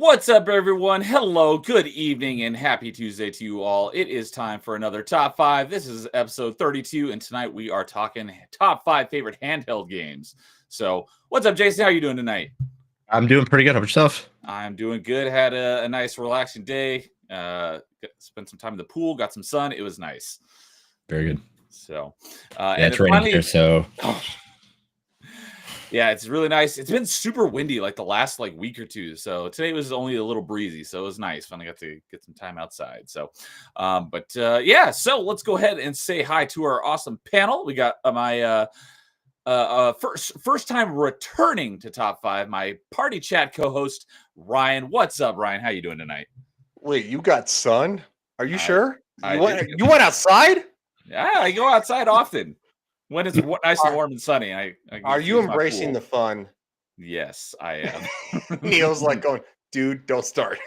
What's up, everyone? Hello, good evening, and happy Tuesday to you all. It is time for another Top 5. This is episode 32, and tonight we are talking top 5 favorite handheld games. So, what's up, Jason? How are you doing tonight? I'm doing pretty good. How about yourself? I'm doing good. Had a nice, relaxing day. Spent some time in the pool, got some sun. It was nice. Very good. So, and it's raining here, so... Yeah, it's really nice. It's been super windy like the last week or two. So today was only a little breezy. So it was nice. Finally got to get some time outside. So, yeah. So let's go ahead and say hi to our awesome panel. We got my first time returning to top 5, my party chat co-host Ryan. What's up, Ryan? How you doing tonight? Wait, you got sun? Are you sure? You went outside? Yeah, I go outside often. When it's nice and warm and sunny, I are you embracing the fun? Yes, I am. Neil's like going, dude, don't start.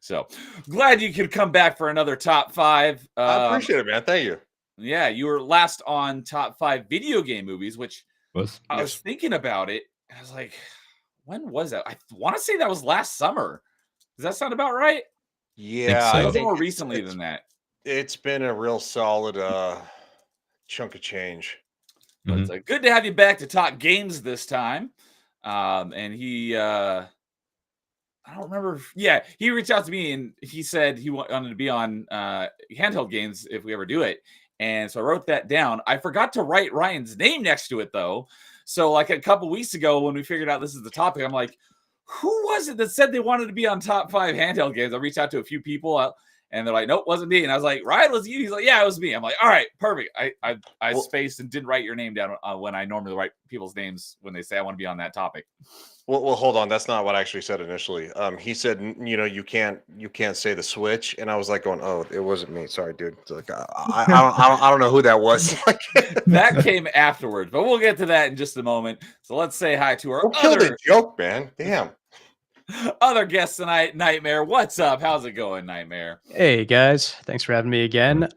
So glad you could come back for another top 5. I appreciate it, man. Thank you. Yeah, you were last on top 5 video game movies, which I was thinking about it. I was like, when was that? I want to say that was last summer. Does that sound about right? Yeah, I think more recently than that. It's been a real solid chunk of change. But it's good to have you back to talk games this time. And he, I don't remember. He reached out to me and he said he wanted to be on handheld games if we ever do it. And so I wrote that down. I forgot to write Ryan's name next to it, though. So like a couple weeks ago when we figured out this is the topic, I'm like, who was it that said they wanted to be on top 5 handheld games? I reached out to a few people. And they're like, nope, wasn't me. And I was like, Ryan, was it you? He's like, yeah, it was me. I'm like, all right, perfect. I spaced and didn't write your name down when I normally write people's names when they say I want to be on that topic. Well, hold on. That's not what I actually said initially. He said, you can't say the Switch, and I was like, going, oh, it wasn't me. Sorry, dude. It's like, I don't know who that was. That came afterwards, but we'll get to that in just a moment. So let's say hi to our kill the joke, man. Damn. Other guest tonight, Nightmare. What's up? How's it going, Nightmare? Hey guys, thanks for having me again.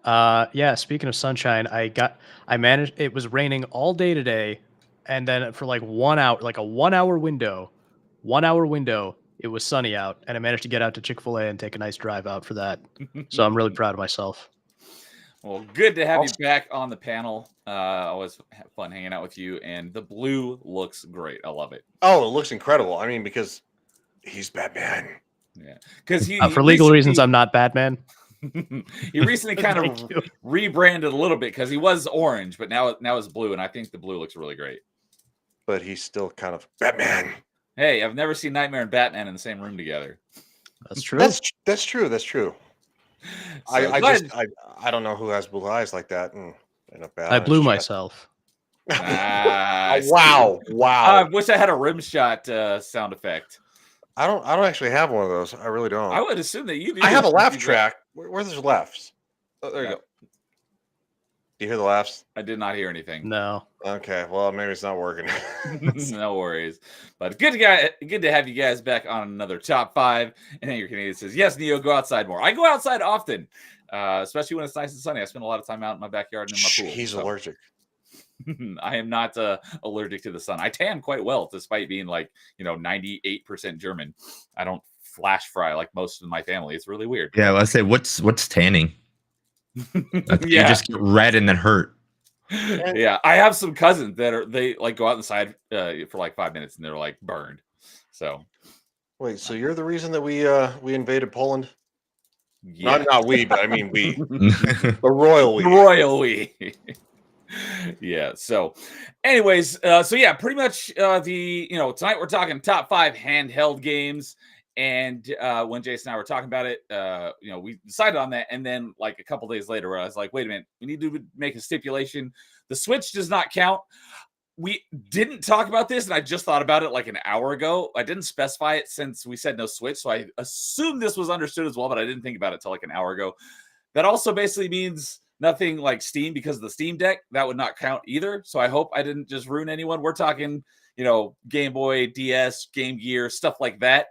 Speaking of sunshine, I managed. It was raining all day today, and then for like 1 hour, like a 1 hour window, it was sunny out, and I managed to get out to Chick-fil-A and take a nice drive out for that. So I'm really proud of myself. Well, good to have you back on the panel. Always fun hanging out with you, and the blue looks great. I love it. Oh, it looks incredible. I mean, because he's Batman. Yeah, because for legal reasons, I'm not Batman. He recently kind of rebranded a little bit because he was orange, but now it's blue, and I think the blue looks really great. But he's still kind of Batman. Hey, I've never seen Nightmare and Batman in the same room together. That's true. That's true. That's true. So I don't know who has blue eyes like that. And a bat I blew myself. Wow! I wish I had a rim shot sound effect. I don't actually have one of those. I really don't. I would assume that you do. I have a laugh track. Where's there's laughs? Oh, there you go. Do you hear the laughs? I did not hear anything. No. Okay. Well, maybe it's not working. No worries. But good to have you guys back on another top 5. And then your Canadian says, yes, Neo, go outside more. I go outside often, especially when it's nice and sunny. I spend a lot of time out in my backyard and in my pool. He's allergic. I am not allergic to the sun. I tan quite well, despite being 98% German. I don't flash fry like most of my family. It's really weird. Yeah, let's say what's tanning? You just get red and then hurt. Yeah, I have some cousins that they go out inside for like 5 minutes and they're like burned. So wait, so you're the reason that we invaded Poland? Yeah. Not we, but I mean we. The royal we. Royal we. Yeah. So, anyways, pretty much tonight we're talking top 5 handheld games, and when Jason and I were talking about it, we decided on that, and then like a couple days later, I was like, wait a minute, we need to make a stipulation. The Switch does not count. We didn't talk about this, and I just thought about it like an hour ago. I didn't specify it since we said no Switch, so I assumed this was understood as well, but I didn't think about it till like an hour ago. That also basically means nothing like Steam, because of the Steam Deck. That would not count either. So I hope I didn't just ruin anyone. We're talking, Game Boy, DS, Game Gear, stuff like that.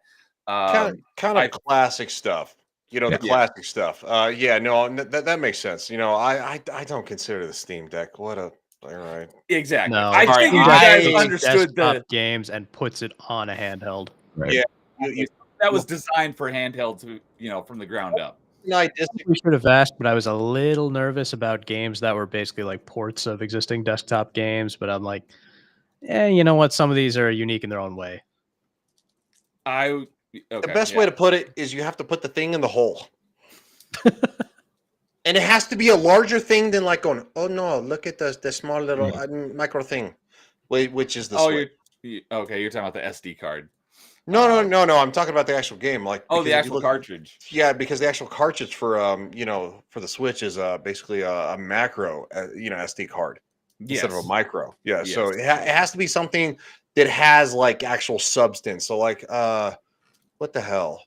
Kind of classic stuff. The classic stuff. That makes sense. I don't consider the Steam Deck. All right. Exactly. No, I think you guys understood the games and puts it on a handheld. Right. Yeah, that was designed for handheld to, from the ground up. No, I disagree. We should have asked, but I was a little nervous about games that were basically like ports of existing desktop games. But I'm like, you know what? Some of these are unique in their own way. The best way to put it is you have to put the thing in the hole. And it has to be a larger thing than like going, oh no, look at the small little micro thing, which is the Switch. You're talking about the SD card. No. I'm talking about the actual game. The actual cartridge. Yeah, because the actual cartridge for for the Switch is basically a macro, SD card instead of a micro. Yeah, yes. So it has to be something that has like actual substance. So like, what the hell?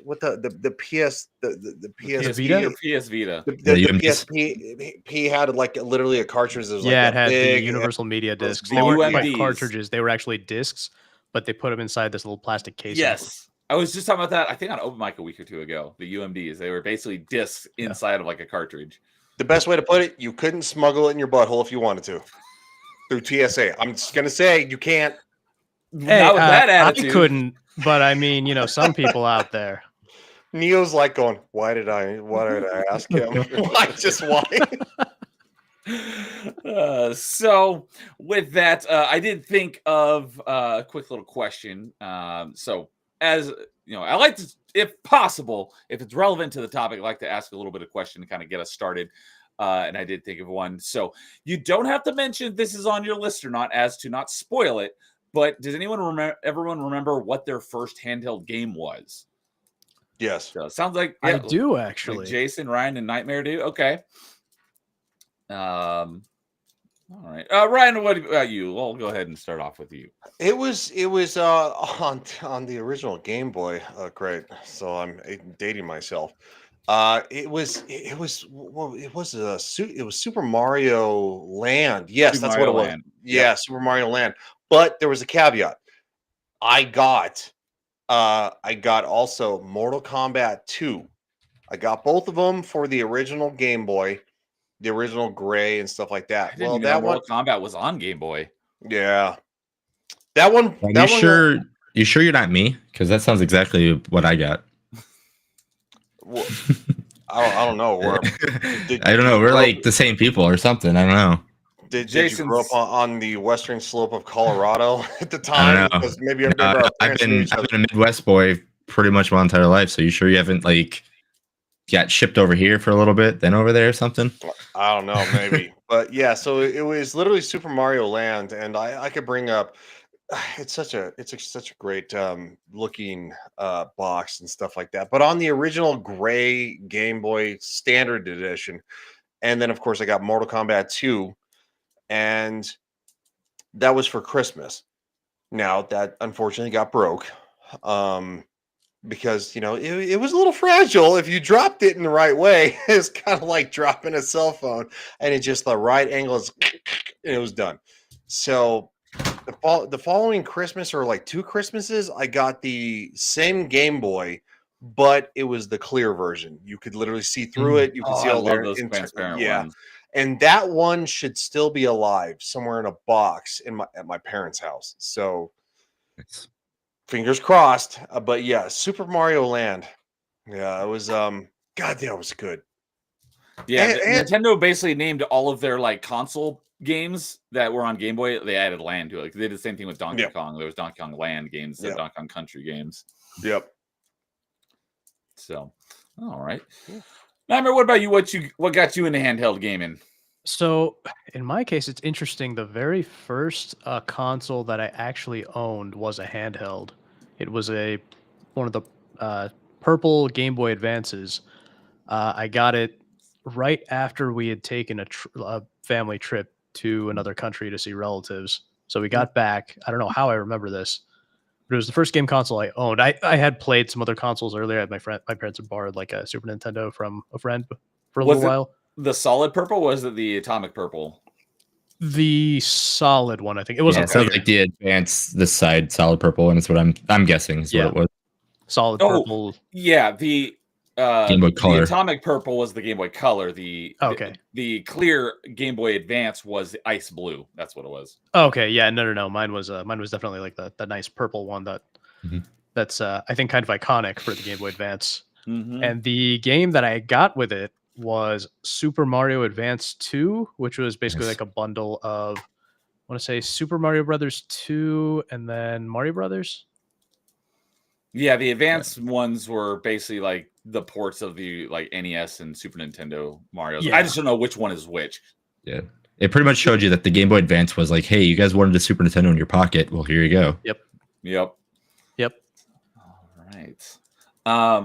What the PS the PS Vita? PS Vita. The PSP had like literally a cartridge that was it had big, the Universal Media discs. The They weren't UMDs. quite cartridges; they were actually discs, but they put them inside this little plastic case. Yes, I was just talking about that. I think on Open Mic a week or two ago. The UMDs, they were basically discs inside of like a cartridge. The best way to put it, you couldn't smuggle it in your butthole if you wanted to through TSA. I'm just gonna say you can't. Hey, not with that attitude. I couldn't, but I mean, some people out there. Neo's like going, why did I ask him? Why? So with that, I did think of a quick little question. So as I like to, if possible, if it's relevant to the topic, I like to ask a little bit of question to kind of get us started. And I did think of one. So you don't have to mention if this is on your list or not, as to not spoil it. But does everyone remember what their first handheld game was? Yes. So sounds like I do actually. Like Jason, Ryan, and Nightmare do. Okay. All right. Ryan, what about you? I'll go ahead and start off with you. It was on the original Game Boy. Great. So I'm dating myself. It was Super Mario Land. Yes, that's what it was. Yeah, Super Mario Land. But there was a caveat. I got also Mortal Kombat 2. I got both of them for the original Game Boy, the original gray and stuff like that. Well, that Mortal Kombat was on Game Boy. Yeah. That one. You sure you're not me? Because that sounds exactly what I got. Well, I don't know. I don't know. We're like the same people or something. I don't know. Did you grow up on the western slope of Colorado at the time? I don't know. Because maybe I've been a Midwest boy pretty much my entire life. So you sure you haven't like got shipped over here for a little bit, then over there or something? I don't know, maybe. But yeah, so it was literally Super Mario Land, and I could bring up. It's such a great looking box and stuff like that. But on the original gray Game Boy Standard Edition, and then of course I got Mortal Kombat 2. And that was for Christmas. Now that unfortunately got broke because it was a little fragile. If you dropped it in the right way, it's kind of like dropping a cell phone, and it just the right angle is, and it was done. So the following Christmas, or like 2 Christmases, I got the same Game Boy, but it was the clear version. You could literally see through it. You could see all those transparent ones. And that one should still be alive somewhere in a box at my parents' house. So fingers crossed. But yeah, Super Mario Land. Yeah, it was God, that was good. Yeah, and Nintendo basically named all of their like console games that were on Game Boy. They added land to it. Like they did the same thing with Donkey Kong. There was Donkey Kong Land games, Donkey Kong Country games. Yep. So, all right. Nightmare, what about you? What got you into handheld gaming? So, in my case, it's interesting. The very first console that I actually owned was a handheld. It was one of the purple Game Boy Advances. I got it right after we had taken a family trip to another country to see relatives. So we got back. I don't know how I remember this, but it was the first game console I owned. I had played some other consoles earlier. My parents had borrowed like a Super Nintendo from a friend for a little while. The solid purple, was it the atomic purple? The solid one, I think. It wasn't. It sounds like the advanced, this side solid purple, and it's what I'm guessing is what it was. Solid purple. Yeah, the Game Boy Color. The atomic purple was the Game Boy Color. The clear Game Boy Advance was the ice blue. That's what it was. Okay, yeah, no. Mine was definitely like the nice purple one that that's I think kind of iconic for the Game Boy Advance. Mhm. And the game that I got with it was Super Mario Advance 2, which was basically Nice. like a bundle of, I want to say Super Mario Brothers 2 and then Mario Brothers. Yeah, the advanced ones were basically like the ports of the like NES and Super Nintendo Mario's. Yeah. I just don't know which one is which. Yeah. It pretty much showed you that the Game Boy Advance was like, hey, you guys wanted a Super Nintendo in your pocket. Well, here you go. Yep. Yep. All right.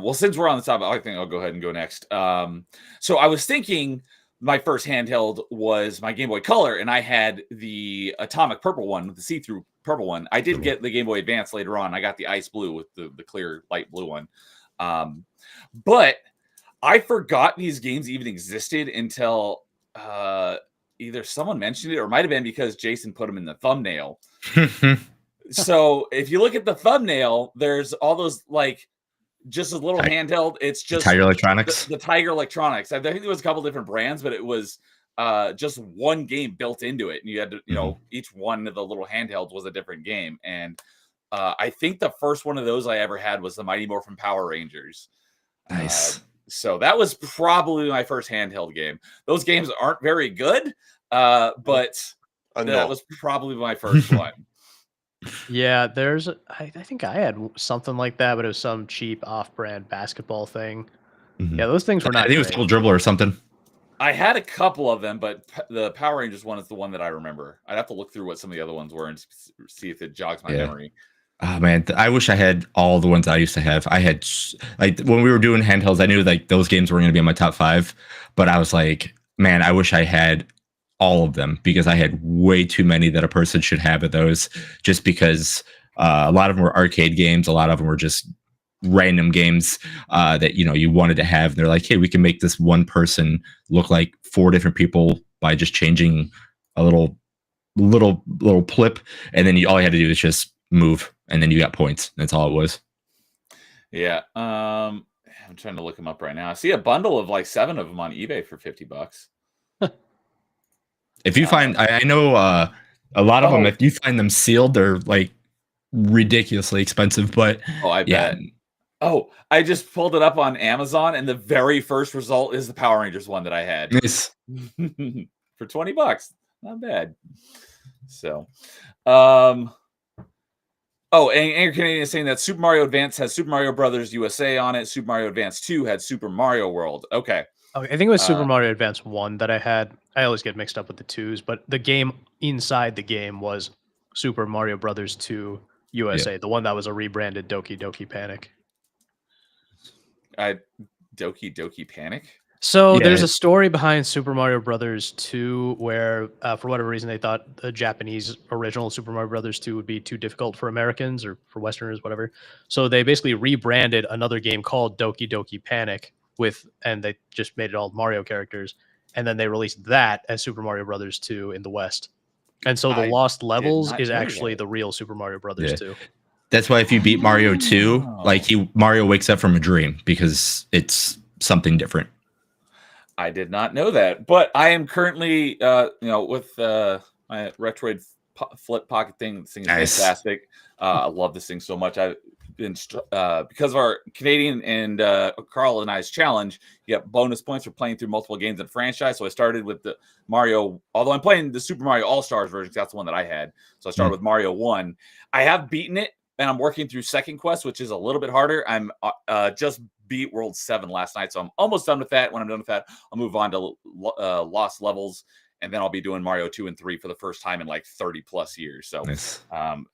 Well, since we're on the topic, I think I'll go ahead and go next. So I was thinking my first handheld was my Game Boy Color, and I had the atomic purple one, the see-through purple one. I did get the Game Boy Advance later on. I got the ice blue with the clear light blue one. But I forgot these games even existed until either someone mentioned it or it might have been because Jason put them in the thumbnail. So if you look at the thumbnail, there's all those like just a little handheld. It's just Tiger Electronics. The Tiger Electronics. I think there was a couple different brands, but it was just one game built into it, and you had to, you know, each one of the little handhelds was a different game. And I think the first one of those I ever had was the Mighty Morphin Power Rangers. Nice. So that was probably my first handheld game. Those games aren't very good, but that was probably my first one. Yeah, I think I had something like that, but it was some cheap off-brand basketball thing. Yeah, those things were not. I think it was Double Dribble or something. I had a couple of them, but the Power Rangers one is the one that I remember. I'd have to look through what some of the other ones were and see if it jogs my memory. Oh man, I wish I had all the ones I used to have. I had like when we were doing handhelds, I knew like those games were going to be in my top 5, but I was like, man, I wish I had all of them because I had way too many that a person should have of those. Just because a lot of them were arcade games, a lot of them were just random games that you wanted to have. And they're like, hey, we can make this one person look like 4 different people by just changing a little plip, and then all you had to do is just move, and then you got points. That's all it was. Yeah. I'm trying to look them up right now. I see a bundle of like 7 of them on eBay for $50. If you find, I know a lot of them, if you find them sealed, they're like ridiculously expensive, but I bet. Oh, I just pulled it up on Amazon, and the very first result is the Power Rangers one that I had. Nice. For $20. Not bad. So, and Angry Canadian is saying that Super Mario Advance has Super Mario Brothers USA on it. Super Mario Advance 2 had Super Mario World. Okay. I think it was Super Mario Advance 1 that I had. I always get mixed up with the 2s, but the game inside the game was Super Mario Brothers 2 USA, the one that was a rebranded Doki Doki Panic. Doki Doki Panic? So there's a story behind Super Mario Brothers 2 where, for whatever reason, they thought the Japanese original Super Mario Brothers 2 would be too difficult for Americans or for Westerners, whatever. So they basically rebranded another game called Doki Doki Panic and they just made it all Mario characters. And then they released that as Super Mario Brothers 2 in the West. And so the Lost Levels is actually the real Super Mario Brothers 2. That's why if you beat Mario 2, like Mario wakes up from a dream because it's something different. I did not know that, but I am currently, with my Retroid flip pocket thing. This thing is fantastic. I love this thing so much. I've been because of our Canadian and Carl and I's challenge. You get bonus points for playing through multiple games in the franchise. So I started with the Mario, although I'm playing the Super Mario All Stars version. That's the one that I had. So I started with Mario 1. I have beaten it, and I'm working through Second Quest, which is a little bit harder. I'm just beat World 7 last night, so I'm almost done with that. When I'm done with that, I'll move on to Lost Levels, and then I'll be doing Mario 2 and 3 for the first time in like 30 plus years. So I'm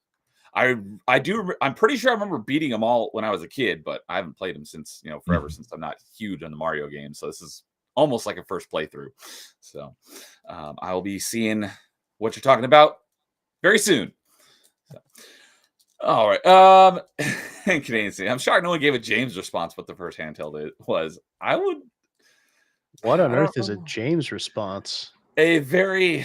pretty sure I remember beating them all when I was a kid, but I haven't played them since, forever, since I'm not huge on the Mario games. So this is almost like a first playthrough. So I will be seeing what you're talking about very soon. So. All right. Canadian, I'm shocked no one gave a James response what the first handheld was. I would. What on earth is a James response? A very.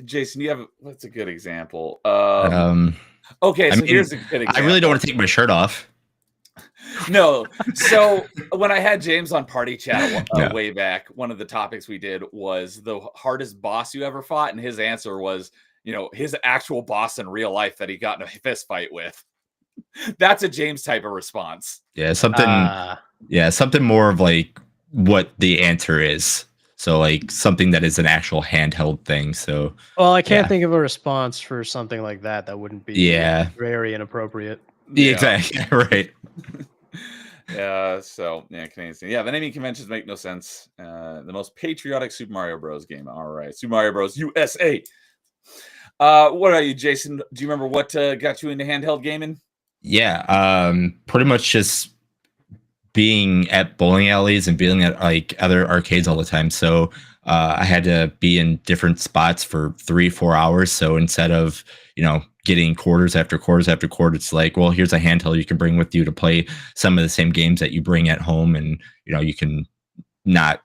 Jason, you have what's a good example? Okay, so here's a good example. I really don't want to take my shirt off. No. So when I had James on Party Chat way back, one of the topics we did was the hardest boss you ever fought, and his answer was his actual boss in real life that he got in a fist fight with. That's a James type of response. Yeah, something more of like what the answer is. So like something that is an actual handheld thing. So Well, I can't think of a response for something like that that wouldn't be very inappropriate. Yeah, exactly. Right. So Canadian. Yeah, the naming conventions make no sense. The most patriotic Super Mario Bros. Game. All right, Super Mario Bros. USA. What about you, Jason? Do you remember what got you into handheld gaming? Yeah, pretty much just being at bowling alleys and being at like other arcades all the time. So I had to be in different spots for 3-4 hours. So instead of, getting quarters after quarters after quarter, it's like, well, here's a handheld you can bring with you to play some of the same games that you bring at home. And, you can not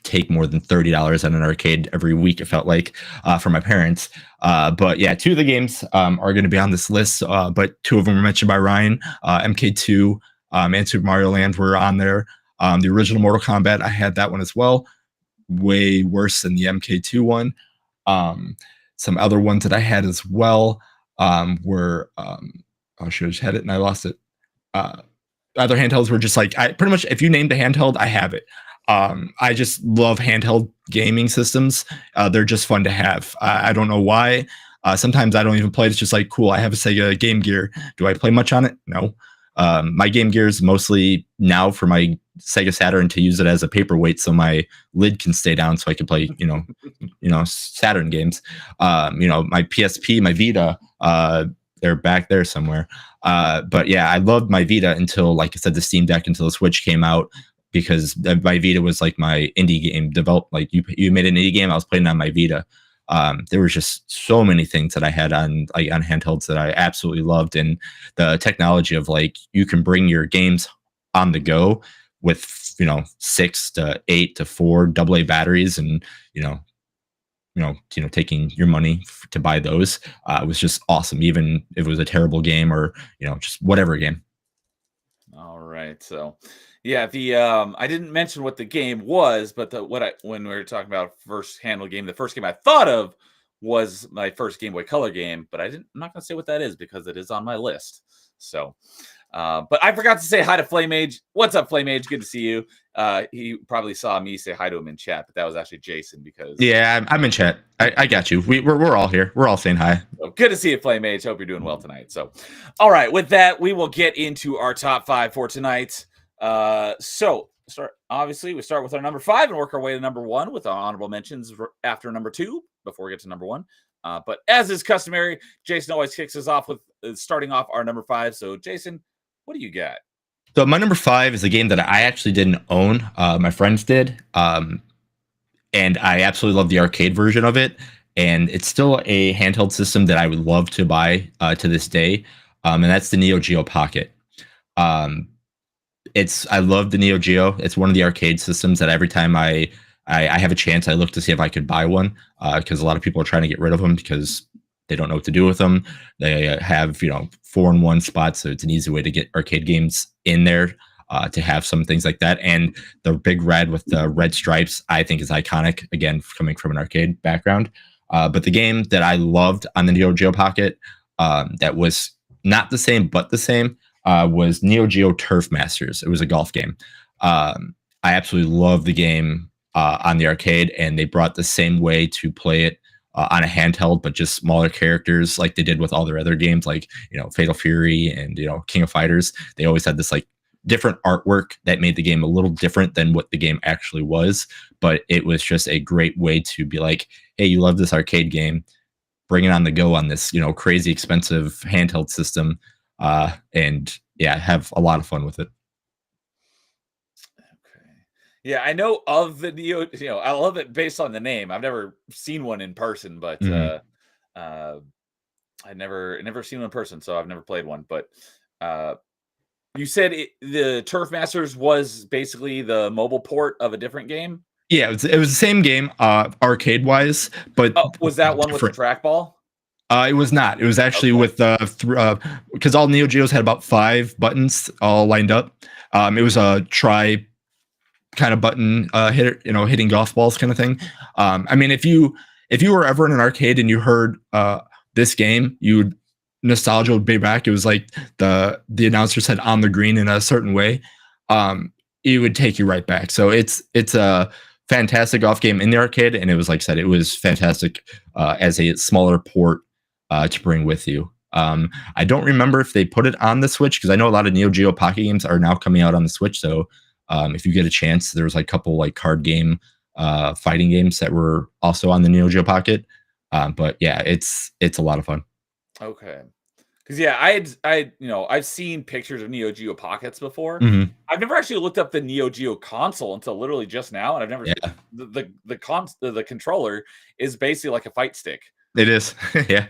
take more than $30 at an arcade every week, it felt like, for my parents. But yeah, 2 of the games are going to be on this list, but 2 of them were mentioned by Ryan. MK2 and Super Mario Land were on there. The original Mortal Kombat, I had that one as well. Way worse than the MK2 one. Some other ones that I had as well were, I should have had it and I lost it. Other handhelds were just like, I pretty much, if you named a handheld, I have it. I just love handheld gaming systems. They're just fun to have. I don't know why. Sometimes I don't even play. It's just like, cool, I have a Sega Game Gear. Do I play much on it? No. My Game Gear is mostly now for my Sega Saturn to use it as a paperweight so my lid can stay down so I can play, Saturn games. My PSP, my Vita, they're back there somewhere. But yeah, I loved my Vita until, like I said, the Steam Deck, until the Switch came out, because my Vita was like my indie game developed. Like you made an indie game, I was playing on my Vita. There was just so many things that I had on handhelds that I absolutely loved, and the technology of like you can bring your games on the go with 6 to 8 to 4 AA batteries, and taking your money to buy those was just awesome, even if it was a terrible game or just whatever game. All right, so yeah, I didn't mention what the game was, but when we were talking about first handheld game, the first game I thought of was my first Game Boy Color game, but I'm not going to say what that is because it is on my list. So, but I forgot to say hi to Flame Age. What's up, Flame Age? Good to see you. He probably saw me say hi to him in chat, but that was actually Jason because I'm in chat. I got you. We're all here. We're all saying hi. So good to see you, Flame Age. Hope you're doing well tonight. So, all right, with that, we will get into our top 5 for tonight. So we start with our number 5 and work our way to number 1 with our honorable mentions after number 2 before we get to number 1. But as is customary, Jason always kicks us off with starting off our number 5. So Jason, what do you got? So my number 5 is a game that I actually didn't own. My friends did. And I absolutely love the arcade version of it. And it's still a handheld system that I would love to buy to this day. And that's the Neo Geo Pocket. I love the Neo Geo. It's one of the arcade systems that every time I have a chance, I look to see if I could buy one, because a lot of people are trying to get rid of them because they don't know what to do with them. They have 4-in-1 spots, so it's an easy way to get arcade games in there, to have some things like that. And the big red with the red stripes, I think, is iconic, again, coming from an arcade background. But the game that I loved on the Neo Geo Pocket, that was not the same but the same, was Neo Geo Turf Masters. It was a golf game. I absolutely love the game on the arcade, and they brought the same way to play it on a handheld, but just smaller characters, like they did with all their other games, like Fatal Fury and King of Fighters. They always had this like different artwork that made the game a little different than what the game actually was, but it was just a great way to be like, hey, you love this arcade game, bring it on the go on this crazy expensive handheld system, and yeah, have a lot of fun with it. Yeah, I know of the Neo. I love it based on the name. I've never seen one in person, but I never seen one in person, so I've never played one. But you said the Turf Masters was basically the mobile port of a different game. Yeah, it was the same game, arcade wise, but was that one with the trackball? It was not. It was actually with because all Neo Geos had about 5 buttons all lined up. It was a try kind of button hitter, hitting golf balls kind of thing. I mean, if you if you were ever in an arcade and you heard this game, nostalgia would be back. It was like the announcer said on the green in a certain way. It would take you right back. So it's a fantastic golf game in the arcade, and it was, like I said, it was fantastic as a smaller port to bring with you. I don't remember if they put it on the Switch, because I know a lot of Neo Geo Pocket games are now coming out on the Switch. So if you get a chance, there's like a couple like card game fighting games that were also on the Neo Geo Pocket. But yeah, it's a lot of fun. Okay. Because yeah, I've seen pictures of Neo Geo Pockets before. Mhm. I've never actually looked up the Neo Geo console until literally just now, and I've never Yeah. the controller is basically like a fight stick. It is. Yeah.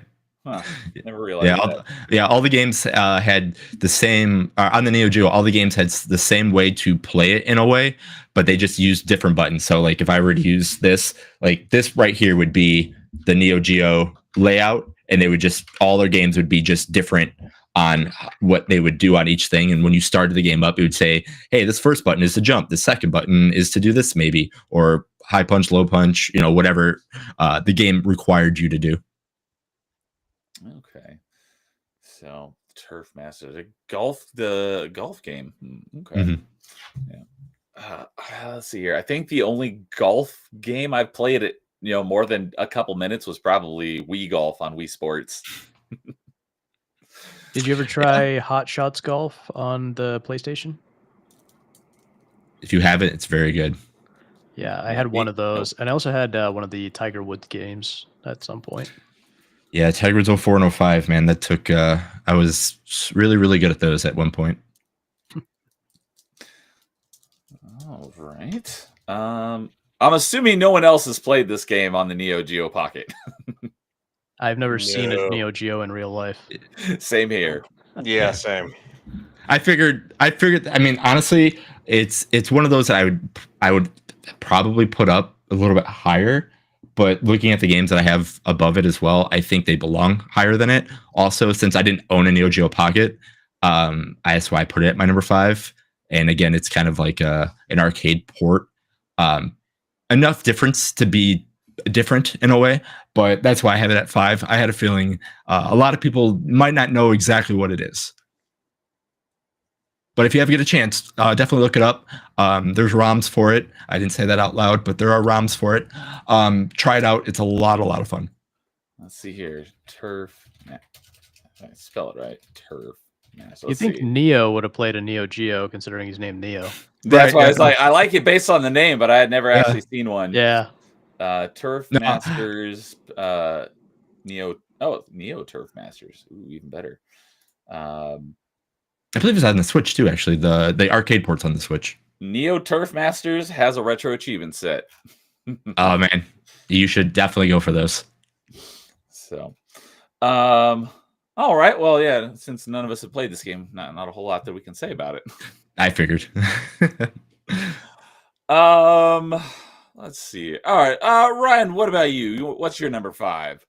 Huh. Never realized that. All the games had the same on the Neo Geo. All the games had the same way to play it in a way, but they just used different buttons. So, like, if I were to use this, like this right here would be the Neo Geo layout, and they would just all their games would be just different on what they would do on each thing. And when you started the game up, it would say, "Hey, this first button is to jump. The second button is to do this, maybe, or high punch, low punch, whatever the game required you to do." Okay. So Turf Masters, the golf game. Okay. Mhm. Yeah. Let's see here. I think the only golf game I've played it, more than a couple minutes was probably Wii Golf on Wii Sports. Did you ever try Hot Shots Golf on the PlayStation? If you have it, it's very good. Yeah, I had one of those, and I also had one of the Tiger Woods games at some point. Yeah, Tiger Woods 04 and 05, man. That took I was really, really good at those at one point. All right. I'm assuming no one else has played this game on the Neo Geo Pocket. I've never seen a No. Neo Geo in real life. Same here. Yeah, same. I figured. I mean, honestly, it's one of those that I would probably put up a little bit higher. But looking at the games that I have above it as well, I think they belong higher than it. Also, since I didn't own a Neo Geo Pocket, that's why I put it at my number 5. And again, it's kind of like an arcade port. Enough difference to be different in a way, but that's why I have it at 5. I had a feeling a lot of people might not know exactly what it is. But if you ever get a chance, definitely look it up. There's ROMs for it. I didn't say that out loud, but there are ROMs for it. Try it out. It's a lot of fun. Let's see here. Turf. I spell it right. Turf. You think Neo would have played a Neo Geo, considering he's named Neo? That's why I was like, I like it based on the name, but I had never actually seen one. Yeah. Turf Masters. Neo Turf Masters. Ooh, even better. I believe it's on the Switch too, actually. The arcade port's on the Switch. Neo Turf Masters has a retro achievement set. Oh man, you should definitely go for those. So, all right. Well, yeah, since none of us have played this game, not a whole lot that we can say about it. I figured. Let's see. All right. Ryan, what about you? What's your number 5?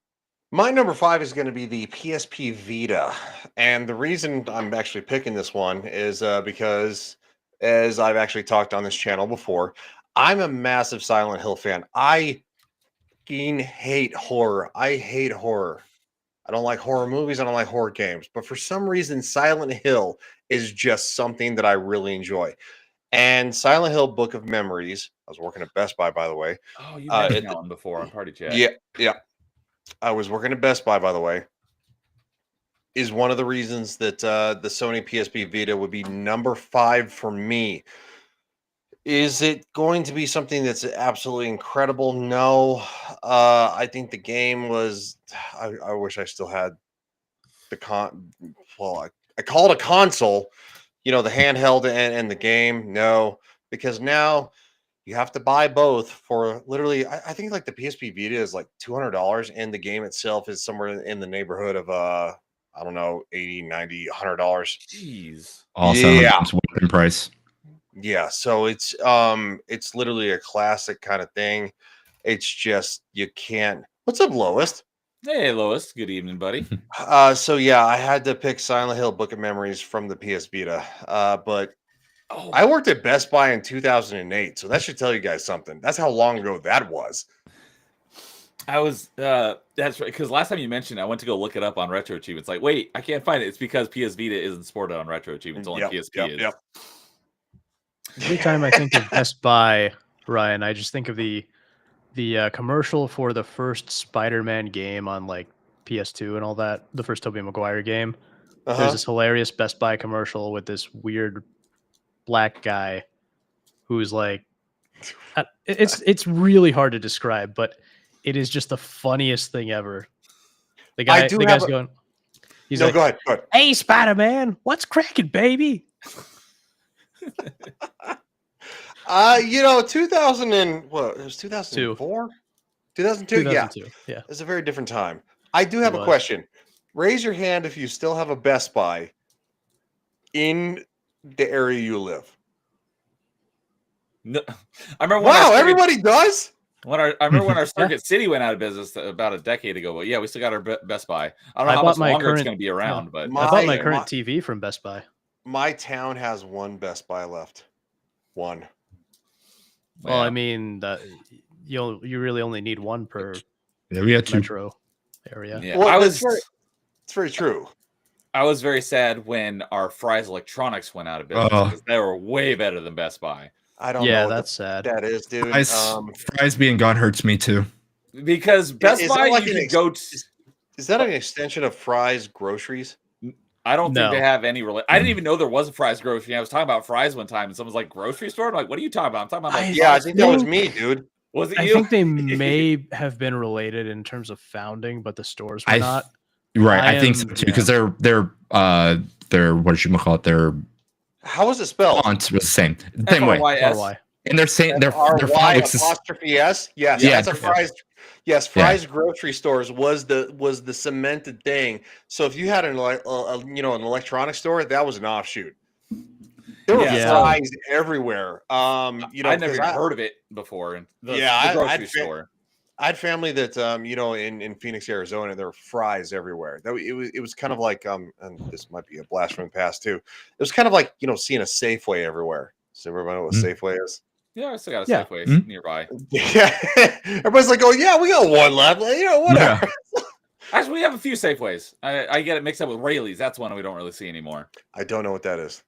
My number 5 is going to be the PSP Vita. And the reason I'm actually picking this one is because, as I've actually talked on this channel before, I'm a massive Silent Hill fan. I fucking hate horror. I hate horror. I don't like horror movies. I don't like horror games. But for some reason, Silent Hill is just something that I really enjoy. And Silent Hill Book of Memories, I was working at Best Buy, by the way. Oh, you mentioned that one before on Party Chat. Yeah. I was working at Best Buy, by the way. Is one of the reasons that the Sony PSP Vita would be number 5 for me. Is it going to be something that's absolutely incredible? No. I think the game was. I wish I still had the Well, I call it a console. The handheld and the game. No, because now you have to buy both for literally. I think like the PSP Vita is like $200, and the game itself is somewhere in the neighborhood of I don't know, $80, $90, $100. Jeez. Also, in price. Yeah, so it's literally a classic kind of thing. It's just you can't. What's up, Lois? Hey, Lois. Good evening, buddy. So yeah, I had to pick Silent Hill Book of Memories from the PS Vita. But I worked at Best Buy in 2008, so that should tell you guys something. That's how long ago that was. That's right. Because last time you mentioned, I went to go look it up on Retro Achievements. Like, wait, I can't find it. It's because PS Vita isn't supported on Retro Achievements. Only PSP is. Yep. Every time I think of Best Buy, Ryan, I just think of the commercial for the first Spider-Man game on like PS2 and all that. The first Tobey Maguire game. There's this hilarious Best Buy commercial with this weird black guy who's like, it's really hard to describe, but it is just the funniest thing ever. The guy's going. He's like, go ahead. "Hey, Spider-Man, what's cracking, baby?" 2000 and what? It was 2004, 2002. Yeah, it's a very different time. I do have a question. Raise your hand if you still have a Best Buy in the area you live. No, I remember. Wow, everybody does. I remember when our Circuit City went out of business about a decade ago. But yeah, we still got our Best Buy. I don't know how much longer it's going to be around, but I bought my current TV from Best Buy. My town has one Best Buy left. One. Well, I mean, you really only need one per we had metro area. Yeah, well, it's very true. I was very sad when our Fry's Electronics went out of business because they were way better than Best Buy. I don't know. Yeah, that's sad. That is, dude. Fry's being gone hurts me too. Because Best Buy, you can go. Is that an extension of Fry's Groceries? I don't think they have any I didn't even know there was a Fry's grocery. I was talking about Fry's one time, and someone's like, "Grocery store?" I'm like, "What are you talking about?" I'm talking about. Like, I think that was me, dude. Was it I you? think they may have been related in terms of founding, but the stores were not. Right, I think so too, because they're what you call it? Their how is it spelled? Font was the same way. F-R-Y-S. And they're saying their font looks apostrophe S. Yes, that's a Fry's. Yes, Fry's grocery stores was the cemented thing. So if you had an electronics store, that was an offshoot. There were Fry's everywhere. I never even heard of it before. The grocery store. I had family that in Phoenix, Arizona. There were Fry's everywhere. It was kind of like and this might be a blast from the past too. It was kind of like seeing a Safeway everywhere. Does everybody know what Safeway is? Yeah, I still got a Safeway nearby. Yeah, everybody's like, "Oh yeah, we got one left." Whatever. Yeah. Actually, we have a few Safeways. I get it mixed up with Rayleigh's. That's one we don't really see anymore. I don't know what that is.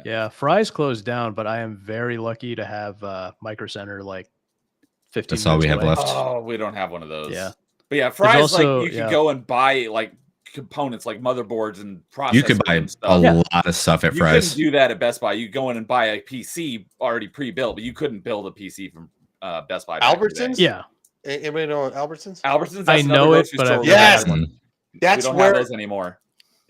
Yeah, Fry's closed down, but I am very lucky to have Micro Center like 15 That's all we have left. Oh, we don't have one of those. Yeah. But yeah, Fry's also, you can go and buy like components like motherboards and processors. You could buy a lot of stuff at Fry's. You couldn't do that at Best Buy. You go in and buy a PC already pre-built, but you couldn't build a PC from Best Buy. Albertsons? Yeah. Anybody know Albertsons? Albertsons? I know it, but I've yes, that's we don't have those anymore.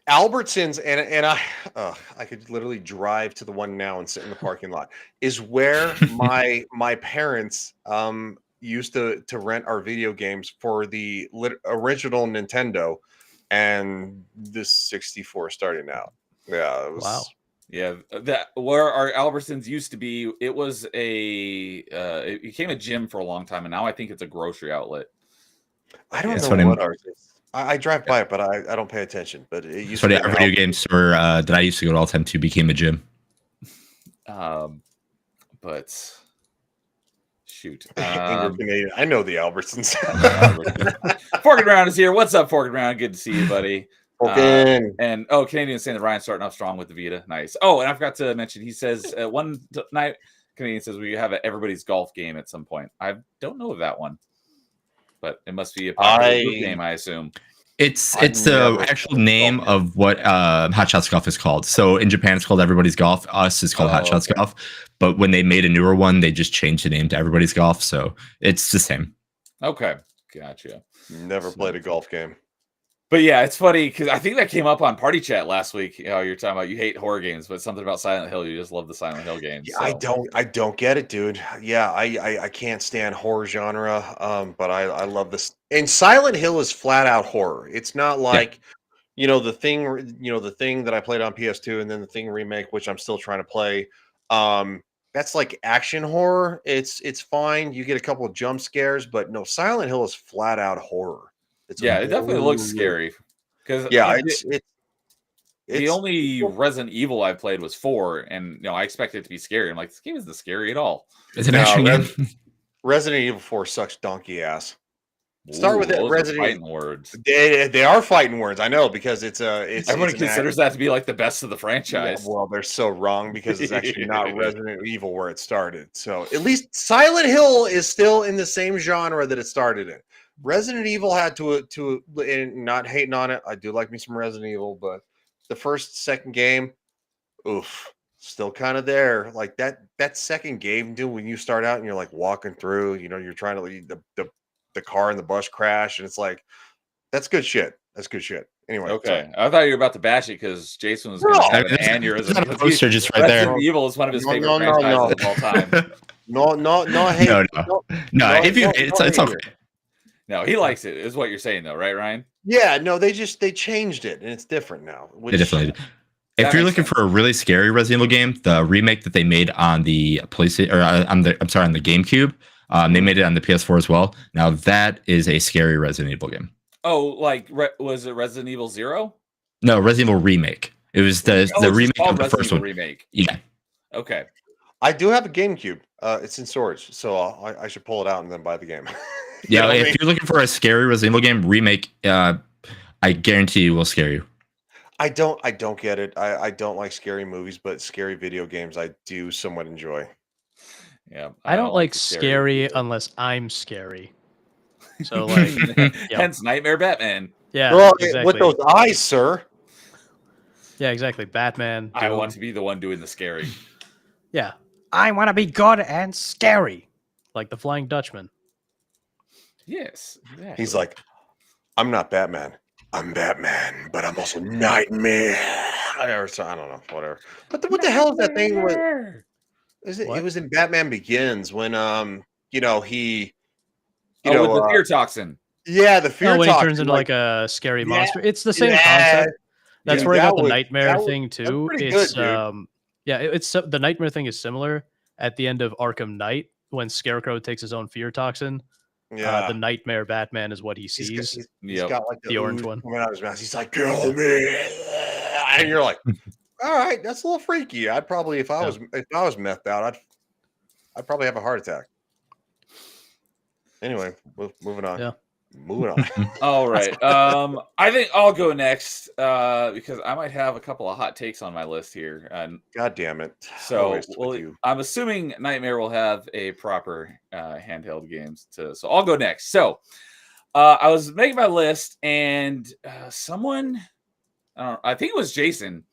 Albertsons and I could literally drive to the one now and sit in the parking lot. Is where my parents used to rent our video games for the original Nintendo and the 64 starting out. Yeah, it was, wow. Yeah, that where our Albertsons used to be, it was it became a gym for a long time, and now I think it's a grocery outlet. I don't know what ours is. I drive by it, but I don't pay attention. But it used to be our video game store that I used to go to all the time to became a gym. But shoot, I know the Albertsons. Fork and Round is here. What's up, Fork and Round? Good to see you, buddy. And Canadian saying that Ryan's starting off strong with the Vita. Nice. Oh, and I forgot to mention, he says one night Canadian says we have everybody's golf game at some point. I don't know of that one, but it must be a popular game, I assume. It's the actual name of what Hot Shots Golf is called. So in Japan, it's called Everybody's Golf. Us is called Hot Shots Golf. But when they made a newer one, they just changed the name to Everybody's Golf. So it's the same. Okay, gotcha. Never played a golf game. But yeah, it's funny because I think that came up on Party Chat last week. You're talking about you hate horror games, but something about Silent Hill, you just love the Silent Hill games. Yeah, so. I don't get it, dude. Yeah, I can't stand horror genre. But I love this. And Silent Hill is flat out horror. It's not like the thing that I played on PS2 and then the Thing remake, which I'm still trying to play. That's like action horror. It's fine. You get a couple of jump scares, but no, Silent Hill is flat out horror. It definitely looks scary. Because the only Resident Evil I played was 4, and I expected it to be scary. I'm like, this game isn't scary at all. It's an action game. Resident Evil 4 sucks donkey ass. Start with that those are Resident fighting Evil. words. They are fighting words. I know because it's Everybody it's an considers that to be like the best of the Yeah, franchise. well, they're so wrong because it's actually not Resident Evil where it started. So at least Silent Hill is still in the same genre that it started in. Resident Evil had to and not hating on it. I do like me some Resident Evil, but the second game, oof, still kind of there. Like that second game, dude, when you start out and you're like walking through, you're trying to leave the car and the bus crash, and it's like that's good shit. That's good shit. Anyway, sorry. Okay, I thought you were about to bash it because Jason was going No. to have an That's aneurysm. not a because poster just right there. Resident Evil is one of his No, favorite no, no, franchises no. of all time. No hate. No. If you, it's hate okay. here. No, he likes it, is what you're saying, though, right, Ryan? Yeah, no, they changed it and it's different now. They definitely. If That you're makes looking sense. for a really scary Resident Evil game, the remake that they made on the PlayStation or on the GameCube, they made it on the PS4 as well. Now that is a scary Resident Evil game. Oh, like was it Resident Evil 0? No, Resident Evil remake. It was the It's just remake called of the Resident first Evil one. remake. Yeah. Okay. I do have a GameCube. It's in storage, so I should pull it out and then buy the game. Yeah, if you're looking for a scary Resident Evil game remake, I guarantee you will scare you. I don't get it. I don't like scary movies, but scary video games I do somewhat enjoy. Yeah. I don't like the scary video. unless I'm scary. So like, Hence Nightmare Batman. yeah, Girl, exactly. with those eyes, sir. Yeah, exactly. Batman. I Doom. want to be the one doing the scary. Yeah, I want to be good and scary, like the Flying Dutchman. Yes. Exactly. He's like, I'm not Batman. I'm Batman, but I'm also Nightmare. Or so, I don't know, whatever. But what the hell is that thing? Is it? What? It was in Batman Begins when he. with the fear toxin. Yeah, the fear Oh, when toxin, he turns into like a scary Yeah, monster. It's the same yeah, concept. That's dude, where I that got the was- nightmare that was- thing that's too. pretty It's good, dude. it's the nightmare thing is similar at the end of Arkham Knight when Scarecrow takes his own fear toxin. Yeah, The nightmare Batman is what he sees. he's Yep. got like The orange ooze one. coming out of his mouth. He's like, "Kill me," and you're like, "All right, that's a little freaky." I'd probably, if I was methed out, I'd probably have a heart attack. Anyway, moving on. Yeah. Moving on. All right. I think I'll go next because I might have a couple of hot takes on my list here. And God damn it! so Always with you. I'm assuming Nightmare will have a proper handheld games so I'll go next. So I was making my list and someone, I think it was Jason,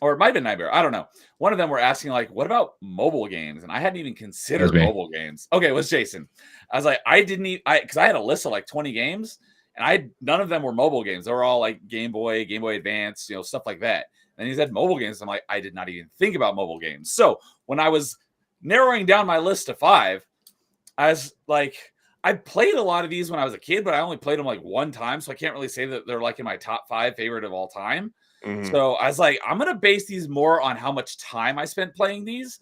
or it might have been Nightmare. I don't know. One of them were asking, like, what about mobile games? And I hadn't even considered me. mobile games. Okay, it was Jason. I was like, because I had a list of like 20 games, and none of them were mobile games. They were all like Game Boy Advance, stuff like that. And he said mobile games. I'm like, I did not even think about mobile games. So when I was narrowing down my list to 5, I was like, I played a lot of these when I was a kid, but I only played them like one time. So I can't really say that they're like in my top 5 favorite of all time. Mhm. So I was like, I'm going to base these more on how much time I spent playing these.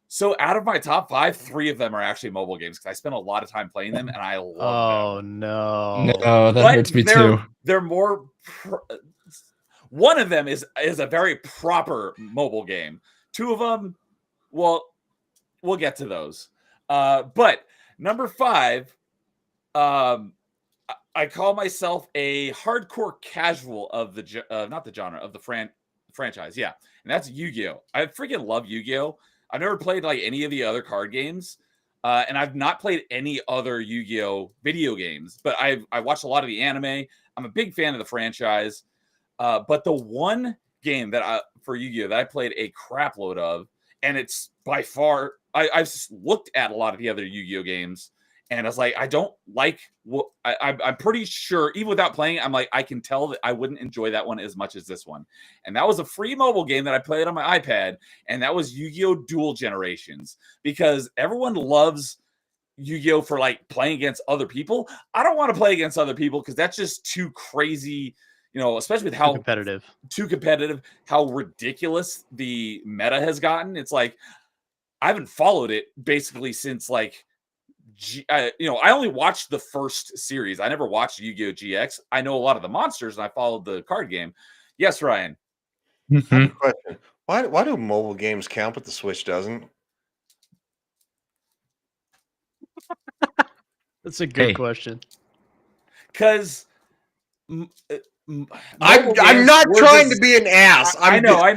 So out of my top 5, 3 of them are actually mobile games because I spent a lot of time playing them and I love them. Oh no! No, that But hurts me they're- too. They're more. One of them is a very proper mobile game. 2 of them, well, we'll get to those. But number 5, I call myself a hardcore casual of the not the genre of the franchise. Yeah, and that's Yu-Gi-Oh. I freaking love Yu-Gi-Oh. I've never played like any of the other card games, and I've not played any other Yu-Gi-Oh video games. But I watched a lot of the anime. I'm a big fan of the franchise. But the one game for Yu-Gi-Oh that I played a crap load of, and it's by far I've looked at a lot of the other Yu-Gi-Oh games. And I was like, I don't like what I'm pretty sure, even without playing, I'm like, I can tell that I wouldn't enjoy that one as much as this one. And that was a free mobile game that I played on my iPad. And that was Yu-Gi-Oh! Dual Generations, because everyone loves Yu-Gi-Oh! For like playing against other people. I don't want to play against other people because that's just too crazy, especially with how too competitive, how ridiculous the meta has gotten. It's like, I haven't followed it basically since like, I only watched the first series. I never watched Yu-Gi-Oh! GX. I know a lot of the monsters, and I followed the card game. Yes, Ryan. I have a question. Why do mobile games count, but the Switch doesn't? That's a good Hey. question. Because I'm not trying to be an ass. I know. I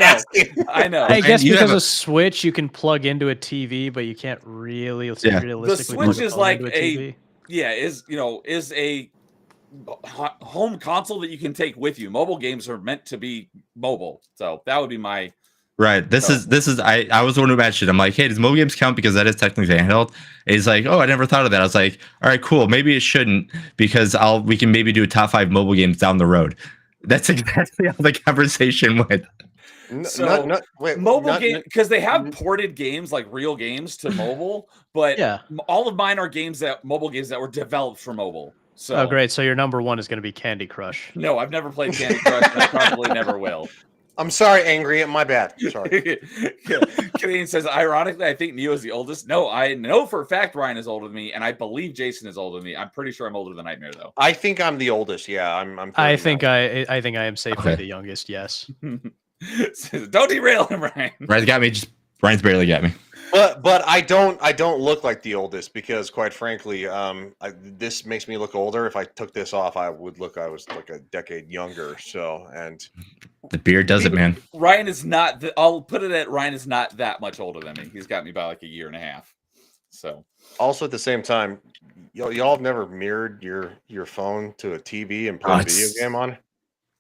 know. I guess you because have a Switch you can plug into a TV, but you can't really Yeah. realistically The plug Switch a is phone like into a TV. is a home console that you can take with you. Mobile games are meant to be mobile, so that would be my Right. This is I was the one who mentioned. I'm like, hey, does mobile games count because that is technically handheld? And he's like, oh, I never thought of that. I was like, all right, cool. Maybe it shouldn't because we can maybe do a top 5 mobile games down the road. That's exactly how the conversation went. Mobile game, because they have ported games like real games to mobile, but Yeah. all of mine are mobile games that were developed for mobile. So Oh, great. So your number one is going to be Candy Crush. No, I've never played Candy Crush, and I probably never will. I'm sorry, Angry. My bad. Sorry. Canadian says, ironically, I think Neo is the oldest. No, I know for a fact Ryan is older than me, and I believe Jason is older than me. I'm pretty sure I'm older than Nightmare, though. I think I'm the oldest. Yeah, I'm. I think I am safely the youngest. Yes. Don't derail him, Ryan. Ryan's got me. Ryan's barely got me. But I don't look like the oldest because, quite frankly, this makes me look older. If I took this off, I would look. I was like a decade younger. So, and the beard does it, man. Ryan is not. I'll put it at Ryan is not that much older than me. He's got me by like a year and a half. So, also at the same time, y'all have never mirrored your phone to a TV and played a video game on.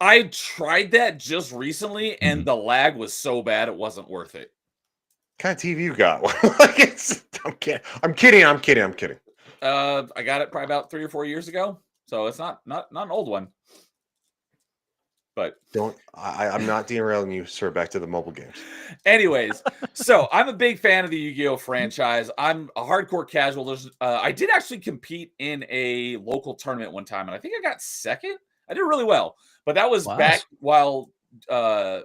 I tried that just recently, and the lag was so bad it wasn't worth it. Kind of TV you got? I'm kidding. I got it probably about 3 or 4 years ago, so it's not an old one. But I'm not derailing you, sir. Back to the mobile games. Anyways, so I'm a big fan of the Yu-Gi-Oh franchise. I'm a hardcore casual. I did actually compete in a local tournament one time, and I think I got second. I did really well, but that was back while the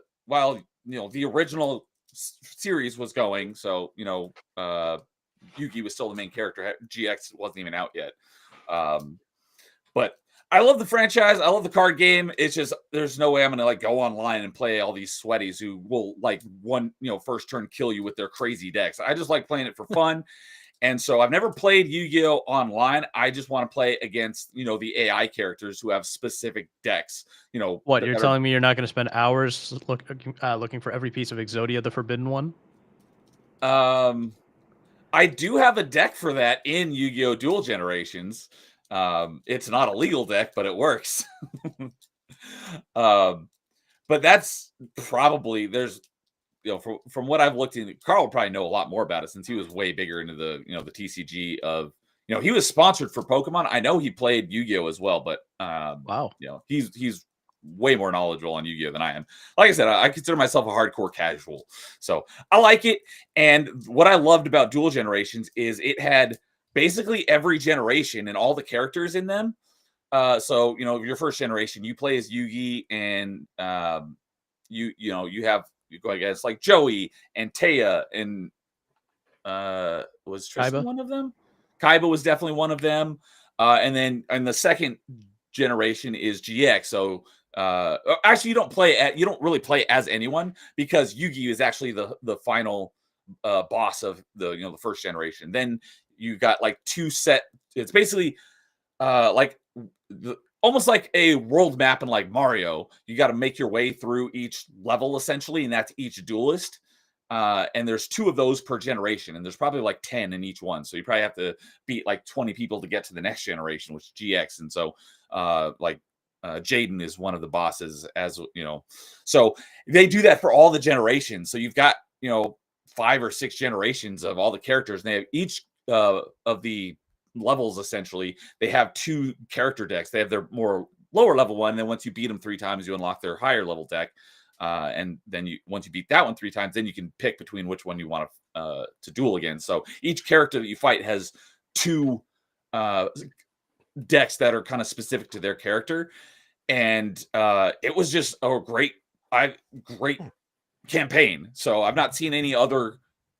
original series was going. So Yugi was still the main character. GX wasn't even out yet. But I love the franchise. I love the card game. It's just there's no way I'm gonna go online and play all these sweaties who will first turn kill you with their crazy decks. I just like playing it for fun. And so I've never played Yu-Gi-Oh online. I just want to play against, the AI characters who have specific decks. What, you're telling me you're not going to spend hours looking for every piece of Exodia, the Forbidden One? I do have a deck for that in Yu-Gi-Oh! Dual Generations. It's not a legal deck, but it works. But that's probably from what I've looked into, Carl would probably know a lot more about it since he was way bigger into the the TCG of he was sponsored for Pokemon. I know he played Yu-Gi-Oh as well, but wow, he's way more knowledgeable on Yu-Gi-Oh than I am. Like I said, I consider myself a hardcore casual, so I like it. And what I loved about Dual Generations is it had basically every generation and all the characters in them. So your first generation, you play as Yugi, and you go against like Joey and Taya, and was Tristan Kaiba? one of them? Kaiba was definitely one of them. And then the second generation is GX. So actually, you don't really play as anyone because Yugi is actually the final boss of the first generation. Then you got like two set. It's basically almost like a world map in like Mario. You got to make your way through each level essentially, and that's each duelist. And there's 2 of those per generation, and there's probably like 10 in each one. So you probably have to beat like 20 people to get to the next generation, which is GX. And so Jaden is one of the bosses, as so they do that for all the generations. So you've got 5 or 6 generations of all the characters, and they have each of the levels essentially. They have 2 character decks. They have their more lower level one, and then once you beat them 3 times, you unlock their higher level deck. And then once you beat that one 3 times, then you can pick between which one you want to duel against. So each character that you fight has 2 decks that are kind of specific to their character. And it was just a great campaign. So I've not seen any other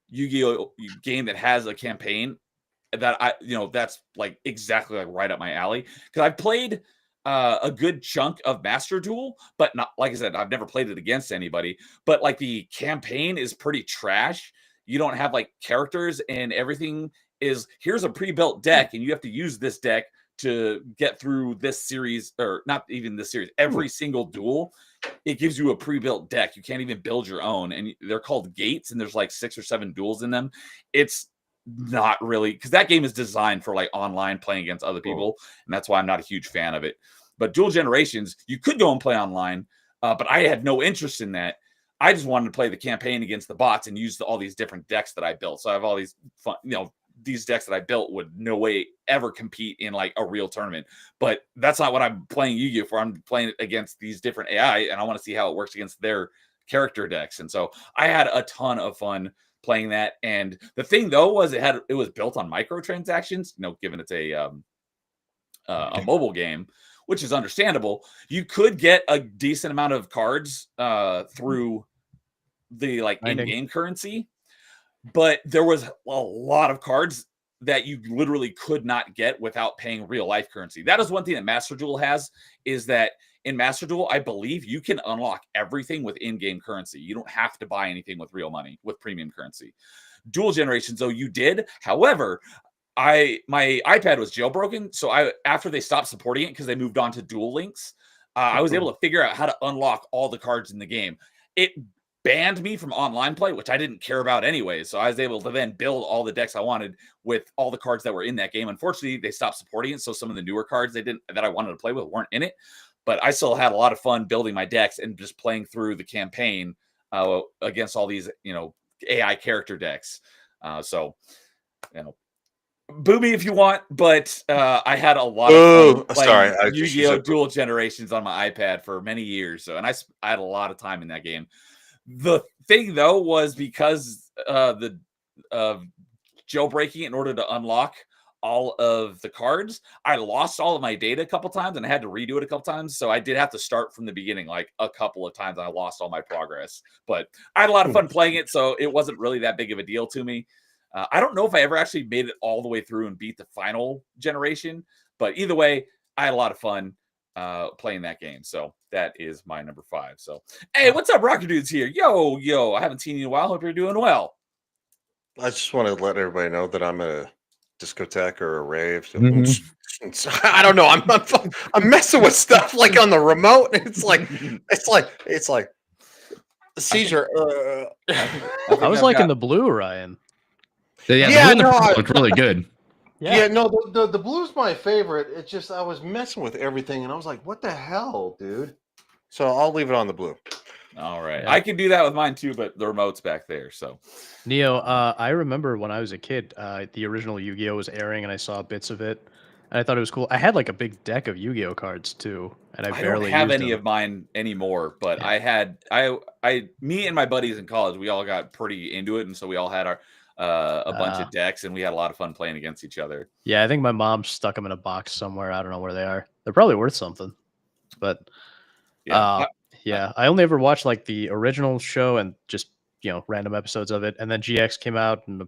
Yu-Gi-Oh game that has a campaign that that's like exactly like right up my alley, because I've played a good chunk of Master Duel, but not, like I said, I've never played it against anybody. But like the campaign is pretty trash. You don't have like characters, and everything is here's a pre-built deck, and you have to use this deck to get through this series, or not even this series, every single duel, it gives you a pre-built deck. You can't even build your own, and they're called gates, and there's like 6 or 7 duels in them. It's not really, because that game is designed for like online playing against other people, and that's why I'm not a huge fan of it. But Dual Generations, you could go and play online, but I had no interest in that. I just wanted to play the campaign against the bots and use all these different decks that I built. So I have all these fun, these decks that I built would no way ever compete in like a real tournament. But that's not what I'm playing Yu-Gi-Oh for. I'm playing against these different AI, and I want to see how it works against their character decks. And so I had a ton of fun playing that. And the thing though was it was built on microtransactions. Given it's a mobile game, which is understandable. You could get a decent amount of cards through the like in-game currency, but there was a lot of cards that you literally could not get without paying real life currency. That is one thing that Master Duel has, is that in Master Duel, I believe you can unlock everything with in-game currency. You don't have to buy anything with real money, with premium currency. Dual Generations, though, you did. However, my iPad was jailbroken, so after they stopped supporting it because they moved on to Dual Links, I was able to figure out how to unlock all the cards in the game. It banned me from online play, which I didn't care about anyway. So I was able to then build all the decks I wanted with all the cards that were in that game. Unfortunately, they stopped supporting it, so some of the newer cards that I wanted to play with weren't in it. But I still had a lot of fun building my decks and just playing through the campaign against all these, AI character decks. Boo me if you want, but I had a lot of fun playing Yu-Gi-Oh! Dual Generations on my iPad for many years. So, and I had a lot of time in that game. The thing though was because the jailbreaking in order to unlock all of the cards, I lost all of my data a couple times and I had to redo it a couple times. So I did have to start from the beginning like a couple of times. I lost all my progress, but I had a lot of fun playing it. So it wasn't really that big of a deal to me. I don't know if I ever actually made it all the way through and beat the final generation, but either way, I had a lot of fun playing that game. So that is my number 5. So, hey, what's up, Rocker Dudes here? Yo, I haven't seen you in a while. Hope you're doing well. I just want to let everybody know that I'm a discotheque or a rave. So Mhm. I don't know. I'm messing with stuff like on the remote. It's like a seizure. I was liking the blue, Ryan. Yeah, the blue looked really good. Yeah, no, the blue's my favorite. It's just I was messing with everything, and I was like, "What the hell, dude?" So I'll leave it on the blue. All right, yeah. I can do that with mine too, but the remote's back there. So, Neo, I remember when I was a kid, the original Yu-Gi-Oh was airing, and I saw bits of it, and I thought it was cool. I had like a big deck of Yu-Gi-Oh cards too, and I barely don't have used any them. of mine anymore. But Yeah. me and my buddies in college, we all got pretty into it, and so we all had our a bunch of decks, and we had a lot of fun playing against each other. Yeah, I think my mom stuck them in a box somewhere. I don't know where they are. They're probably worth something, but yeah, I only ever watched like the original show and just random episodes of it, and then GX came out, and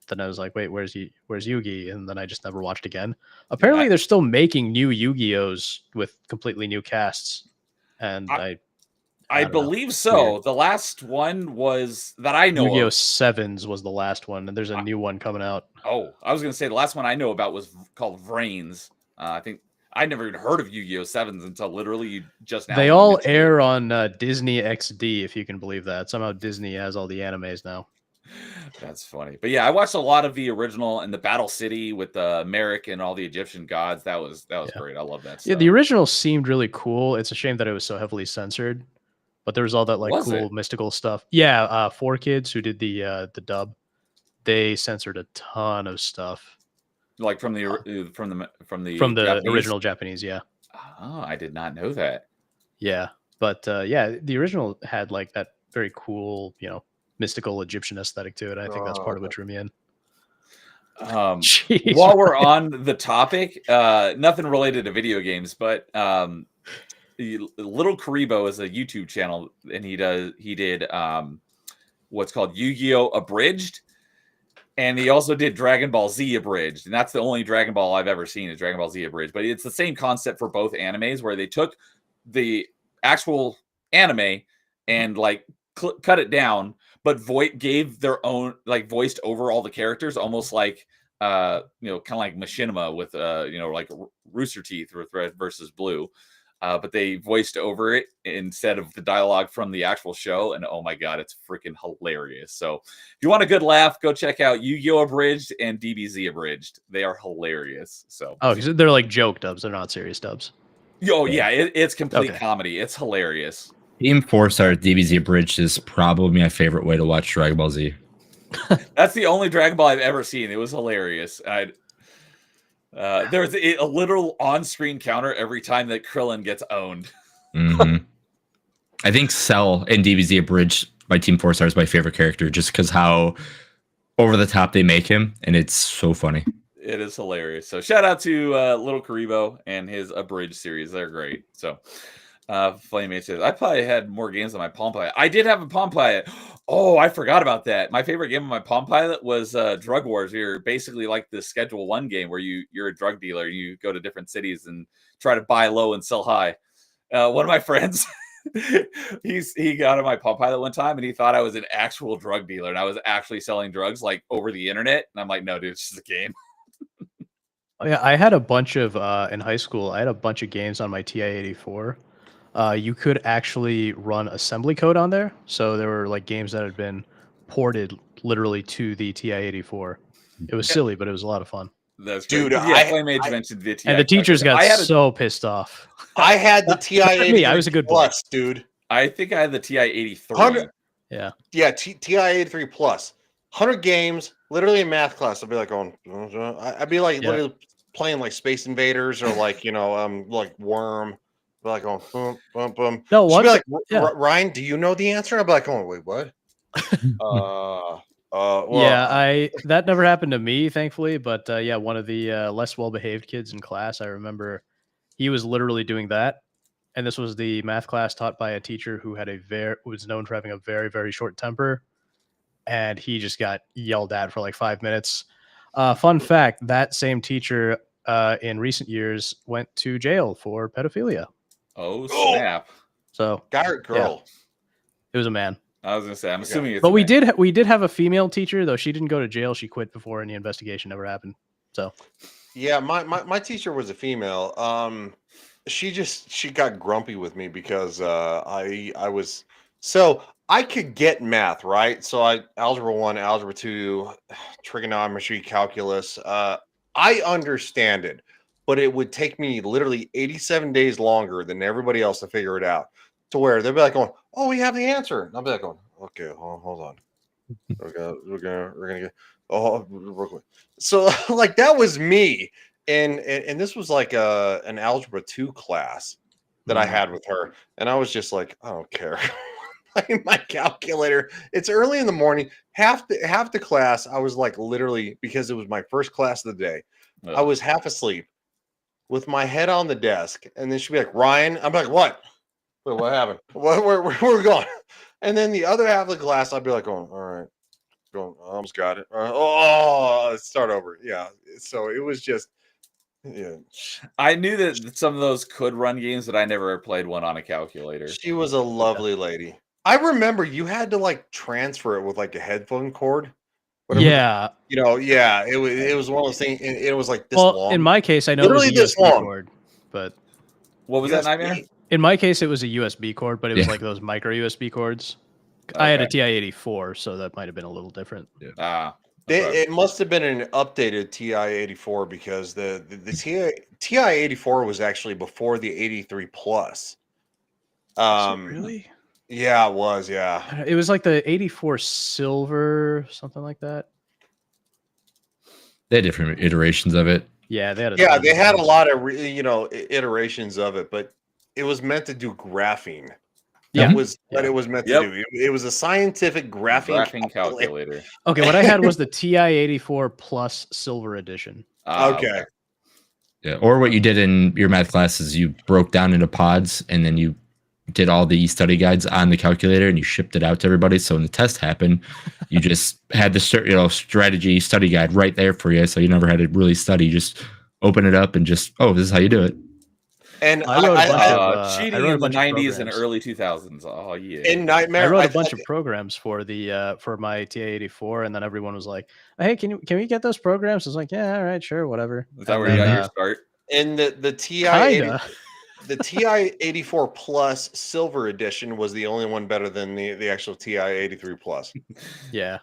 then I was like, wait, where's Yugi? And then I just never watched again. Apparently, they're still making new Yu-Gi-Ohs with completely new casts, and I believe so. Weird. The last one was that I know Yu-Gi-Oh! Of. 7s was the last one, and there's a new one coming out. Oh, I was going to say the last one I know about was called Vrains. I think I never even heard of Yu-Gi-Oh! 7s until literally just now. They all air on Disney XD, if you can believe that. Somehow Disney has all the animes now. That's funny. But yeah, I watched a lot of the original and the Battle City with Merrick and all the Egyptian gods. That was great. I love that stuff. Yeah, the original seemed really cool. It's a shame that it was so heavily censored. But there was all that like mystical stuff. Yeah, 4Kids who did the dub, they censored a ton of stuff. Like from the Japanese? Original Japanese, yeah. Oh, I did not know that. Yeah, but yeah, the original had like that very cool, mystical Egyptian aesthetic to it. I think that's part of what drew me in. Jeez, while we're on the topic, nothing related to video games, but Little Karibo is a YouTube channel, and he did what's called Yu-Gi-Oh! Abridged, and he also did Dragon Ball Z Abridged, and that's the only Dragon Ball I've ever seen is Dragon Ball Z Abridged. But it's the same concept for both animes, where they took the actual anime and like cut it down, but gave their own like voiced over all the characters, almost like kind of like machinima with like Rooster Teeth with red versus blue. But they voiced over it instead of the dialogue from the actual show. And oh my God, it's freaking hilarious. So if you want a good laugh, go check out Yu-Gi-Oh! Abridged and DBZ Abridged. They are hilarious. So because they're like joke dubs. They're not serious dubs. yeah, it's complete comedy. It's hilarious. Team 4-Star DBZ Abridged is probably my favorite way to watch Dragon Ball Z. That's the only Dragon Ball I've ever seen. It was hilarious. There's a literal on-screen counter every time that Krillin gets owned. Mm-hmm. I think Cell in DBZ Abridged by Team 4-Star is my favorite character, just because how over the top they make him, and it's so funny. It is hilarious. So shout out to Little Karibo and his Abridged series. They're great. So Flamemate says, I probably had more games on my Palm Pilot. I did have a Palm Pilot. Oh, I forgot about that. My favorite game on my Palm Pilot was Drug Wars. You're basically like the Schedule 1 game where you're a drug dealer. You go to different cities and try to buy low and sell high. One of my friends, he got on my Palm Pilot one time and he thought I was an actual drug dealer and I was actually selling drugs like over the internet. And I'm like, no, dude, it's just a game. Oh, yeah, I had a bunch of in high school. I had a bunch of games on my TI-84. You could actually run assembly code on there, so there were like games that had been ported literally to the TI-84. It was silly, but it was a lot of fun. That's dude. Great. Yeah, Flamemage mentioned the TI, and the teachers got so pissed off. I had the TI-83 I was a good plus, dude. I think I had the TI-83. Yeah, TI-83 plus. 100 games, literally in math class. I'd be like going, I'd be like literally playing like Space Invaders or like like Worm. Be like going boom, boom, boom. No, what? Be like, Ryan, do you know the answer? I'd be like, oh wait, what? Well, that never happened to me, thankfully. But one of the less well-behaved kids in class, I remember, he was literally doing that, and this was the math class taught by a teacher who had was known for having a very, very short temper, and he just got yelled at for like 5 minutes. Fun fact: that same teacher in recent years went to jail for pedophilia. Oh snap! So guy or girl? Yeah. It was a man. I was gonna say, I'm assuming it's. But we did have a female teacher, though. She didn't go to jail. She quit before any investigation ever happened. So yeah, my teacher was a female. She got grumpy with me because I was so I could get math, right? So algebra 1, algebra 2, trigonometry, calculus. I understand it, but it would take me literally 87 days longer than everybody else to figure it out. To where they'll be like going, "Oh, we have the answer." And I'll be like going, "Okay, hold on. We're gonna get real quick." So like that was me, and this was like an algebra 2 class that I had with her, and I was just like, I don't care. My calculator. It's early in the morning. Half the class, I was like literally, because it was my first class of the day. I was half asleep with my head on the desk, and then she'd be like, "Ryan," I'm like, "What? Wait, what happened? Where we going?" And then the other half of the class, I'd be like, "Going, all right, going, I almost got it. Let's start over." Yeah. So it was just, yeah. I knew that some of those could run games, but I never played one on a calculator. She was a lovely lady. I remember you had to like transfer it with like a headphone cord. Yeah. It was one of those things. And it was like this long. In my case, I know literally it was a this USB long. cord, but what was that, Nightmare? In my case, it was a USB cord, but it was like those micro USB cords. Okay. I had a TI-84, so that might have been a little different. Yeah. It must have been an updated TI-84 because the TI-84 was actually before the 83 plus. Really? Yeah, it was. Yeah, it was like the 84 silver, something like that. They had different iterations of it. Yeah, they had. They had a lot of iterations of it, but it was meant to do graphing. That was what it was meant to do. It was a scientific graphing calculator. Okay, what I had was the TI-84 plus silver edition. Okay. Yeah, or what you did in your math class is you broke down into pods and then you did all the study guides on the calculator and you shipped it out to everybody. So when the test happened, you just had the strategy study guide right there for you. So you never had to really study. You just open it up and just, this is how you do it. And I wrote a bunch of I cheating wrote a in the bunch of 90s and programs. early 2000s. Oh yeah. in Nightmare, I wrote a bunch of programs for the for my TI-84, and then everyone was like, "Hey, can we get those programs?" I was like, "Yeah, all right, sure, whatever." Is that And where you then, got your start? in the TI kinda. the TI 84 Plus Silver Edition was the only one better than the actual TI 83 Plus. Yeah.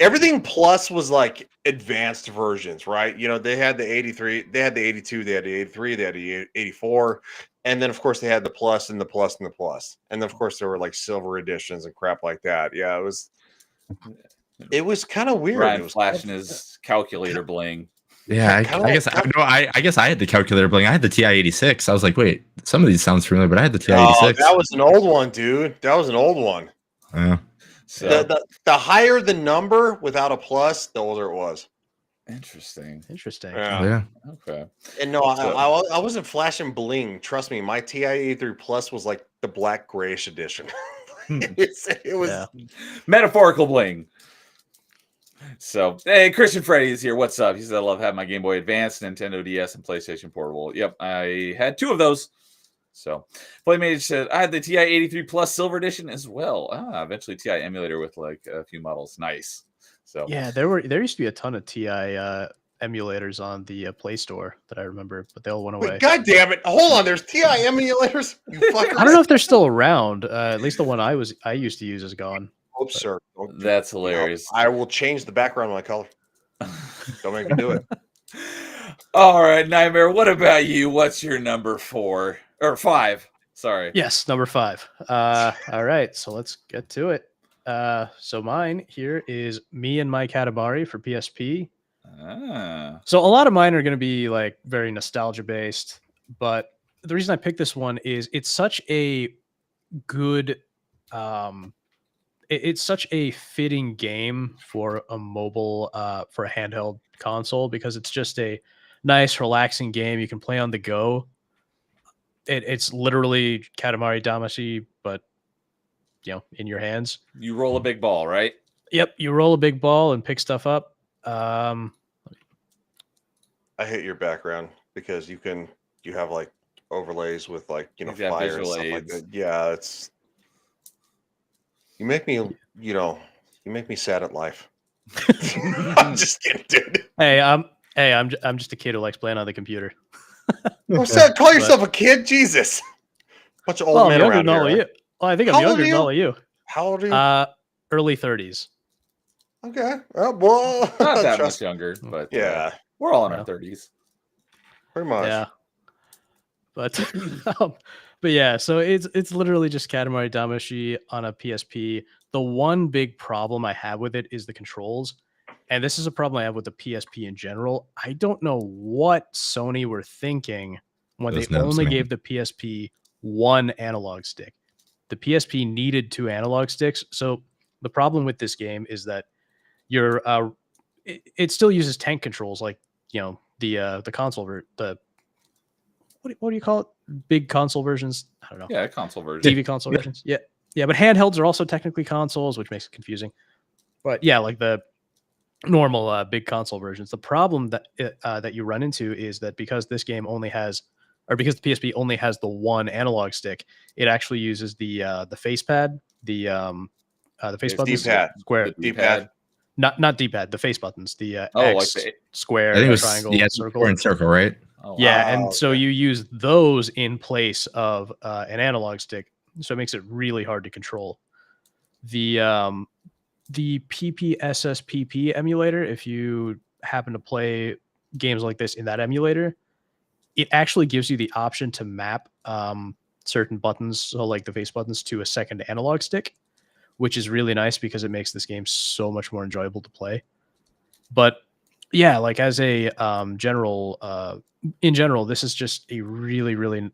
Everything Plus was like advanced versions, right? You know, they had the 83, they had the 82, they had the 83, they had the 84, and then of course they had the Plus and the Plus and the Plus, and then of course there were like silver editions and crap like that. Yeah, it was kind of weird. Ryan It was flashing his calculator bling. Yeah, I Kinda guess like- I guess I had the calculator bling. I had the TI-86. I was like, wait, some of these sounds familiar, but I had the Oh, TI-86. that was an old one, dude. That was an old one. Yeah. So The higher the number without a plus, the older it was. interesting. Interesting. Yeah. Yeah. Okay. And no, So- I wasn't flashing bling. Trust me, my TI 83 Plus was like the black grayish edition. it was Yeah. Metaphorical bling. So, hey, Christian Freddy is here. What's up? He says, I love having my Game Boy Advance, Nintendo DS, and PlayStation Portable. Yep, I had 2 of those. So, Playmate said, I had the TI 83 Plus Silver Edition as well. Eventually TI emulator with like a few models. Nice. So, Yeah, there used to be a ton of TI emulators on the Play Store that I remember, but they all went away. Wait, God damn it! Hold on, there's TI emulators. You fuckers. I don't know if they're still around. At least the one I used to use is gone. Oh, sir. Don't do- that's hilarious. I will change the background of my color. Don't make me do it. All right, Nightmare, what about you? What's your number 4 or 5? Sorry. Yes, number 5. All right, so let's get to it. So mine here is Me and My Katamari for PSP. So a lot of mine are going to be like very nostalgia based, but the reason I picked this one is it's such a good it's such a fitting game for a mobile for a handheld console, because it's just a nice relaxing game you can play on the go. It's literally Katamari Damacy, but in your hands. You roll a big ball, right? Yep, you roll a big ball and pick stuff up. I hate your background because you have like overlays with like You have fire and visual stuff like aids. that. Yeah, it's you make me sad at life. I'm just kidding, dude. Hey, I'm just a kid who likes playing on the computer. Call yourself a kid, Jesus. Bunch of old Well, I'm men younger around than all here. of you. Well, I think I'm How old younger are than you? all of you. How old are you? Early 30s. Okay. Well, Not that trust- much younger, but Yeah, we're all in Yeah. our 30s. pretty much. Yeah. But but yeah, so it's literally just Katamari Damacy on a PSP. The one big problem I have with it is the controls. And this is a problem I have with the PSP in general. I don't know what Sony were thinking when Those they nubs, only man. gave the PSP one analog stick. The PSP needed 2 analog sticks. So the problem with this game is that it still uses tank controls, like the console the what do you call it? Big console versions? I don't know. Yeah, console version. TV console versions. Yeah. Yeah, but handhelds are also technically consoles, which makes it confusing. But yeah, like the normal big console versions. The problem that you run into is that because this game only has, or because the PSP only has the one analog stick, it actually uses the face pad, the face It's buttons, D-pad. square, The D-pad. not D-pad, the face buttons, the Oh, X, like the- square, I think it was triangle, square circle. and circle, right? Oh, Yeah, wow. and so okay. you use those in place of an analog stick, so it makes it really hard to control. The PPSSPP emulator, if you happen to play games like this in that emulator, it actually gives you the option to map certain buttons, so like the face buttons, to a second analog stick, which is really nice because it makes this game so much more enjoyable to play. But yeah, like as a in general, this is just a really, really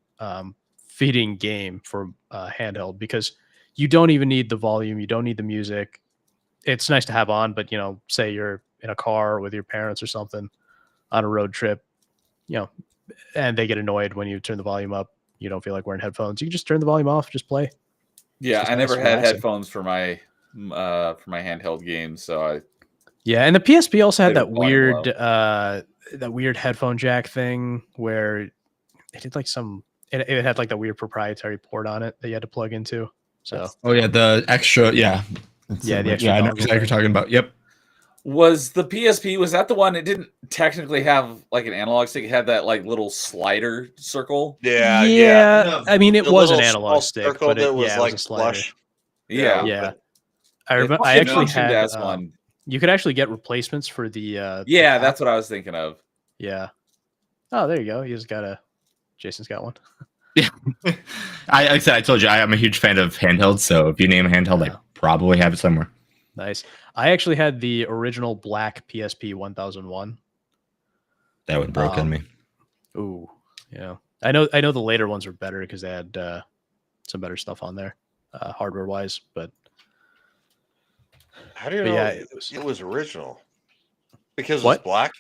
fitting game for handheld, because you don't even need the volume, you don't need the music. It's nice to have on, but say you're in a car with your parents or something on a road trip, and they get annoyed when you turn the volume up. You don't feel like wearing headphones. You can just turn the volume off, just play. Yeah, just I never nice, had relaxing. headphones for my handheld games, so Yeah, and the PSP also had Leave that the volume weird headphone jack thing where they did like some it had like the weird proprietary port on it that you had to plug into. So Oh yeah, the extra. Yeah. Yeah, the extra I know dongle exactly what you're thing. talking about. Yep. Was the PSP, was that the one? It didn't technically have like an analog stick. It had that like little slider circle. Yeah. I mean, it The was an little analog small stick, circle but that it, was it was a like slider. flush. Yeah. Yeah, but I it remember. I functioned- actually functioned had as one. You could actually get replacements for the Yeah, cap. that's what I was thinking of. Yeah. Oh, there you go. You just got a. Jason's got one. Yeah. Like I said, I told you I am a huge fan of handhelds. So if you name a handheld, I probably have it somewhere. Nice. I actually had the original black PSP 1001. That would broke on me. Ooh, yeah. I know the later ones were better because they had some better stuff on there, hardware wise. But How do you But know yeah, it was original? Because What? it was black?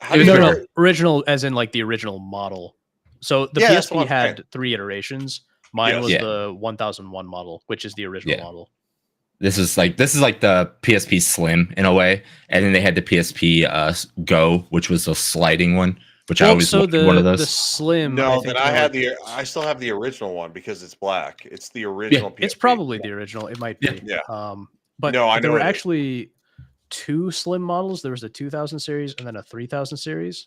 How It do was you no, know? no, original as in like the original model. So the Yeah, that's what PSP I'm had saying. 3 iterations. Mine Yes. was Yeah. the 1001 model, which is the original Yeah. model. This is like the PSP Slim in a way, and then they had the PSP Go, which was the sliding one, which I always so wanted one of the those. Slim. No, think then I there had were- I still have the original one because it's black. It's the original PSP. It's probably the original. It might be. Yeah. But No, I there know were it is. actually 2 Slim models. There was a 2000 series and then a 3000 series.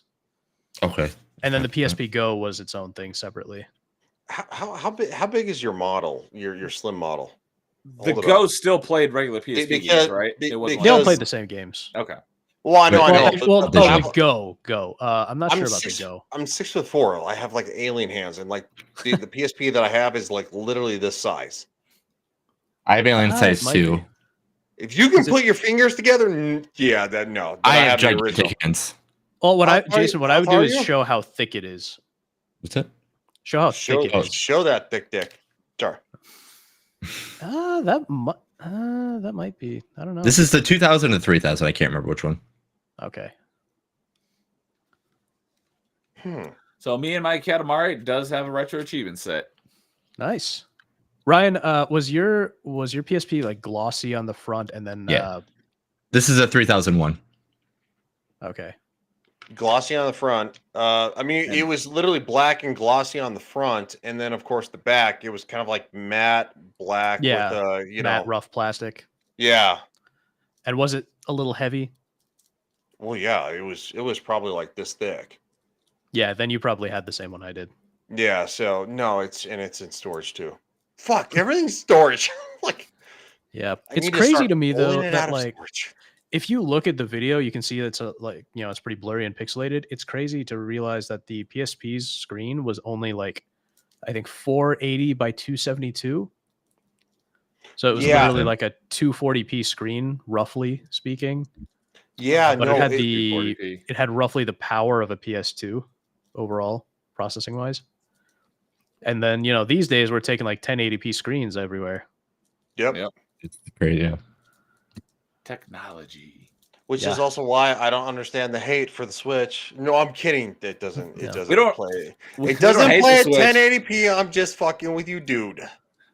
Okay. And then the PSP Go was its own thing separately. How big is your model? Your slim model? The Hold it Go up. still played regular PSP Because- games, right? It wasn't They all Because- played the same games. okay. Well, I know, Well, I know. Well, but- well, but oh, I'm- the Go. I'm not sure about the Go. I'm 6'4". I have like alien hands, and like the PSP that I have is like literally this size. I have alien Ah, size it might too. be. If you can Is it- put your fingers together, yeah, that no. Then I have the original. gigantic hands. Well, How far Jason, what I how would far do are is you? show how thick it is. What's that? Show how Show, thick it is. show that thick dick. Sorry. That might be. I don't know. This is the 2000 and 3000. I can't remember which one. Okay. So me and my Katamari does have a retro achievement set. Nice. Ryan, was your PSP like glossy on the front and then Yeah. This is a 3001. Okay. Glossy on the front. I mean, it was literally black and glossy on the front, and then of course the back, it was kind of like matte black Yeah, with matte rough plastic. Yeah. And was it a little heavy? Well, yeah, it was probably like this thick. Yeah, then you probably had the same one I did. Yeah, so no, it's in storage too. Fuck, everything's storage. Like, Yeah. I It's need to crazy start to me pulling though it out that of like storage. if you look at the video, you can see it's it's pretty blurry and pixelated. It's crazy to realize that the PSP's screen was only like I think 480 by 272. So it was Yeah. literally like a 240p screen, roughly speaking. Yeah, But no, it had it- the 240p. it had roughly the power of a PS2 overall processing wise. And then these days we're taking like 1080p screens everywhere. Yep. Yep. It's great. Yeah. Technology. Which Yeah. is also why I don't understand the hate for the Switch. No, I'm kidding. It doesn't. It No. doesn't We don't- play. We It don't doesn't hate play the at Switch. 1080p. I'm just fucking with you, dude.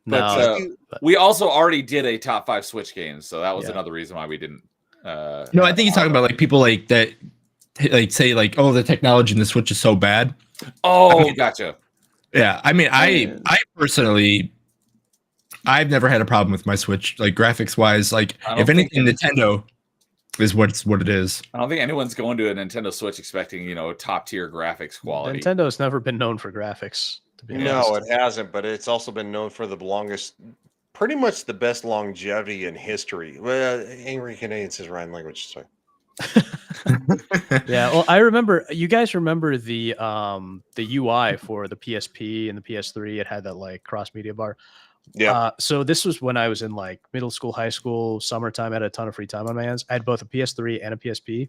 But, No, we also already did a top 5 Switch games, so that was Yeah. another reason why we didn't. No, I think he's talking about like people like that, like say like, oh, the technology in the Switch is so bad. Oh, I mean- gotcha. Yeah, I mean, I personally, I've never had a problem with my Switch, like graphics wise. Like, I don't if think anything, Nintendo is what it is. I don't think anyone's going to a Nintendo Switch expecting, top tier graphics quality. Nintendo's never been known for graphics, to be No, honest. it hasn't. But it's also been known for the longest, pretty much the best longevity in history. Well, Angry Canadian says Ryan language. Sorry. Yeah, well, I remember. You guys remember the UI for the PSP and the PS3? It had that like cross media bar. Yeah. So this was when I was in like middle school, high school, summertime. I had a ton of free time on my hands. I had both a PS3 and a PSP.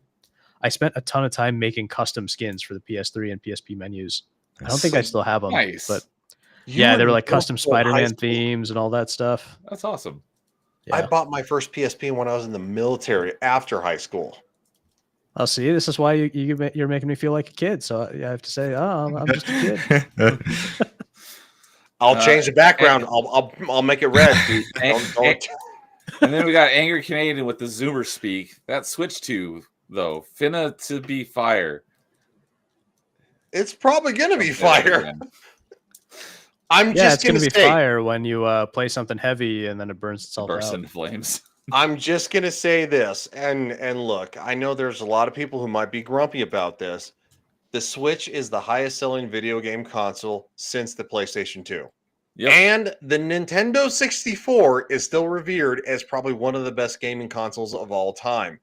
I spent a ton of time making custom skins for the PS3 and PSP menus. I don't think I still have them, Nice. but You yeah, were they were in like middle custom school and high Spider-Man school. themes and all that stuff. That's awesome. Yeah. I bought my first PSP when I was in the military after high school. I'll see. This is why you're making me feel like a kid. So I have to say, oh, I'm just a kid. I'll change the background. I'll make it red. Dude. Don't. And then we got Angry Canadian with the Zoomer speak. That Switch 2, though, finna to be fire. It's probably gonna be fire. I'm Yeah, just it's going gonna to be say, fire when you play something heavy and then it burns itself Burst out. into flames. I'm just gonna say this, and look, I know there's a lot of people who might be grumpy about this. The Switch is the highest selling video game console since the PlayStation 2. Yep. And the Nintendo 64 is still revered as probably one of the best gaming consoles of all time,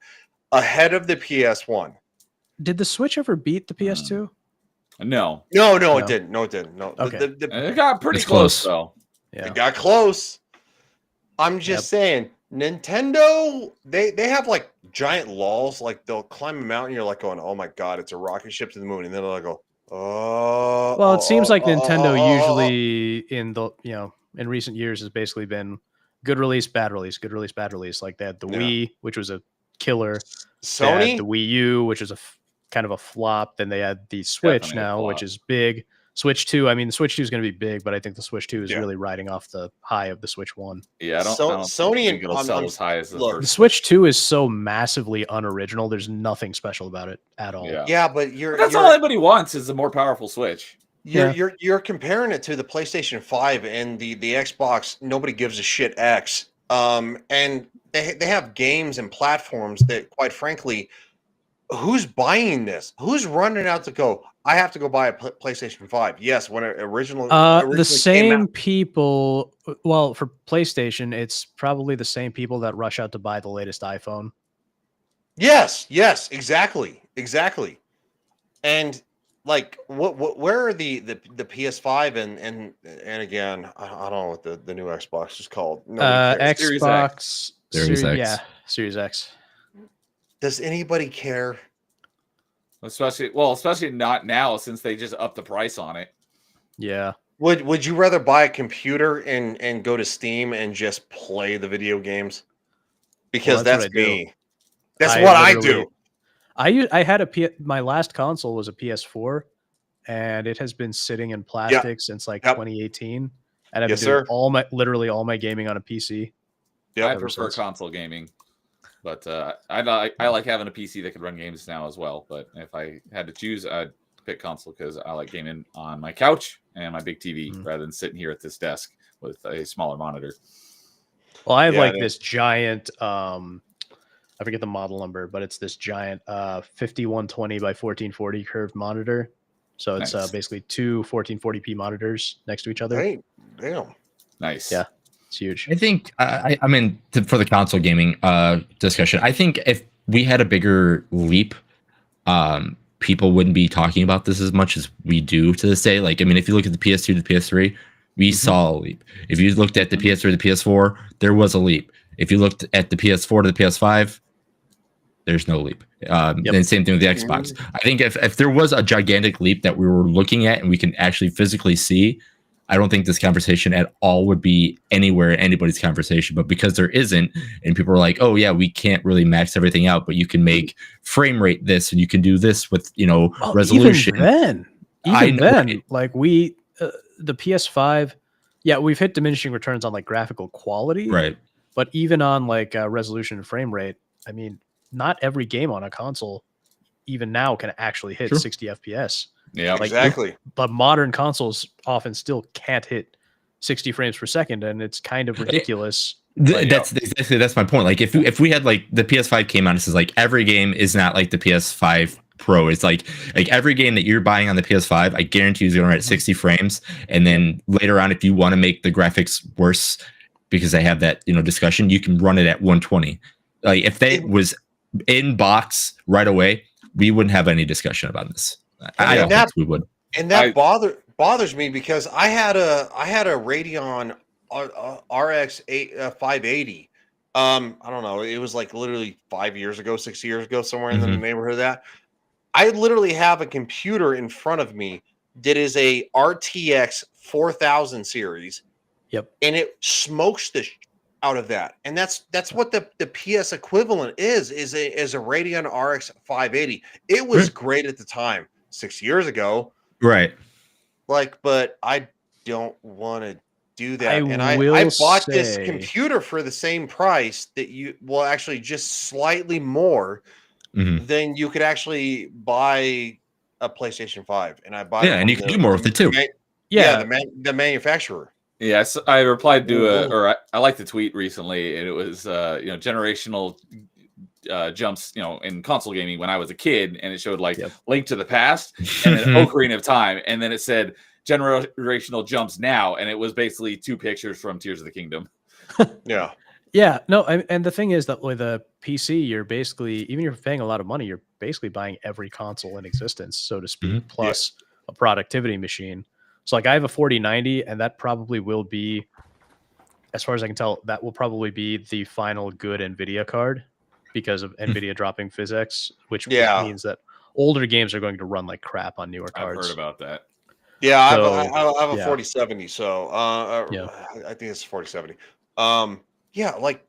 ahead of the PS1. Did the Switch ever beat the PS2? No. No, it No. didn't. No, it didn't. No. Okay. It got pretty It's close, close. though. Yeah. It got close. I'm just saying, Nintendo, they have like giant walls, like they'll climb a mountain, you're like going, oh my god, it's a rocket ship to the moon, and then they'll go, oh. Well, it seems like Nintendo oh. usually in the in recent years has basically been good release, bad release, good release, bad release. Like they had the Yeah. Wii, which was a killer. They had Sony. the Wii U, which is a kind of a flop. Then they had the Switch Definitely a now, which flop. is big. Switch 2, I mean, the Switch 2 is going to be big, but I think the Switch 2 is Yeah. really riding off the high of the Switch 1. Yeah, I don't Sony think and it'll sell as high as the look, The first. Switch 2 is so massively unoriginal. There's nothing special about it at all. Yeah. Yeah, but But that's all anybody wants is a more powerful Switch. you're comparing it to the PlayStation 5 and the Xbox. Nobody gives a shit X. And they have games and platforms that, quite frankly, who's buying this? Who's running out to go? I have to go buy a PlayStation 5. Yes, when it originally The came same out. people. Well, for PlayStation, it's probably the same people that rush out to buy the latest iPhone. Yes, exactly. And like, where are the PS5 and again, I don't know what the new Xbox is called. Nobody cares. Series Xbox, Series X. yeah, Series X. Does anybody care? Especially not now since they just upped the price on it. Yeah. Would you rather buy a computer and go to Steam and just play the video games? Because that's that's what I do. me. That's I what I literally- do. I had my last console was a PS4, and it has been sitting in plastic since like 2018. And I've been doing literally all my gaming on a PC. Yep. I prefer console gaming, but I like having a PC that can run games now as well. But if I had to choose, I'd pick console because I like gaming on my couch and my big TV rather than sitting here at this desk with a smaller monitor. Well, I have this giant I forget the model number, but it's this giant 5120 by 1440 curved monitor. So it's basically two 1440p monitors next to each other. Hey, damn. Nice. Yeah, it's huge. I think I mean for the console gaming discussion, I think if we had a bigger leap, people wouldn't be talking about this as much as we do to this day. Like, I mean, if you look at the PS2 to the PS3, we saw a leap. If you looked at the PS3 to the PS4, there was a leap. If you looked at the PS4 to the PS5, there's no leap. And same thing with the Xbox. I think if there was a gigantic leap that we were looking at and we can actually physically see, I don't think this conversation at all would be anywhere in anybody's conversation. But because there isn't, and people are like, oh yeah, we can't really max everything out, but you can make frame rate this and you can do this with, resolution. Even then, right? like the PS5, yeah, we've hit diminishing returns on like graphical quality. Right. But even on like resolution and frame rate, I mean, not every game on a console, even now, can actually hit 60 FPS. Yeah, like, exactly. But modern consoles often still can't hit 60 frames per second, and it's kind of ridiculous. That's my point. Like if we had like the PS5 came out, and says like every game is not like the PS5 Pro. It's like every game that you're buying on the PS5, I guarantee is going to run at 60 frames. And then later on, if you want to make the graphics worse because they have that discussion, you can run it at 120. Like if that was in box right away, we wouldn't have any discussion about this. I don't think we would. And that bothers me because I had a Radeon RX 580. I don't know. It was like literally 5 years ago, 6 years ago, somewhere in the neighborhood of that. I literally have a computer in front of me that is a RTX 4000 series. Yep. And it smokes the out of that. And that's what the PS equivalent is a Radeon RX 580. It was great at the time, 6 years ago. Right. Like, but I don't want to do that. I bought this computer for the same price that actually just slightly more than you could actually buy a PlayStation 5. And I bought and you can do more with it too. Yeah, Yeah. the manufacturer. Yes, I replied to Mhm. I liked the tweet recently, and it was generational jumps, in console gaming when I was a kid, and it showed like Yep. Link to the Past and then Ocarina of Time, and then it said generational jumps now, and it was basically 2 pictures from Tears of the Kingdom. Yeah. Yeah, no, and the thing is that with a PC, you're basically, even if you're paying a lot of money, you're basically buying every console in existence, so to speak, Mhm. plus a productivity machine. So like I have a 4090, and that probably will be, as far as I can tell, that will probably be the final good NVIDIA card because of NVIDIA dropping physics, which Yeah. means that older games are going to run like crap on newer I've heard cards. about that. Yeah, I So have a yeah, 4070, so yeah. I think it's 4070. Yeah, like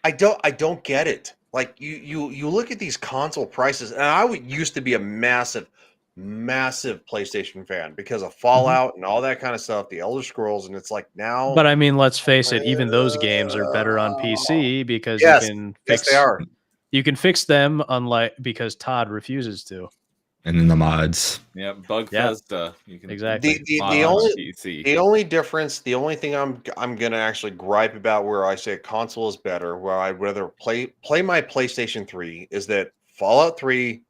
I don't get it. Like you look at these console prices, and used to be a massive PlayStation fan because of Fallout and all that kind of stuff, the Elder Scrolls, and it's like now, But I mean, let's face it, even those games are better on uh, PC because yes, yes, they are. you can fix them, unlike because Todd refuses to. And then the mods. Yeah, Bug Yeah, Festa. You can exactly. mod The on only PC. the only difference, the only thing I'm gonna actually gripe about where I say a console is better, where I'd rather play my PlayStation 3, is that Fallout 3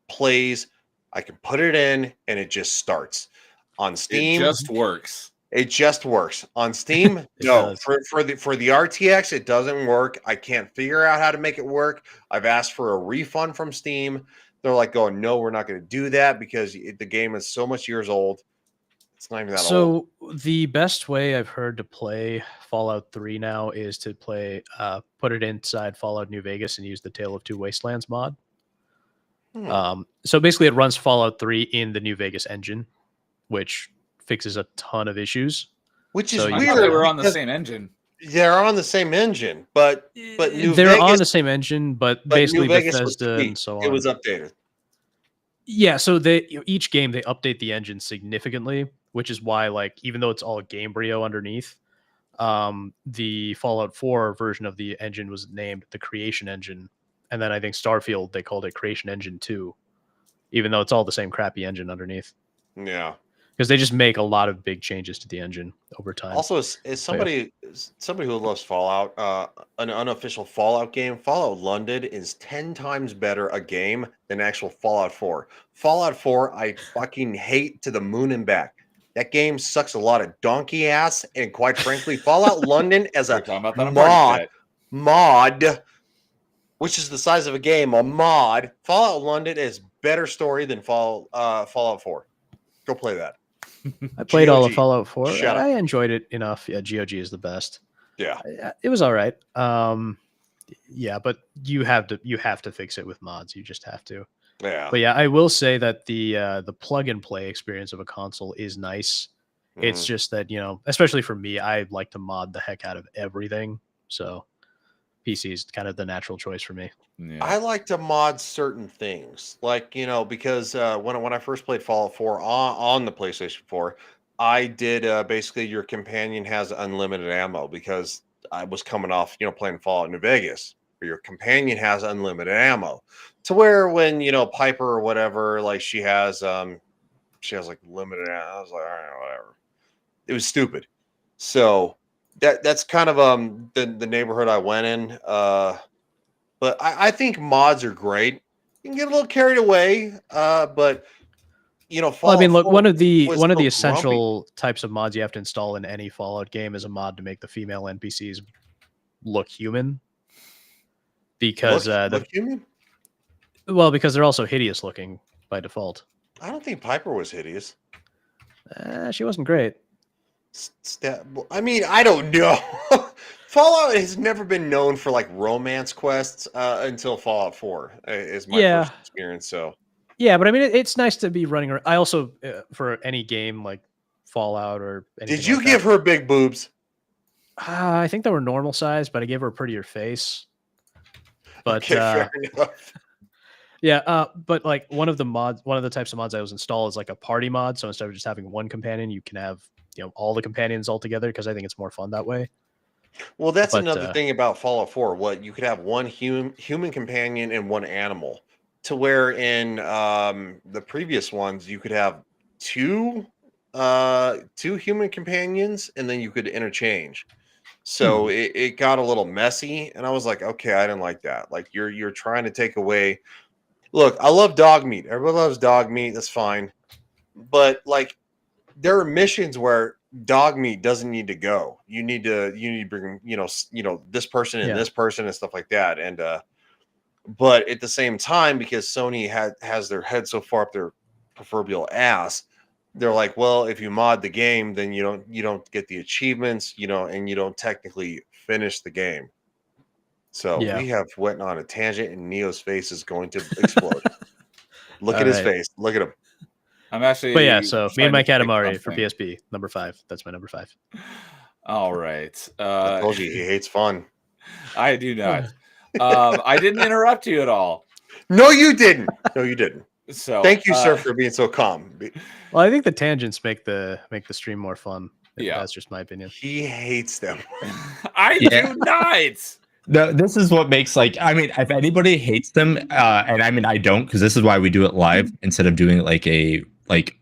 plays. I can put it in and it just starts. On It Steam, just works. it just works. On Steam, It no. does. For the RTX, it doesn't work. I can't figure out how to make it work. I've asked for a refund from Steam. They're like going, no, we're not going to do that because the game is so much years old. It's not even that old. So the best way I've heard to play Fallout 3 now is to put it inside Fallout New Vegas and use the Tale of Two Wastelands mod. So basically, it runs Fallout 3 in the New Vegas engine, which fixes a ton of issues. Which is So I you thought they weird were on the because same engine. they're on the same engine, but New They're on Vegas, the same engine, but but New basically Vegas was Bethesda and tweaked. so It on. was updated. Yeah, so each game they update the engine significantly, which is why, like, even though it's all Gamebryo underneath, the Fallout 4 version of the engine was named the Creation Engine, and then I think Starfield they called it Creation Engine 2, even though it's all the same crappy engine underneath, Yeah. because they just make a lot of big changes to the engine over time. Also, as somebody who loves Fallout, an unofficial Fallout game, Fallout London is 10 times better a game than actual Fallout 4. Fallout 4, I fucking hate to the moon and back. That game sucks a lot of donkey ass, and quite frankly, Fallout London as We're a talking about that on Party Chat. mod, which is the size of a game, a mod. Fallout London is better story than Fallout 4. Go play that. I played all of GOG. Fallout 4. Shut up. I enjoyed it enough. Yeah, GOG is the best. Yeah. It was all right. Yeah, but you have to fix it with mods. You just have to. Yeah. But yeah, I will say that the plug and play experience of a console is nice. It's Mhm. just that, especially for me, I like to mod the heck out of everything. So PC is kind of the natural choice for me. Yeah. I like to mod certain things, like because when I first played Fallout 4 on the PlayStation 4, I did basically your companion has unlimited ammo because I was coming off playing Fallout New Vegas, where your companion has unlimited ammo, to where when Piper or whatever, like she has like limited ammo. I was like, all right, whatever. It was stupid. So that's kind of the neighborhood I went in. But I think mods are great. You can get a little carried away, but Well, I Fallout mean, look, 4 one of the was so grumpy. essential types of mods you have to install in any Fallout game is a mod to make the female NPCs look human. Because Look human. because they're also hideous looking by default. I don't think Piper was hideous. She wasn't great. I mean, I don't know. Fallout has never been known for like romance quests until Fallout 4 is my first experience. So yeah, but I mean, it's nice to be running around. I also for any game like Fallout or anything. Did you like give her big boobs? I think they were normal size, but I gave her a prettier face. But Okay, fair enough. yeah, but like one of the types of mods I was install is like a party mod. So instead of just having one companion, you can have all the companions all together because I think it's more fun that way. Well, that's another thing about Fallout 4. What you could have one human companion and one animal, to where in the previous ones you could have two 2 human companions, and then you could interchange. So it got a little messy, and I was like, okay, I didn't like that. Like you're trying to take away. Look, I love dog meat. Everybody loves dog meat. That's fine. But like there are missions where dog meat doesn't need to go. You need to bring, this person and Yeah. this person and stuff like that. And but at the same time, because Sony has their head so far up their proverbial ass, they're like, well, if you mod the game, then you don't get the achievements, and you don't technically finish the game. So Yeah. we have went on a tangent, and Neo's face is going to explode. Look All at his right. face. Look at him. I'm actually. But yeah, so me and my trying to Katamari pick for something. PSP, number 5. That's my number 5. All right. I told you he hates fun. I do not. I didn't interrupt you at all. No, you didn't. No, you didn't. So Thank you, sir, for being so calm. Well, I think the tangents make the stream more fun. Yeah. That's just my opinion. He hates them. I Yeah. do not. No, this is what makes I mean, if anybody hates them, and I mean I don't, because this is why we do it live instead of doing it like a taped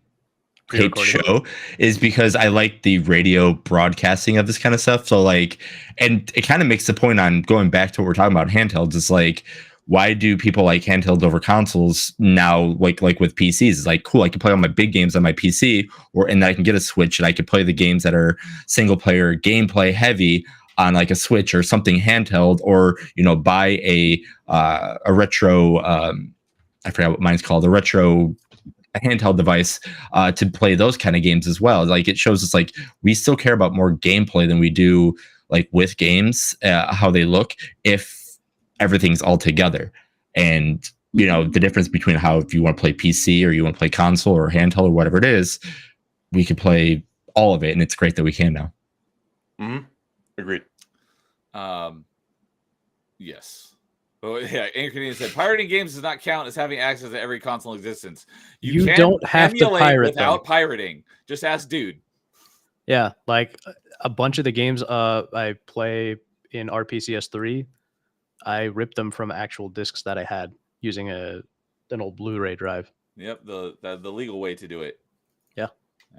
Pre-recorded. show, is because I like the radio broadcasting of this kind of stuff. So and it kind of makes the point on going back to what we're talking about handhelds. It's like, why do people like handhelds over consoles now? Like with PCs, it's like, cool, I can play all my big games on my PC, and then I can get a Switch and I can play the games that are single player gameplay heavy on like a Switch or something handheld, or buy a retro. I forgot what mine's called, a handheld device to play those kind of games as well. Like it shows us like we still care about more gameplay than we do like with games, how they look, if everything's all together. And the difference between how, if you want to play PC or you want to play console or handheld or whatever it is, we can play all of it, and it's great that we can now. Mm-hmm. Agreed. Yes. Oh yeah, Angry Canadian said pirating games does not count as having access to every console in existence. You can don't have to emulate pirate without them. pirating. Just ask dude. Yeah, like a bunch of the games I play in RPCS3, I ripped them from actual discs that I had using an old Blu-ray drive. Yep, the legal way to do it. Yeah.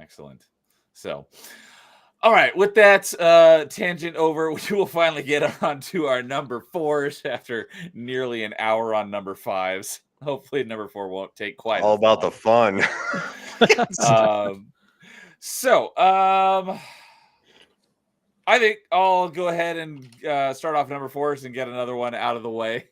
Excellent. So, all right, with that tangent over, we will finally get on to our number 4s after nearly an hour on number 5s. Hopefully number 4 won't take quite All as about long. the fun. I think I'll go ahead and start off number 4s and get another one out of the way.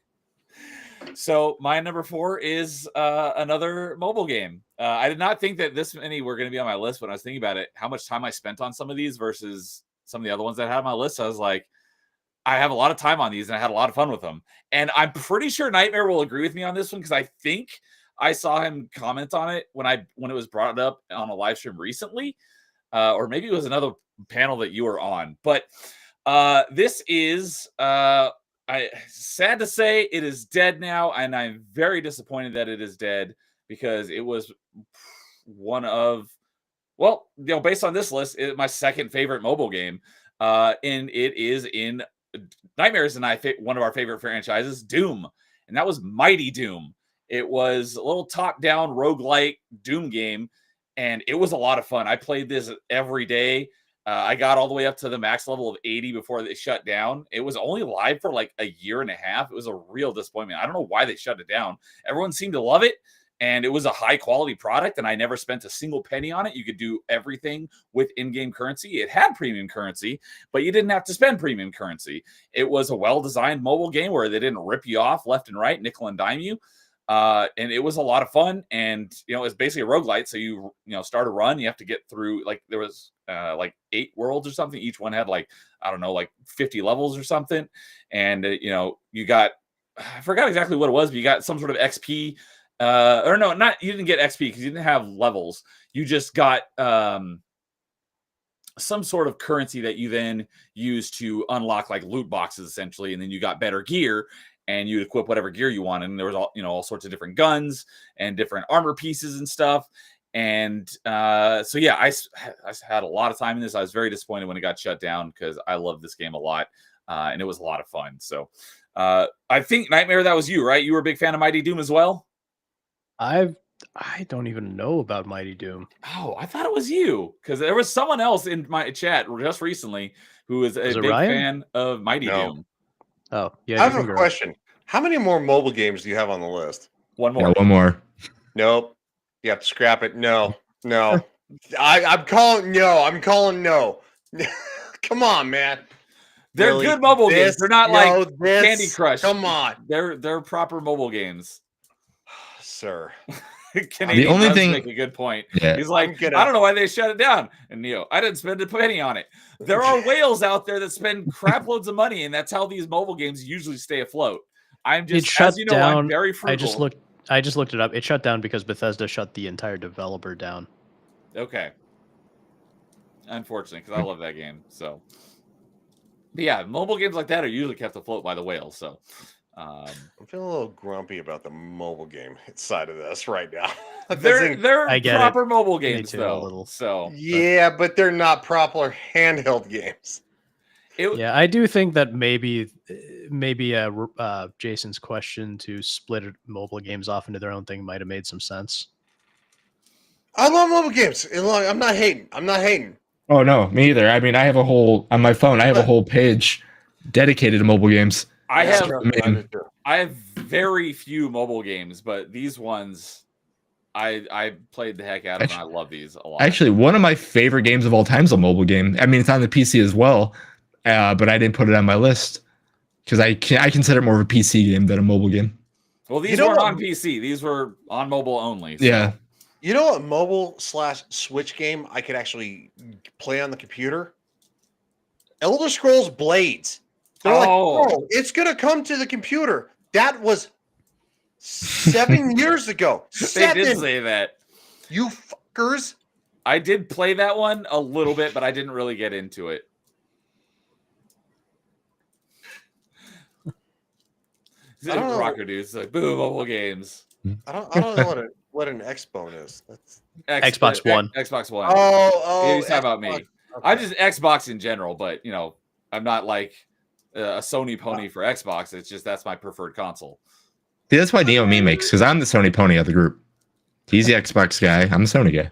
So my number 4 is another mobile game. I did not think that this many were going to be on my list when I was thinking about it, how much time I spent on some of these versus some of the other ones that I had on my list. So I was like, I have a lot of time on these and I had a lot of fun with them. And I'm pretty sure Nightmare will agree with me on this one, because I think I saw him comment on it when it was brought up on a live stream recently. Or maybe it was another panel that you were on. But this is sad to say, it is dead now, and I'm very disappointed that it is dead, because it was one of, based on this list, my second favorite mobile game. And it is in Nightmares and one of our favorite franchises, Doom. And that was Mighty Doom. It was a little top-down roguelike Doom game, and it was a lot of fun. I played this every day. I got all the way up to the max level of 80 before they shut down. It was only live for like a year and a half. It was a real disappointment. I don't know why they shut it down. Everyone seemed to love it, and it was a high quality product, and I never spent a single penny on it. You could do everything with in-game currency. It had premium currency, but you didn't have to spend premium currency. It was a well-designed mobile game where they didn't rip you off left and right, nickel and dime you. And it was a lot of fun, and it's basically a roguelite. So you start a run, you have to get through, like, there was like 8 worlds or something. Each one had like 50 levels or something. And you got, I forgot exactly what it was, but you got some sort of XP. Or no, you didn't get XP because you didn't have levels. You just got some sort of currency that you then use to unlock like loot boxes essentially, and then you got better gear. And you'd equip whatever gear you wanted. And there was all sorts of different guns and different armor pieces and stuff. And so yeah, I had a lot of time in this. I was very disappointed when it got shut down, because I love this game a lot, and it was a lot of fun. So I think Nightmare, that was you, right? You were a big fan of Mighty Doom as well. I've I don't even know about Mighty Doom. Oh, I thought it was you because there was someone else in my chat just recently who is a Was it big Ryan? fan of Mighty No. Doom. Oh, yeah, I have a different girl. question. How many more mobile games do you have on the list? One Yeah, more. one more. Nope. You have to scrap it. No. I'm calling no. Come on, man. They're Really? good mobile games. This? They're not No, like this? Candy Crush. Come on. They're proper mobile games. Sir. Canadian only does thing- make a good point. Yeah. He's like, gonna- I don't know why they shut it down. And Neo, I didn't spend a penny on it. There are whales out there that spend crap loads of money, and that's how these mobile games usually stay afloat. I'm just, shut as you know, down. I'm very frugal. I just looked it up. It shut down because Bethesda shut the entire developer down. Okay. Unfortunately, because I love that game. So, but yeah, mobile games like that are usually kept afloat by the whales. So, I'm feeling a little grumpy about the mobile game side of this right now. they're I get proper it. mobile Me games too, a though. little. So yeah, but they're not proper handheld games. Yeah, I do think that maybe Jason's question to split mobile games off into their own thing might have made some sense. I love mobile games. I'm not hating. Oh no, me either. I mean, I have a whole on my phone. I have a whole page dedicated to mobile games. I have mean- I have very few mobile games, but these ones I played the heck out of, and I love these a lot. Actually, one of my favorite games of all time is a mobile game. I mean, it's on the PC as well, but I didn't put it on my list because I consider it more of a PC game than a mobile game. Well, these weren't on PC; these were on mobile only. So. Yeah. You know what mobile/Switch game I could actually play on the computer? Elder Scrolls Blades. They're like, oh, it's gonna come to the computer. That was 7 years ago. They did say that. You fuckers. I did play that one a little bit, but I didn't really get into it. I don't know. Rocker dudes like boom mobile games. I don't know what an X-Bone is. That's Xbox One. Xbox One. Oh, He's talking about me. Okay. I'm just Xbox in general, but you know, I'm not like a Sony pony for Xbox. It's just that's my preferred console. See, that's why Neo me makes, because I'm the Sony pony of the group. He's the Xbox guy. I'm the Sony guy.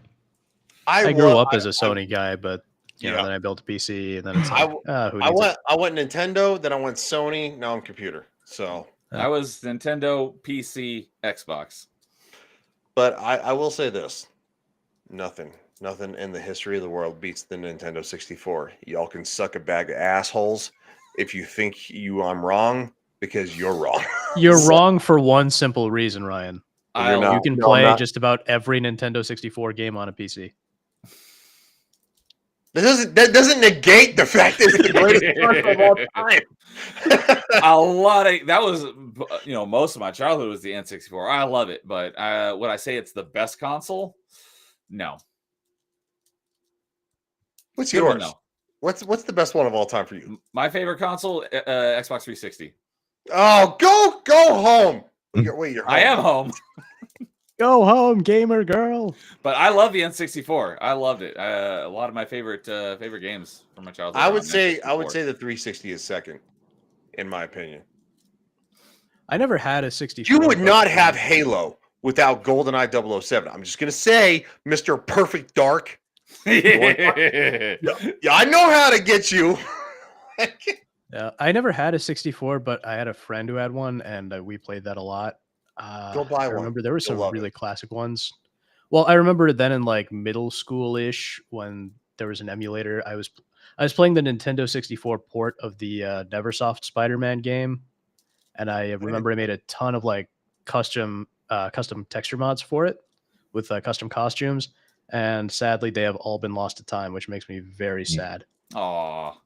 I grew up as a Sony guy, but you know, then I built a PC, and then it's like, I went Nintendo, then I went Sony. Now I'm computer. So I was Nintendo, PC, Xbox. But I will say this: nothing in the history of the world beats the Nintendo 64. Y'all can suck a bag of assholes if you think I'm wrong, because you're wrong. You're wrong for one simple reason, Ryan. You can play just about every Nintendo 64 game on a PC. That doesn't negate the fact that it's the greatest console of all time. A lot of that was, you know, most of my childhood was the N64. I love it, but would I say it's the best console? No. What's yours? No. What's the best one of all time for you? My favorite console, Xbox 360. Oh, go home. Wait, you're home. I am home. Go home, gamer girl. But I love the N64. I loved it. A lot of my favorite games from my childhood. I would say the 360 is second, in my opinion. I never had a 64. You would not have Halo without GoldenEye 007. I'm just gonna say, Mr. Perfect Dark. Yeah, I know how to get you. I never had a 64, but I had a friend who had one, and we played that a lot. Go buy one. I remember there were some really classic ones. Well, I remember then in like middle school-ish when there was an emulator. I was playing the Nintendo 64 port of the Neversoft Spider-Man game, and I remember I made a ton of like custom texture mods for it with custom costumes. And sadly, they have all been lost to time, which makes me very sad. Aw.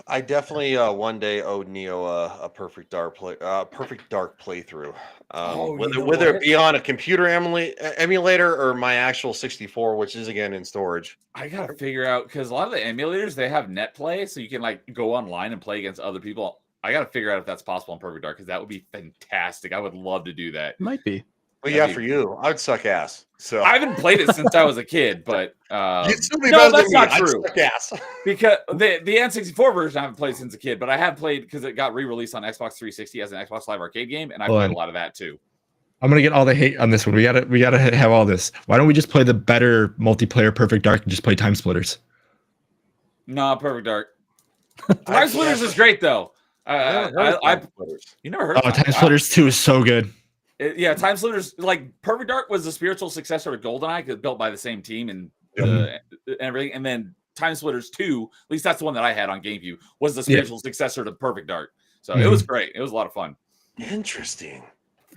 I definitely one day owed Neo a Perfect Dark playthrough. Whether it be on a computer emulator or my actual 64, which is again in storage. I gotta figure out, because a lot of the emulators, they have net play, so you can like go online and play against other people. I gotta figure out if that's possible in Perfect Dark, because that would be fantastic. I would love to do that. It might be. Well, yeah, for you, I would suck ass. So I haven't played it since I was a kid, but you'd still be no, better that's than me. not true. I'd suck ass. Because the N64 version I haven't played since a kid, but I have played because it got re-released on Xbox 360 as an Xbox Live Arcade game, and I played a lot of that too. I'm gonna get all the hate on this one. We gotta have all this. Why don't we just play the better multiplayer Perfect Dark and just play Time Splitters? No, Perfect Dark. Time Splitters is great though. You never heard of Time Splitters 2 is so good. Yeah, Time Splitters, like Perfect Dark was the spiritual successor to GoldenEye, because built by the same team and everything. And then Time Splitters 2, at least that's the one that I had on GameCube, was the spiritual successor to Perfect Dark. So it was great. It was a lot of fun. Interesting.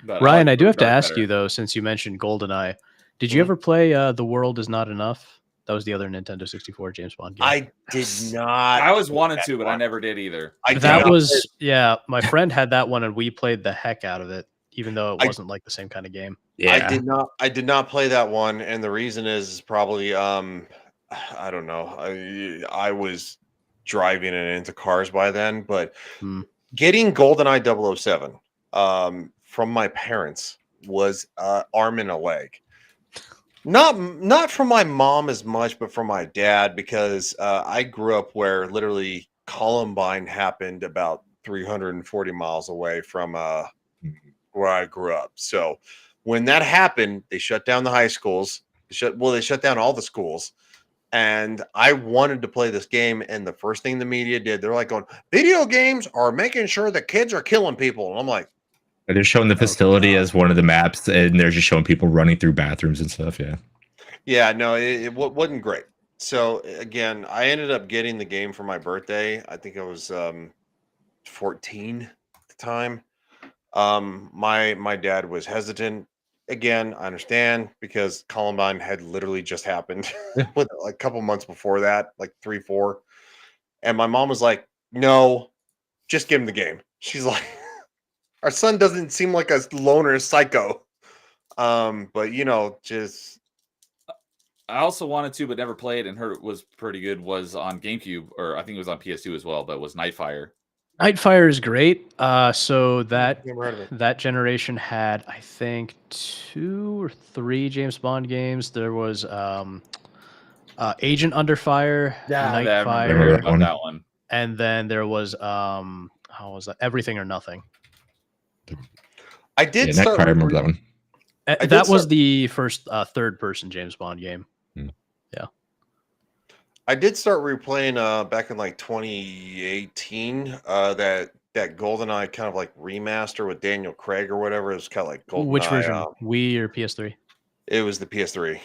But Ryan, I do have to ask you though, since you mentioned GoldenEye, did you ever play The World Is Not Enough? That was the other Nintendo 64 James Bond game. I did not. I always wanted to, but I never did either. My friend had that one, and we played the heck out of it, even though it wasn't like the same kind of game. Yeah, I did not play that one, and the reason is probably I don't know. I was driving and into cars by then, but getting GoldenEye 007 from my parents was arm and a leg. Not from my mom as much, but from my dad, because I grew up where literally Columbine happened about 340 miles away from where I grew up. So when that happened, they shut down the high schools. They shut down all the schools. And I wanted to play this game. And the first thing the media did, they're like going, video games are making sure the kids are killing people. And I'm like, they're showing the facility as one of the maps, and they're just showing people running through bathrooms and stuff. Yeah, no, it wasn't great. So again, I ended up getting the game for my birthday. I think I was 14 at the time. My dad was hesitant. Again, I understand, because Columbine had literally just happened with like a couple months before that, like 3-4. And my mom was like, no, just give him the game. She's like, our son doesn't seem like a loner psycho. But just I also wanted to, but never played, and heard it was pretty good. Was on GameCube, or I think it was on PS2 as well. But was Nightfire. Nightfire is great. So that generation had, I think, 2 or 3 James Bond games. There was Agent Under Fire, Nightfire, that one, and then there was how was that? Everything or Nothing. I did start. I remember that one. That was the first third-person James Bond game. Yeah, I did start replaying back in like 2018. That GoldenEye kind of like remaster with Daniel Craig or whatever. It was kind of like GoldenEye. Which version? Wii or PS3? It was the PS3.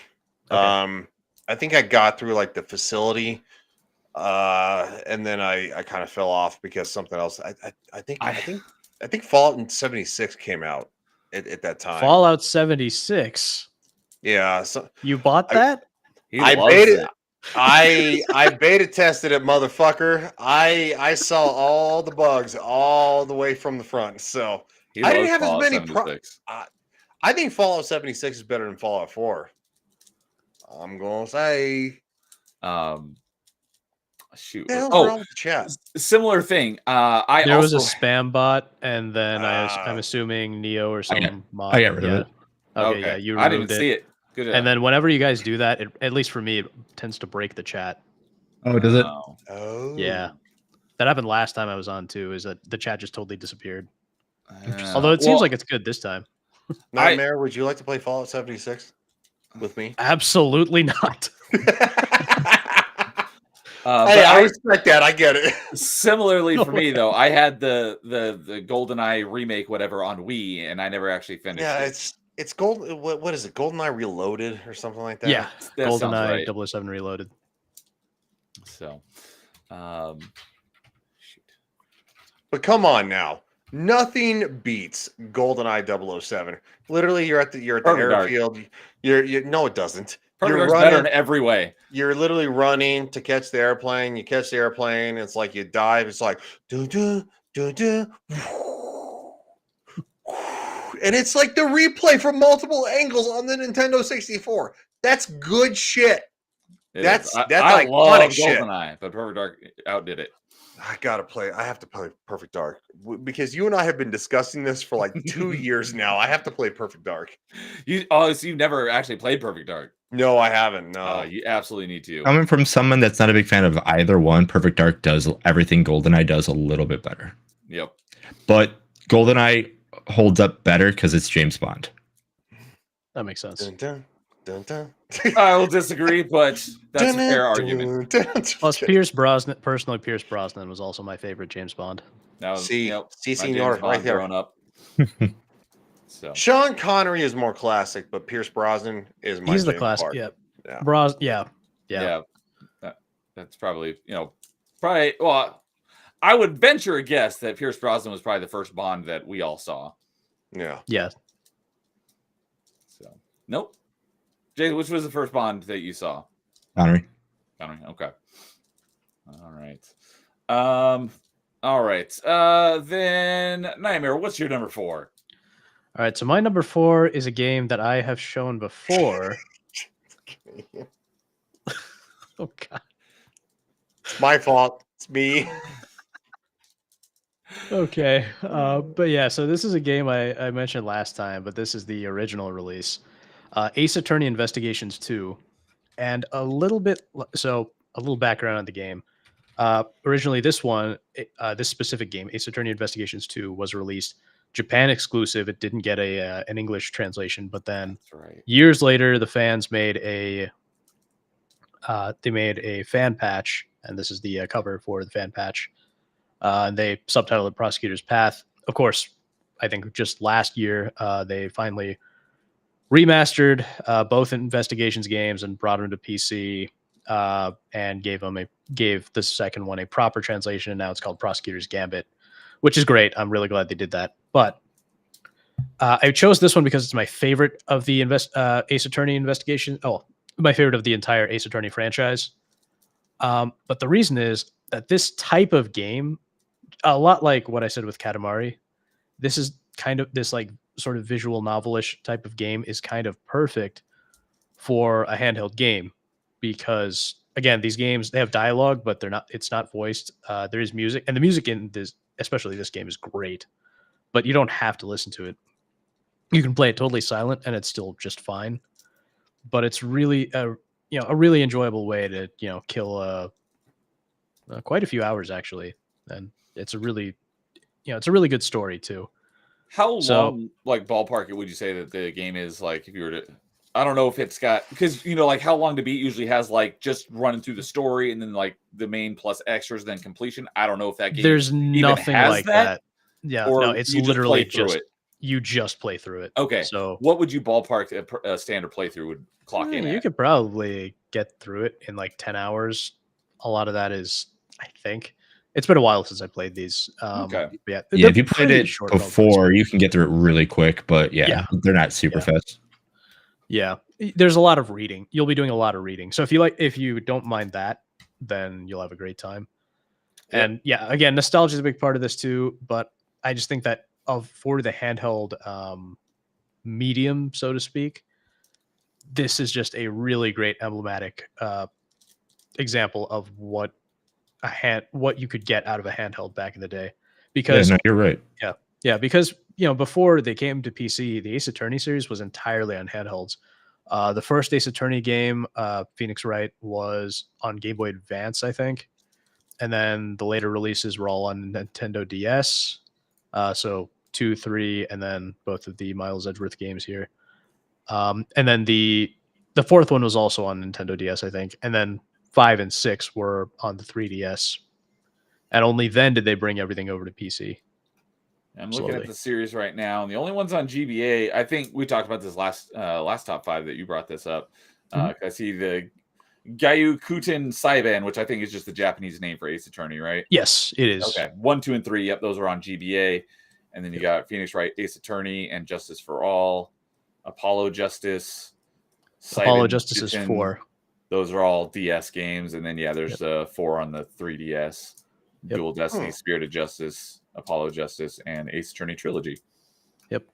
Okay. I think I got through like the facility, and then I kind of fell off because something else. I think Fallout 76 came out at that time. Fallout 76. Yeah. So you bought that? I beta tested it, motherfucker. I saw all the bugs all the way from the front. So I didn't have as many problems. I think Fallout 76 is better than Fallout 4. I'm gonna say. Shoot. Wrong with the chat? Similar thing. There was a spam bot, and then I'm assuming Neo or some mod. I got rid of it. Okay, yeah, you removed I didn't see it. Good. And then whenever you guys do that, at least for me, it tends to break the chat. Oh, does it? Oh, yeah. That happened last time I was on too. Is that the chat just totally disappeared? Although it seems like it's good this time. Nightmare, would you like to play Fallout 76 with me? Absolutely not. Hey, I respect that. I get it. Similarly for me though, I had the GoldenEye remake, whatever, on Wii, and I never actually finished. Yeah, it. it's Gold. What is it? GoldenEye Reloaded or something like that. Yeah, that GoldenEye 007 Reloaded. So, shoot. But come on now, nothing beats GoldenEye 007. Literally, you're at the airfield. No, it doesn't. You're better in every way. You're literally running to catch the airplane. You catch the airplane. It's like you dive. It's like do do do do, and it's like the replay from multiple angles on the Nintendo 64. That's good shit. That's I iconic shit. GoldenEye, but Perfect Dark outdid it. I have to play Perfect Dark because you and I have been discussing this for like 2 years now. I have to play Perfect Dark. So you've never actually played Perfect Dark? No, I haven't. No, you absolutely need to. Coming from someone that's not a big fan of either one, Perfect Dark does everything GoldenEye does a little bit better. Yep. But GoldenEye holds up better because it's James Bond. That makes sense. Dun, dun, dun, dun. I will disagree, but that's a Dun, fair dun, argument. dun, dun. Plus, Pierce Brosnan. Personally, Pierce Brosnan was also my favorite James Bond. That was See, my James senor, Bond right there. growing up. So Sean Connery is more classic, but Pierce Brosnan is my He's the James classic. Bond. Yeah. yeah, that's probably probably. Well, I would venture a guess that Pierce Brosnan was probably the first Bond that we all saw. Yeah. So nope. Jay, which was the first Bond that you saw? Connery. Okay. All right. All right. Then Nightmare, what's your number 4? All right. So my number 4 is a game that I have shown before. Oh God. It's my fault. It's me. Okay. But yeah, so this is a game I mentioned last time, but this is the original release. Ace Attorney Investigations 2. And a little background on the game. Originally, this specific game, Ace Attorney Investigations 2, was released Japan exclusive. It didn't get an English translation, but then years later, the fans made a fan patch, and this is the cover for the fan patch. And they subtitled it Prosecutor's Path. Of course, I think just last year, they finally remastered both Investigations games and brought them to PC, and gave the second one a proper translation, and now it's called Prosecutor's Gambit, which is great. I'm really glad they did that. But I chose this one because it's my favorite of the Ace Attorney Investigation. Oh, my favorite of the entire Ace Attorney franchise. But the reason is that this type of game, a lot like what I said with Katamari, this is kind of this like sort of visual novelish type of game is kind of perfect for a handheld game, because again, these games, they have dialogue, but it's not voiced. There is music, and the music in this, especially this game, is great, but you don't have to listen to it. You can play it totally silent and it's still just fine. But it's really a really enjoyable way to kill quite a few hours actually, and it's a really good story too. How long, like ballpark, would you say that the game is? Like, if you were to, I don't know if it's got, because like how long to beat usually has like just running through the story and then like the main plus extras, then completion. I don't know if that game there's nothing has like that. Yeah, or no, it's you literally just you just play through it. Okay. So what would you ballpark a standard playthrough would clock in? You could probably get through it in like 10 hours. A lot of that is, I think. It's been a while since I played these. Okay. Yeah, if you played it before, you can get through it really quick, but they're not super fast. Yeah. There's a lot of reading. You'll be doing a lot of reading. So if you don't mind that, then you'll have a great time. Yep. And yeah, again, nostalgia is a big part of this too, but I just think that for the handheld medium, so to speak, this is just a really great emblematic example of what you could get out of a handheld back in the day. Because you're right. Yeah, because before they came to PC, the Ace Attorney series was entirely on handhelds. The first Ace Attorney game, Phoenix Wright, was on Game Boy Advance, I think, and then the later releases were all on Nintendo DS. So 2, 3, and then both of the Miles Edgeworth games here. And then the fourth one was also on Nintendo DS, I think, and then 5 and 6 were on the 3DS, and only then did they bring everything over to PC. I'm looking at the series right now, and the only ones on GBA, I think we talked about this last top 5 that you brought this up. I see the Gyukuten Saiban, which I think is just the Japanese name for Ace Attorney, right? Yes, it is. Okay, 1, 2, and 3. Yep, those are on GBA, and then you got Phoenix Wright, Ace Attorney, and Justice for All, Apollo Justice. Apollo Justice is 4. Those are all DS games, and then there's 4 on the 3DS. Dual Destiny, Spirit of Justice, Apollo Justice, and Ace Attorney Trilogy. Yep.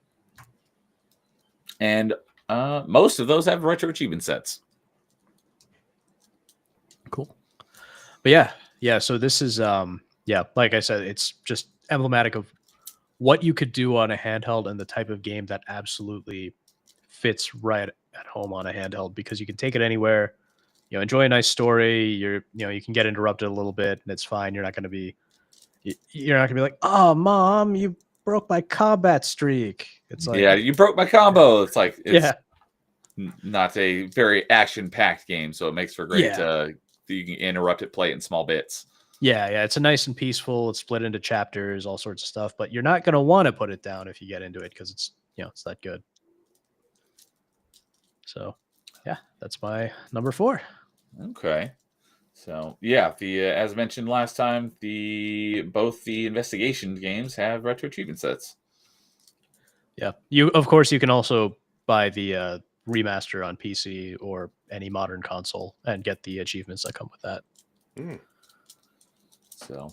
And most of those have retro achievement sets. Cool. But yeah. So this is like I said, it's just emblematic of what you could do on a handheld and the type of game that absolutely fits right at home on a handheld, because you can take it anywhere. Enjoy a nice story. You can get interrupted a little bit, and it's fine. You're not going to be like, "Oh, Mom, you broke my combat streak." It's like, you broke my combo. It's like, not a very action-packed game, so it makes for great. Yeah. You can interrupt it, play it in small bits. Yeah, it's a nice and peaceful. It's split into chapters, all sorts of stuff. But you're not gonna want to put it down if you get into it because it's that good. So, yeah, that's my number 4. Okay. So yeah, the as mentioned last time, both the investigation games have retro achievement sets. Yeah, of course you can also buy the remaster on PC or any modern console and get the achievements that come with that. So,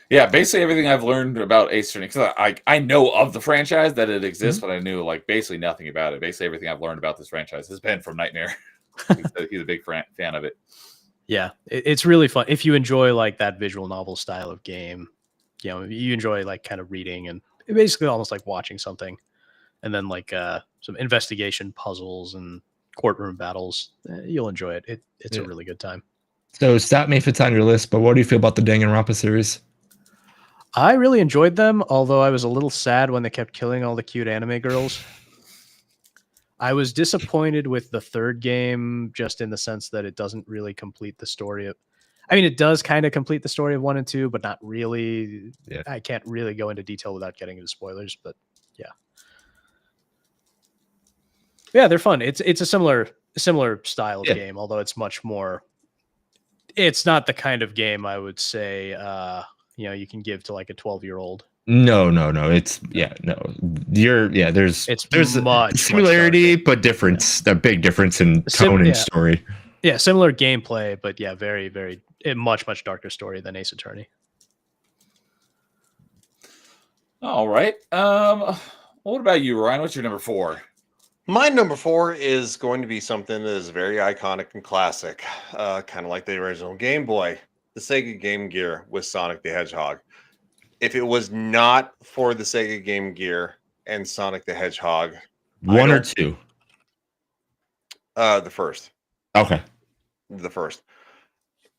yeah, basically everything I've learned about Ace Attorney, because I know of the franchise that it exists, but I knew like basically nothing about it. Basically everything I've learned about this franchise has been from Nightmare. He's a big fan of it. Yeah, it's really fun if you enjoy like that visual novel style of game. You enjoy like kind of reading and basically almost like watching something, and then like some investigation puzzles and courtroom battles. You'll enjoy it. It's a really good time. So stop me if it's on your list, but what do you feel about the Danganronpa series? I really enjoyed them, although I was a little sad when they kept killing all the cute anime girls. I was disappointed with the third game, just in the sense that it doesn't really complete the story of. I mean, it does kind of complete the story of 1 and 2, but not really. Yeah. I can't really go into detail without getting into spoilers, but yeah, they're fun. It's a similar style of game, although it's much more. It's not the kind of game I would say you can give to like a 12-year-old. No. It's there's much similarity, but difference. A big difference in tone and story. Yeah, similar gameplay, but yeah, very, very much darker story than Ace Attorney. All right. What about you, Ryan? What's your number 4? My number 4 is going to be something that is very iconic and classic, kind of like the original Game Boy, the Sega Game Gear with Sonic the Hedgehog. If it was not for the Sega Game Gear and Sonic the Hedgehog, 1 or 2? The first. Okay. The first.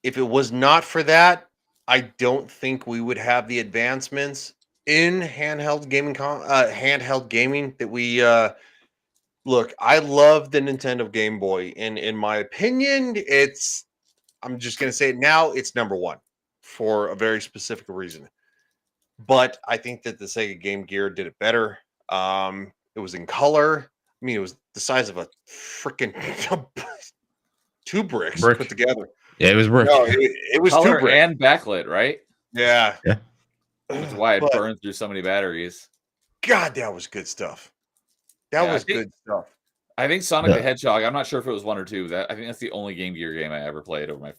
If it was not for that, I don't think we would have the advancements in handheld gaming that we look. I love the Nintendo Game Boy, and in my opinion, I'm just gonna say it now, it's number 1 for a very specific reason. But I think that the Sega Game Gear did it better. It was in color. I mean, it was the size of a freaking 2 bricks put together. Yeah, it was brick. No, it was color 2 bricks and backlit, right? Yeah. That's why it burns through so many batteries. God, that was good stuff. That was good stuff. I think Sonic the Hedgehog. I'm not sure if it was 1 or 2. I think that's the only Game Gear game I ever played. Over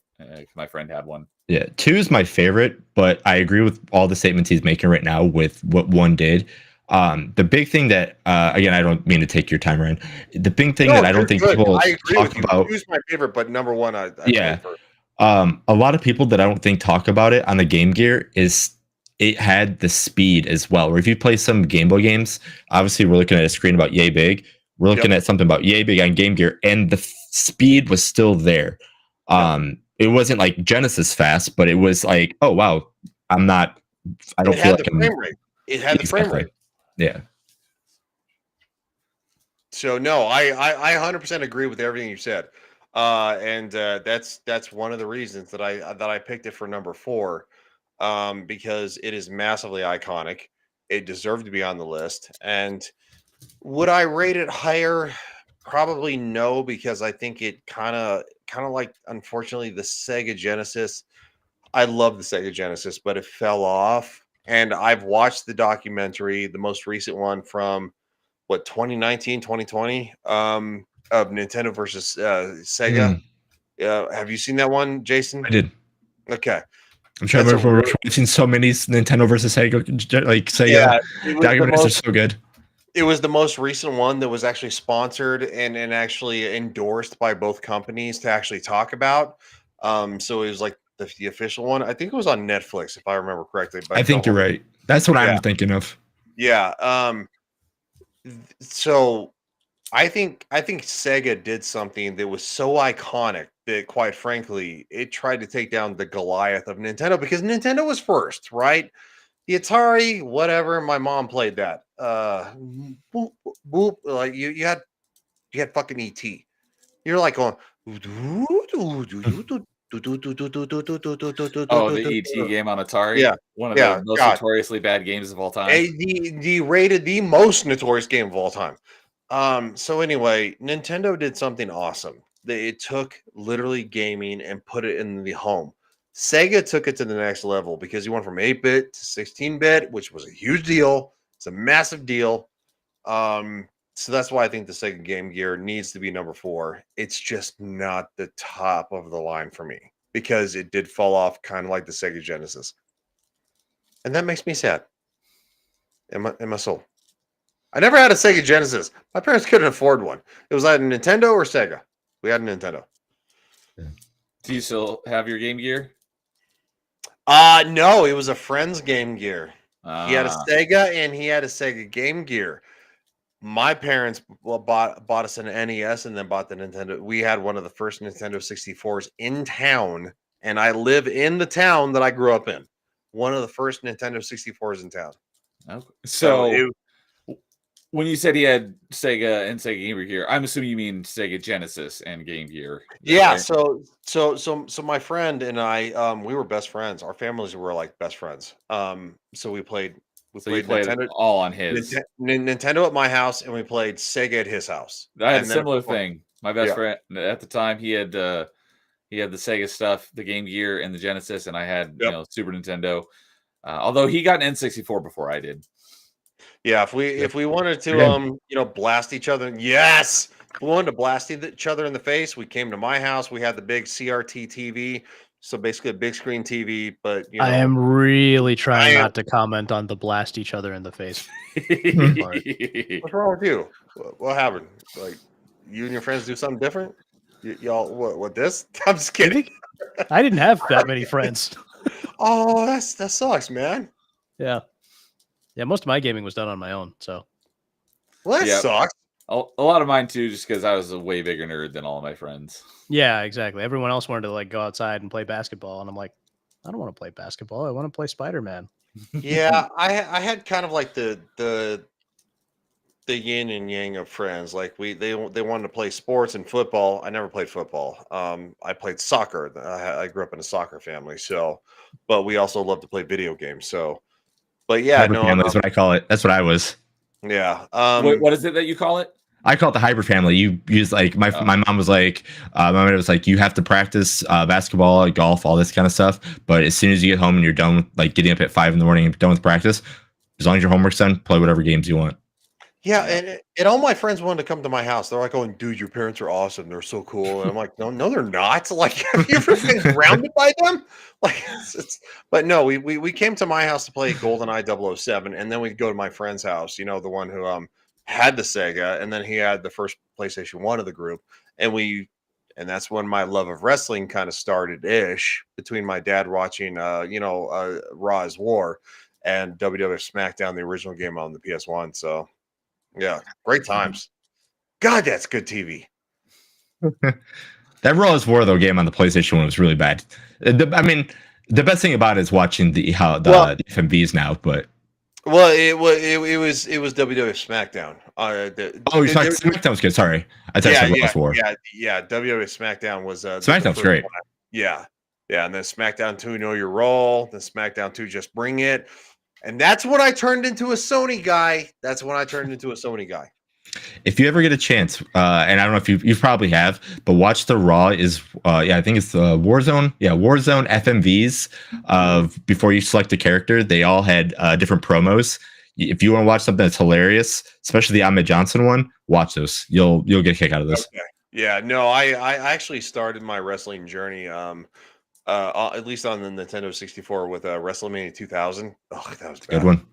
my friend had one. Yeah, 2 is my favorite, but I agree with all the statements he's making right now with what 1 did. The big thing that again, I don't mean to take your time, Ryan. The big thing that I don't think people talk about. 2's my favorite, but number 1, I a lot of people that I don't think talk about it on the Game Gear is it had the speed as well. Where if you play some Game Boy games, obviously we're looking at a screen about yay big. We're looking at something about yay big on Game Gear, and the speed was still there. It wasn't like Genesis fast, but it was like, oh wow, I don't feel like frame rate. It had the frame rate. Yeah. So no, I 100% agree with everything you said, and that's one of the reasons that I picked it for number 4, because it is massively iconic. It deserved to be on the list, and would I rate it higher? Probably no, because I think it kind of like, unfortunately, the Sega Genesis. I love the Sega Genesis, but it fell off. And I've watched the documentary, the most recent one from 2019, 2020, of Nintendo versus Sega. Have you seen that one, Jason? I did. Okay. I'm trying to remember. We've seen so many Nintendo versus Sega, like Sega documentaries are so good. It was the most recent one that was actually sponsored and actually endorsed by both companies to actually talk about. So it was like the official one. I think it was on Netflix, if I remember correctly. But I think you're right. That's what I'm thinking of. Yeah. So I think Sega did something that was so iconic that, quite frankly, it tried to take down the Goliath of Nintendo, because Nintendo was first, right? The Atari, whatever. My mom played that. Boop, boop. Like you had you had fucking ET. You're like going. Oh, the ET game on Atari. Yeah, One of yeah, the most God. notoriously bad games of all time. The rated the most notorious game of all time. So anyway, Nintendo did something awesome. It took literally gaming and put it in the home. Sega took it to the next level because you went from 8-bit to 16-bit, which was a huge deal. It's a massive deal. So that's why I think the Sega Game Gear needs to be number 4. It's just not the top of the line for me because it did fall off kind of like the Sega Genesis. And that makes me sad in my soul. I never had a Sega Genesis. My parents couldn't afford one. It was either Nintendo or Sega. We had a Nintendo. Do you still have your Game Gear? No, it was a friend's Game Gear. He had a Ah, Sega and he had a Sega Game Gear. My parents bought us an NES and then bought the Nintendo. We had one of the first Nintendo 64s in town, and I live in the town that I grew up in. One of the first Nintendo 64s in town. okay. So So when you said he had Sega and Sega Game Gear, I'm assuming you mean Sega Genesis and Game Gear. Is that yeah, right? so my friend and I, we were best friends. Our families were like best friends. So we played So you played Nintendo, all on his. Nintendo at my house, and we played Sega at his house. I had a And then, similar thing. My best yeah, friend at the time, he had the Sega stuff, the Game Gear, and the Genesis, and I had yep. Super Nintendo. Although he got an N64 before I did. Yeah, Yep. if we wanted to Again. blast each other, yes. If we wanted to blast each other in the face, we came to my house. We had the big CRT TV, so basically a big screen TV. But I am really I trying am. not to comment on the blast each other in the face part. What's wrong with you? What happened? Like you and your friends do something different? Y'all, what this? I'm just You kidding. think I didn't have that many friends? Oh, that sucks, man. Yeah. Yeah, most of my gaming was done on my own, so Well, that Yep. sucks. A lot of mine too, just because I was a way bigger nerd than all of my friends. yeah, exactly. Everyone else wanted to like go outside and play basketball, and I'm like, I don't want to play basketball. I want to play Spider-Man. Yeah, I had kind of like the yin and yang of friends. Like they wanted to play sports and football. I never played football. I played soccer. I grew up in a soccer family, so but we also love to play video games. So, but yeah, Hybrid no, family is what I call it. That's what I was. yeah, What is it that you call it? I call it the hybrid family. You use like my mom was like, my mom was like, you have to practice basketball, golf, all this kind of stuff. But as soon as you get home and you're done with like getting up at 5 a.m. and done with practice, as long as your homework's done, play whatever games you want. yeah, and all my friends wanted to come to my house. They're like, "going, dude, your parents are awesome. They're so cool." And I'm like, "No, they're not. Like, have you ever been grounded by them? Like, but no, we came to my house to play GoldenEye 007, and then we'd go to my friend's house. You know, the one who had the Sega, and then he had the first PlayStation 1 of the group, and that's when my love of wrestling kind of started ish between my dad watching Raw is War and WWF SmackDown, the original game on the PS1. So. Yeah, great times. God, that's good TV. That Raw is War though game on the PlayStation 1 was really bad. I mean, the best thing about it is watching the FMVs now, but Well, it was WWF SmackDown. you're talking SmackDown's good. Sorry, I thought you said Raw is War. Yeah. WWF SmackDown was SmackDown's great. Yeah, and then SmackDown 2, Know Your Role. Then SmackDown 2, Just Bring It. And that's when I turned into a Sony guy. If you ever get a chance, and I don't know if you probably have, but watch the Raw is, I think it's the Warzone. Yeah, Warzone FMVs of before you select a character. They all had different promos. If you want to watch something that's hilarious, especially the Ahmed Johnson one, watch those. You'll get a kick out of this. Okay. Yeah, no, I actually started my wrestling journey. At least on the Nintendo 64 with WrestleMania 2000. Oh, that was a good one.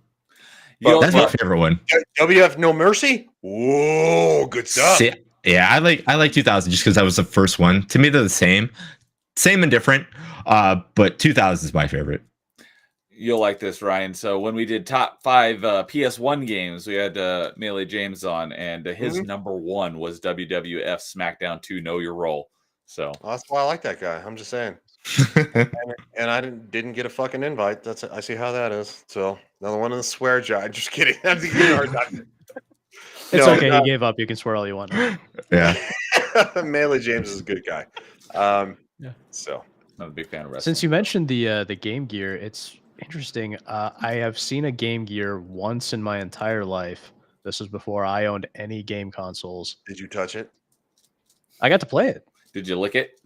That's my favorite one. WF No Mercy. Whoa, good stuff. Yeah, I like 2000 just because that was the first one. To me, they're the same and different. But 2000 is my favorite. You'll like this, Ryan. So when we did top 5 PS1 games, we had Melee James on, and his number 1 was WWF SmackDown 2 Know Your Role. So that's why I like that guy. I'm just saying. and I didn't get a fucking invite. I see how that is. So another one of the swear jar. Just kidding. I'm It's No, okay. He gave up. You can swear all you want. Yeah. Melee James is a good guy. Yeah. So I'm a big fan of wrestling. Since you mentioned the Game Gear, it's interesting. I have seen a Game Gear once in my entire life. This was before I owned any game consoles. did you touch it? I got to play it. Did you lick it?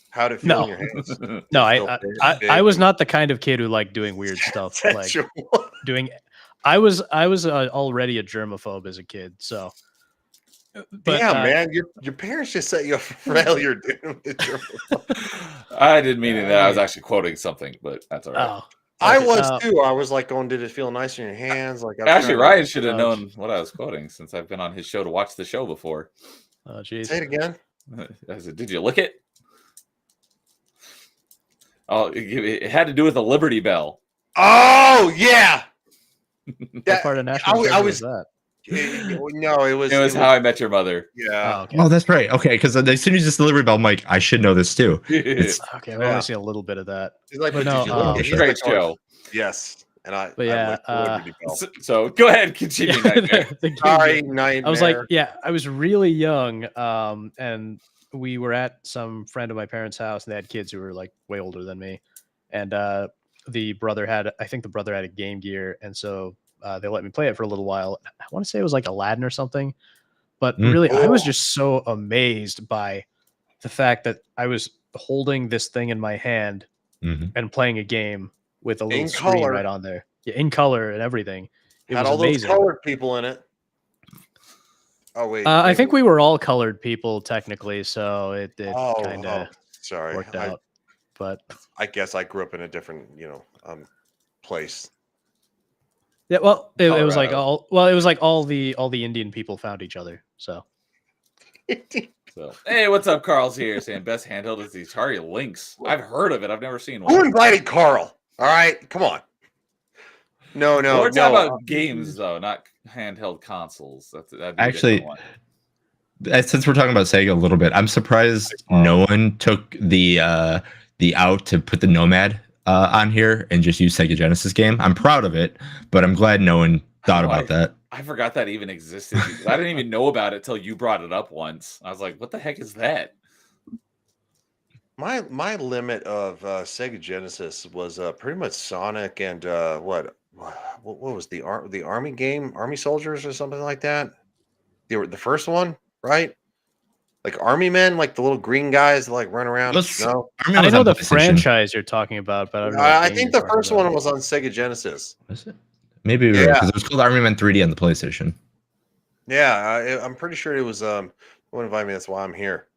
How'd it feel in No. your hands? No, Did it feel I big was and not the kind of kid who liked doing weird stuff. Like sensual? doing, I was already a germaphobe as a kid. So, but Damn, man, your parents just set you up for failure, dude. I didn't mean that. I was actually quoting something, but that's all right. Oh, I okay, was too. I was like going, did it feel nice in your hands? Like I was Actually, trying to- Ryan should have Ouch. known what I was quoting since I've been on his show to watch the show before. Oh, jeez. Say it again. I said, "Did you lick it?" Oh, it had to do with the Liberty Bell. Oh yeah. What part of National I Treasure was was that? no, it was. It was How I Met Your Mother. Yeah. Oh, okay. Oh, that's right. Okay, because as soon as you delivery bell, I'm like, I should know this too. It's Okay, I've Yeah. only seen a little bit of that. He's like, But but no, did you look at He's He's Great like, oh, show. yes. And But I yeah, like the Liberty Bell. So go ahead, continue. Nightmare. The Game Sorry, Gear. nightmare. I was like, yeah, I was really young, and we were at some friend of my parents' house, and they had kids who were like way older than me, and the brother had, I think the brother had a Game Gear, and so they let me play it for a little while. I want to say it was like Aladdin or something, but really, I was Oh. just so amazed by the fact that I was holding this thing in my hand Mhm. and playing a game with a little In screen color. right on there, yeah, in color and everything. It had was all amazing. those colored people in it. Oh wait. I think we were all colored people technically, so it Oh, kind of sorry. worked out. But I guess I grew up in a different, place. yeah, well, it was like Colorado. all the Indian people found each other. So So, hey, what's up? Carl's here saying best handheld is the Atari Lynx. I've heard of it. I've never seen Who one. invited Carl? All right, come on. No, We're talking no. about games though, not handheld consoles. That'd be a Actually, different one. since we're talking about Sega a little bit, I'm surprised no one took the out to put the Nomad on here and just use Sega Genesis game. I'm proud of it, but I'm glad no one thought about that. I forgot that even existed. Because I didn't even know about it till you brought it up once. I was like, "What the heck is that?" My limit of Sega Genesis was pretty much Sonic and what was the Army game, Army Soldiers or something like that. The first one, right? Like Army Men, like the little green guys that like run around. No, I know the franchise you're talking about, but I don't know. I think the first one was on Sega Genesis. Was it? Maybe because it was called Army Men 3D on the PlayStation. Yeah, I'm pretty sure it was. Won't invite me. That's why I'm here.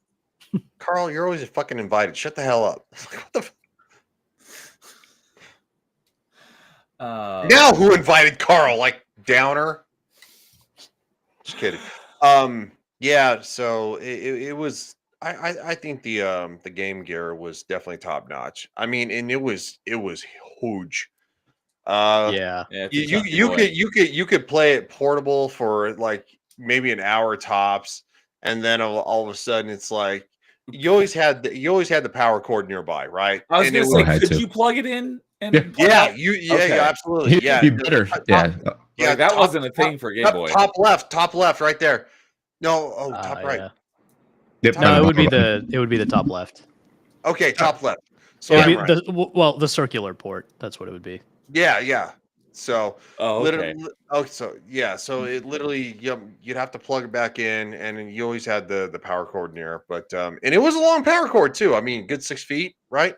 Carl, you're always fucking invited. Shut the hell up. What the now who invited Carl? Like Downer? Just kidding. Yeah, so it was I think the Game Gear was definitely top notch. I mean, and it was huge. Yeah. You could play it portable for like maybe an hour tops, and then all of a sudden it's like you always had the power cord nearby, right? I was And going it to say, had could to. you plug it in? And Yeah. plug yeah, out? yeah, absolutely. Yeah, You better. Yeah. yeah. Like, that wasn't a thing for Game Boy. Top left, right there. No, top right. Yeah. Yep, No, I'm it would be about- the top left. Okay, top left. So It would I'm be right. the circular port. That's what it would be. Yeah. So Oh, okay. literally, so it literally you'd have to plug it back in, and then you always had the power cord near. But and it was a long power cord too. I mean, good 6 feet, right?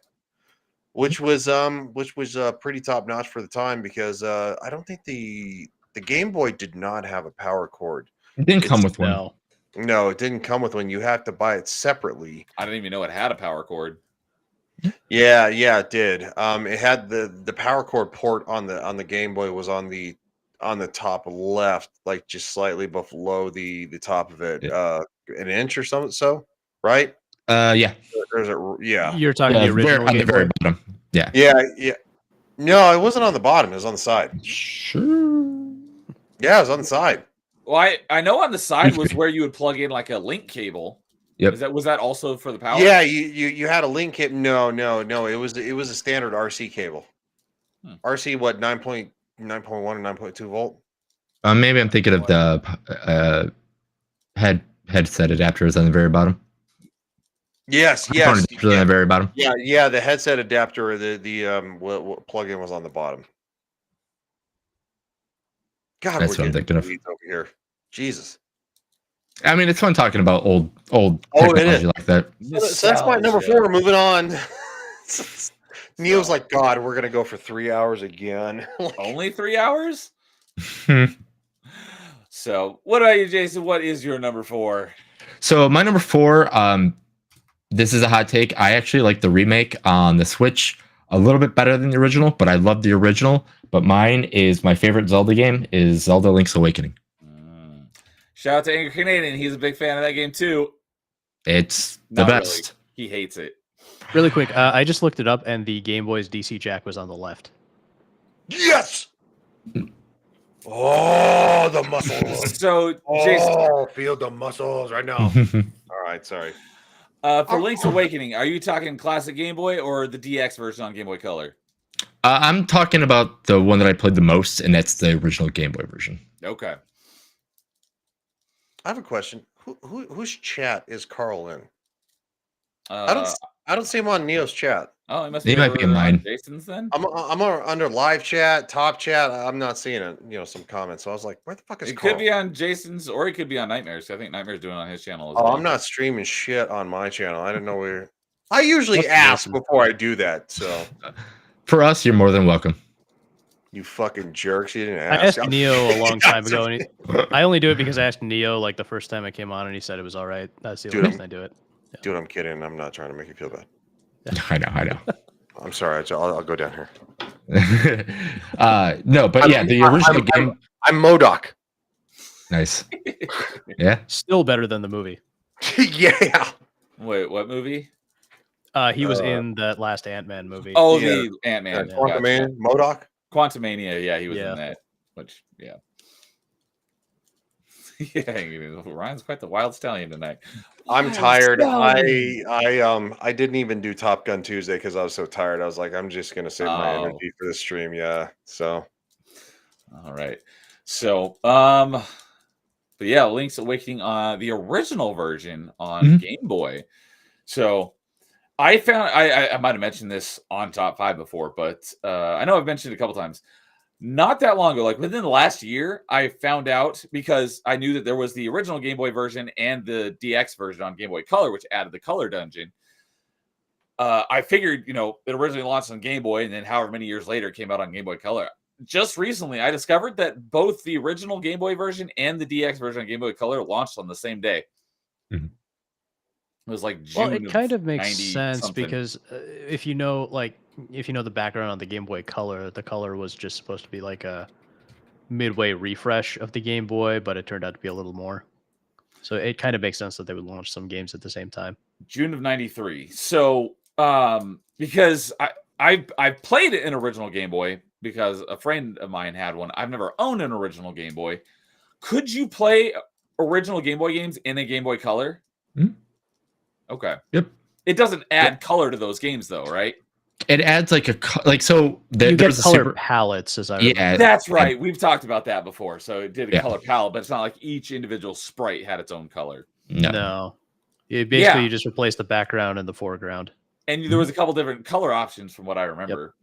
Which was pretty top notch for the time because I don't think the Game Boy did not have a power cord. It didn't come with one. No. No, it didn't come with one. You have to buy it separately. I didn't even know it had a power cord. Yeah, it did. It had the power cord port on the Game Boy was on the top left, like just slightly below the top of it, an inch or something. So, right? Yeah. There's yeah. You're talking the original on the Game very Boy? bottom. Yeah. Yeah. No, it wasn't on the bottom. It was on the side. Sure. Yeah, it was on the side. Well, I know on the side was where you would plug in like a link cable. Yep. Was that also for the power? Yeah, you had a link cable. No. It was a standard RC cable. RC what 9.1 or 9.2 volt? Maybe I'm thinking of the Headset adapter is on the very bottom. Yes, Phone yes, adapter on the very bottom. yeah. The headset adapter, what plug-in was on the bottom. God, That's we're what I'm getting thinking of. weeds over here. Jesus. I mean, it's fun talking about old Oh, it is. technology like that. So that's my number Nostalgia. 4. Moving on. Neil's So, like, God, we're gonna go for 3 hours again. Like, only 3 hours? So, what about you, Jason? What is your number 4? So my number 4, this is a hot take. I actually like the remake on the Switch a little bit better than the original, but I love the original. But mine is my favorite Zelda game is Zelda Link's Awakening. Shout out to Angry Canadian. He's a big fan of that game too. It's the Not best. really. He hates it. Really quick, I just looked it up, and the Game Boy's DC jack was on the left. yes. Oh, the muscles. So, Jason, Oh, feel the muscles right now. All right, sorry. for Link's Awakening, are you talking classic Game Boy or the DX version on Game Boy Color? I'm talking about the one that I played the most, and that's the original Game Boy version. Okay. I have a question. Whose chat is Carl in? I don't see him on Neo's chat. Oh, it must He might be in on mine. Jason's then. I'm under live chat, top chat. I'm not seeing it. Some comments. So I was like, where the fuck is It Carl? could be on Jason's, or it could be on Nightmares. I think Nightmares doing it on his channel as Oh, well. I'm not streaming shit on my channel. I didn't know where. I usually That's ask awesome. before I do that. So For us, you're more than welcome. you fucking jerks, you didn't I ask. asked Neo a long time ago, and I only do it because I asked Neo like the first time I came on, and he said it was all right. That's the Dude, only reason I do it. Dude, I'm kidding. I'm not trying to make you feel bad. I know. I'm sorry. I'll go down here. No, but yeah, the original game. I'm MODOK. Nice. Yeah. Still better than the movie. Yeah. Wait, what movie? He was in that last Ant-Man movie. Oh, Yeah. the Ant-Man. Yeah. Quantumania, MODOK. Quantumania. Yeah, he was Yeah. in that. Which, yeah. Yeah, Ryan's quite the wild stallion tonight. I'm Wild tired. stallion. I didn't even do Top Gun Tuesday because I was so tired. I was like, I'm just gonna save my Oh. energy for the stream. Yeah. So All right. So, but yeah, Link's Awakening on the original version on Mhm. Game Boy. So I found I might have mentioned this on top 5 before, but I know I've mentioned it a couple times. Not that long ago, like within the last year, I found out because I knew that there was the original Game Boy version and the DX version on Game Boy Color, which added the color dungeon. I figured, it originally launched on Game Boy, and then however many years later it came out on Game Boy Color. Just recently, I discovered that both the original Game Boy version and the DX version on Game Boy Color launched on the same day. Mhm. It was like June. Well, it kind of makes 90 sense something. because if you know the background on the Game Boy Color, the color was just supposed to be like a midway refresh of the Game Boy, but it turned out to be a little more. So it kind of makes sense that they would launch some games at the same time. June of '93. So, because I played an original Game Boy because a friend of mine had one. I've never owned an original Game Boy. Could you play original Game Boy games in a Game Boy Color? Mhm. Okay. Yep. It doesn't add color to those games, though, right? It adds like so. You get There's a color super. palettes, as I Yeah. remember. That's right. We've talked about that before. So it did a Yeah. color palette, but it's not like each individual sprite had its own color. No. Basically, Yeah. you just replace the background and the foreground. And there was a couple different color options from what I remember.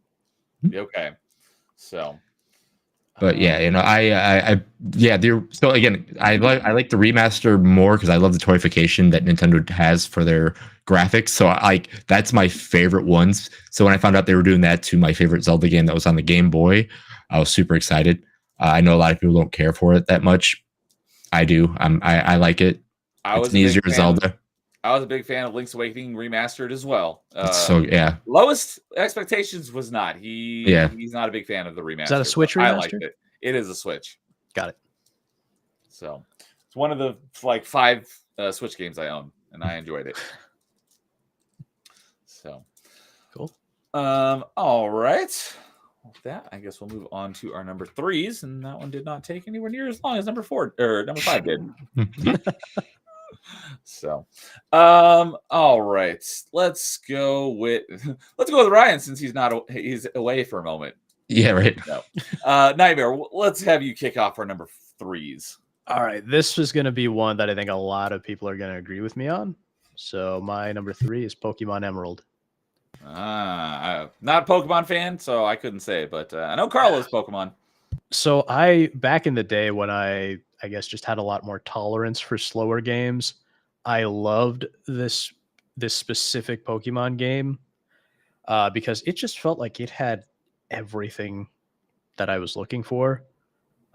Mhm. Okay. So. But yeah, so again, I like the remaster more because I love the toyification that Nintendo has for their graphics. So that's my favorite ones. So when I found out they were doing that to my favorite Zelda game that was on the Game Boy, I was super excited. I know a lot of people don't care for it that much. I do. I like it. It's an easier Zelda. I was a big fan of Link's Awakening remastered as well. So yeah, Lowest expectations was not. He's not a big fan of the remaster. Is that a Switch I liked remaster? it. It is a Switch. Got it. So it's one of the 5 Switch games I own, and I enjoyed it. So Cool. All right. With that, I guess we'll move on to our number 3s, and that one did not take anywhere near as long as number 4 or number 5 did. So, all right, let's go with Ryan since he's away for a moment. Yeah, right. No, Nightmare. Let's have you kick off our number 3s. All right, this is going to be one that I think a lot of people are going to agree with me on. So my number 3 is Pokemon Emerald. I'm not a Pokemon fan, so I couldn't say, but I know Carl is Pokemon. So back in the day when I guess just had a lot more tolerance for slower games, I loved this specific Pokemon game because it just felt like it had everything that I was looking for.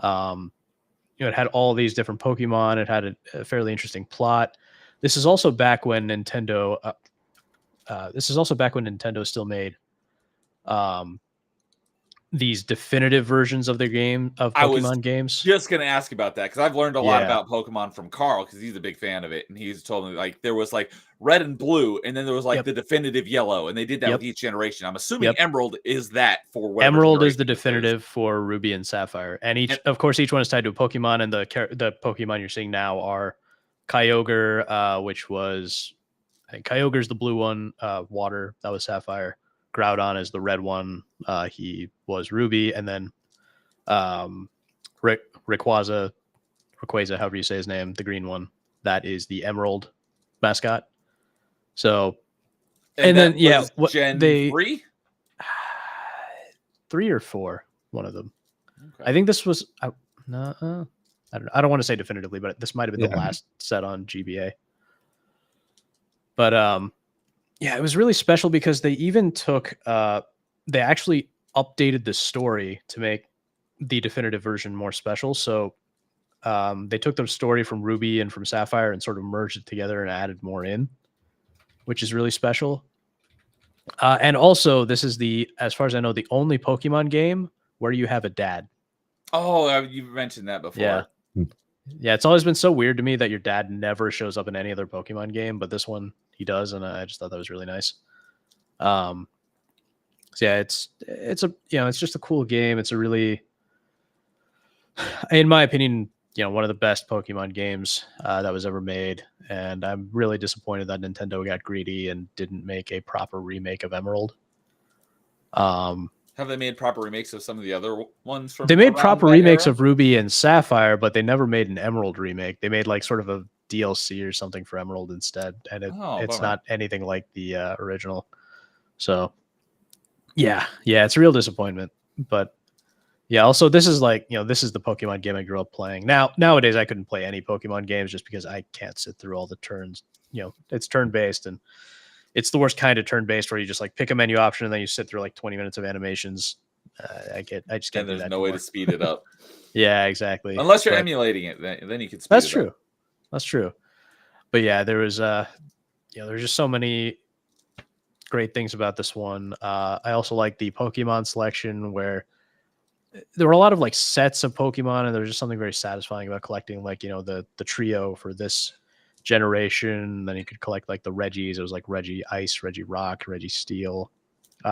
It had all these different Pokemon. It had a fairly interesting plot. This is also back when Nintendo. This is also back when Nintendo still made these definitive versions of their game of Pokemon games. Just gonna ask about that because I've learned a lot about Pokemon from Carl because he's a big fan of it, and he's told me like there was like red and blue, and then there was like the definitive yellow, and they did that with each generation. I'm assuming Emerald is that for whatever Emerald is the definitive for Ruby and Sapphire, and of course each one is tied to a Pokemon, and the Pokemon you're seeing now are Kyogre, which was I think Kyogre's the blue one, water, that was Sapphire. Groudon is the red one, he was Ruby, and then Rayquaza, however you say his name, the green one, that is the Emerald mascot. So, and then Gen 3? 3 or 4, one of them. Okay. I think this was I don't want to say definitively, but this might have been the last set on GBA. But it was really special because they even took they actually updated the story to make the definitive version more special. So they took the story from Ruby and from Sapphire and sort of merged it together and added more in, which is really special. And also, this is as far as I know, the only Pokemon game where you have a dad. Oh, you mentioned that before. Yeah, it's always been so weird to me that your dad never shows up in any other Pokemon game, but this one he does, and I just thought that was really nice. So yeah, it's just a cool game. It's a really, in my opinion, one of the best Pokemon games that was ever made, and I'm really disappointed that Nintendo got greedy and didn't make a proper remake of Emerald. Have they made proper remakes of some of the other ones from? They made proper remakes of Ruby and Sapphire, but they never made an Emerald remake. They made like sort of a DLC or something for Emerald instead, and it's not anything like the original. So yeah, it's a real disappointment. But yeah, also this is like this is the Pokemon game I grew up playing. Nowadays I couldn't play any Pokemon games just because I can't sit through all the turns. It's turn based, and it's the worst kind of turn based where you just like pick a menu option and then you sit through like 20 minutes of animations. I just can't. And there's no way to speed it up. Yeah, exactly. Unless you're emulating it, then you can speed it up. That's true. But yeah, there was there's just so many great things about this one. I also like the Pokemon selection where there were a lot of like sets of Pokemon, and there was just something very satisfying about collecting like the trio for this generation. Then you could collect like the Reggies. It was like Reggie Ice, Reggie Rock, Reggie Steel.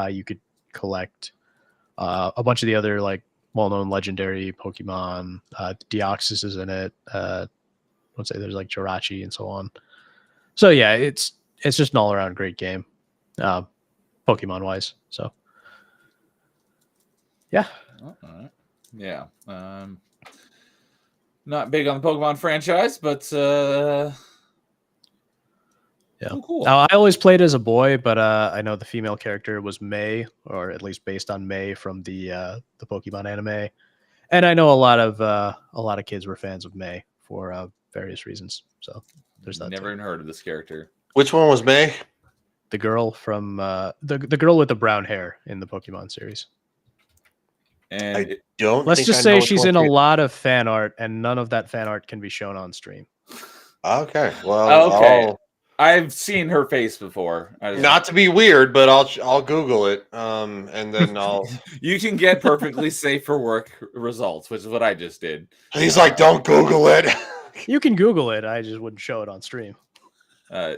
You could collect a bunch of the other like well-known legendary Pokemon. Deoxys is in it. Let's say there's like Jirachi and so on. So yeah, it's just an all-around great game, Pokemon wise. So yeah. Yeah. Not big on the Pokemon franchise, but yeah. Cool. Now, I always played as a boy, but I know the female character was May, or at least based on May from the Pokemon anime, and I know a lot of kids were fans of May for various reasons. So there's that. Never even heard of this character. Which one was May? The girl from the girl with the brown hair in the Pokemon series. And let's just say she's in a lot of fan art, and none of that fan art can be shown on stream. Okay. Well, I've seen her face before. Not to be weird, but I'll Google it, and then I'll. You can get perfectly safe for work results, which is what I just did. He's like, "Don't Google it." You can Google it. I just wouldn't show it on stream.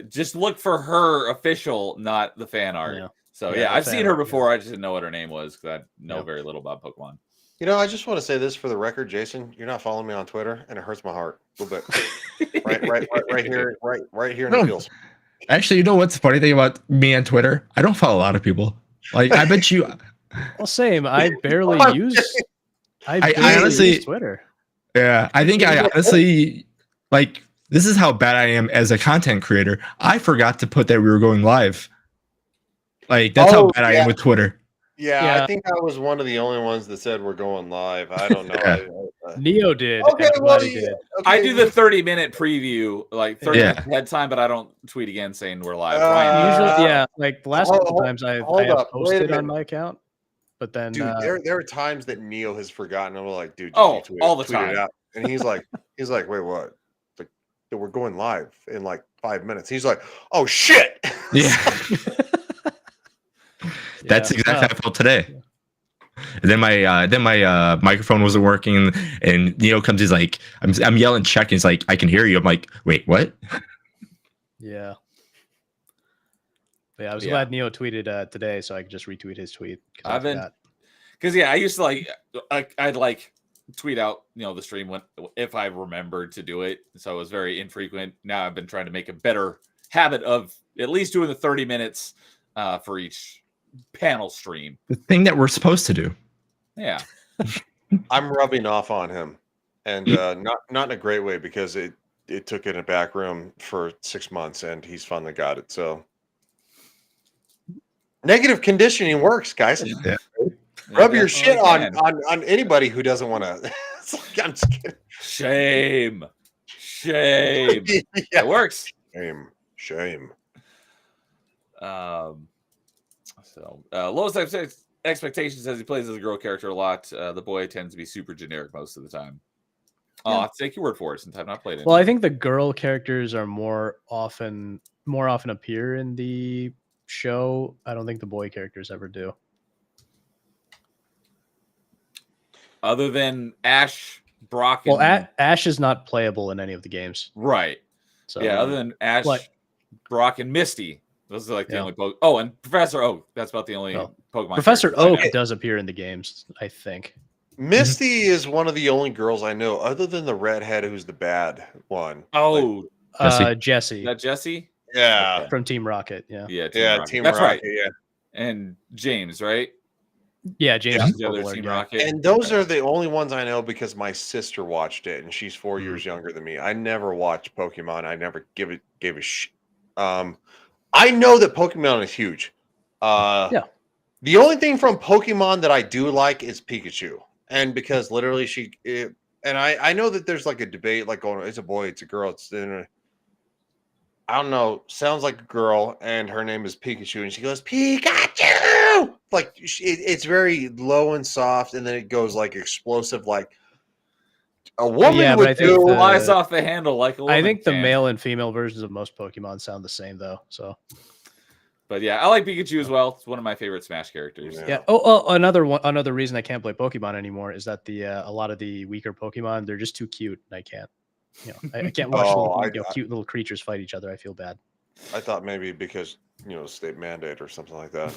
Just look for her official, not the fan art. Yeah. So yeah, I've seen her before. I just didn't know what her name was because I know very little about Pokemon. I just want to say this for the record, Jason. You're not following me on Twitter, and it hurts my heart a little bit. right here in the feels. Actually, what's the funny thing about me on Twitter? I don't follow a lot of people. Like, I bet you. Well, same. I barely use. I honestly use Twitter. Yeah, I think I honestly like. This is how bad I am as a content creator. I forgot to put that we were going live. Like that's how bad I am with Twitter. Yeah, I think I was one of the only ones that said we're going live. I don't know. Yeah. Neo did. Okay, well, Everybody did. I do the 30-minute preview, like 30 Yeah. minutes ahead of time, but I don't tweet again saying we're live. Usually, yeah, like the last couple times I have wait a posted on minute. my account, but then Dude, there are times that Neo has forgotten. I'm like, dude, Oh, you tweet, all the tweet it time. out. And he's like, wait, what? Like, we're going live in like 5 minutes. He's like, oh shit. Yeah. That's exactly how I felt today. And then my microphone wasn't working, and Neo comes. He's like, I'm yelling, check. And he's like, I can hear you. I'm like, wait, what? Yeah. But yeah, I was glad Neo tweeted today, so I could just retweet his tweet. I've been, because I used to like, I'd like tweet out, the stream if I remembered to do it. So it was very infrequent. Now I've been trying to make a better habit of at least doing the 30 minutes for each panel stream. The thing that we're supposed to do. Yeah. I'm rubbing off on him, and not in a great way, because it took in a back room for 6 months, and he's finally got it. So negative conditioning works, guys. Yeah. Rub your shit on anybody who doesn't want to. I'm just kidding. Shame. Yeah. It works. Shame. So lowest expectations says he plays as a girl character a lot. The boy tends to be super generic most of the time. I'll have to take your word for it since I've not played it. Well, I think the girl characters are more often appear in the show. I don't think the boy characters ever do. Other than Ash, Brock, well, Ash is not playable in any of the games. Right. So yeah, other than Ash, Brock, and Misty. Those are like the only Pokemon. Oh, and Professor Oak. That's about the only Pokemon. Professor Oak does appear in the games, I think. Misty is one of the only girls I know, other than the redhead who's the bad one. Oh, Jessie. Is that Jessie? Yeah. Okay. From Team Rocket. Yeah. Team That's Rocket, right. Yeah. And James, right? Yeah, James is the other Team Rocket. And those are the only ones I know because my sister watched it, and she's 4 years younger than me. I never watched Pokemon. I never gave a shit. I know that Pokemon is huge. The only thing from Pokemon that I do like is Pikachu, and because literally I know that there's like a debate, like going, it's a boy, it's a girl, I don't know, sounds like a girl, and her name is Pikachu, and she goes, Pikachu! Like, it's very low and soft, and then it goes like explosive, like a woman would do. Flies off the handle like a woman. I think the male and female versions of most Pokemon sound the same, though. So, but yeah, I like Pikachu as well. It's one of my favorite Smash characters. Yeah. Oh, another reason I can't play Pokemon anymore is that a lot of the weaker Pokemon, they're just too cute, and I can't. I can't watch cute little creatures fight each other. I feel bad. I thought maybe because state mandate or something like that.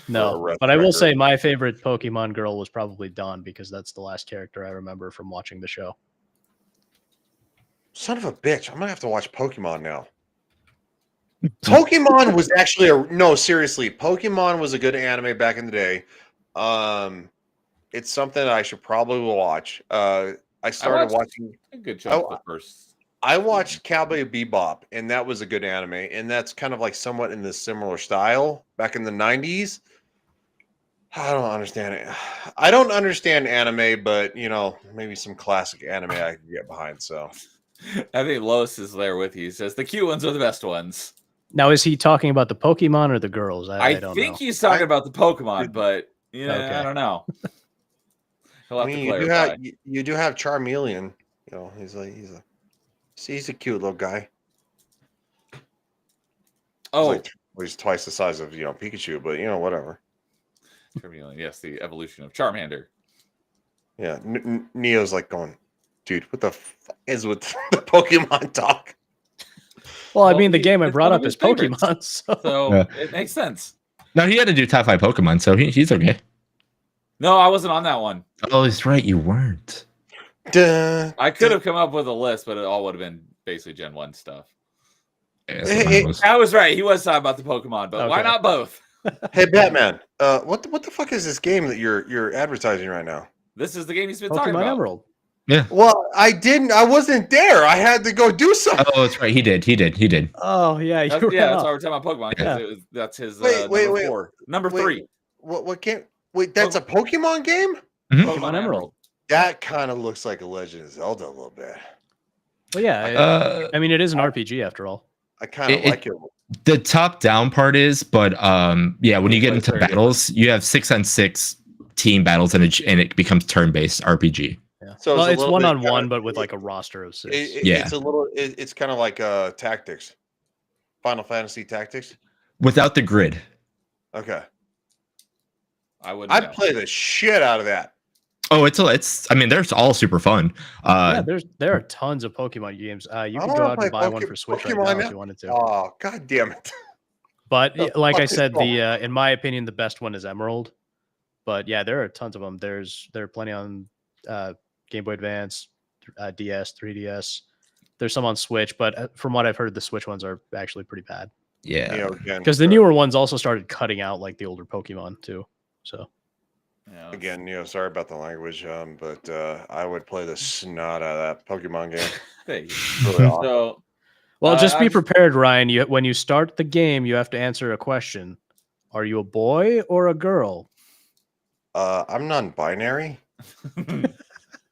No, but I will say my favorite Pokemon girl was probably Dawn, because that's the last character I remember from watching the show. Son of a bitch! I'm gonna have to watch Pokemon now. Pokemon was actually seriously. Pokemon was a good anime back in the day. It's something I should probably watch. I started watching a good chunk first. I watched Cowboy Bebop, and that was a good anime, and that's kind of like somewhat in the similar style back in the 90s. I don't understand it. I don't understand anime, but maybe some classic anime I can get behind. So I think Lois is there with you. He says the cute ones are the best ones. Now, is he talking about the Pokemon or the girls? I don't know. He's talking about the Pokemon, but I don't know. You do have Charmeleon. He's a cute little guy. Oh, he's twice the size of Pikachu, but whatever. Charmeleon, yes, the evolution of Charmander. Yeah, Neo's like going, dude, what the fuck is with the Pokemon talk? Well, I mean, the game I brought up is Pokemon, so it makes sense. No, he had to do top 5 Pokemon, so he's okay. No, I wasn't on that one. Oh, that's right, you weren't. I could have come up with a list, but it all would have been basically Gen 1 stuff. I was right. He was talking about the Pokemon, but why not both? Hey, Batman, what the fuck is this game that you're advertising right now? This is the game he's been talking Pokemon about. Emerald. Yeah. Well, I didn't. I wasn't there. I had to go do something. Oh, that's right. He did. Oh yeah, That's, you yeah, ran that's off. why we're talking about Pokemon because that's his Wait, number wait, 4. Number wait. 3, What game? Wait, that's a Pokemon game? Mhm. Pokemon Emerald. That kind of looks like a Legend of Zelda a little bit. Well, yeah. I mean, it is an RPG after all. I kind of like it. The top down part is, but yeah, when you get into Very battles, you have 6-on-6 team battles, and it becomes turn based RPG. Yeah. So Well, it's a it's little one bit on kinda- one, but with like a roster of 6. Yeah. It's a little. It's kind of like Tactics, Final Fantasy Tactics. Without the grid. Okay, I wouldn't. I'd know. play the shit out of that. Oh, it's. I mean, they're all super fun. Yeah, there are tons of Pokemon games. You I could wanna go out play and buy one for Switch right Pokemon now now. if you wanted to. Oh, god damn it! But the like I fuck is said, wrong? in my opinion, the best one is Emerald. But yeah, there are tons of them. There are plenty on Game Boy Advance, DS, 3DS. There's some on Switch, but from what I've heard, the Switch ones are actually pretty bad. Yeah. Because the newer ones also started cutting out like the older Pokemon too. So Yeah, Again, sorry about the language, but I would play the snot out of that Pokemon game. thank you. Really awesome. So well, just be I'm just- prepared, Ryan. When you start the game, you have to answer a question: are you a boy or a girl? I'm non-binary.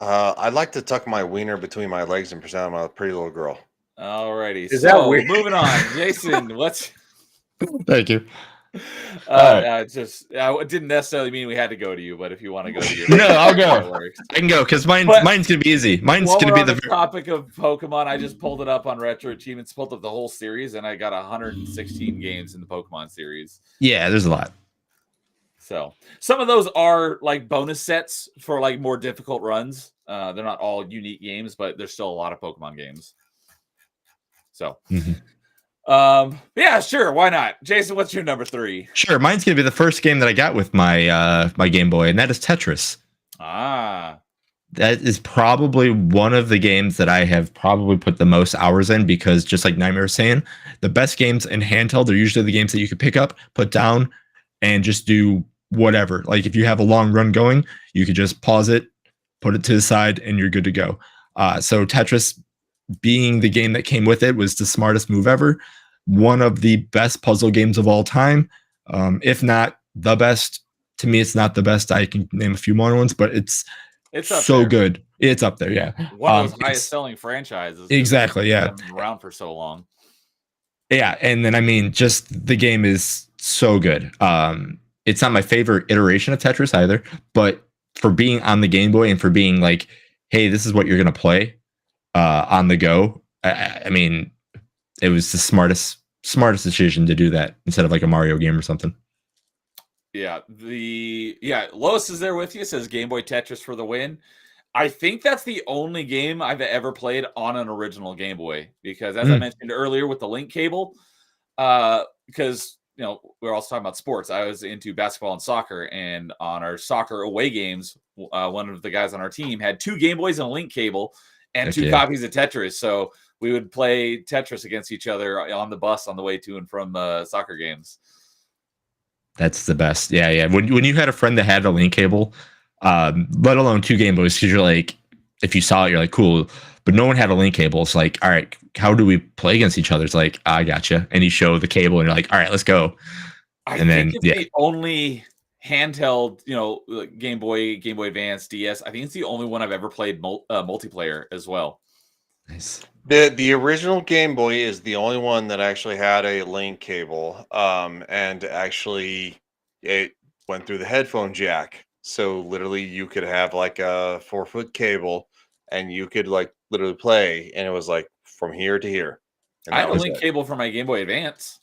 I'd like to tuck my wiener between my legs and pretend I'm a pretty little girl. Alrighty. Is that so weird? moving on, Jason. What's Thank you. I didn't necessarily mean we had to go to you, but if you want to go to you, No, I'll go. that works. I can go because mine's gonna be easy. Mine's While gonna we're be on the the topic of Pokemon, I just pulled it up on Retro Achievements, pulled up the whole series, and I got 116 games in the Pokemon series. yeah. There's a lot. So some of those are like bonus sets for like more difficult runs. They're not all unique games, but there's still a lot of Pokemon games. So, yeah, sure, why not? Jason, what's your number 3? Sure, mine's gonna be the first game that I got with my my Game Boy, and that is Tetris. Ah, That is probably one of the games that I have probably put the most hours in because, just like Nightmare was saying, the best games in handheld are usually the games that you could pick up, put down, and just do whatever. Like if you have a long run going, you could just pause it, put it to the side, and you're good to go. So Tetris, being the game that came with it, was the smartest move ever. One of the best puzzle games of all time, if not the best. To me, it's not the best. I can name a few more ones, but it's up so there. good. It's up there, yeah. One of those it's- highest selling franchises. Exactly, yeah. Been around for so long. Yeah, and then I mean, just the game is so good. It's not my favorite iteration of Tetris either, but for being on the Game Boy and for being like, hey, this is what you're gonna play on the go. I mean, it was the smartest decision to do that instead of like a Mario game or something. Yeah, Lois is there with you. Says Game Boy Tetris for the win. I think that's the only game I've ever played on an original Game Boy because, as I mentioned earlier, with the link cable, because we're also talking about sports. I was into basketball and soccer, and on our soccer away games, one of the guys on our team had 2 Game Boys and a link cable and Heck 2 yeah. copies of Tetris. So we would play Tetris against each other on the bus on the way to and from soccer games. That's the best. Yeah. When you had a friend that had a link cable, let alone 2 Game Boys, because you're like, if you saw it, you're like, cool. But no one had a link cable. It's like, all right, how do we play against each other? It's like, I gotcha. And you show the cable, and you're like, all right, let's go. I And think then, it's the only handheld, like Game Boy Advance, DS. I think it's the only one I've ever played multiplayer as well. Nice. The original Game Boy is the only one that actually had a link cable, and actually it went through the headphone jack. So literally, you could have like a 4-foot cable, and you could like literally play, and it was like from here to here. And I that had a was link it. cable for my Game Boy Advance.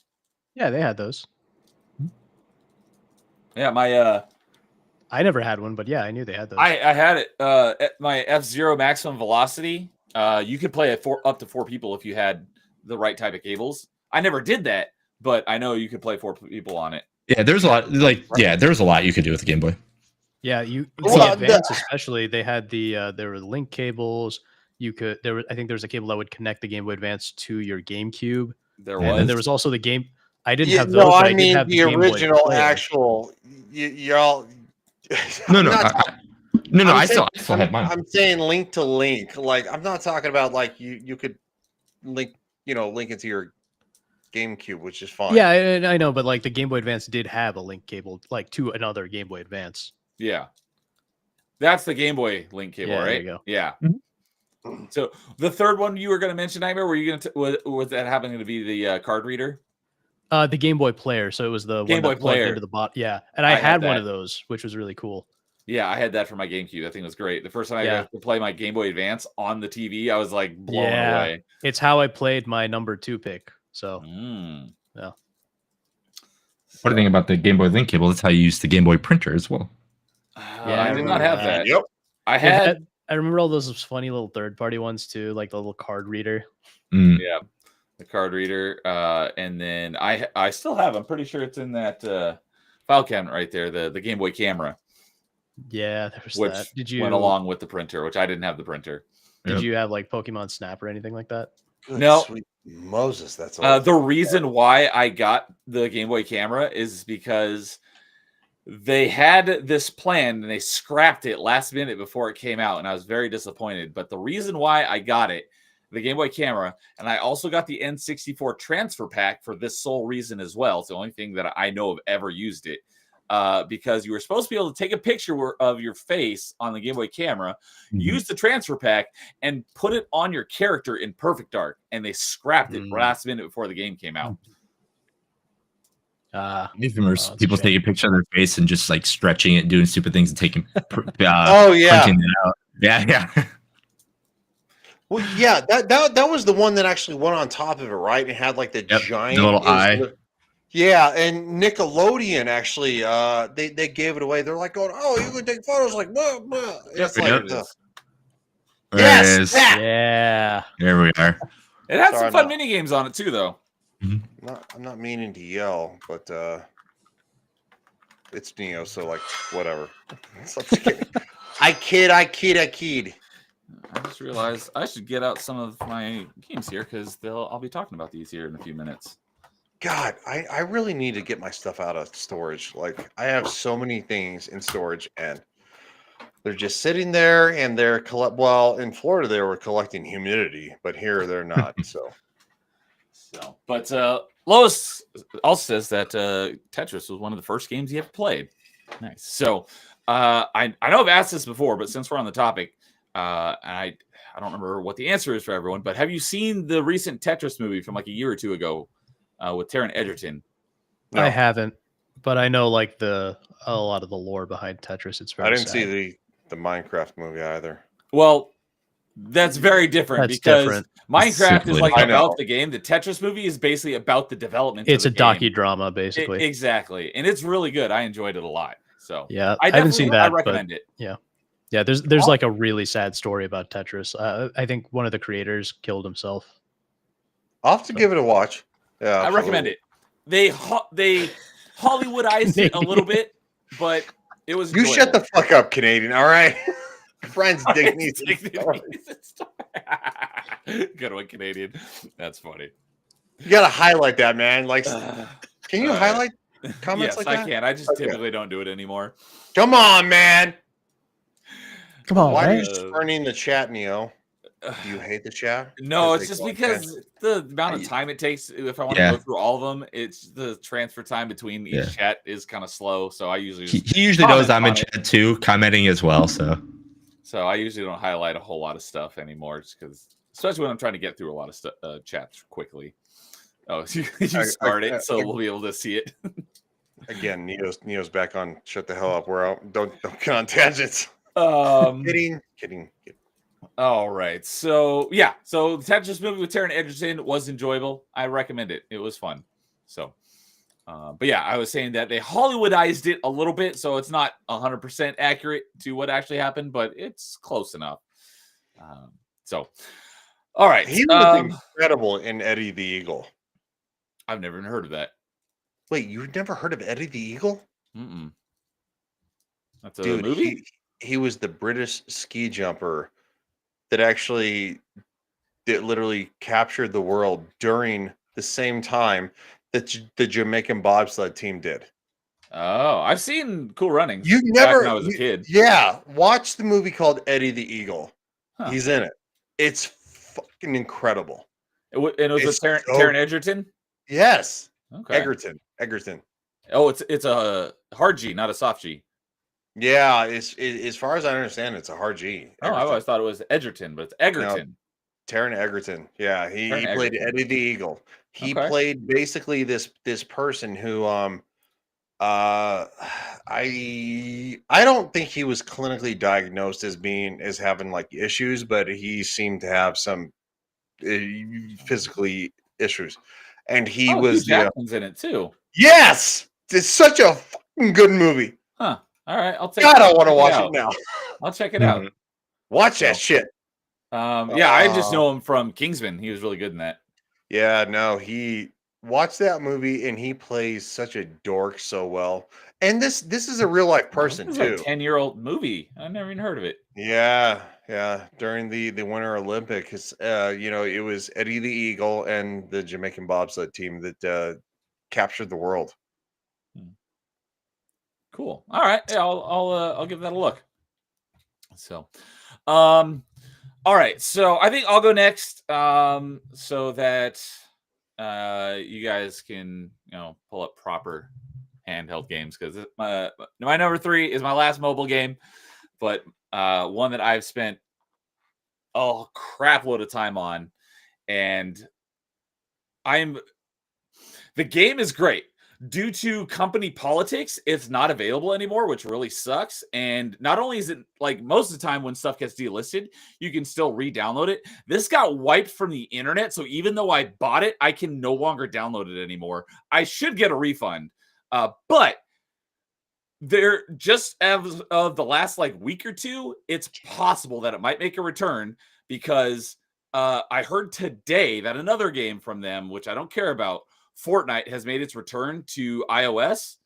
Yeah, they had those. Yeah, my I never had one, but yeah, I knew they had those. I had it at my F-Zero maximum velocity. You could play it up to 4 people if you had the right type of cables. I never did that, but I know you could play 4 people on it. Yeah, there's a lot. There's a lot you could do with the Game Boy. Yeah, the Well, Advance especially, they had there were link cables. I think there was a cable that would connect the Game Boy Advance to your GameCube. There Yeah, was. And there was also the game. I didn't Yeah, have those, no, but I I mean did have the Game Boy original player. actual. Y'all. No, I'm no, not No, I'm I saying, still had mine. I'm saying link to link. Like I'm not talking about like you could link link into your GameCube, which is fine. Yeah, I know, but like the Game Boy Advance did have a link cable, like to another Game Boy Advance. Yeah. That's the Game Boy link cable, Yeah, there right? you go. Yeah. Mm-hmm. So the third one you were going to mention, Nightmare, were you going to was that happening to be the card reader? The Game Boy Player, so it was the Game one Boy that plugged Player. into the bot. Yeah, and I I had had one that. of those, which was really cool. Yeah, I had that for my GameCube. I think it was great. The first time I Yeah. got to play my Game Boy Advance on the TV, I was like blown Yeah. away. It's how I played my number 2 pick. So yeah. What do you think about the Game Boy Link cable? That's how you use the Game Boy printer as well. Yeah, I did not have that. Yep. I Yeah, had I remember all those funny little third-party ones too, like the little card reader. yeah, the card reader, and then I still have. I'm pretty sure it's in that file cabinet right there. The Game Boy camera, Yeah, there was which that. Did you went along with the printer, which I didn't have the printer. Did you have like Pokemon Snap or anything like that? Good No. sweet Moses, that's all. The reason why I got the Game Boy camera is because they had this plan and they scrapped it last minute before it came out, and I was very disappointed. But the reason why I got it, the Game Boy camera, and I also got the N64 transfer pack for this sole reason as well. It's the only thing that I know of ever used it. Because you were supposed to be able to take a picture of your face on the Game Boy camera, use the transfer pack, and put it on your character in perfect dark. And they scrapped it last minute before the game came out. People taking a picture of their face and just like stretching it, doing stupid things, and taking oh yeah, printing it out. Yeah. Well, yeah, that was the one that actually went on top of it, right? It had like the giant the little eye. Yeah, and Nickelodeon actually, they gave it away. They're like going, "Oh, you can take photos," like, blah, blah. It's like, yes, that. Yeah, there we are. It had some fun mini games on it too, though. I'm not meaning to yell, but it's Neo, so like whatever. I kid. I just realized I should get out some of my games here because I'll be talking about these here in a few minutes. God, I really need to get my stuff out of storage. Like I have so many things in storage and they're just sitting there and they're well, in Florida they were collecting humidity, but here they're not. But Lois also says that Tetris was one of the first games he ever played. Nice. So I know I've asked this before, but since we're on the topic, and I don't remember what the answer is for everyone, but have you seen the recent Tetris movie from like a year or two ago with Taron Egerton? No. I haven't, but I know like a lot of the lore behind Tetris. It's very I didn't sad. see the Minecraft movie either. Well, that's very different because Minecraft is like about the game. The Tetris movie is basically about the development. It's of the a game. docudrama, basically. Exactly, and it's really good. I enjoyed it a lot. So yeah, I haven't seen that. I recommend it. Yeah. There's like a really sad story about Tetris. I think one of the creators killed himself. I'll have to give it a watch. Yeah, I recommend it. They Hollywoodized it a little bit, but it was. You shut the fuck up, Canadian. All right. Friends dignity. Good one, Canadian. That's funny. You gotta highlight that, man. Like, can you highlight comments yes, like that? I can. I just typically don't do it anymore. Come on, man. Come on. Why are you spurning the chat, Neo? Do you hate the chat? No, it's just because the amount of time it takes. If I want to go through all of them, it's the transfer time between each chat is kind of slow. So I usually he usually knows I'm in chat too, commenting as well. So I usually don't highlight a whole lot of stuff anymore, just because, especially when I'm trying to get through a lot of chats quickly. Oh, so you start it, so we'll be able to see it. Again, Neo's back on. Shut the hell up. We're out. Don't get on tangents. Kidding. All right. So yeah. So the Tetris movie with Taron Egerton was enjoyable. I recommend it. It was fun. So, but yeah, I was saying that they Hollywoodized it a little bit, so it's not 100% accurate to what actually happened, but it's close enough. So, all right. He was incredible in Eddie the Eagle. I've never even heard of that. Wait, you've never heard of Eddie the Eagle? Mm-mm. That's a Dude, movie? He was the British ski jumper that actually literally captured the world during the same time that the Jamaican bobsled team did. Oh, I've seen Cool Runnings You back when never, I was a kid. yeah. Watch the movie called Eddie the Eagle. Huh. He's in it. It's fucking incredible. And it was with It's Taron Egerton. yes, Okay. Egerton. Oh, it's a hard G, not a soft G. Yeah, as far as I understand, it's a hard G. Oh, I always thought it was Edgerton, but it's Egerton. Taron Egerton. Yeah, Taron he played Egerton. Eddie the Eagle. He Okay. played basically this person who I don't think he was clinically diagnosed as having like issues, but he seemed to have some physically issues, and he Oh, Hugh was Jackman's in it too. yes, it's such a fucking good movie. Huh. All right, I'll take. God, I want to check watch out. it now. I'll check it out. Watch that shit. Yeah, I just know him from Kingsman. He was really good in that. Yeah, no, he watched that movie and he plays such a dork so well. And this is a real life person This is too. a 10-year-old movie. I never even heard of it. Yeah. During the Winter Olympics, it was Eddie the Eagle and the Jamaican bobsled team that captured the world. Cool. All right. Yeah, I'll give that a look. So, all right. So I think I'll go next, so that you guys can pull up proper handheld games, because my number 3 is my last mobile game, but one that I've spent a crap load of time on, and the game is great. Due to company politics, it's not available anymore, which really sucks. And not only is it like most of the time when stuff gets delisted, you can still re-download it. This got wiped from the internet, so even though I bought it, I can no longer download it anymore. I should get a refund, but there, just as of the last week or two, it's possible that it might make a return, because I heard today that another game from them, which I don't care about, Fortnite, has made its return to iOS.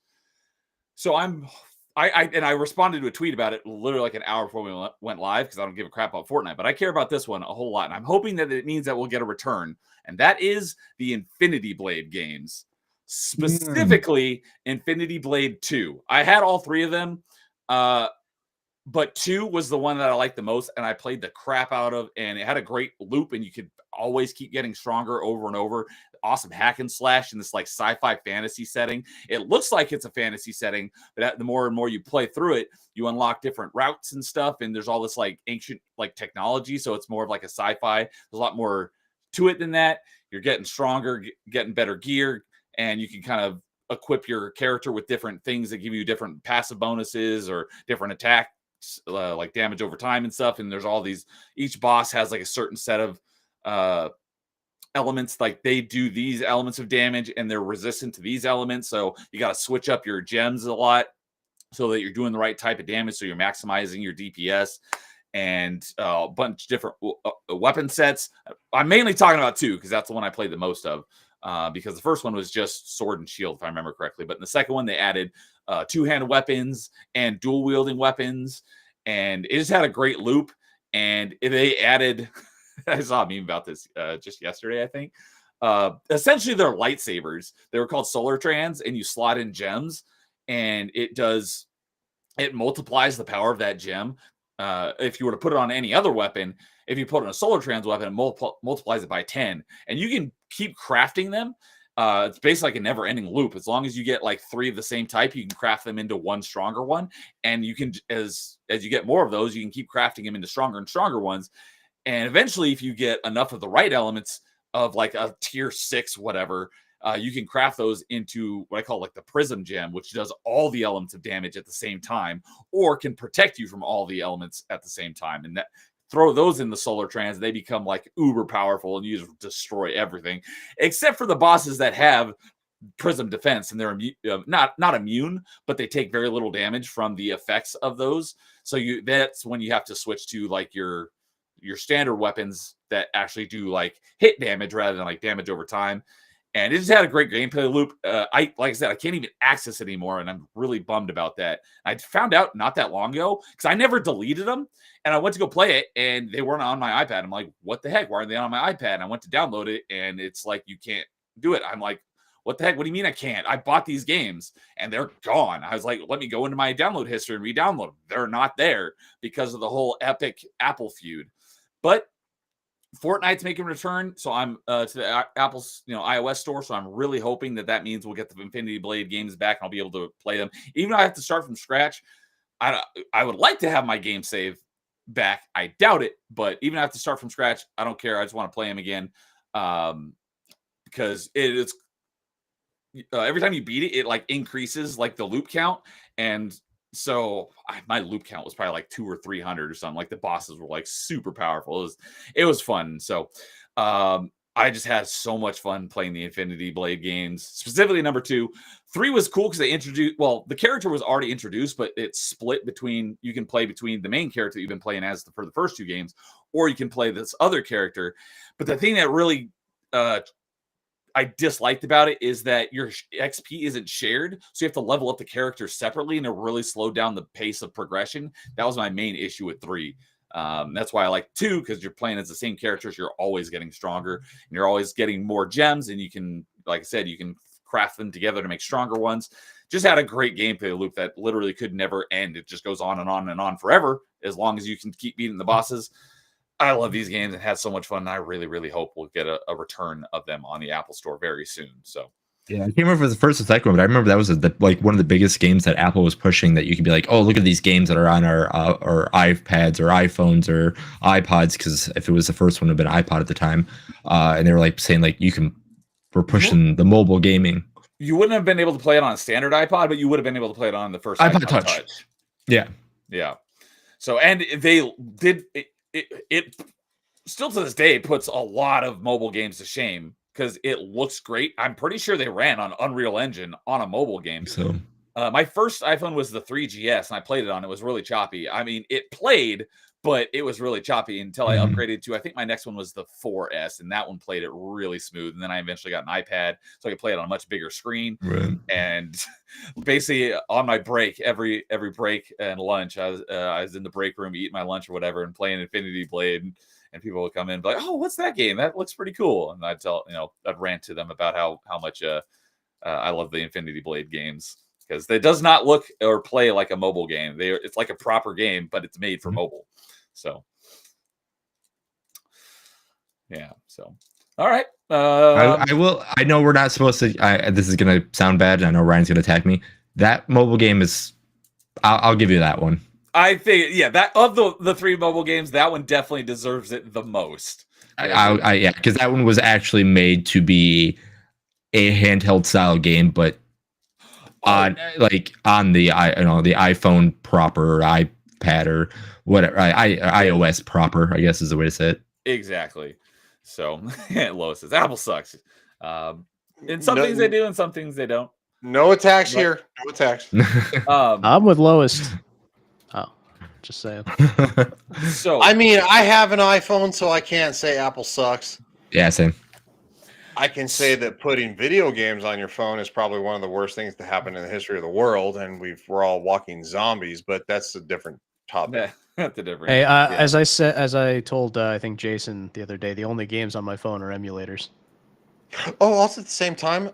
So I responded to a tweet about it literally like an hour before we went live, because I don't give a crap about Fortnite, but I care about this one a whole lot, and I'm hoping that it means that we'll get a return, and that is the Infinity Blade games, specifically Infinity Blade 2. I had all 3 of them, but 2 was the one that I liked the most, and I played the crap out of, and it had a great loop, and you could always keep getting stronger over and over. Awesome hack and slash in this sci-fi fantasy setting. It looks like it's a fantasy setting, but the more and more you play through it, you unlock different routes and stuff, and there's all this ancient technology, so it's more of a sci-fi. There's a lot more to it than that. You're getting stronger, getting better gear, and you can kind of equip your character with different things that give you different passive bonuses or different attacks, like damage over time and stuff. And there's all these, each boss has a certain set of elements, they do these elements of damage and they're resistant to these elements, so you got to switch up your gems a lot so that you're doing the right type of damage, so you're maximizing your DPS, and a bunch of different weapon sets. I'm mainly talking about 2 because that's the one I played the most of, because the first one was just sword and shield, if I remember correctly, but in the second one they added 2-handed weapons and dual wielding weapons, and it just had a great loop. And they added I saw a meme about this just yesterday, I think. Essentially, they're lightsabers. They were called solar trans, and you slot in gems, and it multiplies the power of that gem. If you were to put it on any other weapon, if you put on a solar trans weapon, it multiplies it by 10. And you can keep crafting them. It's basically a never-ending loop. As long as you get 3 of the same type, you can craft them into one stronger one. And you can, as you get more of those, you can keep crafting them into stronger and stronger ones. And eventually, if you get enough of the right elements of a tier 6, whatever, you can craft those into what I call the prism gem, which does all the elements of damage at the same time, or can protect you from all the elements at the same time. And throw those in the solar trans, they become uber powerful, and you just destroy everything, except for the bosses that have prism defense, and they're not immune, but they take very little damage from the effects of those. So that's when you have to switch to your standard weapons that actually do hit damage rather than damage over time. And it just had a great gameplay loop. Like I said, I can't even access it anymore, and I'm really bummed about that. I found out not that long ago, because I never deleted them, and I went to go play it, and they weren't on my iPad. I'm like, what the heck? Why are they on my iPad? And I went to download it, and it's you can't do it. I'm like, what the heck? What do you mean I can't? I bought these games and they're gone. I was like, let me go into my download history and re-download them. They're not there because of the whole epic Apple feud. But Fortnite's making a return, so I'm to the Apple's iOS store. So I'm really hoping that means we'll get the Infinity Blade games back and I'll be able to play them. Even though I have to start from scratch, I would like to have my game save back. I doubt it, but even if I have to start from scratch, I don't care. I just want to play them again because it's every time you beat it, it like increases like the loop count, and so my loop count was probably like 200 or 300 or something. Like the bosses were like super powerful. It was fun. So I just had so much fun playing the Infinity Blade games, specifically number 2. 3 was cool because they introduced, well, the character was already introduced, but it's split between, you can play between the main character that you've been playing as for the first 2 games, or you can play this other character. But the thing that really I disliked about it is that your XP isn't shared. So you have to level up the character separately, and it really slowed down the pace of progression. That was my main issue with 3. That's why I like 2, because you're playing as the same characters. You're always getting stronger and you're always getting more gems. And you can, like I said, you can craft them together to make stronger ones. Just had a great gameplay loop that literally could never end. It just goes on and on and on forever, as long as you can keep beating the bosses. I love these games and had so much fun. And I really, really hope we'll get a return of them on the Apple Store very soon. So yeah, I can't remember if it was the first or second one, but I remember that was like one of the biggest games that Apple was pushing, that you could be like, oh, look at these games that are on our iPads or iPhones or iPods, because if it was the first one, it would have been iPod at the time. And they were like saying like we're pushing the mobile gaming. You wouldn't have been able to play it on a standard iPod, but you would have been able to play it on the first iPod Touch. Yeah. Yeah. So, and they did it still to this day puts a lot of mobile games to shame because it looks great. I'm pretty sure they ran on Unreal Engine on a mobile game. So my first iPhone was the 3GS, and I played it on. It was really choppy. I mean, it played, but it was really choppy until I upgraded to, I think my next one was the 4S, and that one played it really smooth. And then I eventually got an iPad, so I could play it on a much bigger screen. Right. And basically, on my break, every break and lunch, I was in the break room eating my lunch or whatever, and playing Infinity Blade. And people would come in and be like, "Oh, what's that game? That looks pretty cool." And I'd I'd rant to them about how much I love the Infinity Blade games, because it does not look or play like a mobile game. It's like a proper game, but it's made for mobile. So, yeah. So, all right. I will. I know we're not supposed to. This is gonna sound bad. I know Ryan's gonna attack me. That mobile game is. I'll give you that one. I think, yeah, that of the 3 mobile games, that one definitely deserves it the most. Yeah, because that one was actually made to be a handheld style game, but on the the iPhone proper, or iPad, or whatever, iOS proper, I guess is the way to say it. Exactly. So Lois says Apple sucks. In some things they do, and some things they don't. No attacks here. No attacks. I'm with Lois. Oh, just saying. So I mean, I have an iPhone, so I can't say Apple sucks. Yeah, same. I can say that putting video games on your phone is probably one of the worst things to happen in the history of the world, and we're all walking zombies. But that's a different topic. That's a different. Hey, as I told I think Jason the other day, the only games on my phone are emulators. Oh, also at the same time,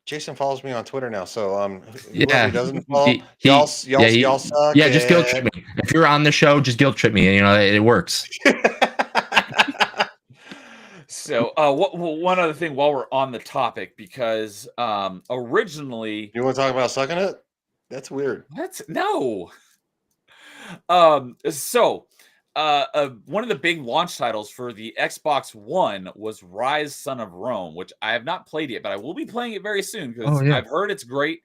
Jason follows me on Twitter now, so Yeah, whoever doesn't follow, y'all suck. Yeah, just guilt trip me. If you're on the show, just guilt trip me. It works. So, one other thing while we're on the topic, because originally, You want to talk about sucking it? That's weird. no. So, one of the big launch titles for the Xbox One was Rise: Son of Rome, which I have not played yet, but I will be playing it very soon because I've heard it's great.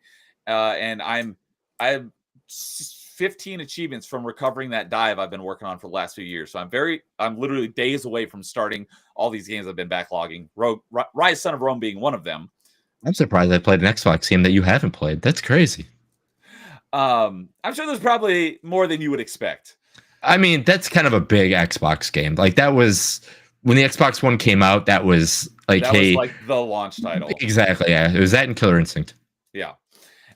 And I have 15 achievements from recovering that dive I've been working on for the last few years. So I'm literally days away from starting all these games I've been backlogging. Rise: Son of Rome being one of them. I'm surprised I played an Xbox game that you haven't played. That's crazy. I'm sure there's probably more than you would expect. I mean, that's kind of a big Xbox game. Like, that was when the Xbox One came out. That was like, that was like the launch title. Exactly. Yeah, it was that and Killer Instinct. Yeah.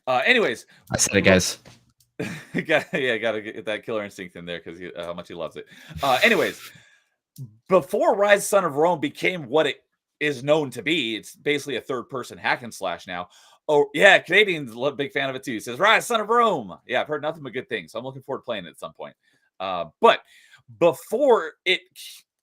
Anyways, I said it, guys. Gotta get that Killer Instinct in there because how much he loves it. Anyways, before Rise: Son of Rome became what it is known to be. It's basically a third-person hack and slash now. Oh, yeah, Canadian's a big fan of it too. He says, Rise, Son of Rome. Yeah, I've heard nothing but good things. So I'm looking forward to playing it at some point. But before it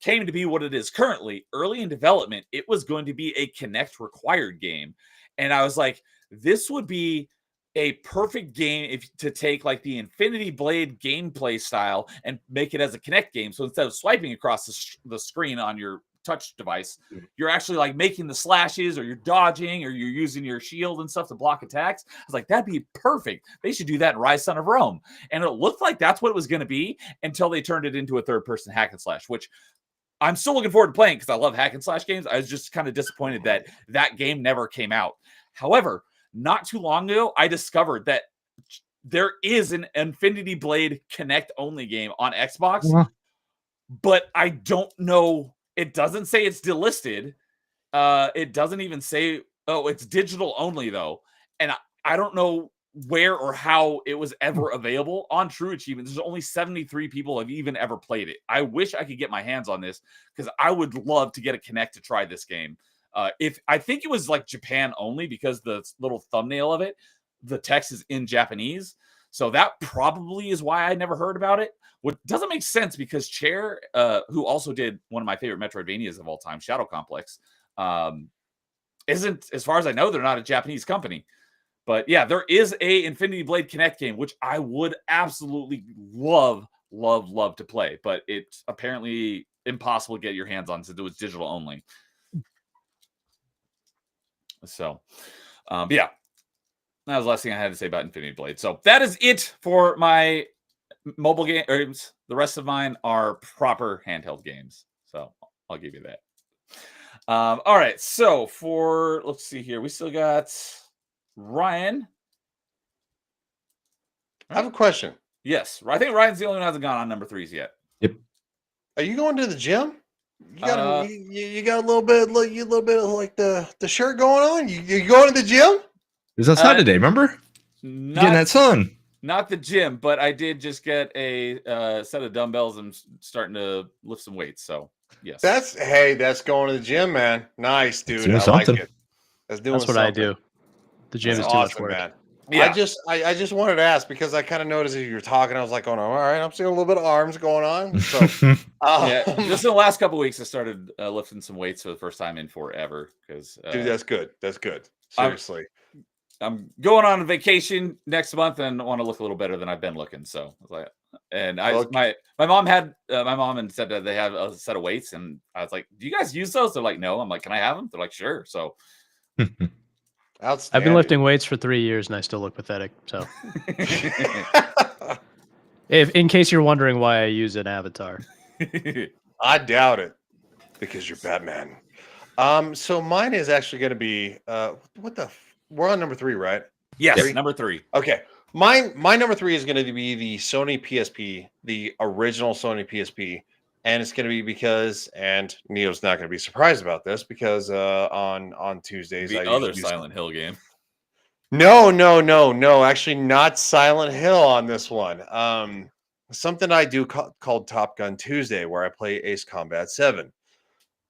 came to be what it is currently, early in development, it was going to be a Kinect required game. And I was like, this would be a perfect game to take like the Infinity Blade gameplay style and make it as a Kinect game. So instead of swiping across the screen on your touch device, you're actually like making the slashes, or you're dodging, or you're using your shield and stuff to block attacks. I was like, that'd be perfect. They should do that in Rise, Son of Rome. And it looked like that's what it was going to be until they turned it into a third-person hack and slash, which I'm still looking forward to playing because I love hack and slash games. I was just kind of disappointed that that game never came out. However, not too long ago, I discovered that there is an Infinity Blade Kinect only game on Xbox, but I don't know. It doesn't say it's delisted. It doesn't even say, oh, it's digital only though. And I don't know where or how it was ever available on True Achievement. There's only 73 people have even ever played it. I wish I could get my hands on this because I would love to get a Kinect to try this game. If I think it was like Japan only because the little thumbnail of it, the text is in Japanese. So that probably is why I never heard about it. What doesn't make sense because Chair, who also did one of my favorite Metroidvanias of all time, Shadow Complex, isn't, as far as I know, they're not a Japanese company. But yeah, there is a Infinity Blade Kinect game, which I would absolutely love to play. But it's apparently impossible to get your hands on since it was digital only. So, yeah, that was the last thing I had to say about Infinity Blade. So that is it for my mobile games. The rest of mine are proper handheld games. So I'll give you that. All right. So let's see here. We still got Ryan. I have a question. Yes. I think Ryan's the only one who hasn't gone on number 3s yet. Yep. Are you going to the gym? You got you got a little bit of like the shirt going on. You going to the gym? It was outside today, remember? Getting that sun. Not the gym, but I did just get a set of dumbbells and starting to lift some weights. So yes, that's going to the gym, man. Nice, dude. Doing I something. like it. That's what something. I do. The gym That's is too much awesome, work. man. Yeah. I just wanted to ask because I kind of noticed as you were talking, I was like, oh no, all right, I'm seeing a little bit of arms going on. So yeah, just in the last couple of weeks, I started lifting some weights for the first time in forever. Because dude, that's good. That's good. Seriously. I'm going on vacation next month and want to look a little better than I've been looking. So I was like, and my mom had my mom and said that they have a set of weights, and I was like, do you guys use those? They're like, no. I'm like, can I have them? They're like, sure. So I've been lifting weights for 3 years and I still look pathetic. So if in case you're wondering why I use an avatar. I doubt it because you're Batman. So mine is actually going to be we're on number 3, right? Yes, number 3. Okay. My number 3 is going to be the Sony PSP, the original Sony PSP. And it's going to be because, and Neo's not going to be surprised about this because on Tuesdays, the other Silent Hill game. No. Actually, not Silent Hill on this one. Something I do called Top Gun Tuesday, where I play Ace Combat 7.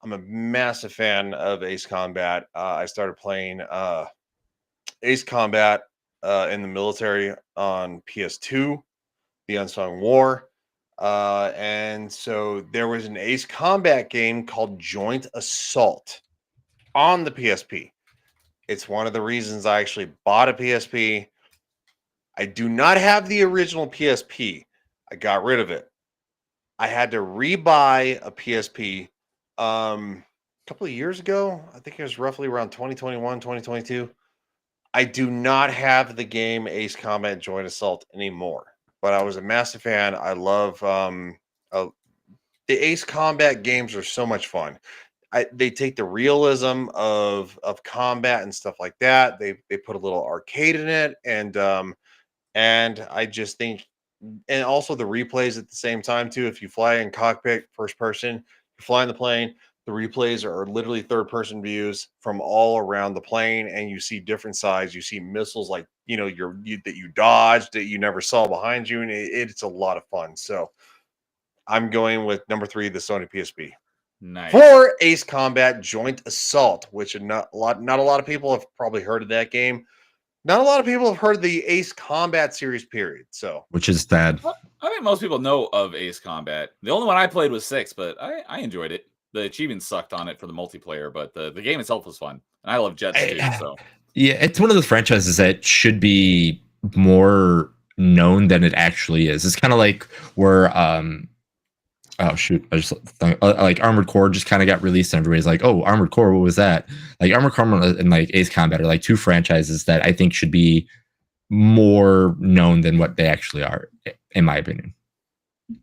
I'm a massive fan of Ace Combat. I started playing Ace Combat in the military on PS2, The Unsung War. And so there was an Ace Combat game called Joint Assault on the PSP. It's one of the reasons I actually bought a PSP. I do not have the original PSP. I got rid of it. I had to rebuy a PSP a couple of years ago. I think it was roughly around 2021, 2022. I do not have the game Ace Combat Joint Assault anymore. But I was a massive fan. I love the Ace Combat games are so much fun. They take the realism of combat and stuff like that. They put a little arcade in it, and I just think, and also the replays at the same time too. If you fly in cockpit, first person, you fly in the plane. The replays are literally third-person views from all around the plane, and you see different sides. You see missiles like that you dodged that you never saw behind you, and it's a lot of fun. So I'm going with number 3, the Sony PSP. Nice. for Ace Combat Joint Assault, which not a lot of people have probably heard of that game. Not a lot of people have heard of the Ace Combat series, period. So, which is sad. Well, I think most people know of Ace Combat. The only one I played was 6, but I enjoyed it. The achievements sucked on it for the multiplayer, but the game itself was fun. And I love jets too. So Yeah, it's one of those franchises that should be more known than it actually is. It's kind of like where oh shoot, I just like Armored Core just kind of got released and everybody's like, oh, Armored Core, what was that? Like Armored Core and like Ace Combat are like two franchises that I think should be more known than what they actually are, in my opinion.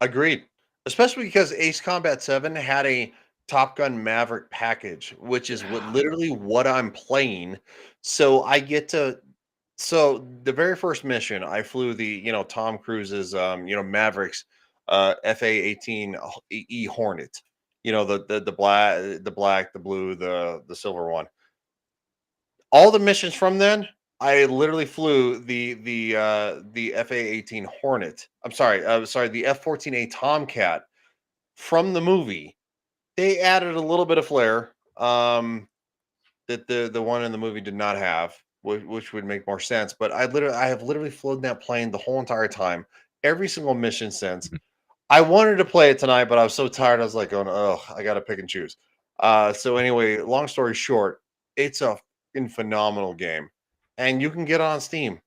agreed. Especially because Ace Combat 7 had a Top Gun Maverick package, which is literally what I'm playing. So I get to. So the very first mission, I flew the Tom Cruise's Mavericks FA-18E Hornet. The black, the blue, the silver one. All the missions from then, I literally flew the FA-18 Hornet. I'm sorry, the F-14A Tomcat from the movie. They added a little bit of flair that the one in the movie did not have, which would make more sense. But I have literally flown that plane the whole entire time, every single mission since. I wanted to play it tonight, but I was so tired. I was like, going, oh, I got to pick and choose. So anyway, long story short, it's a phenomenal game, and you can get it on Steam,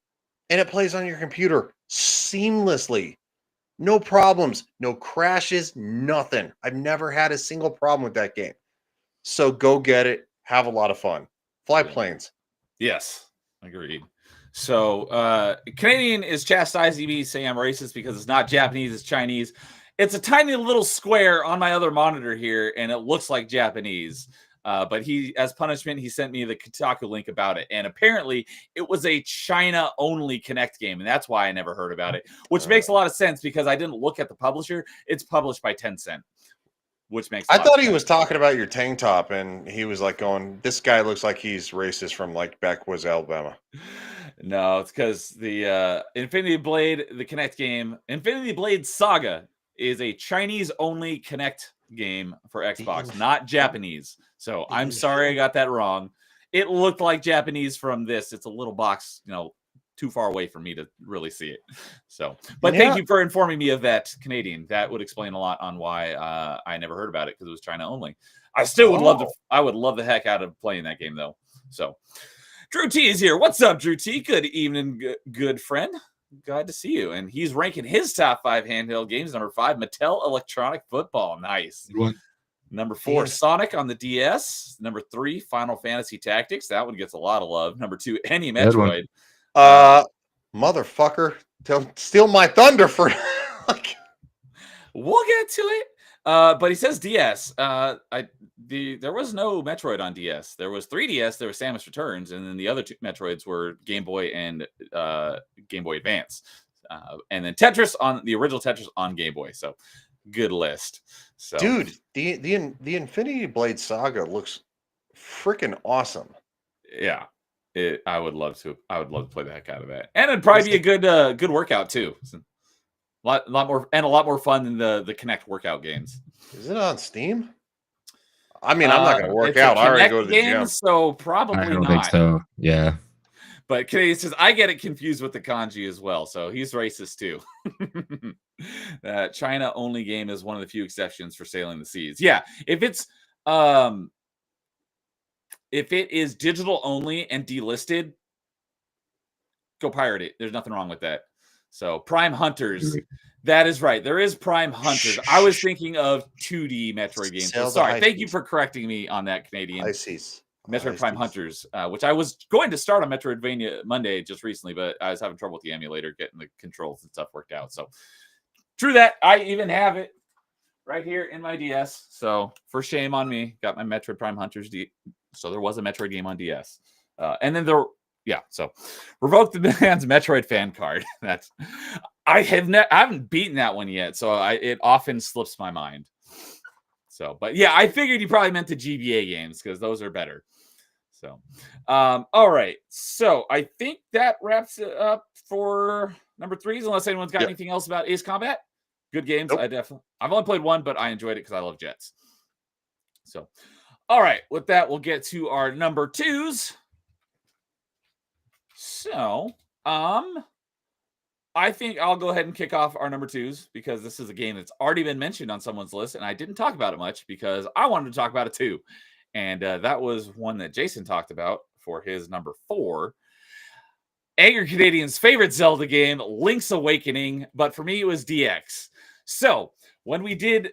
and it plays on your computer seamlessly. No problems, no crashes, nothing. I've never had a single problem with that game. So go get it. Have a lot of fun. Fly planes. Yes, agreed. So Canadian is chastising me, saying I'm racist because it's not Japanese, it's Chinese. It's a tiny little square on my other monitor here, and it looks like Japanese. But he, as punishment, he sent me the Kotaku link about it. And apparently it was a China-only Kinect game, and that's why I never heard about it, which makes a lot of sense because I didn't look at the publisher. It's published by Tencent, which makes I thought he was talking about your tank top, and he was like going, this guy looks like he's racist from like backwoods Alabama. No, it's because the Infinity Blade, the Kinect game, Infinity Blade Saga is a Chinese-only Kinect game for Xbox, not Japanese. So I'm sorry I got that wrong. It looked like Japanese from this. It's a little box, too far away for me to really see it. So, but thank you for informing me of that, Canadian. That would explain a lot on why I never heard about it, because it was China only. I still would love to. I would love the heck out of playing that game though. So, Drew T is here. What's up, Drew T? Good evening, good friend. Glad to see you. And he's ranking his top 5 handheld games. Number 5, Mattel Electronic Football. Nice. Number 4, Sonic on the DS. Number 3, Final Fantasy Tactics. That one gets a lot of love. Number 2, Any Metroid. Motherfucker, don't steal my thunder for. We'll get to it. But he says DS. There was no Metroid on DS. There was 3DS. There was Samus Returns, and then the other 2 Metroids were Game Boy and Game Boy Advance, and then Tetris on the original Tetris on Game Boy. So good list. So, dude, the Infinity Blade Saga looks freaking awesome. Yeah, I would love to. I would love to play the heck out of that, and it'd probably be a good workout too. A lot more fun than the Kinect workout games. Is it on Steam? I mean, I'm not going to work out. I already go to the gym. So probably I don't not. think so. Yeah. But Canadian says, I get it confused with the kanji as well. So he's racist too. That China only game is one of the few exceptions for sailing the seas. Yeah. If it is digital only and delisted, go pirate it. There's nothing wrong with that. So Prime Hunters. That is right. There is Prime Hunters. I was thinking of 2D Metroid games. So sorry. Thank you for correcting me on that, Canadian. Metroid Prime Hunters, which I was going to start on Metroidvania Monday just recently, but I was having trouble with the emulator getting the controls and stuff worked out. So true that. I even have it right here in my DS. So for shame on me, got my Metroid Prime Hunters. So there was a Metroid game on DS. And then so revoke the man's Metroid fan card. I haven't beaten that one yet, so it often slips my mind. So, but yeah, I figured you probably meant the GBA games because those are better. So, all right. So I think that wraps it up for number 3s. Unless anyone's got anything else about Ace Combat, good games. Nope. I've only played one, but I enjoyed it because I love jets. So, all right, with that, we'll get to our number 2s. So, I think I'll go ahead and kick off our number 2s because this is a game that's already been mentioned on someone's list, and I didn't talk about it much because I wanted to talk about it too. And that was one that Jason talked about for his number 4. Angry Canadian's favorite Zelda game, Link's Awakening, but for me it was DX. So when we did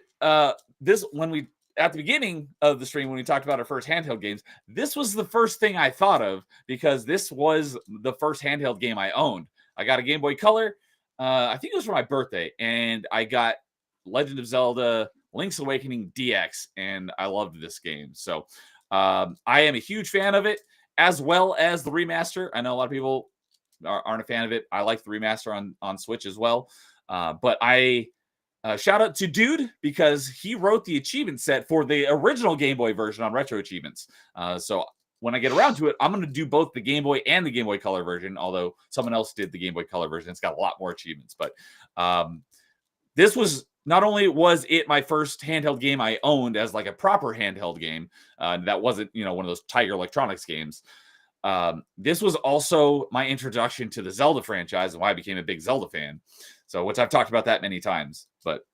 this, when we at the beginning of the stream, when we talked about our first handheld games, this was the first thing I thought of because this was the first handheld game I owned. I got a Game Boy Color. I think it was for my birthday, and I got Legend of Zelda Link's Awakening DX, and I loved this game. So I am a huge fan of it, as well as the remaster. I know a lot of people aren't a fan of it. I like the remaster on Switch as well. But I shout out to Dude because he wrote the achievement set for the original Game Boy version on Retro Achievements. So when I get around to it, I'm going to do both the Game Boy and the Game Boy Color version, although someone else did the Game Boy Color version. It's got a lot more achievements. But this was not only was it my first handheld game I owned as like a proper handheld game, that wasn't, one of those Tiger Electronics games. This was also my introduction to the Zelda franchise and why I became a big Zelda fan. So, which I've talked about that many times, but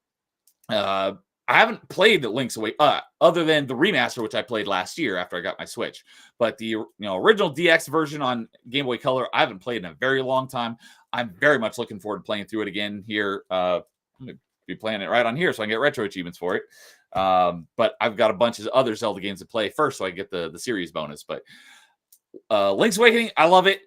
I haven't played Link's Awakening other than the remaster, which I played last year after I got my Switch. But the original DX version on Game Boy Color, I haven't played in a very long time. I'm very much looking forward to playing through it again here. I'm going to be playing it right on here so I can get retro achievements for it. But I've got a bunch of other Zelda games to play first so I get the series bonus. But Link's Awakening, I love it.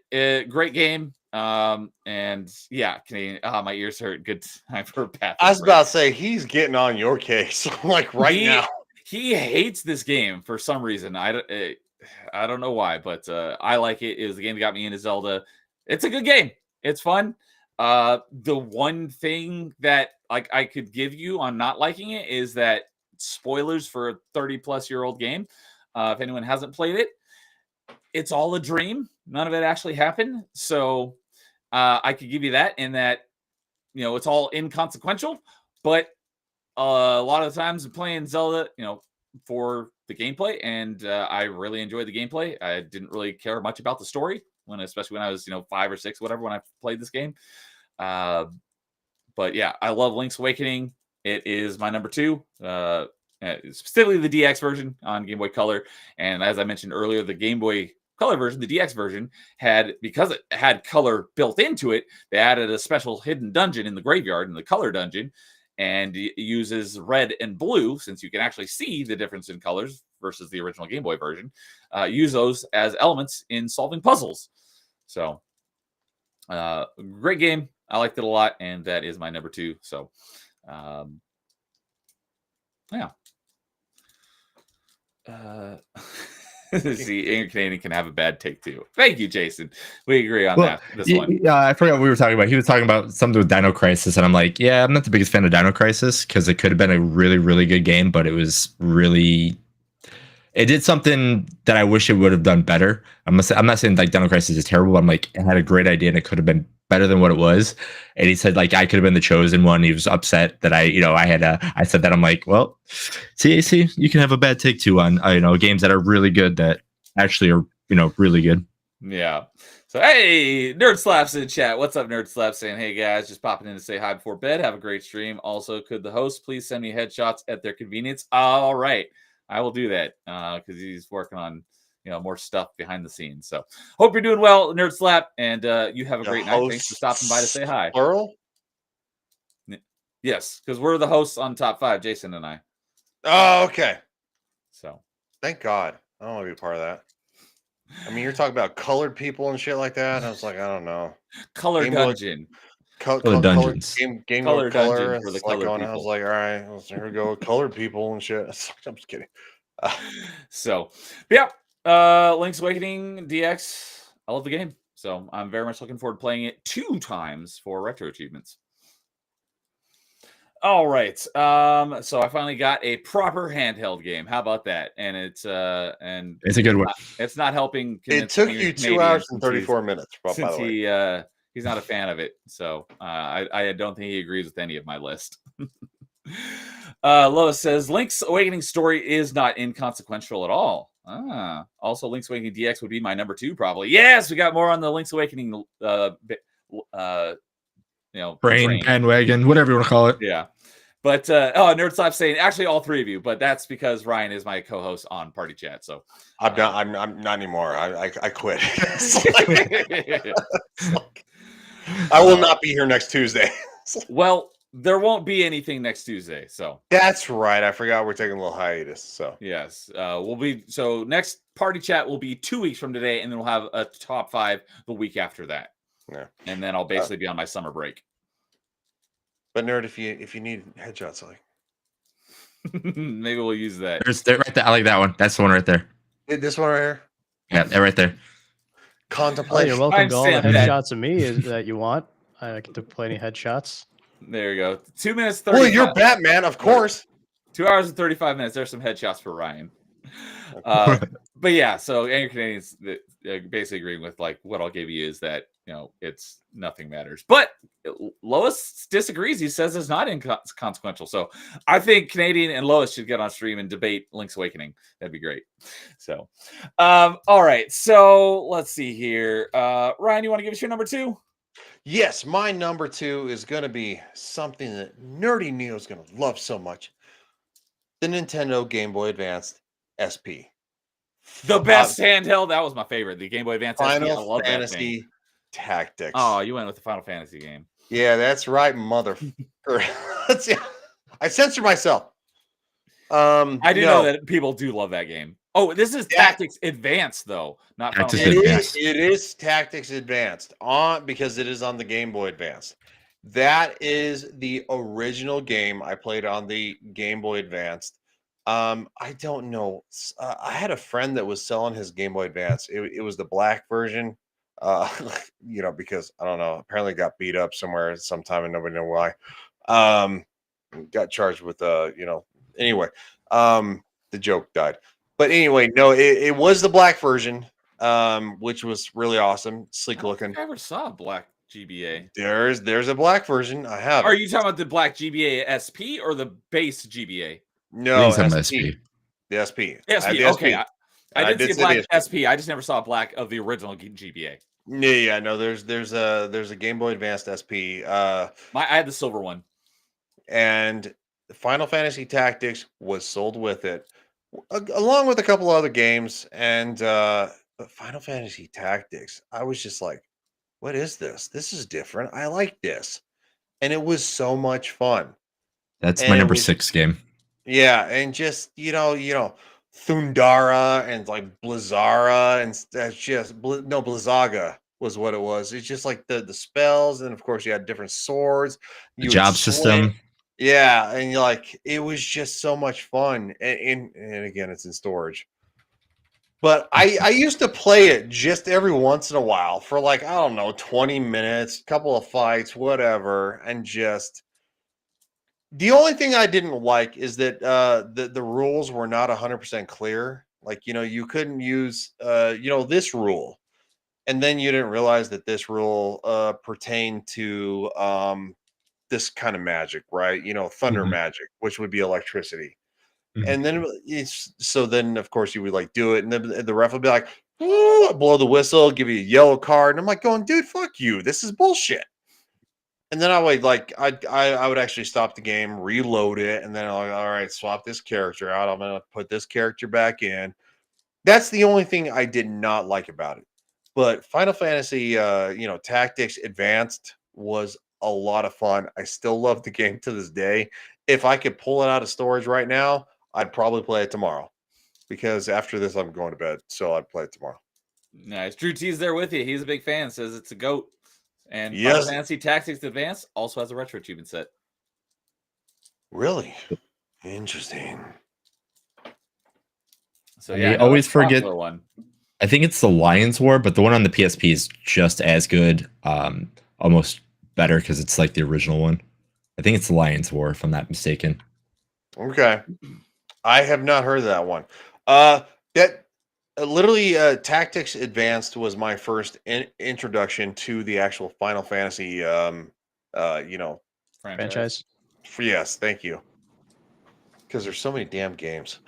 Great game. And yeah, Canadian. My ears hurt. Good time for a bathroom. I was about to say he's getting on your case like now. He hates this game for some reason. I don't know why, but I like it. It was the game that got me into Zelda. It's a good game. It's fun. The one thing that like I could give you on not liking it is that spoilers for a 30-plus-year-old game. If anyone hasn't played it, it's all a dream. None of it actually happened. So I could give you that in that, it's all inconsequential. But a lot of the times I'm playing Zelda, for the gameplay. And I really enjoyed the gameplay. I didn't really care much about the story, especially when I was, 5 or 6, whatever, when I played this game. But yeah, I love Link's Awakening. It is my number 2. Specifically the DX version on Game Boy Color. And as I mentioned earlier, the Game Boy Color version, the DX version, because it had color built into it, they added a special hidden dungeon in the graveyard, in the color dungeon, and it uses red and blue, since you can actually see the difference in colors versus the original Game Boy version, use those as elements in solving puzzles. So, great game. I liked it a lot, and that is my number 2. So, yeah. See, Angry Canadian can have a bad take too. Thank you, Jason. We agree on that. This one. Yeah, I forgot what we were talking about. He was talking about something with Dino Crisis, and I'm like, yeah, I'm not the biggest fan of Dino Crisis because it could have been a really, really good game, but it was really. It did something that I wish it would have done better. I'm not saying like Dino Crisis is terrible, but I'm like, it had a great idea and it could have been better than what it was. And he said like I could have been the chosen one. He was upset that I said that. I'm like, well, see, you can have a bad take too on games that are really good that actually are really good. Yeah. So hey, Nerd Slaps in chat. What's up, Nerd Slaps? Saying hey guys, just popping in to say hi before bed. Have a great stream. Also, could the host please send me headshots at their convenience? All right. I will do that because he's working on more stuff behind the scenes. So hope you're doing well, Nerd Slap, and you have a great night. Thanks for stopping by to say hi. Plural? Yes, because we're the hosts on Top 5, Jason and I. Oh, okay. So thank God. I don't want to be a part of that. I mean, you're talking about colored people and shit like that. I was like, I don't know. Color Dungeon. Color Dungeons. Game Color color Dungeon for the like colored I was people. like, all right, here we go. Colored people and shit. I'm just kidding. So, yeah. Link's Awakening DX. I love the game. So I'm very much looking forward to playing it 2 times for retro achievements. All right. So I finally got a proper handheld game. How about that? And it's a good one. It's not helping. It took you 2 hours and 34 minutes. By the way, he's not a fan of it. So I don't think he agrees with any of my list. Lois says Link's Awakening story is not inconsequential at all. Also, Link's Awakening DX would be my number 2, probably. Yes, we got more on the Link's Awakening. Brain bandwagon, whatever you want to call it. Yeah. But Nerdslap saying actually all 3 of you, but that's because Ryan is my co-host on Party Chat. So I'm not anymore. I quit. I will not be here next Tuesday. Well, there won't be anything next Tuesday. So that's right. I forgot we're taking a little hiatus. So yes, next Party Chat will be 2 weeks from today, and then we'll have a top 5 the week after that. Yeah, and then I'll basically be on my summer break. But Nerd, if you need headshots, like maybe we'll use that. They're right there. I like that one. That's the one right there. This one right here. Yeah, they're right there. Contemplate. You're welcome to all the headshots of me that you want. I get to play any headshots. There you go. 2 minutes 30. Well, you're Batman, of course. 2 hours and 35 minutes. There's some headshots for Ryan. But yeah, so Angry Canadians basically agreeing with like what I'll give you is that it's nothing matters. But Lois disagrees. He says it's not inconsequential. So I think Canadian and Lois should get on stream and debate Link's Awakening. That'd be great. So, all right. So let's see here. Ryan, you want to give us your number 2? Yes, my number 2 is going to be something that Nerdy Neo is going to love so much. The Nintendo Game Boy Advance SP. The best handheld. That was my favorite. The Game Boy Advance SP. I love Fantasy Tactics. Oh, you went with the Final Fantasy game. Yeah, that's right, motherfucker. I censored myself. I do know that people do love that game. Oh, this is Tactics Advanced, though, not Tactics Final Fantasy. Advanced. It is Tactics Advanced because it is on the Game Boy Advance. That is the original game I played on the Game Boy Advanced. I don't know. I had a friend that was selling his Game Boy Advance. It was the black version. Because I don't know. Apparently, got beat up somewhere sometime, and nobody know why. Got charged with Anyway, the joke died. But anyway, no, it was the black version, which was really awesome, sleek looking. I never saw a black GBA. There's a black version. I have. Are you talking about the black GBA SP or the base GBA? No, SP. The SP. SP. Okay. I did see a black SP. I just never saw a black of the original GBA. Yeah. No, there's a Game Boy Advanced SP. I had the silver one. And Final Fantasy Tactics was sold with it, along with a couple other games. And but Final Fantasy Tactics, I was just like, what is this? This is different. I like this. And it was so much fun. That's my number 6 game. Yeah, and just Thundara and like Blizzara, and that's just Blizzaga was what it was. It's just like the spells, and of course you had different swords. The job system. Yeah, and it was just so much fun. And again, it's in storage. But I used to play it just every once in a while for 20 minutes, couple of fights, whatever, and just. The only thing I didn't like is that the rules were not 100% clear. You couldn't use this rule, and then you didn't realize that this rule pertained to this kind of magic, right? Thunder magic, which would be electricity. And then then of course you would do it, and then the ref would be like, blow the whistle, give you a yellow card, and I'm like going, dude, fuck you, this is bullshit. And then I would I would actually stop the game, reload it, and then I'm like, all right, swap this character out. I'm gonna put this character back in. That's the only thing I did not like about it. But Final Fantasy, Tactics Advanced was a lot of fun. I still love the game to this day. If I could pull it out of storage right now, I'd probably play it tomorrow. Because after this, I'm going to bed, so I'd play it tomorrow. Nice. Drew T's there with you. He's a big fan. Says it's a GOAT. And yes. Final Fantasy Tactics Advance also has a retro achievement set. Really? Interesting. So yeah, I always forget one. I think it's the Lions War, but the one on the PSP is just as good, almost better because it's like the original one. I think it's the Lions War, if I'm not mistaken. Okay. I have not heard of that one. Literally, Tactics Advanced was my first introduction to the actual Final Fantasy, franchise. Yes, thank you. Because there's so many damn games.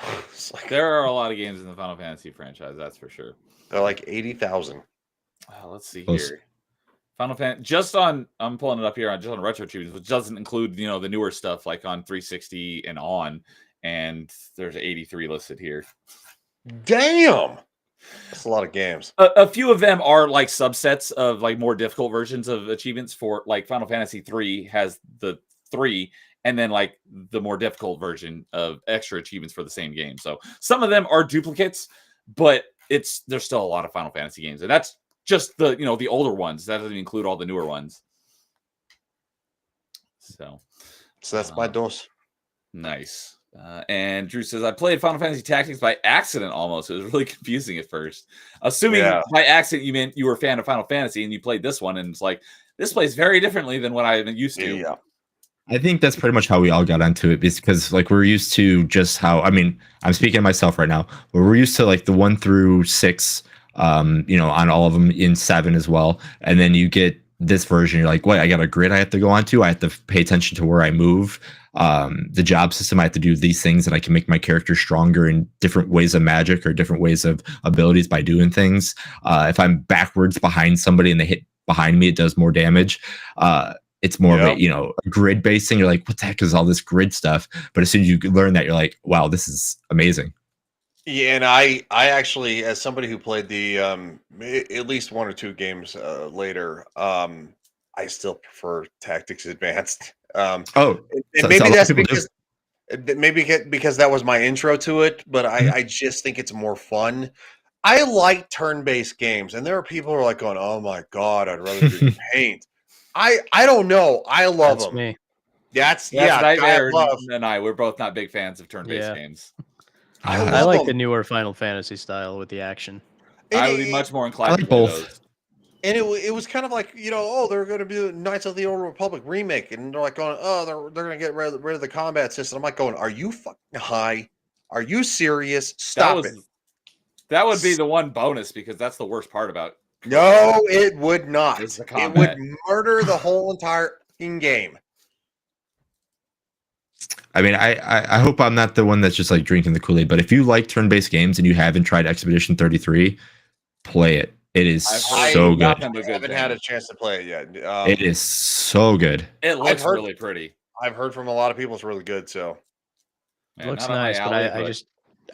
There are a lot of games in the Final Fantasy franchise, that's for sure. They're like 80,000. Let's see Close. here. Final Fantasy, I'm pulling it up here just on Retro Tubes, which doesn't include, the newer stuff like on 360 and on. And there's 83 listed here. Damn! That's a lot of games. A few of them are like subsets of like more difficult versions of achievements for like Final Fantasy 3 has the 3 and then like the more difficult version of extra achievements for the same game. So some of them are duplicates, but there's still a lot of Final Fantasy games. And that's just the, the older ones. That doesn't include all the newer ones. So that's my dose. Nice. And Drew says, I played Final Fantasy Tactics by accident almost. It was really confusing at first. Assuming by accident you meant you were a fan of Final Fantasy and you played this one, and it's like, this plays very differently than what I've been used to. Yeah. I think that's pretty much how we all got onto it, because like we're used to just how, I mean, I'm speaking of myself right now, but we're used to like the 1 through 6, on all of them, in 7 as well. And then you get this version, you're like, wait, I got a grid I have to go onto. I have to pay attention to where I move. The job system, I have to do these things, and I can make my character stronger in different ways of magic or different ways of abilities by doing things. If I'm backwards behind somebody and they hit behind me, it does more damage. It's more of a, grid based thing. You're like, what the heck is all this grid stuff? But as soon as you learn that, you're like, wow, this is amazing. Yeah, and I actually, as somebody who played the at least 1 or 2 games later, I still prefer Tactics Advanced. And maybe that's because that was my intro to it, but I just think it's more fun. I like turn-based games, and there are people who are like going, "Oh my god, I'd rather do Paint." I don't know. I love them. Me. That's Nightmare and we're both not big fans of turn-based games. I like the newer Final Fantasy style with the action. I would be much more inclined to like play both. those. And it was kind of like, they're going to do Knights of the Old Republic remake, and they're like going, they're going to get rid of the combat system. I'm like going, are you fucking high? Are you serious? Stop it. That would be the one bonus, because that's the worst part about. No, it would not. It would murder the whole entire game. I mean, I hope I'm not the one that's just like drinking the Kool-Aid, but if you like turn-based games and you haven't tried Expedition 33, play it. It is so good. I haven't had a chance to play it yet. It is so good. It looks really pretty. I've heard from a lot of people it's really good. So it looks nice, but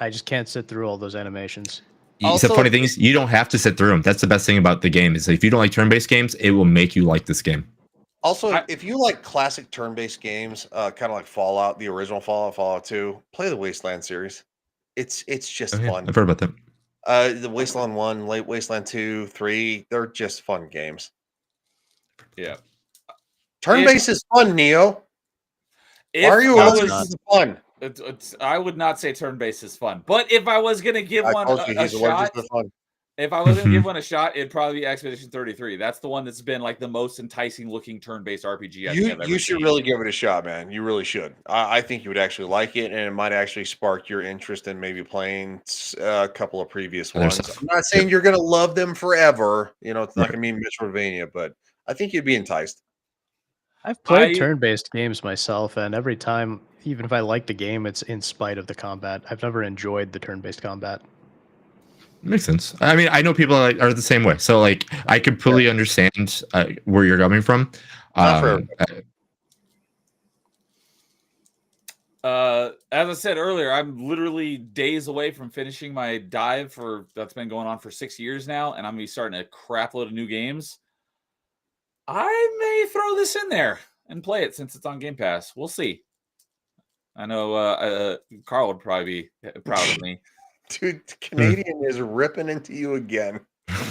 I just can't sit through all those animations. Also, the funny thing is, you don't have to sit through them. That's the best thing about the game, is if you don't like turn-based games, it will make you like this game. Also, if you like classic turn-based games, kind of like Fallout, the original Fallout 2, play the Wasteland series. It's just fun. I've heard about that. The Wasteland 1, late Wasteland 2, 3, they're just fun games. Yeah. Turn-based is fun, Neo. Why are you always fun? I would not say turn-based is fun, but if I was going to give one a shot, if I was going to give one a shot, it'd probably be Expedition 33. That's the one that's been like the most enticing looking turn-based RPG. You should really give it a shot, man. You really should. I think you would actually like it, and it might actually spark your interest in maybe playing a couple of previous ones. I'm not saying you're going to love them forever. It's not going to mean Metroidvania, but I think you'd be enticed. I've played turn-based games myself, and every time, even if I like the game, it's in spite of the combat. I've never enjoyed the turn-based combat. Makes sense. I mean, I know people are the same way, so like I completely understand where you're coming from. As I said earlier, I'm literally days away from finishing my dive that's been going on for 6 years now, and I'm gonna be starting a crap load of new games. I may throw this in there and play it since it's on Game Pass. We'll see. I know Carl would probably be proud of me. Dude, Canadian is ripping into you again.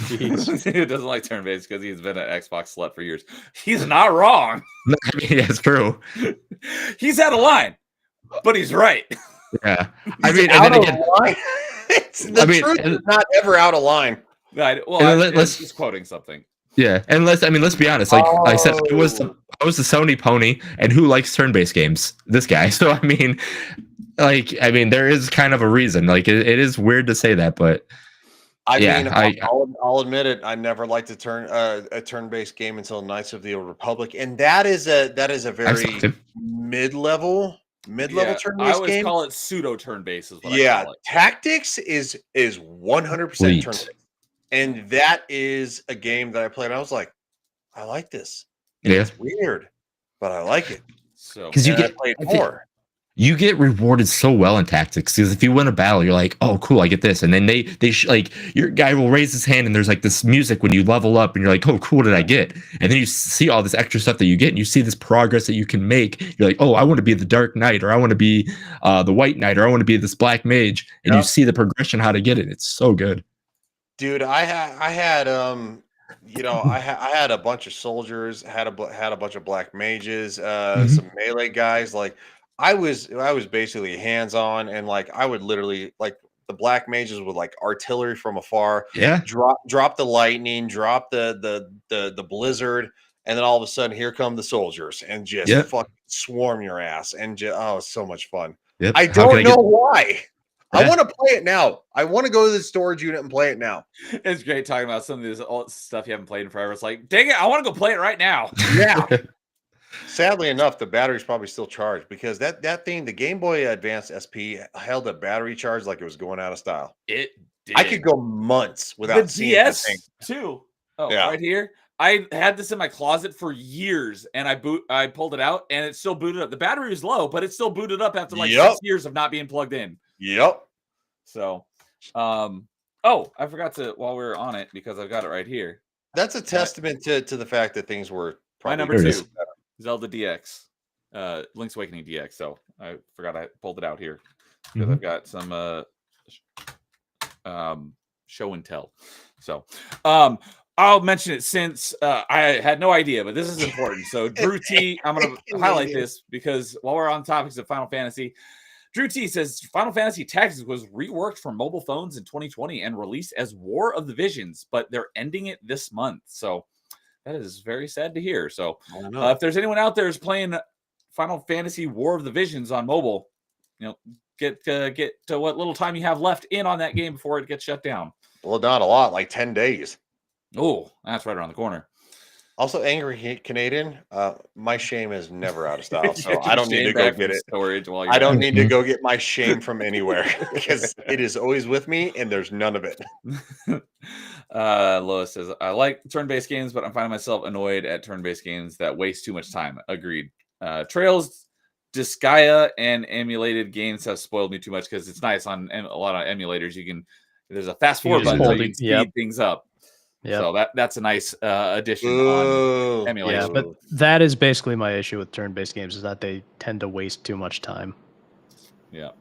He doesn't like turn-based because he's been an Xbox slut for years. He's not wrong. I mean, that's true. He's out of line, but he's right. Yeah. I mean, and then again, line. Truth is not ever out of line. Right. Well, let's just quoting something. Yeah, and let's be honest. Like I said, I was the Sony pony, and who likes turn-based games? This guy. So I mean, there is kind of a reason. Like it is weird to say that, but I'll admit it. I never liked a turn-based game until Knights of the Old Republic, and that is a very mid-level mid-level I turn-based always game. call it pseudo turn-based is what I Yeah, call it. Tactics is 100% Sweet. turn-based, and that is a game that I played. I was like, I like this. Yeah, It's weird, but I like it. So because you And I get played I think more. you get rewarded so well in tactics. Because if you win a battle, you're like, oh, cool, I get this, and then like your guy will raise his hand, and there's like this music when you level up, and you're like, oh, cool, what did I get? And then you see all this extra stuff that you get, and you see this progress that you can make. You're like, oh, I want to be the Dark Knight, or I want to be the White Knight, or I want to be this Black Mage, and you Yep. see the progression how to get it. It's so good. Dude, I had I had a bunch of soldiers, had a bunch of black mages, Mhm. some melee guys. Like I was basically hands on, and like I would literally like the black mages with like artillery from afar, Yeah, drop the lightning, drop the blizzard, and then all of a sudden here come the soldiers and just yep, fucking swarm your ass, and oh, it's so much fun. yep. I How can don't I know get? why. I Yeah. want to play it now. I want to go to the storage unit and play it now. it's great talking about some of this old stuff you haven't played in forever. It's like, dang it, I want to go play it right now. Yeah. Sadly enough, the battery's probably still charged because that thing, the Game Boy Advance SP, held a battery charge like it was going out of style. It did. I could go months the without seeing that thing. DS too. Oh, Yeah. right here. I had this in my closet for years, and I pulled it out, and it still booted up. The battery was low, but it still booted up after like Yep. 6 years of not being plugged in. Yep. So, oh, I forgot to while we were on it because I've got it right here. That's a testament to the fact that things were My probably number There it 2, is. Zelda DX, Link's Awakening DX. So I forgot I pulled it out here because Mhm. I've got some show and tell. So, I'll mention it since I had no idea, but this is important. So Drew T, I'm going to highlight this because while we're on topics of Final Fantasy, Drew T says Final Fantasy Tactics was reworked for mobile phones in 2020 and released as War of the Visions, but they're ending it this month. So that is very sad to hear. So I don't know. if there's anyone out there who's playing Final Fantasy War of the Visions on mobile, get to what little time you have left in on that game before it gets shut down. Well, not a lot, like 10 days. Oh, that's right around the corner. Also, Angry Canadian, my shame is never out of style, so Get I your don't need shame to go back get from it. storage while you're I don't at need to go get my shame from anywhere because it is always with me and there's none of it. Lois says, I like turn-based games, but I'm finding myself annoyed at turn-based games that waste too much time. Agreed. Trails, Disgaea, and emulated games have spoiled me too much because it's nice on a lot of emulators. There's a fast forward button so you can speed things up. Yep. So that's a nice addition on emulation. Yeah, but that is basically my issue with turn-based games is that they tend to waste too much time. Yeah.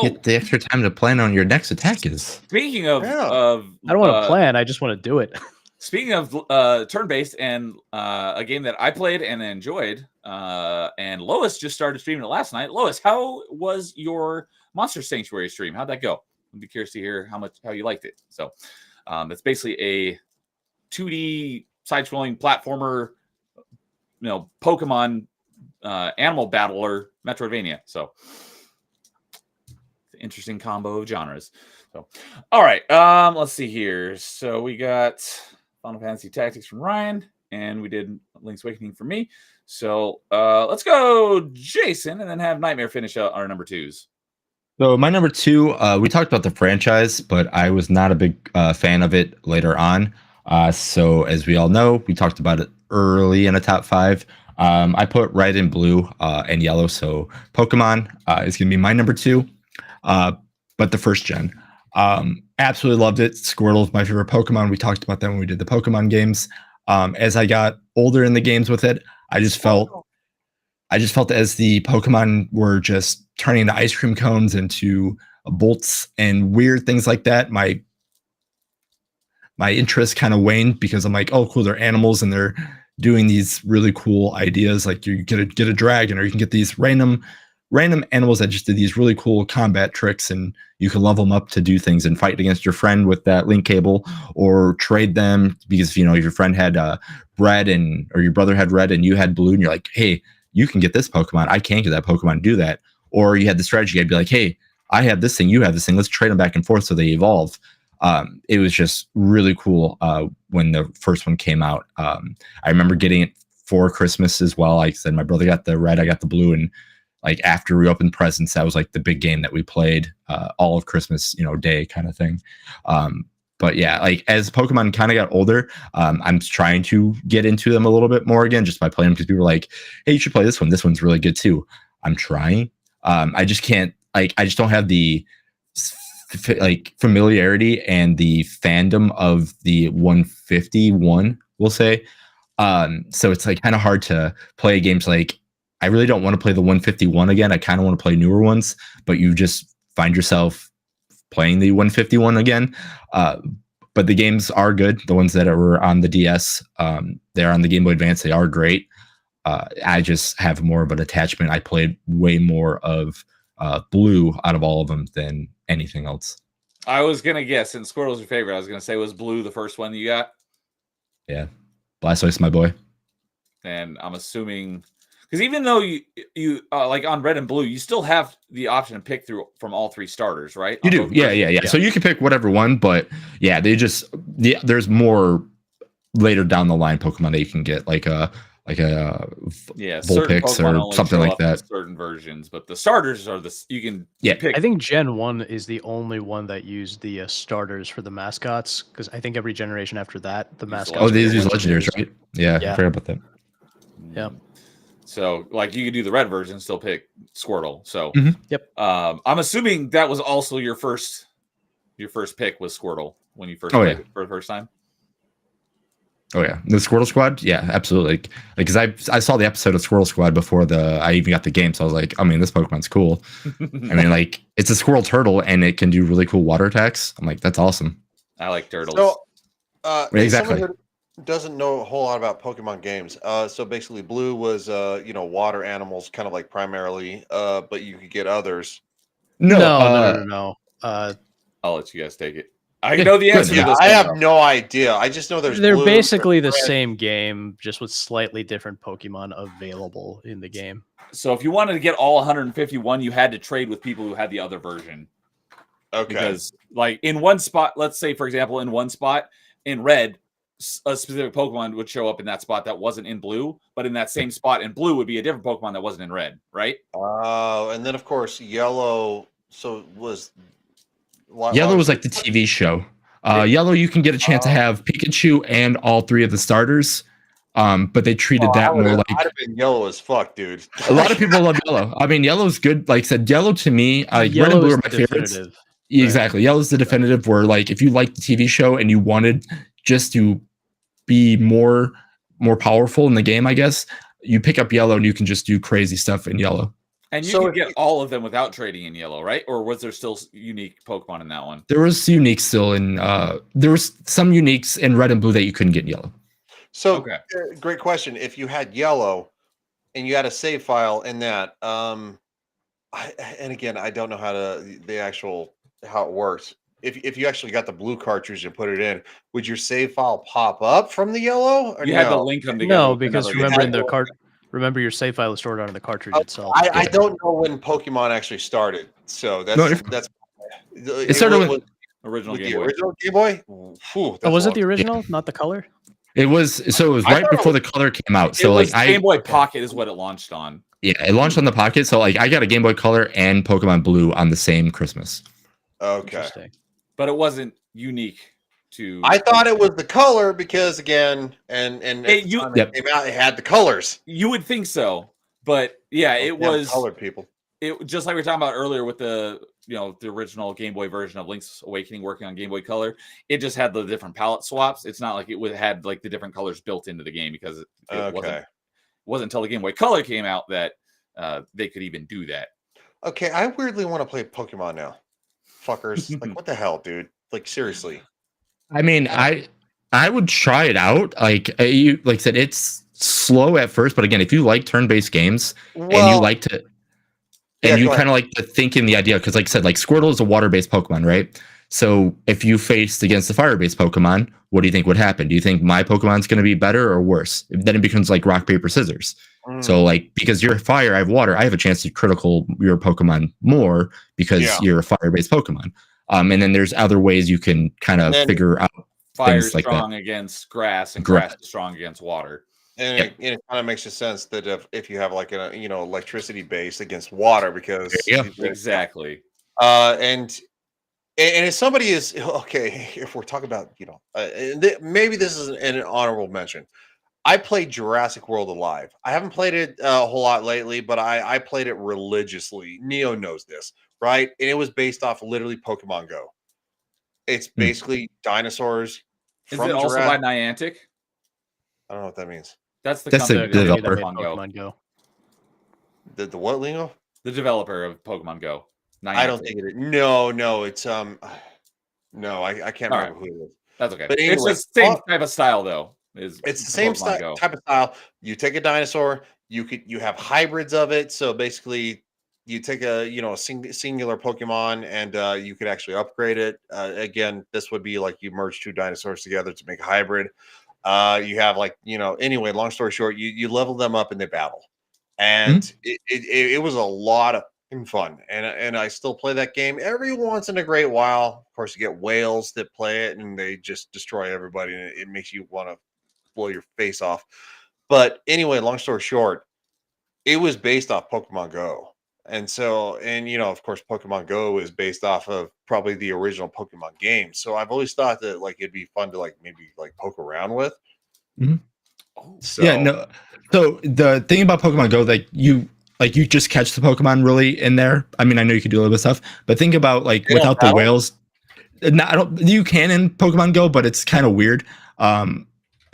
Get the extra time to plan on your next attack is. Speaking of I don't want to plan, I just want to do it. Speaking of turn-based and a game that I played and enjoyed, and Lois just started streaming it last night. Lois, how was your Monster Sanctuary stream? How'd that go? I'd be curious to hear how you liked it. So it's basically a 2D side-scrolling platformer, Pokemon animal battler Metroidvania. So interesting combo of genres. So all right, let's see here. So we got Final Fantasy Tactics from Ryan, and we did Link's Awakening for me. So let's go Jason, and then have Nightmare finish out our number 2s. So my number 2, we talked about the franchise, but I was not a big fan of it later on. So as we all know, we talked about it early in a top 5. I put red and blue and yellow. So Pokemon is going to be my number 2, but the first gen. Absolutely loved it. Squirtle is my favorite Pokemon. We talked about that when we did the Pokemon games. As I got older in the games with it, I just felt as the Pokemon were just turning into ice cream cones into bolts and weird things like that, my interest kind of waned because I'm like, oh, cool, they're animals and they're doing these really cool ideas. Like you get a dragon, or you can get these random animals that just did these really cool combat tricks, and you can level them up to do things and fight against your friend with that link cable, or trade them because if your friend had red or your brother had red and you had blue, and you're like, hey, you can get this Pokemon, I can't get that Pokemon, do that. Or you had the strategy, I'd be like, hey, I have this thing, you have this thing, let's trade them back and forth so they evolve. It was just really cool when the first one came out. I remember getting it for Christmas as well. Like I said, my brother got the red, I got the blue, and like after we opened presents, that was like the big game that we played all of Christmas, day kind of thing. But yeah, like as Pokemon kind of got older, I'm trying to get into them a little bit more again, just by playing them, because people were like, "Hey, you should play this one. This one's really good too." I'm trying. I just can't. Like, I just don't have the familiarity and the fandom of the 151. We'll say. So it's like kind of hard to play games. Like, I really don't want to play the 151 again. I kind of want to play newer ones, but you just find yourself playing the 151 again. But the games are good. The ones that were on the DS, they're on the Game Boy Advance. They are great. I just have more of an attachment. I played way more of Blue out of all of them than anything else. I was going to guess, since Squirtle's your favorite, I was going to say, was Blue the first one you got? Yeah. Blastoise, my boy. And I'm assuming, because even though you like on Red and Blue, you still have the option to pick from all three starters, right? You do, yeah. So you can pick whatever one, but yeah, there's more later down the line Pokemon that you can get, like a Vulpix or something like that. Certain versions, but the starters are you can pick. I think Gen 1 is the only one that used the starters for the mascots, because I think every generation after that, the mascots. Oh, these use legendaries, right? Yeah, I forgot about that. Yeah. So, like, you could do the red version, still pick Squirtle. So, Yep. I'm assuming that was also your first pick was Squirtle when you first played it for the first time. Oh yeah, the Squirtle Squad, yeah, absolutely. Like, because I saw the episode of Squirtle Squad before I even got the game, so I was like, I mean, this Pokemon's cool. I mean, like, it's a squirrel turtle and it can do really cool water attacks. I'm like, that's awesome. I like turtles. So, exactly. Someone who doesn't know a whole lot about Pokemon games. So basically, Blue was water animals, kind of like primarily, but you could get others. No. I'll let you guys take it. I know the answer to this. I have no idea. I just know they're Blue, basically the same game, just with slightly different Pokemon available in the game. So if you wanted to get all 151, you had to trade with people who had the other version. Okay. Because, like, in one spot, let's say, for example, in one spot in Red, a specific Pokemon would show up in that spot that wasn't in Blue, but in that same spot in Blue would be a different Pokemon that wasn't in Red, right? Oh, and then of course Yellow. So was. Yellow was like the TV show. Yellow, you can get a chance to have Pikachu and all three of the starters, but they treated that more like. I'd have been yellow as fuck, dude. A lot of people love Yellow. I mean, Yellow's good. Like I said, Yellow to me, Red and Blue are my favorites. Exactly, Yellow's the definitive. Where, like, if you like the TV show and you wanted just to be more powerful in the game, I guess you pick up Yellow and you can just do crazy stuff in Yellow. And you could get all of them without trading in Yellow, right? Or was there still unique Pokemon in that one? There was uniques still in. There was some uniques in Red and Blue that you couldn't get in Yellow. So, great question. If you had Yellow and you had a save file in that, and again, I don't know how it works. If you actually got the Blue cartridge and put it in, would your save file pop up from the Yellow? Or you had to link them together. No, because remember your save file is stored on the cartridge itself. I don't know when Pokemon actually started, so that's. It started with original Game the Boy. Original Game Boy. Was it the original, not the color? It was. So it was right before the color came out. So like Game Boy Pocket is what it launched on. Yeah, it launched on the Pocket. So like I got a Game Boy Color and Pokemon Blue on the same Christmas. Okay, but it wasn't unique. I thought it was the color because again, and it came out, it had the colors. You would think so, but yeah, it was colored people. It just like we were talking about earlier with the the original Game Boy version of Link's Awakening working on Game Boy Color. It just had the different palette swaps. It's not like it had like the different colors built into the game because it wasn't until the Game Boy Color came out that they could even do that. Okay, I weirdly want to play Pokemon now, fuckers. Like, what the hell, dude? Like, seriously. I mean, I would try it out. Like you said, it's slow at first, but again, if you like turn-based games and you like to, and you kind of like to think in the idea, because like I said, like Squirtle is a water-based Pokemon, right? So if you faced against the fire-based Pokemon, what do you think would happen? Do you think my Pokemon's going to be better or worse? Then it becomes like rock, paper, scissors. So like, because you're fire, I have water, I have a chance to critical your Pokemon more because you're a fire-based Pokemon. And then there's other ways you can kind of figure out fire things like strong that. Against grass and grass is strong against water. And Yep. it kind of makes sense that if you have like a electricity base against water, because There you Exactly. And if somebody is okay, if we're talking about maybe this is an honorable mention. I played Jurassic World Alive. I haven't played it a whole lot lately, but I played it religiously. Neo knows this, right? And it was based off literally Pokemon Go. It's Hmm. basically dinosaurs Is it from also by Jurassic. Niantic? I don't know what that means. That's the That's the company The that made company that developer. made Pokemon Go. Pokemon Go. The what, Lingo? The developer of Pokemon Go. I don't Niantic. think it is. No, it's no, I can't All remember who it is. That's okay. But It's anyway, the same type of style, though. Is it's the the same Pokemon Go. type of style. You take a dinosaur, you have hybrids of it. So basically, you take a singular Pokemon, and you could actually upgrade it. Again, this would be like you merge two dinosaurs together to make a hybrid. You have anyway. Long story short, you level them up and they battle, and it was a lot of fun. And I still play that game every once in a great while. Of course, you get whales that play it, and they just destroy everybody, and it makes you want to blow your face off. But anyway, long story short, it was based off Pokemon Go. And so, of course, Pokemon Go is based off of probably the original Pokemon game. So I've always thought that it'd be fun to maybe poke around with. Mhm. So Yeah, no. So the thing about Pokemon Go, you just catch the Pokemon really in there. I mean, I know you could do a little bit of stuff, but think about They don't without the battle? whales. No, I don't. You can in Pokemon Go, but it's kind of weird.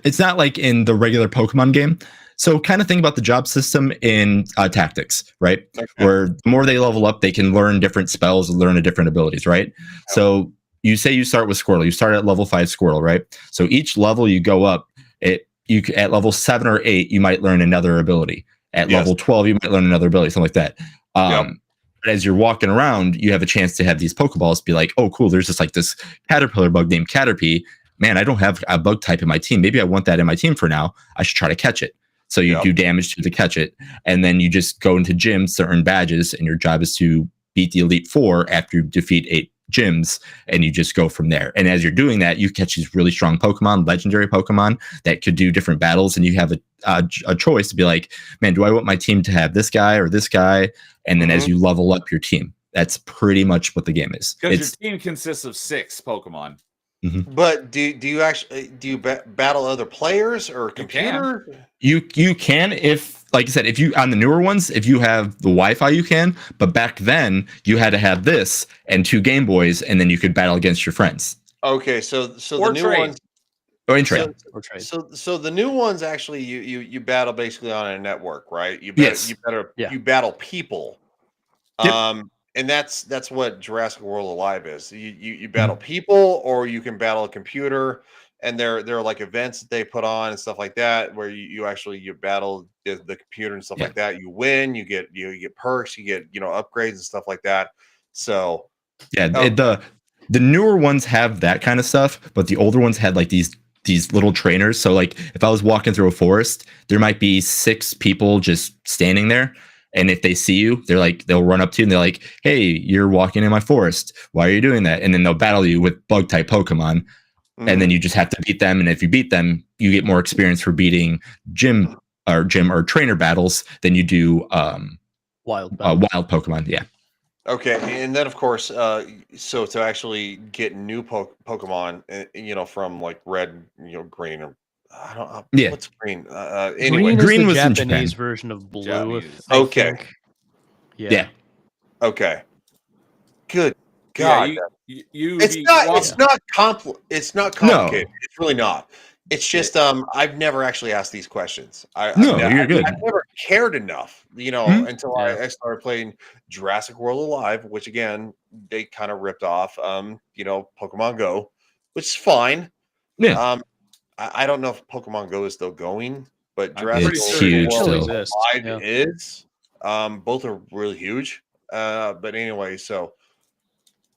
It's not like in the regular Pokemon game. So kind of think about the job system in Tactics, right? Okay. Where the more they level up, they can learn different spells, learn different abilities, right? So you say you start with Squirtle. You start at level 5 Squirtle, right? So each level you go up, at level 7 or 8, you might learn another ability. At Yes. level 12, you might learn another ability, something like that. Yep. But as you're walking around, you have a chance to have these Pokeballs be like, oh, cool, there's just this caterpillar bug named Caterpie. Man, I don't have a bug type in my team. Maybe I want that in my team for now. I should try to catch it. So you do damage to catch it. And then you just go into gyms to earn badges. And your job is to beat the Elite Four after you defeat 8 gyms. And you just go from there. And as you're doing that, you catch these really strong Pokemon, legendary Pokemon that could do different battles. And you have a choice to be like, man, do I want my team to have this guy or this guy? And then as you level up your team, that's pretty much what the game is. Because your team consists of 6 Pokemon. But do you actually battle other players or computer? You can, if, like I said, if you on the newer ones, if you have the Wi-Fi, you can. But back then, you had to have this and 2 Game Boys, and then you could battle against your friends. Okay, so Or the new trade. ones. Or in trade. So the new ones actually you battle basically on a network, right? You battle people. Yep. And that's what Jurassic World Alive is. You battle people, or you can battle a computer, and there are like events that they put on and stuff like that where you battle the computer and stuff like that. You win, you get perks, you get upgrades and stuff like that. So the newer ones have that kind of stuff, but the older ones had these little trainers. So if I was walking through a forest, there might be 6 people just standing there. And if they see you, they'll run up to you and they're like, hey, you're walking in my forest. Why are you doing that? And then they'll battle you with bug type Pokemon. And then you just have to beat them. And if you beat them, you get more experience for beating gym or trainer battles than you do wild Pokemon. Yeah. Okay, and then of course, so to actually get new Pokemon, from red, green, or I don't know what's green. Anyway, green was the in Japanese Japan. version of blue. Japanese. Okay. Yeah. Okay. Good God. It's not complicated. No. It's really not. It's just I've never actually asked these questions. You're good. I've never cared enough, until I started playing Jurassic World Alive, which again they kind of ripped off Pokemon Go, which is fine. Yeah. I don't know if Pokemon Go is still going, but Jurassic World World Alive is. Both are really huge. But anyway, so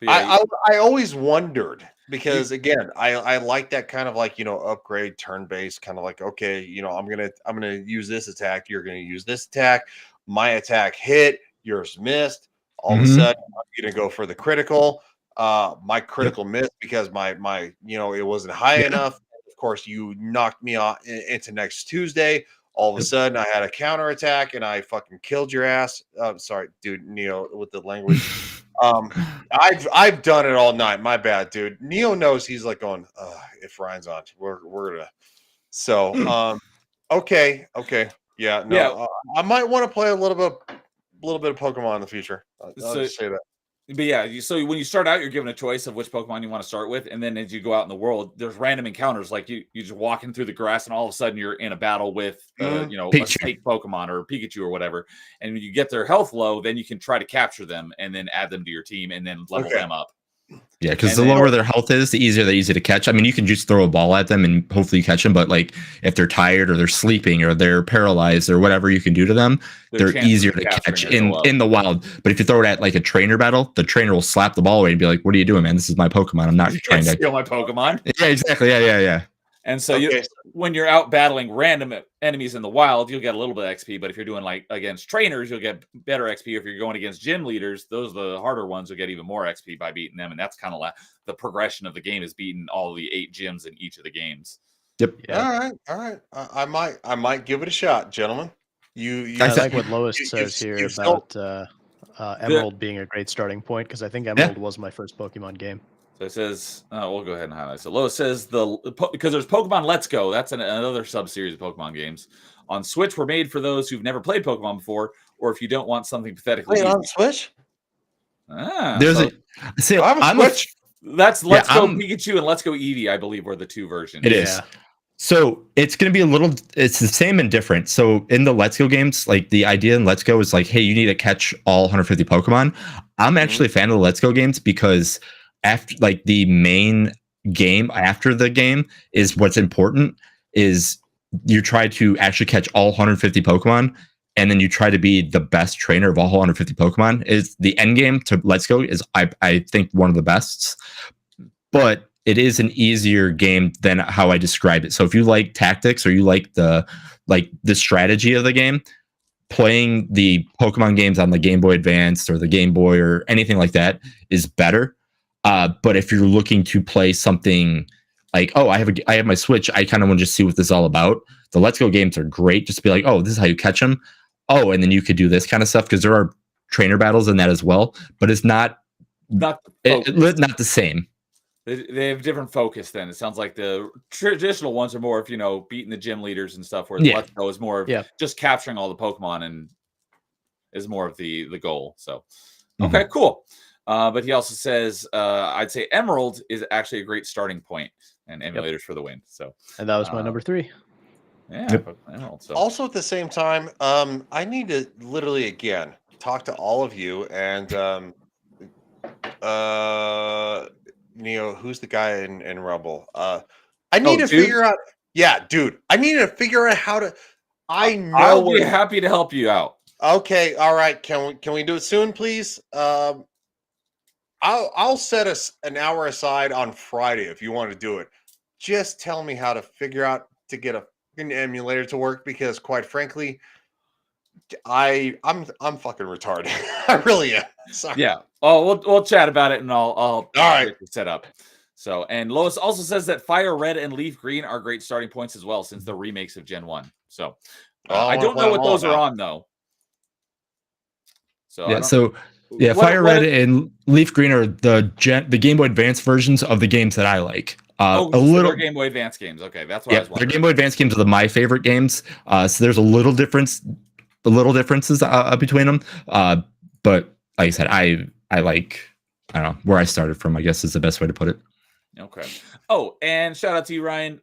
I always wondered, because again, I like that kind of upgrade turn-based, kind of okay, I'm gonna use this attack, you're gonna use this attack, my attack hit, yours missed, all of a sudden I'm gonna go for the critical, my critical missed because my it wasn't high enough, of course, you knocked me into next Tuesday. All of a sudden, I had a counterattack and I fucking killed your ass. Sorry, dude, Neo, with the language. I've done it all night. My bad, dude. Neo knows he's like going, if Ryan's on, we're gonna. So, okay. Yeah, no, Yeah. I might want to play a little bit of Pokemon in the future. I'll So- just say that. But yeah, so when you start out, you're given a choice of which Pokemon you want to start with, and then as you go out in the world, there's random encounters. Like you just walking through the grass, and all of a sudden you're in a battle with, a Pikachu. snake Pokemon or Pikachu or whatever. And when you get their health low, then you can try to capture them and then add them to your team and then level them up. Yeah, because And the then- lower their health is, the easier they're easy to catch. I mean, you can just throw a ball at them and hopefully you catch them, but like if they're tired or they're sleeping or they're paralyzed or whatever you can do to them, Their they're chances easier of to capturing catch are so low. in the wild. But if you throw it at like a trainer battle, the trainer will slap the ball away and be like, "What are you doing, man? This is my Pokemon. I'm not You trying can't to." steal my Pokemon. Yeah, exactly. Yeah. And so Okay, when you're out battling random enemies in the wild, you'll get a little bit of XP. But if you're doing like against trainers, you'll get better XP. If you're going against gym leaders, those are the harder ones. You'll get even more XP by beating them. And that's kind of like the progression of the game is beating all the 8 gyms in each of the games. Yep. Yeah. all right. I might give it a shot, gentlemen. You I I like what Lois you- says you've here still- about Emerald being a great starting point, because I think Emerald was my first Pokemon game. So it says, we'll go ahead and highlight. So Lois says because there's Pokemon Let's Go. That's another sub-series of Pokemon games. On Switch were made for those who've never played Pokemon before, or if you don't want something pathetically Wait, easy. on Switch? There's So see, I have a I'm Switch. that's Let's Go I'm- Pikachu and Let's Go Eevee, I believe, were the 2 versions. It is. So it's going to be a little, it's the same and different. So in the Let's Go games, like the idea in Let's Go is like, hey, you need to catch all 150 Pokemon. I'm actually a fan of the Let's Go games because after like the main game after the game is what's important is you try to actually catch all 150 Pokemon. And then you try to be the best trainer of all 150 Pokemon. Is the end game to Let's Go is I think one of the best, but it is an easier game than how I describe it. So if you like tactics or you like the strategy of the game, playing the Pokemon games on the Game Boy Advance or the Game Boy or anything like that is better. But if you're looking to play something like, oh, I have my Switch, I kind of want to just see what this is all about. The Let's Go games are great. Just to be like, oh, this is how you catch them. Oh, and then you could do this kind of stuff because there are trainer battles in that as well. But it's not Not not the same. They have different focus. Then it sounds like the traditional ones are more of beating the gym leaders and stuff. Where Yeah. Let's Go is more of just capturing all the Pokemon and is more of the goal. So okay, cool. But he also says I'd say Emerald is actually a great starting point and emulators for the win. So And that was my number 3. yeah, Emerald. So Also, at the same time, I need to literally again talk to all of you and Neo, who's the guy in Rumble? I need to dude? figure out. Yeah, dude, I need to figure out how to. I know. I'll be happy to help you out. Okay, all right. Can we do it soon, please? I'll set us an hour aside on Friday if you want to do it. Just tell me how to figure out to get an emulator to work because, quite frankly, I'm fucking retarded. I really am. Sorry. Yeah. Oh, we'll chat about it and I'll All right. get it set up. So, and Lois also says that Fire Red and Leaf Green are great starting points as well, since they're remakes of Gen 1. So, I don't know what those are on though. So, Yeah, Fire Red and Leaf Green are the Game Boy Advance versions of the games that I like. They're Game Boy Advance games. Okay, that's what I was Their wondering. Game Boy Advance games are my favorite games. So there's a little differences between them. But like I said, I like, I don't know, where I started from, I guess is the best way to put it. Okay. Oh, and shout out to you, Ryan.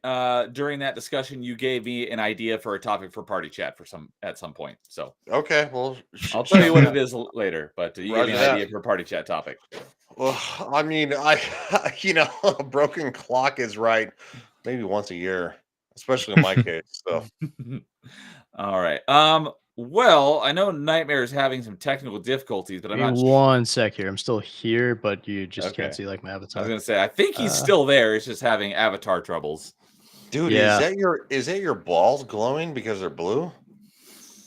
During that discussion, you gave me an idea for a topic for party chat at some point. So Okay, well, I'll tell you what it is later. But you gave me Roger an that. idea for a party chat topic. Well, I mean, a broken clock is right maybe once a year, especially in my case. So, All right. Well, I know Nightmare is having some technical difficulties, but I'm Give not me sure. one sec here. I'm still here, but you just Okay. can't see like my I was avatar. gonna say I think he's still there. He's just having avatar troubles. dude, Yeah. is that your balls glowing because they're blue?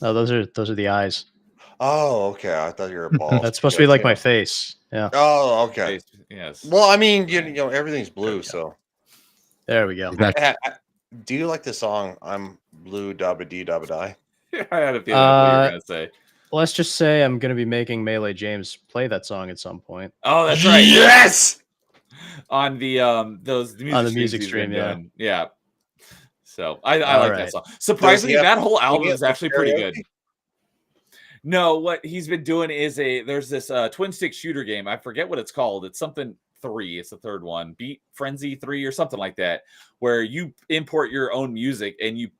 Oh, those are the eyes. Oh, okay. I thought you were a ball. That's supposed to be like my face. Yeah. Oh, okay. Yes. Well, I mean, you know, everything's blue, so There we go. He's back. Do you like the song "I'm Blue Dabba Dee Dabba Die"? I had a feeling that's what you were gonna say. Let's just say I'm gonna be making Melee James play that song at some point. Oh, that's right. Yes. On the those music On the streams music he's stream, been yeah. doing. Yeah. So I All like right. that song. Surprisingly, that whole album is have actually pretty good. karaoke? No, what he's been doing is there's this twin stick shooter game. I forget what it's called. It's something 3. It's the third one. Beat Frenzy 3 or something like that, where you import your own music and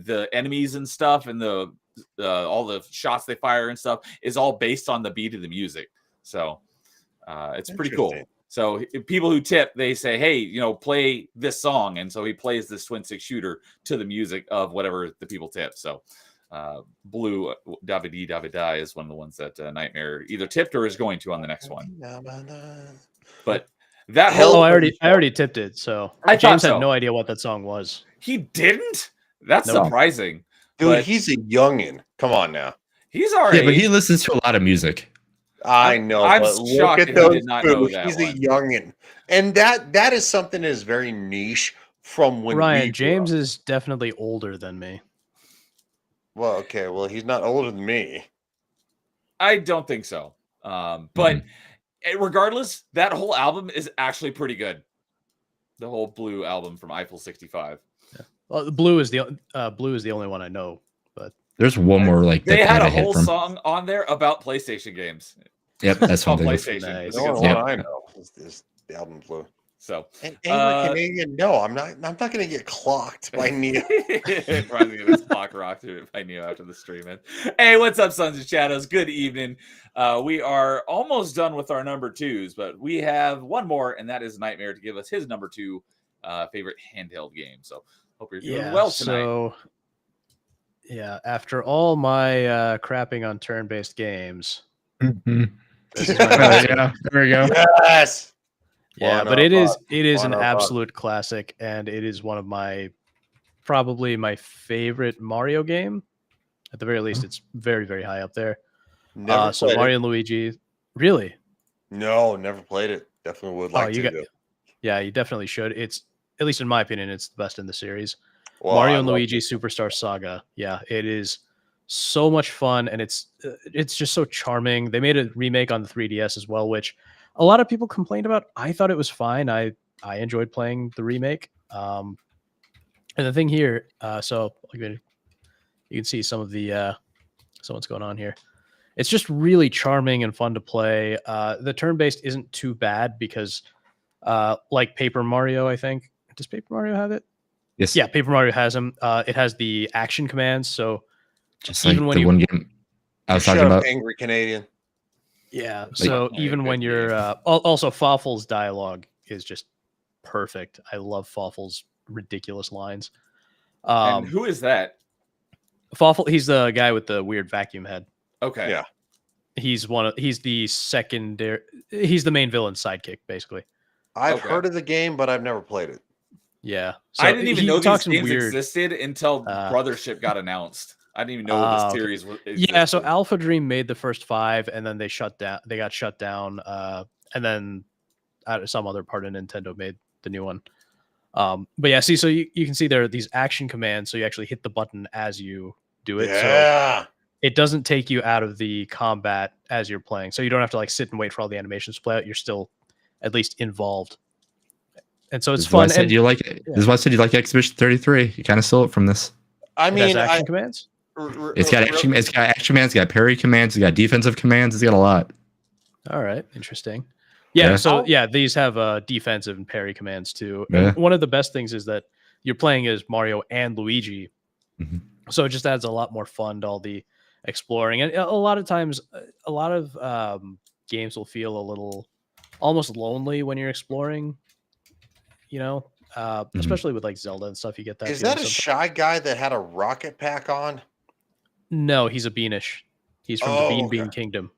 the enemies and stuff and the all the shots they fire and stuff is all based on the beat of the music. So it's pretty cool. Interesting. So people who tip, they say, hey, play this song. And so he plays this twin stick shooter to the music of whatever the people tip. So Blue Dabba Dee Dabba Die is one of the ones that Nightmare either tipped or is going to on the next one. But that Oh, whole I already tipped it. So I James thought so. had no idea what that song was. He didn't? That's No. surprising. Dude, But he's a youngin. Come on now. he's all right. Yeah, but he listens to a lot of music. I know, I'm but look shocked at that he those did not know moves. that He's one. a youngin, and that is something that is very niche from when we Ryan, grew James up. is definitely older than me. Well, okay, well he's not older than me. I don't think so. But regardless, that whole album is actually pretty good. The whole Blue album from Eiffel 65. Well, Blue is the only one I know. But There's one more like They that had kinda a hit whole from. song on there about PlayStation games. Yep, that's It's called one thing. PlayStation. Nice. It's The a good only song. one I know is the album Blue. So And angry Canadian, no, I'm not going to get clocked by Neo. Ryan's gonna get clock rocked by Neo after the stream. Hey, what's up, Sons of Shadows? Good evening. We are almost done with our number 2s, but we have one more, and that is Nightmare to give us his number 2 favorite handheld game. So hope you're doing well tonight. So after all my crapping on turn-based games, Mhm. this is Oh, my yeah, there we go. Yes. Yeah, One but of it is us. an One of us. absolute classic, and it is one of probably my favorite Mario game. At the very least, it's very, very high up there. Never So played Mario it. and Luigi, really? No, never played it. Definitely would like to do. Yeah, you definitely should. It's, at least in my opinion, it's the best in the series. Well, Mario I and love Luigi it. Superstar Saga. Yeah, it is so much fun, and it's just so charming. They made a remake on the 3DS as well, which a lot of people complained about. I thought it was fine. I enjoyed playing the remake. And the thing here, so you can see some of the what's going on here. It's just really charming and fun to play. The turn-based isn't too bad because, like Paper Mario, I think. Does Paper Mario have it? Yes. Yeah, Paper Mario has them. It has the action commands, so Just like even when the you- one game I was Shut talking up, about. angry Canadian. yeah. So Yeah, even good when you're game. also Fawful's dialogue is just perfect. I love Fawful's ridiculous lines. And who is that? Fawful, he's the guy with the weird vacuum head. Okay. Yeah. He's the secondary. He's the main villain sidekick, basically. I've Okay. heard of the game, but I've never played it. Yeah. So I didn't even he know these talks some games weird. existed until Brothership got announced. I didn't even know this Okay. series was. Yeah, so existed. Alpha Dream made the first 5, and then they shut down. They got shut down, and then some other part of Nintendo made the new one. But yeah, see, so you can see there are these action commands, so you actually hit the button as you do it. So Yeah. it doesn't take you out of the combat as you're playing, so you don't have to like sit and wait for all the animations to play out. You're still at least involved, and so it's This is why I fun. said And you like it. This is why I said you like Exhibition 33. You kind of stole it from this. I it has mean, action commands. It's got action. It's got action commands. It's got parry commands. It's got defensive commands. It's got a lot. All right, interesting. Yeah, Yeah. so yeah, these have defensive and parry commands too. Yeah. And one of the best things is that you're playing as Mario and Luigi, Mhm. so it just adds a lot more fun to all the exploring. And a lot of times, a lot of games will feel a little almost lonely when you're exploring. You know, especially with like Zelda and stuff. You get that. is feeling that a sometimes. shy guy that had a rocket pack on? No, he's a Beanish. He's from the Bean Kingdom.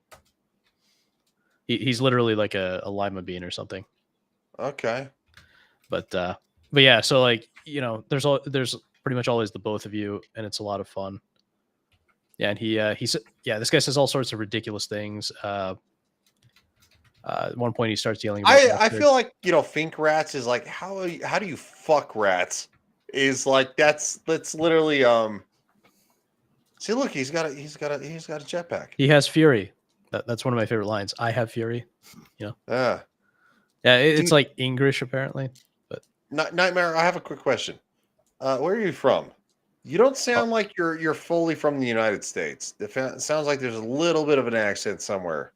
He's literally like a lima bean or something. Okay. But yeah, so like, you know, there's pretty much always the both of you, and it's a lot of fun. Yeah, and this guy says all sorts of ridiculous things. At one point, he starts yelling about I mustard. feel like Fink Rats is like how do you fuck rats? Is like that's literally See, look, he's got a jetpack. He has fury. That's one of my favorite lines. I have fury. Yeah. Yeah, it's Dude. like English apparently. Nightmare, I have a quick question. Where are you from? You don't sound like you're fully from the United States. It sounds like there's a little bit of an accent somewhere.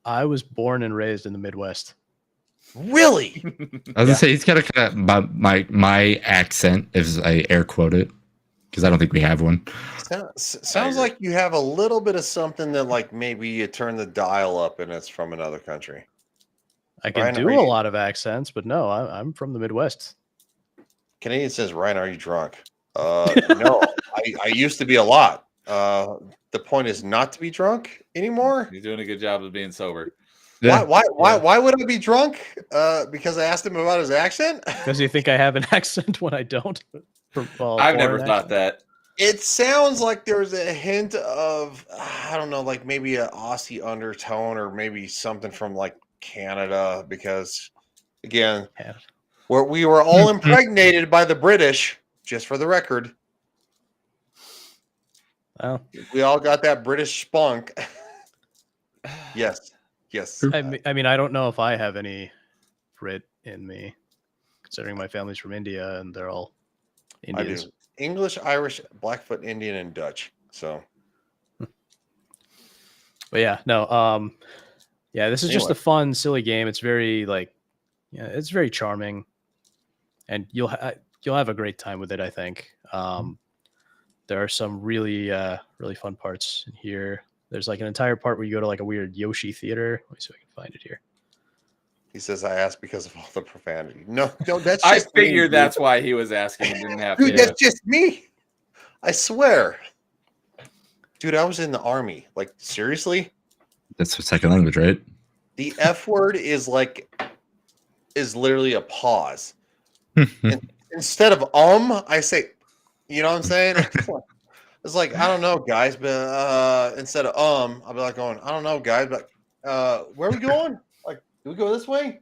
I was born and raised in the Midwest. Really? I was gonna say he's got a kind of my accent, if I air quote it, because I don't think we have one. Sounds like you have a little bit of something that like maybe you turn the dial up and it's from another country. I can Ryan, do are a you- lot of accents, but no, I'm from the Midwest. Canadian says, Ryan, are you drunk? No, I used to be a lot. The point is not to be drunk anymore. He's doing a good job of being sober. Yeah. Why would I be drunk? Because I asked him about his accent. Does he think I have an accent when I don't? I've never thought that. It sounds like there's a hint of I don't know, like maybe an Aussie undertone or maybe something from like Canada. Because again, we were all impregnated by the British. Just for the record, Well, we all got that British spunk. Yes. I mean, I don't know if I have any Brit in me, considering my family's from India and they're all Indians. I do. English, Irish, Blackfoot, Indian, and Dutch. So, but yeah, no, yeah, this is just a fun, silly game. It's very it's very charming, and you'll have a great time with it. I think there are some really fun parts in here. There's like an entire part where you go to like a weird Yoshi theater. Let me see if I can find it here. he says, I asked because of all the profanity. No, that's I just figured me, that's why he was asking. He didn't have dude. to. That's just me. I swear. Dude, I was in the army. Like, seriously? That's a second language, right? The F word is literally a pause. And instead of I say, you know what I'm saying? It's like, I don't know, guys, but instead of I'll be like going, I don't know, guys, but where are we going? Like, do we go this way?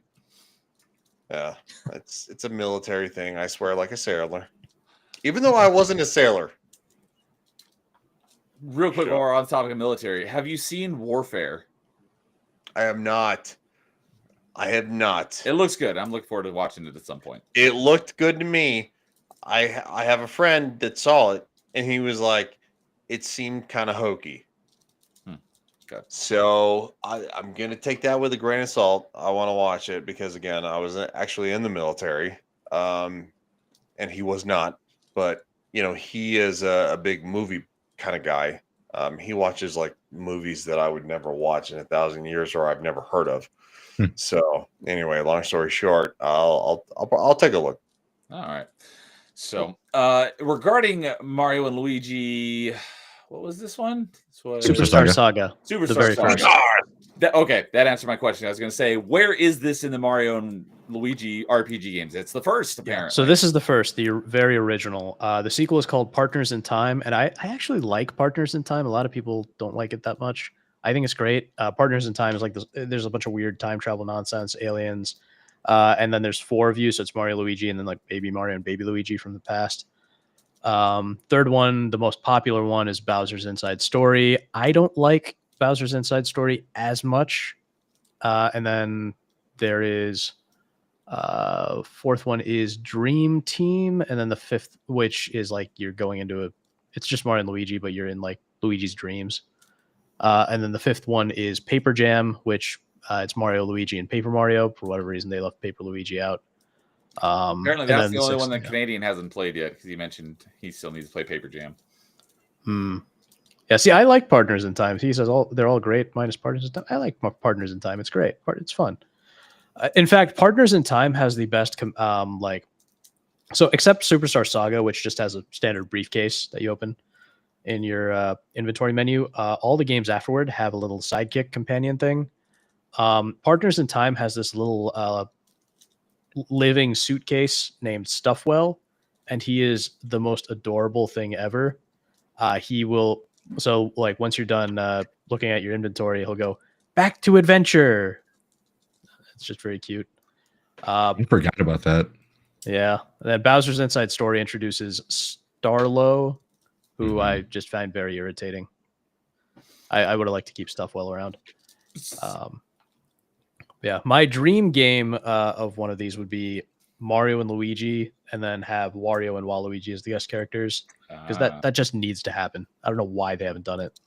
Yeah, it's a military thing, I swear, like a sailor. Even though I wasn't a sailor. Real quick, while we're on the topic of military, have you seen Warfare? I have not. It looks good. I'm looking forward to watching it at some point. It looked good to me. I have a friend that saw it, and he was like, it seemed kind of hokey. Okay. So I'm going to take that with a grain of salt. I want to watch it because, again, I was actually in the military, and he was not. But, he is a big movie kind of guy. He watches like movies that I would never watch in 1,000 years or I've never heard of. So anyway, long story short, I'll take a look. All right. So regarding Mario and Luigi, what was this one? This was Superstar Saga. Superstar the very Saga. first. Okay, that answered my question. I was going to say, where is this in the Mario and Luigi RPG games? It's the first, apparently. So this is the first, the very original. The sequel is called Partners in Time, and I actually like Partners in Time. A lot of people don't like it that much. I think it's great. Partners in Time is like this, there's a bunch of weird time travel nonsense, aliens, and then there's 4 of you, so it's Mario, Luigi, and then like Baby Mario and Baby Luigi from the past. Third one, the most popular one, is Bowser's Inside Story. I don't like Bowser's Inside Story as much. And then there is fourth one is Dream Team, and then the fifth, which is like you're going into it's just Mario and Luigi, but you're in like Luigi's dreams. And then the fifth one is Paper Jam, which it's Mario, Luigi, and Paper Mario. For whatever reason, they left Paper Luigi out. Apparently, that's the only one that Canadian hasn't played yet, because he mentioned he still needs to play Paper Jam. Yeah, see, I like Partners in Time. He says they're all great, minus Partners in Time. I like Partners in Time. It's great. It's fun. In fact, Partners in Time has the best so except Superstar Saga, which just has a standard briefcase that you open in your inventory menu. All the games afterward have a little sidekick companion thing. Partners in Time has this little living suitcase named Stuffwell, and he is the most adorable thing ever. He will, once you're done looking at your inventory, he'll go, "Back to adventure," It's just very cute. I forgot about that. Yeah. And then Bowser's Inside Story introduces Starlo, who Mhm. I just find very irritating. I would have liked to keep stuff well around. Yeah, my dream game of one of these would be Mario and Luigi, and then have Wario and Waluigi as the guest characters, because that just needs to happen. I don't know why they haven't done it.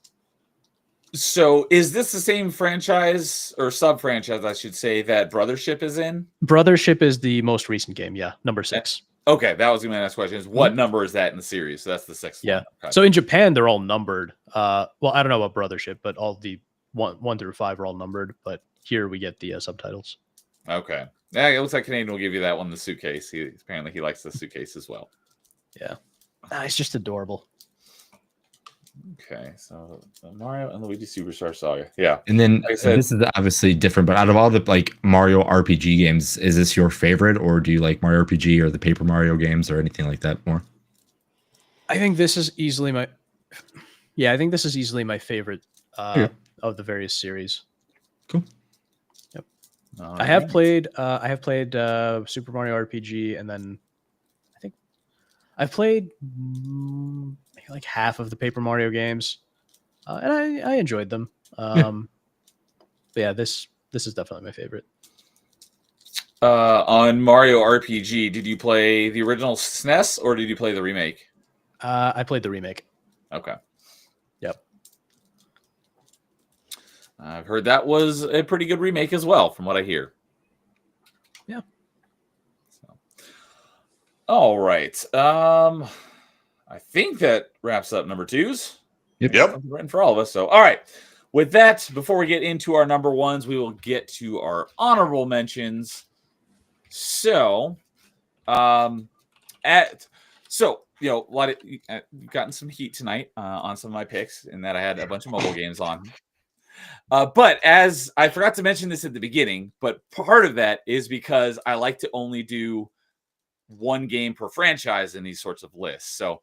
So is this the same franchise or sub-franchise, I should say, that Brothership is in? Brothership is the most recent game, yeah, number 6. Okay, that was going to be my next question. Is what number is that in the series? So that's the 6th Yeah. one. Okay. So in Japan, they're all numbered. Well, I don't know about Brothership, but all the 1 through 5 are all numbered. But here we get the subtitles. Okay. Yeah, it looks like Canadian will give you that one, the suitcase. Apparently he likes the suitcase as well. Yeah. It's just adorable. Okay, so Mario and Luigi Superstar Saga. Yeah. And then Like I said, this is obviously different, but out of all the like Mario RPG games, is this your favorite, or do you like Mario RPG or the Paper Mario games or anything like that more? I think this is easily my favorite of the various series. Cool. Yep. all I have right. played Super Mario RPG, and then I think I've played maybe like half of the Paper Mario games, and I enjoyed them. But yeah, this is definitely my favorite. On Mario RPG, did you play the original SNES or did you play the remake? I played the remake. Okay. Yep. I've heard that was a pretty good remake as well, from what I hear. Yeah. So. All right. I think that wraps up number 2s. Yep. Something written for all of us. So, all right. With that, before we get into our number 1s, we will get to our honorable mentions. So, you know, you've gotten some heat tonight on some of my picks, in that I had a bunch of mobile games on. But as I forgot to mention this at the beginning, but part of that is because I like to only do one game per franchise in these sorts of lists. So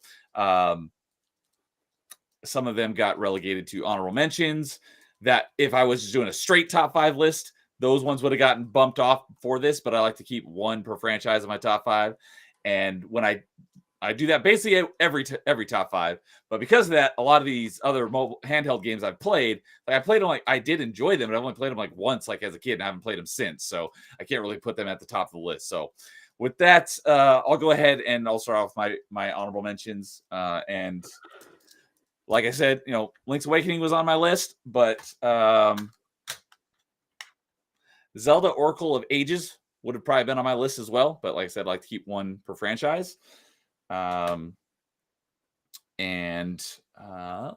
some of them got relegated to honorable mentions, that if I was just doing a straight top 5 list, those ones would have gotten bumped off for this, but I like to keep one per franchise in my top 5. And when I do that basically every top 5, but because of that, a lot of these other mobile handheld games I've played, like I played them, like I did enjoy them, but I only played them like once, like as a kid, and I haven't played them since. So I can't really put them at the top of the list. So with that, I'll go ahead and I'll start off my honorable mentions. And like I said, you know, Link's Awakening was on my list, but Zelda Oracle of Ages would have probably been on my list as well. But like I said, I like to keep one per franchise. And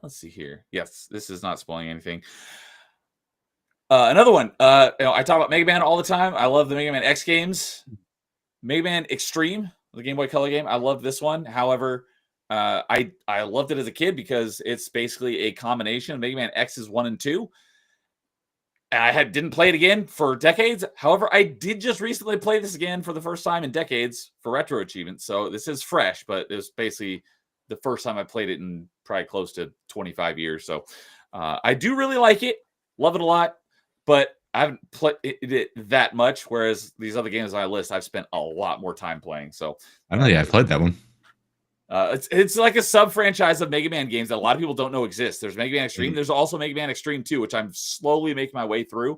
let's see here. Yes, this is not spoiling anything. Another one. You know, I talk about Mega Man all the time. I love the Mega Man X games. Mega Man Extreme, the Game Boy Color game. I love this one. However, I loved it as a kid because it's basically a combination of Mega Man X's 1 and 2. I didn't play it again for decades. However, I did just recently play this again for the first time in decades for retro achievements. So this is fresh, but it was basically the first time I played it in probably close to 25 years. So I do really like it. Love it a lot, but I haven't played it that much. Whereas these other games on my list, I've spent a lot more time playing. So I don't know. Yeah, I played that one. It's like a sub-franchise of Mega Man games that a lot of people don't know exist. There's Mega Man Extreme. There's also Mega Man Extreme 2, which I'm slowly making my way through.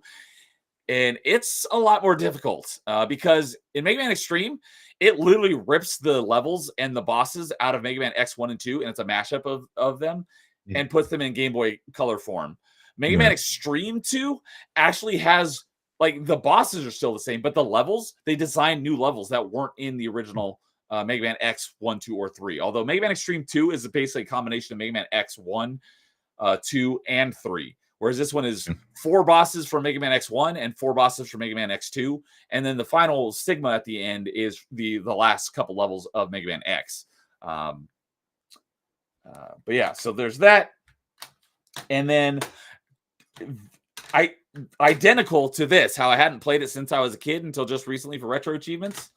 And it's a lot more difficult because in Mega Man Extreme, it literally rips the levels and the bosses out of Mega Man X1 and 2, and it's a mashup of them and puts them in Game Boy Color form. Mega Man Extreme 2 actually has, like, the bosses are still the same, but the levels, they designed new levels that weren't in the original Mega Man X 1, 2, or 3. Although Mega Man Extreme 2 is basically a combination of Mega Man X 1, 2, and 3. Whereas this one is 4 bosses for Mega Man X1 and 4 bosses for Mega Man X2. And then the final Sigma at the end is the last couple levels of Mega Man X. But yeah, so there's that. And then identical to this, how I hadn't played it since I was a kid until just recently for retro achievements.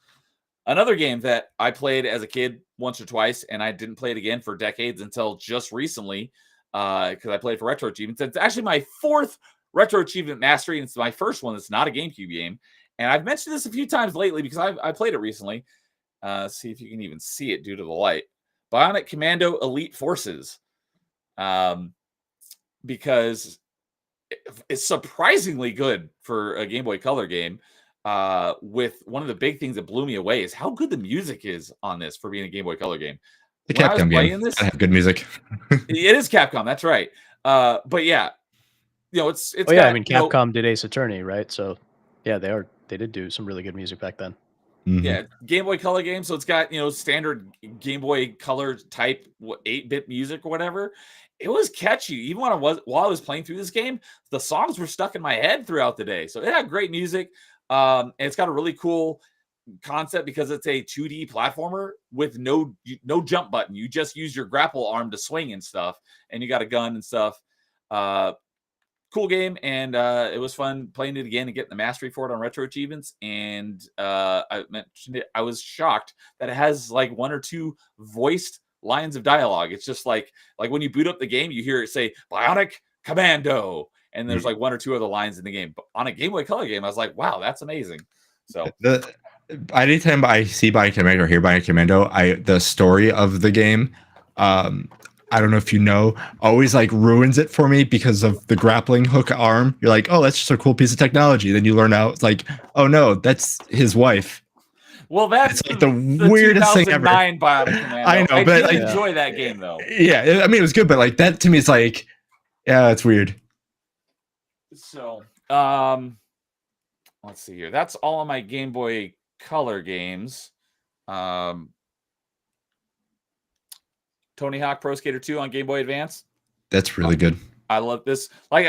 Another game that I played as a kid once or twice, and I didn't play it again for decades until just recently, because I played for retro achievements. It's actually my 4th retro achievement mastery, and it's my first one that's not a GameCube game, And I've mentioned this a few times lately because I played it recently. See if you can even see it due to the light. Bionic Commando Elite Forces. Because it's surprisingly good for a Game Boy Color game. With one of the big things that blew me away is how good the music is on this for being a Game Boy Color game. The When I was Capcom playing game. this, I have good music. it is Capcom. That's right. But yeah, it's. Oh yeah, got, I mean Capcom did Ace Attorney, right? So yeah, they did do some really good music back then. Yeah, Game Boy Color game, so it's got standard Game Boy Color type 8-bit music or whatever. It was catchy. Even while I was playing through this game, the songs were stuck in my head throughout the day. So it had great music. And it's got a really cool concept because it's a 2D platformer with no jump button. You just use your grapple arm to swing and stuff, and you got a gun and stuff. Cool game, and it was fun playing it again and getting the mastery for it on Retro Achievements. And I mentioned it. I was shocked that it has like 1 or 2 voiced lines of dialogue. It's just like when you boot up the game, you hear it say Bionic Commando, and there's like 1 or 2 other lines in the game. But on a Game Boy Color game, I was like, wow, that's amazing. So anytime I see Bionic Commando or hear Bionic Commando, the story of the game, I don't know if you know, always like ruins it for me because of the grappling hook arm. You're like, oh, that's just a cool piece of technology. Then you learn out, it's like, oh no, that's his wife. Well, that's it's like the weirdest thing ever. Bionic Commando. I know, but did enjoy that game though. Yeah, I mean it was good, but like that to me, it's like, yeah, it's weird. So, let's see here. That's all of my Game Boy Color games. Tony Hawk Pro Skater 2 on Game Boy Advance. That's really good. I love this. Like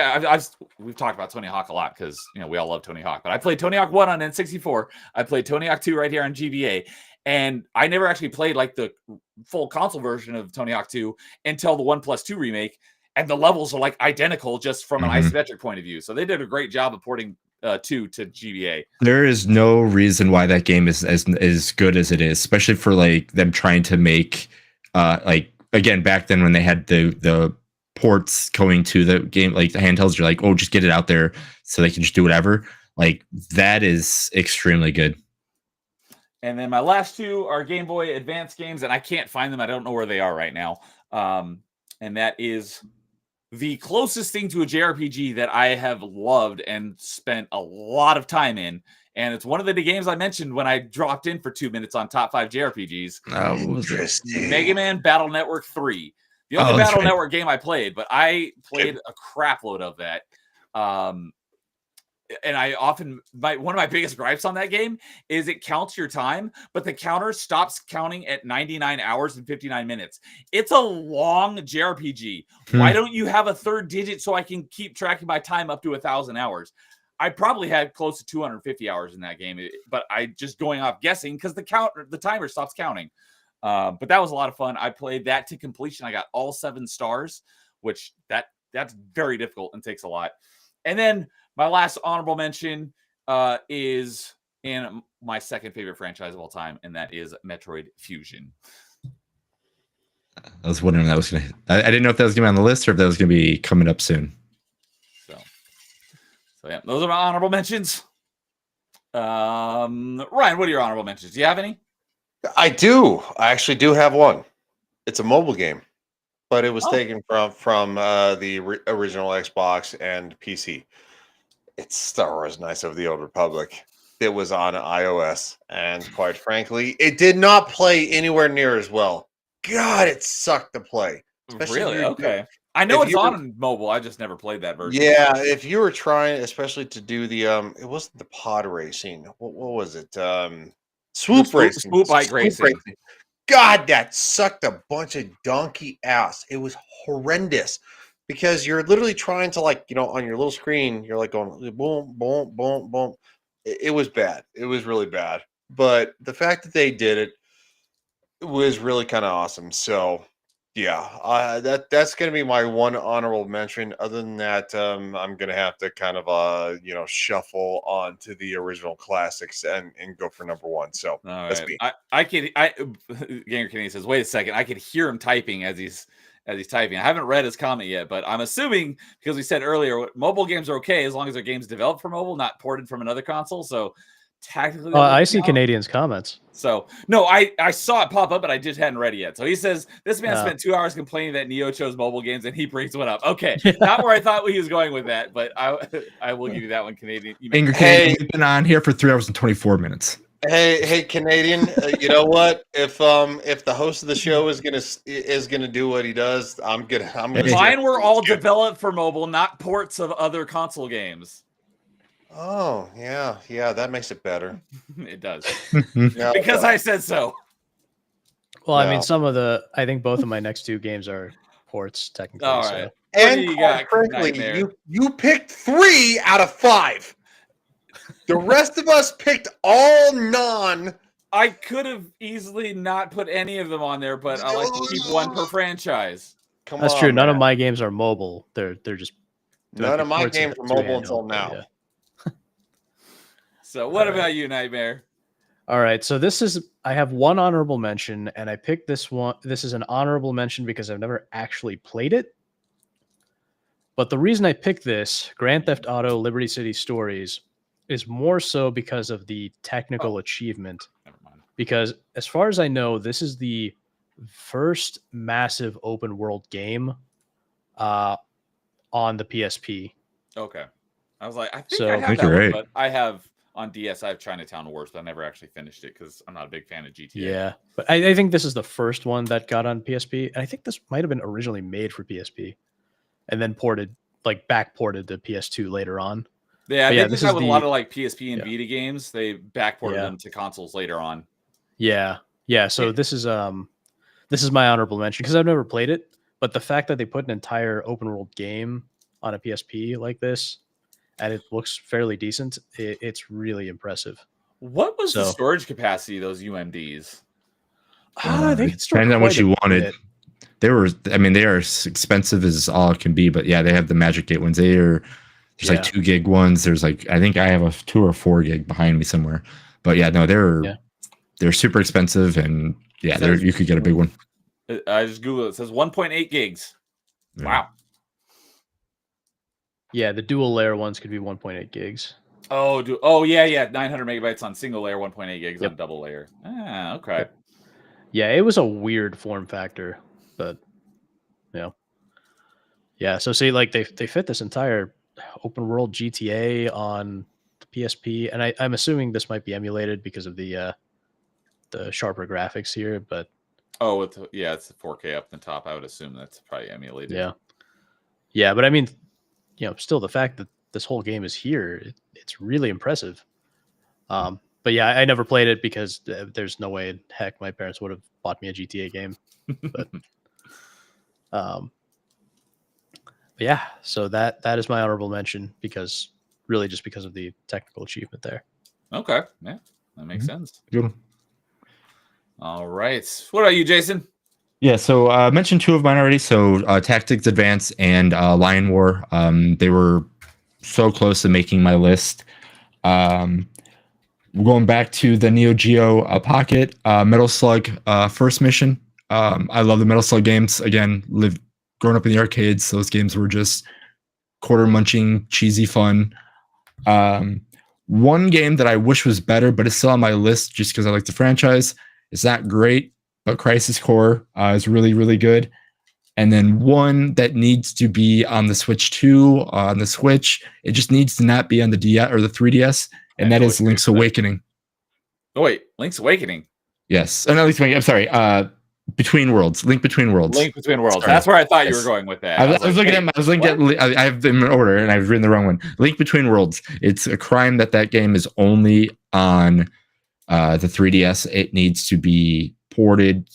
we've talked about Tony Hawk a lot because we all love Tony Hawk. But I played Tony Hawk 1 on N64. I played Tony Hawk 2 right here on GBA, and I never actually played like the full console version of Tony Hawk 2 until the 1+2 remake. And the levels are like identical just from an isometric point of view. So they did a great job of porting 2 to GBA. There is no reason why that game is as good as it is, especially for like them trying to make like. Again, back then when they had the ports going to the game, like the handhelds, you're like, oh, just get it out there so they can just do whatever. Like that is extremely good. And then my last 2 are Game Boy Advance games, and I can't find them. I don't know where they are right now. And that is the closest thing to a JRPG that I have loved and spent a lot of time in. And it's one of the games I mentioned when I dropped in for 2 minutes on Top 5 JRPGs. Interesting. Mega Man Battle Network 3. The only Battle Network game I played, but I played a crap load of that. And I often, one of my biggest gripes on that game is it counts your time, but the counter stops counting at 99 hours and 59 minutes. It's a long JRPG. Why don't you have a third digit so I can keep tracking my time up to 1,000 hours? I probably had close to 250 hours in that game, but I just going off guessing because the timer stops counting. But that was a lot of fun. I played that to completion. I got all 7 stars, which that's very difficult and takes a lot. And then my last honorable mention is in my second favorite franchise of all time, and that is Metroid Fusion. I was wondering if that was gonna. I didn't know if that was gonna be on the list or if that was gonna be coming up soon. So yeah, those are my honorable mentions. Ryan, what are your honorable mentions? Do you have any? I do. I actually do have one. It's a mobile game, but it was taken from the original Xbox and PC. It's Star Wars: Knights of the Old Republic. It was on iOS, and quite frankly, it did not play anywhere near as well. God, it sucked to play. Really? Okay. I know it's on mobile. I just never played that version. Yeah, if you were trying, especially to do the it wasn't the pod racing. What was it? Swoop racing. Swoop bike racing. God, that sucked a bunch of donkey ass. It was horrendous because you're literally trying to on your little screen, you're like going boom, boom, boom, boom. It was bad. It was really bad. But the fact that they did it was really kind of awesome. So yeah, that's going to be my one honorable mention. Other than that, I'm going to have to kind of shuffle on to the original classics and go for number 1. So that's me. Ganger Kenny says, wait a second, I could hear him typing as he's typing. I haven't read his comment yet, but I'm assuming because we said earlier mobile games are okay as long as their games developed for mobile, not ported from another console. So tactically. Oh, that would I see count. Canadians' comments. So no, I saw it pop up, but I just hadn't read it yet. So he says this man Oh. spent 2 hours complaining that Neo chose mobile games, and he brings one up. Okay, not where I thought he was going with that, but I will give you that one, Canadian. You Angry may- Canadian, we've been on here for 3 hours and 24 minutes. Hey, Canadian. You know what? If the host of the show is gonna do what he does, I'm gonna. Hey. Mine were all developed for mobile, not ports of other console games. Oh yeah, that makes it better. It does No, because I said so. Well, I mean, No. I think both of my next 2 games are ports technically. All So. right. What and do you quite got, frankly, Nightmare? you picked 3 out of 5. The rest of us picked all non. I could have easily not put any of them on there, but I like to keep one per franchise. Come That's on, true. None of man. my games are mobile. They're just None of my ports games were to mobile handheld, until but now. yeah. So what All right. about you, Nightmare? All right, so I have one honorable mention, and I picked this one. This is an honorable mention because I've never actually played it. But the reason I picked this, Grand Theft Auto Liberty City Stories, is more so because of the technical achievement. Never mind. Because as far as I know, this is the first massive open world game on the PSP. Okay. I was like, I think So- I have Think that you're one, right. but I have on DS. I have Chinatown Wars, but I never actually finished it because I'm not a big fan of GTA. Yeah, but I think this is the first one that got on PSP. And I think this might have been originally made for PSP and then back ported to PS2 later on. Yeah, But they yeah, did this that is with a the- lot of like PSP and yeah. Vita games. They backported Yeah. them to consoles later on. Yeah. So Yeah. this is my honorable mention because I've never played it, but the fact that they put an entire open world game on a PSP like this and it looks fairly decent, it's really impressive. What was the So- storage capacity of those UMDs? I think it's store Depending on what quite you a wanted. bit. They are as expensive as all it can be, but yeah, they have the Magic Gate ones. There's like 2 gig ones. There's like, I think I have a 2 or 4 gig behind me somewhere, but yeah, no, they're super expensive, and yeah, Says- you could get a big one. I just Googled it. It says 1.8 gigs. Yeah. Wow. Yeah, the dual layer ones could be 1.8 gigs. Oh, yeah. 900 megabytes on single layer, 1.8 gigs Yep. on double layer. Ah, okay. Yep. Yeah, it was a weird form factor, but yeah. So see, like they fit this entire open world GTA on the PSP, and I'm assuming this might be emulated because of the sharper graphics here. But Oh, it's the 4K up the top. I would assume that's probably emulated. yeah. But I mean, still the fact that this whole game is here, it's really impressive. But yeah, I never played it because there's no way in heck my parents would have bought me a GTA game. But yeah, so that is my honorable mention because of the technical achievement there. Okay. Yeah, that makes sense. Good one. All right. What about you, Jason? Yeah, so I mentioned 2 of mine already. So Tactics Advance and Lion War. They were so close to making my list. Going back to the Neo Geo Pocket, Metal Slug first mission. I love the Metal Slug games. Again, growing up in the arcades, those games were just quarter munching, cheesy fun. One game that I wish was better, but it's still on my list just because I like the franchise. It's not great, but Crisis Core is really, really good. And then one that needs to be on the Switch 2, on the Switch. It just needs to not be on the DS or the 3DS, and that is Link's Awakening. Oh, wait. Link's Awakening. Yes. No, Link's Awakening. I'm sorry. Between Worlds. Link Between Worlds. Link Between Worlds. Sorry. That's where I thought you Yes. were going with that. I was looking wait, at I have them in order, and I've written the wrong one. Link Between Worlds. It's a crime that game is only on the 3DS. It needs to be ported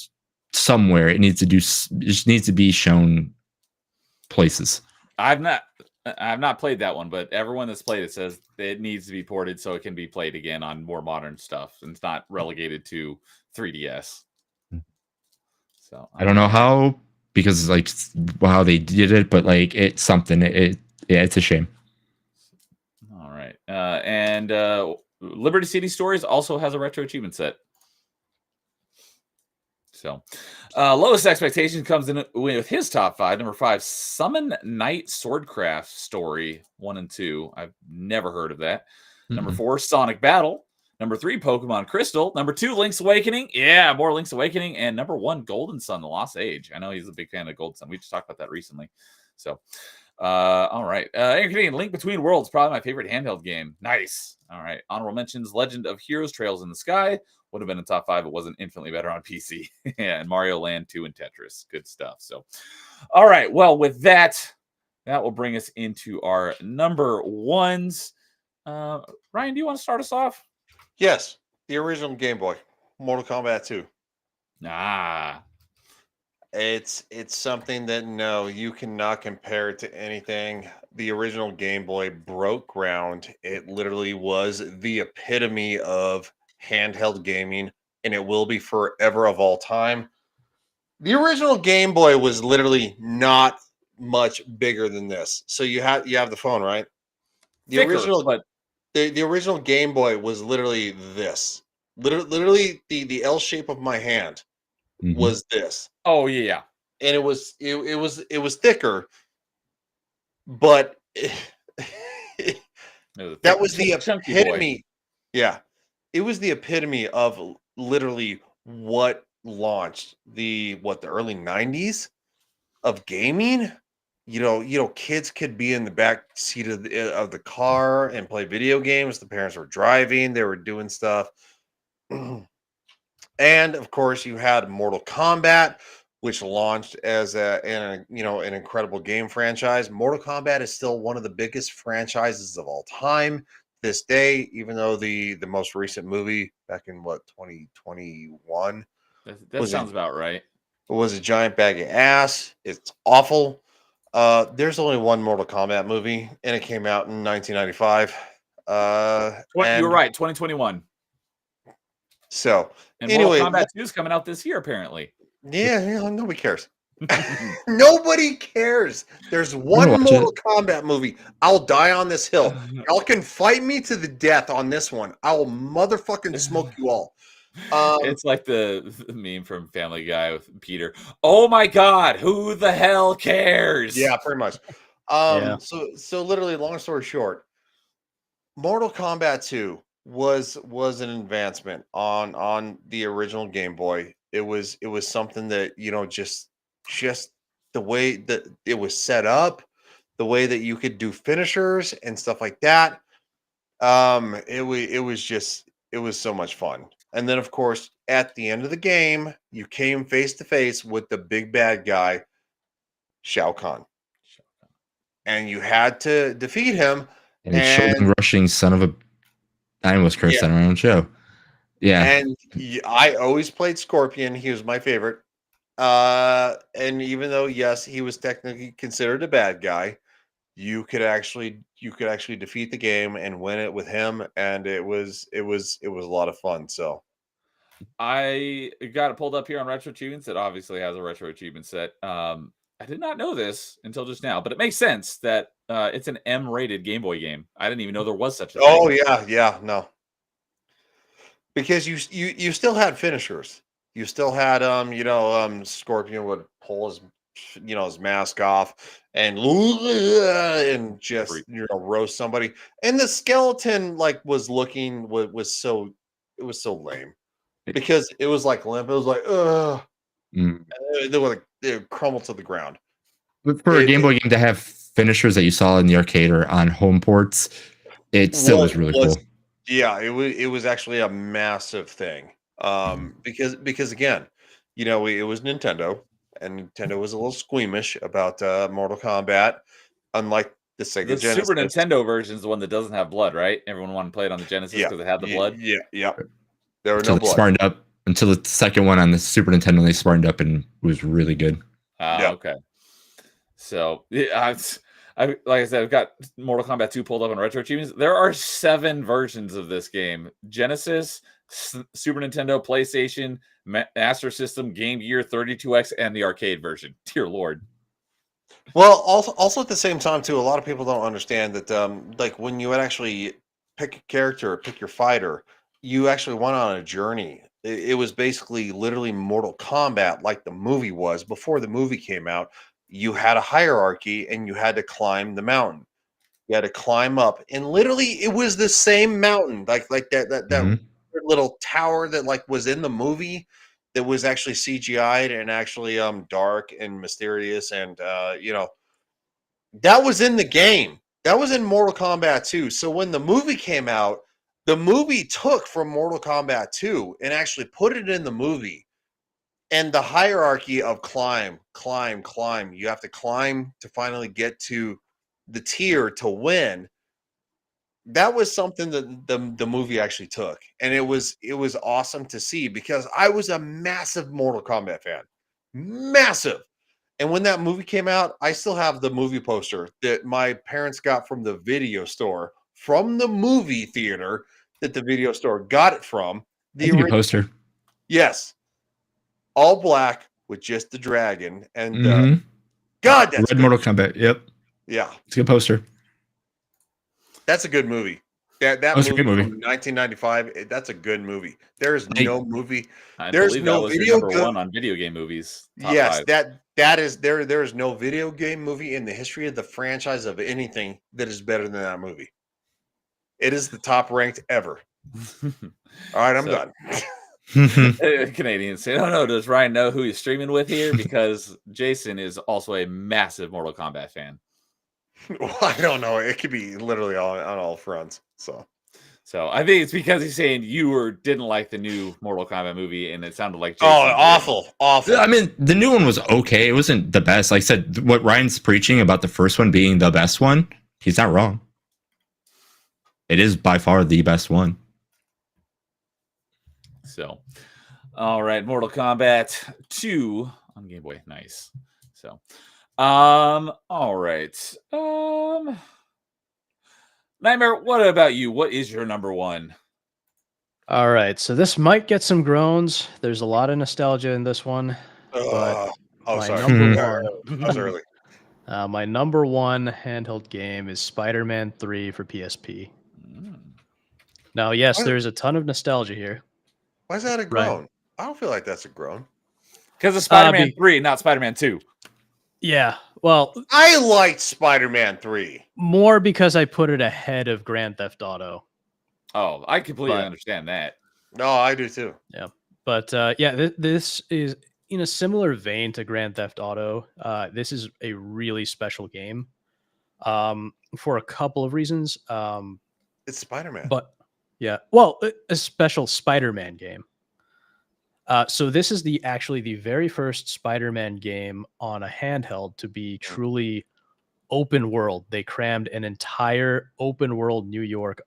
somewhere. It just needs to be shown places. I've not played that one, but everyone that's played it says it needs to be ported so it can be played again on more modern stuff, and it's not relegated to 3DS. So I don't know how, because like how they did it, but like it's something. It's a shame. All right, and Liberty City Stories also has a retro achievement set. So, lowest expectation comes in with his top 5. Number 5, Summon Knight Swordcraft Story 1 and 2. I've never heard of that. Number 4, Sonic Battle. Number 3, Pokemon Crystal. Number 2, Link's Awakening. Yeah, more Link's Awakening. And number 1, Golden Sun, The Lost Age. I know he's a big fan of Golden Sun. We just talked about that recently. So, all right. Canadian, Link Between Worlds, probably my favorite handheld game. Nice. All right. Honorable mentions, Legend of Heroes, Trails in the Sky. Would have been in top 5. It wasn't infinitely better on PC. Yeah, and Mario Land 2 and Tetris. Good stuff. So, all right. Well, with that will bring us into our number ones. Ryan, do you want to start us off? Yes, the original Game Boy, Mortal Kombat 2. It's something that no, you cannot compare it to anything. The original Game Boy broke ground. It literally was the epitome of handheld gaming, and it will be forever of all time. The original Game Boy was literally not much bigger than this. So you have the phone, right? The original Game Boy was literally this. Literally the L shape of my hand was this. Oh yeah. And it was thicker, but that was the epitome. Yeah. It was the epitome of literally what launched the early 90s of gaming. You know, kids could be in the back seat of the car and play video games. The parents were driving, they were doing stuff. And of course, you had Mortal Kombat, which launched as an incredible game franchise. Mortal Kombat is still one of the biggest franchises of all time this day, even though the most recent movie back in 2021 that sounds about right. Was a giant bag of ass. It's awful. There's only one Mortal Kombat movie, and it came out in 1995. You were right, 2021. So, and anyway, Mortal Kombat 2 is coming out this year, apparently. Yeah, nobody cares. Nobody cares. There's one Mortal Kombat movie. I'll die on this hill. Y'all can fight me to the death on this one. I will motherfucking smoke you all. It's like the meme from Family Guy with Peter. Oh my God, who the hell cares? Yeah, pretty much. So literally, long story short, Mortal Kombat 2 was an advancement on the original Game Boy. It was something that, just the way that it was set up, the way that you could do finishers and stuff like that. It was so much fun. And then, of course, at the end of the game, you came face to face with the big bad guy, Shao Kahn. And you had to defeat him. And a children rushing son of a... I almost cursed on our own show. Yeah. And I always played Scorpion. He was my favorite. And even though, yes, he was technically considered a bad guy, you could actually defeat the game and win it with him, and it was a lot of fun. So I got it pulled up here on Retro Achievements. It obviously has a Retro Achievement set. I did not know this until just now, but it makes sense that it's an M-rated Game Boy game. I didn't even know there was such a thing. Oh yeah, no. Because you still had finishers. You still had Scorpion would pull his mask off and just roast somebody. And the skeleton was so lame. Because it was like limp. It was like, ugh. They would crumble to the ground. But for a Game Boy game to have finishers that you saw in the arcade or on home ports, it still was really cool. Yeah, it was actually a massive thing. Because again, it was Nintendo, and Nintendo was a little squeamish about Mortal Kombat, unlike the Sega Genesis. Super Nintendo version is the one that doesn't have blood, right? Everyone wanted to play it on the Genesis because it had the blood. Yeah. There were no blood. Smartened up until the second one on the Super Nintendo. They smartened up and it was really good. Okay. So like I said, I've got Mortal Kombat 2 pulled up on Retro Achievements. There are 7 versions of this game: Genesis, Super Nintendo, PlayStation, Master System, Game Gear, 32X, and the arcade version. Dear Lord. Well, also at the same time too, a lot of people don't understand that when you would actually pick a character, pick your fighter, you actually went on a journey. It was basically literally Mortal Kombat, like the movie was before the movie came out. You had a hierarchy, and you had to climb the mountain. You had to climb up, and literally, it was the same mountain, like that little tower that like was in the movie that was actually CGI'd and actually dark and mysterious and that was in the game. That was in Mortal Kombat 2. So when the movie came out, the movie took from Mortal Kombat 2 and actually put it in the movie. And the hierarchy of climb. You have to climb to finally get to the tier to win. That was something that the movie actually took. And it was awesome to see because I was a massive Mortal Kombat fan. Massive. And when that movie came out, I still have the movie poster that my parents got from the video store, from the movie theater that the video store got it from. That's a good poster. Yes. All black with just the dragon. And God, that's Red Mortal Kombat. Yep. Yeah. It's a good poster. That's a good movie. That movie, a good movie from 1995. That's a good movie. There's no movie. I There's believe no that was video your number one on video game movies. Top Yes, 5. that is there. There is no video game movie in the history of the franchise of anything that is better than that movie. It is the top ranked ever. All right, I'm done. Canadians say, "Oh no, does Ryan know who he's streaming with here?" Because Jason is also a massive Mortal Kombat fan. Well, I don't know. It could be literally on all fronts. So I think it's because he's saying you didn't like the new Mortal Kombat movie, and it sounded like Jason awful. I mean, the new one was okay. It wasn't the best. Like I said, what Ryan's preaching about the first one being the best one, he's not wrong. It is by far the best one. So, all right, Mortal Kombat 2 on Game Boy, nice. So, all right, Nightmare, what about you? What is your number one? All right, so this might get some groans. There's a lot of nostalgia in this one. But Number one, I was early. My number one handheld game is Spider-Man 3 for PSP. Now, yes, there's a ton of nostalgia here. Why is that a groan? I don't feel like that's a groan. Because of Spider-Man 3, not Spider-Man 2. Yeah, well, I liked Spider-Man 3. More because I put it ahead of Grand Theft Auto. Oh, I completely understand that. No, I do too. Yeah, but this is in a similar vein to Grand Theft Auto. This is a really special game for a couple of reasons. It's Spider-Man. But yeah, well, a special Spider-Man game. So this is actually the very first Spider-Man game on a handheld to be truly open world. They crammed an entire open world New York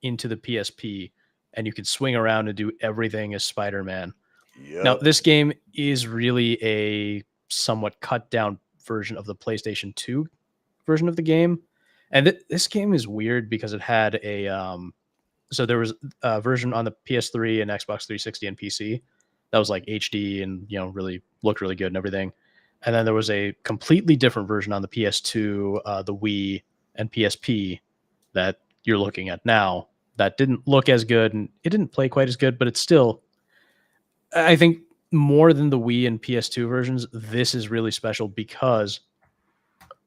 into the PSP, and you could swing around and do everything as Spider-Man. Yep. Now, this game is really a somewhat cut down version of the PlayStation 2 version of the game. And this game is weird because it had so there was a version on the PS3 and Xbox 360 and PC that was like HD and, really looked really good and everything. And then there was a completely different version on the PS2, the Wii, and PSP that you're looking at now that didn't look as good and it didn't play quite as good, but it's still, I think, more than the Wii and PS2 versions, this is really special because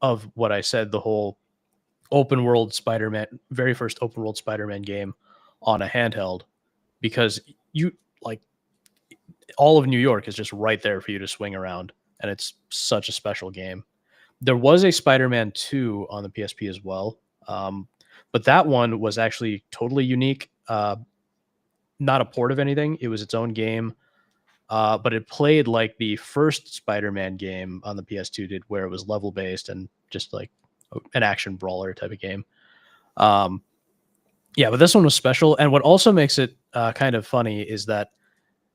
of what I said, the whole open world Spider-Man, very first open world Spider-Man game on a handheld, because all of New York is just right there for you to swing around, and it's such a special game. There was a Spider-Man 2 on the PSP as well, but that one was actually totally unique. Not a port of anything. It was its own game, but it played like the first Spider-Man game on the PS2 did, where it was level-based and just like an action brawler type of game. But this one was special. And what also makes it kind of funny is that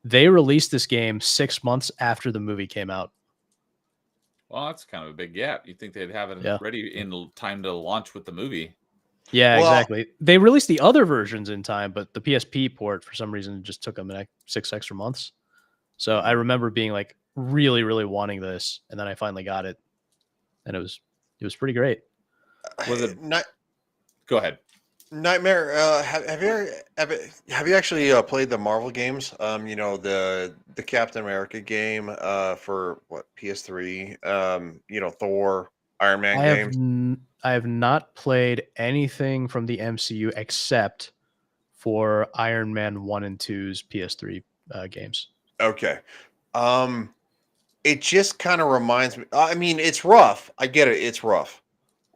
they released this game 6 months after the movie came out. Well, that's kind of a big gap. You'd think they'd have it ready in time to launch with the movie. Yeah, exactly. They released the other versions in time, but the PSP port, for some reason, just took them like 6 extra months. So I remember being like really, really wanting this, and then I finally got it, and it was pretty great. Was it? Go ahead. Nightmare, have you actually played the Marvel games? The Captain America game for what, PS3? Thor, Iron Man games. I have not played anything from the MCU except for Iron Man 1 and 2's PS3 games. Okay. It just kind of reminds me. I mean, it's rough. I get it. It's rough,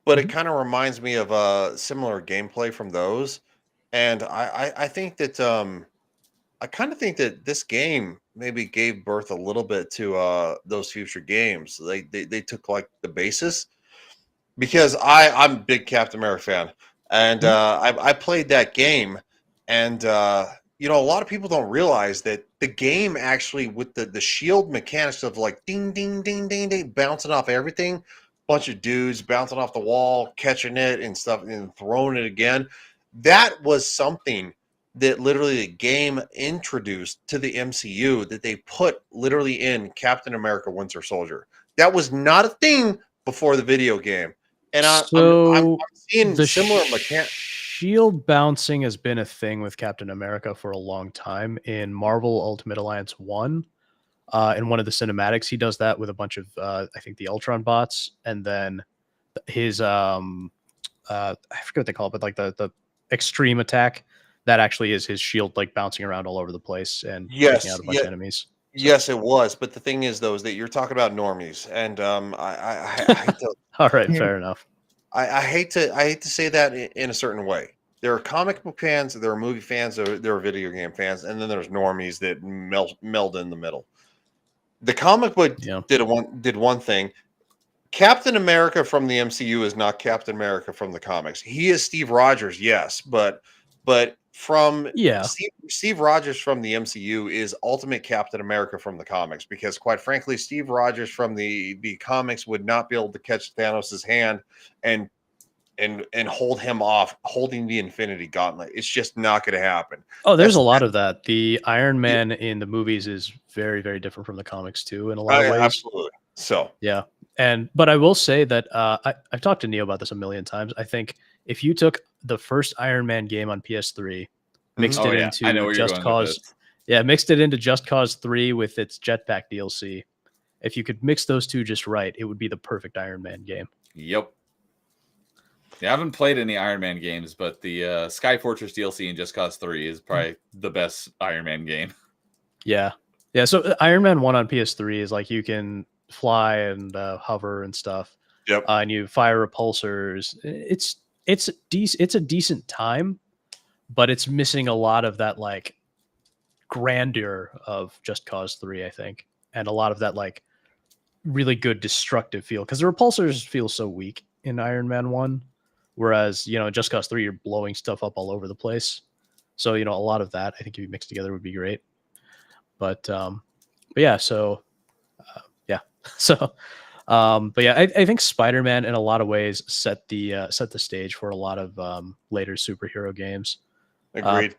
but it Mhm. kind of reminds me of similar gameplay from those. And I think that I kind of think that this game maybe gave birth a little bit to those future games. They took like the basis, because I'm a big Captain America fan, and Mhm. I played that game, and you know, a lot of people don't realize that the game actually, with the shield mechanics of like ding ding ding ding ding bouncing off everything, bunch of dudes bouncing off the wall, catching it and stuff, and throwing it again. That was something that literally the game introduced to the MCU, that they put literally in Captain America Winter Soldier. That was not a thing before the video game. And I'm So seeing the similar mechanics. shield bouncing has been a thing with Captain America for a long time. In Marvel Ultimate Alliance 1, in one of the cinematics, he does that with a bunch of I think the Ultron bots, and then his I forget what they call it, but like the extreme attack, that actually is his shield like bouncing around all over the place and taking out Yes, a bunch yeah, of enemies. So yes, it was. But the thing is, though, is that you're talking about normies, and I hate to all right, fair enough. I hate to say that in a certain way. There are comic book fans, there are movie fans, there are video game fans, and then there's normies that meld in the middle. The comic book Yeah. did one thing. Captain America from the MCU is not Captain America from the comics. He is Steve Rogers, yes, but from Yeah. Steve Rogers from the MCU is ultimate Captain America from the comics, because quite frankly, Steve Rogers from the comics would not be able to catch Thanos' hand and hold him off holding the Infinity Gauntlet. It's just not going to happen. Oh, there's That's a lot of that. The Iron Man in the movies is very, very different from the comics too, in a lot of ways. absolutely. So Yeah. But I will say that I've talked to Neo about this a million times. I think if you took the first Iron Man game on PS3, mixed Oh it yeah, I know into where you're Just going with Cause, this. yeah, mixed it into Just Cause 3 with its jetpack DLC. If you could mix those two just right, it would be the perfect Iron Man game. Yep. Yeah, I haven't played any Iron Man games, but the Sky Fortress DLC in Just Cause 3 is probably the best Iron Man game. Yeah. Yeah. So Iron Man 1 on PS3 is like you can fly and hover and stuff. yep. And you fire repulsors. It's a decent time, but it's missing a lot of that like grandeur of Just Cause 3, I think. And a lot of that like really good destructive feel. Because the repulsors feel so weak in Iron Man 1. Whereas, Just Cause 3, you're blowing stuff up all over the place. So, a lot of that I think if you mix together would be great. But yeah, so yeah, so but yeah, I think Spider-Man in a lot of ways set the stage for a lot of later superhero games. Agreed.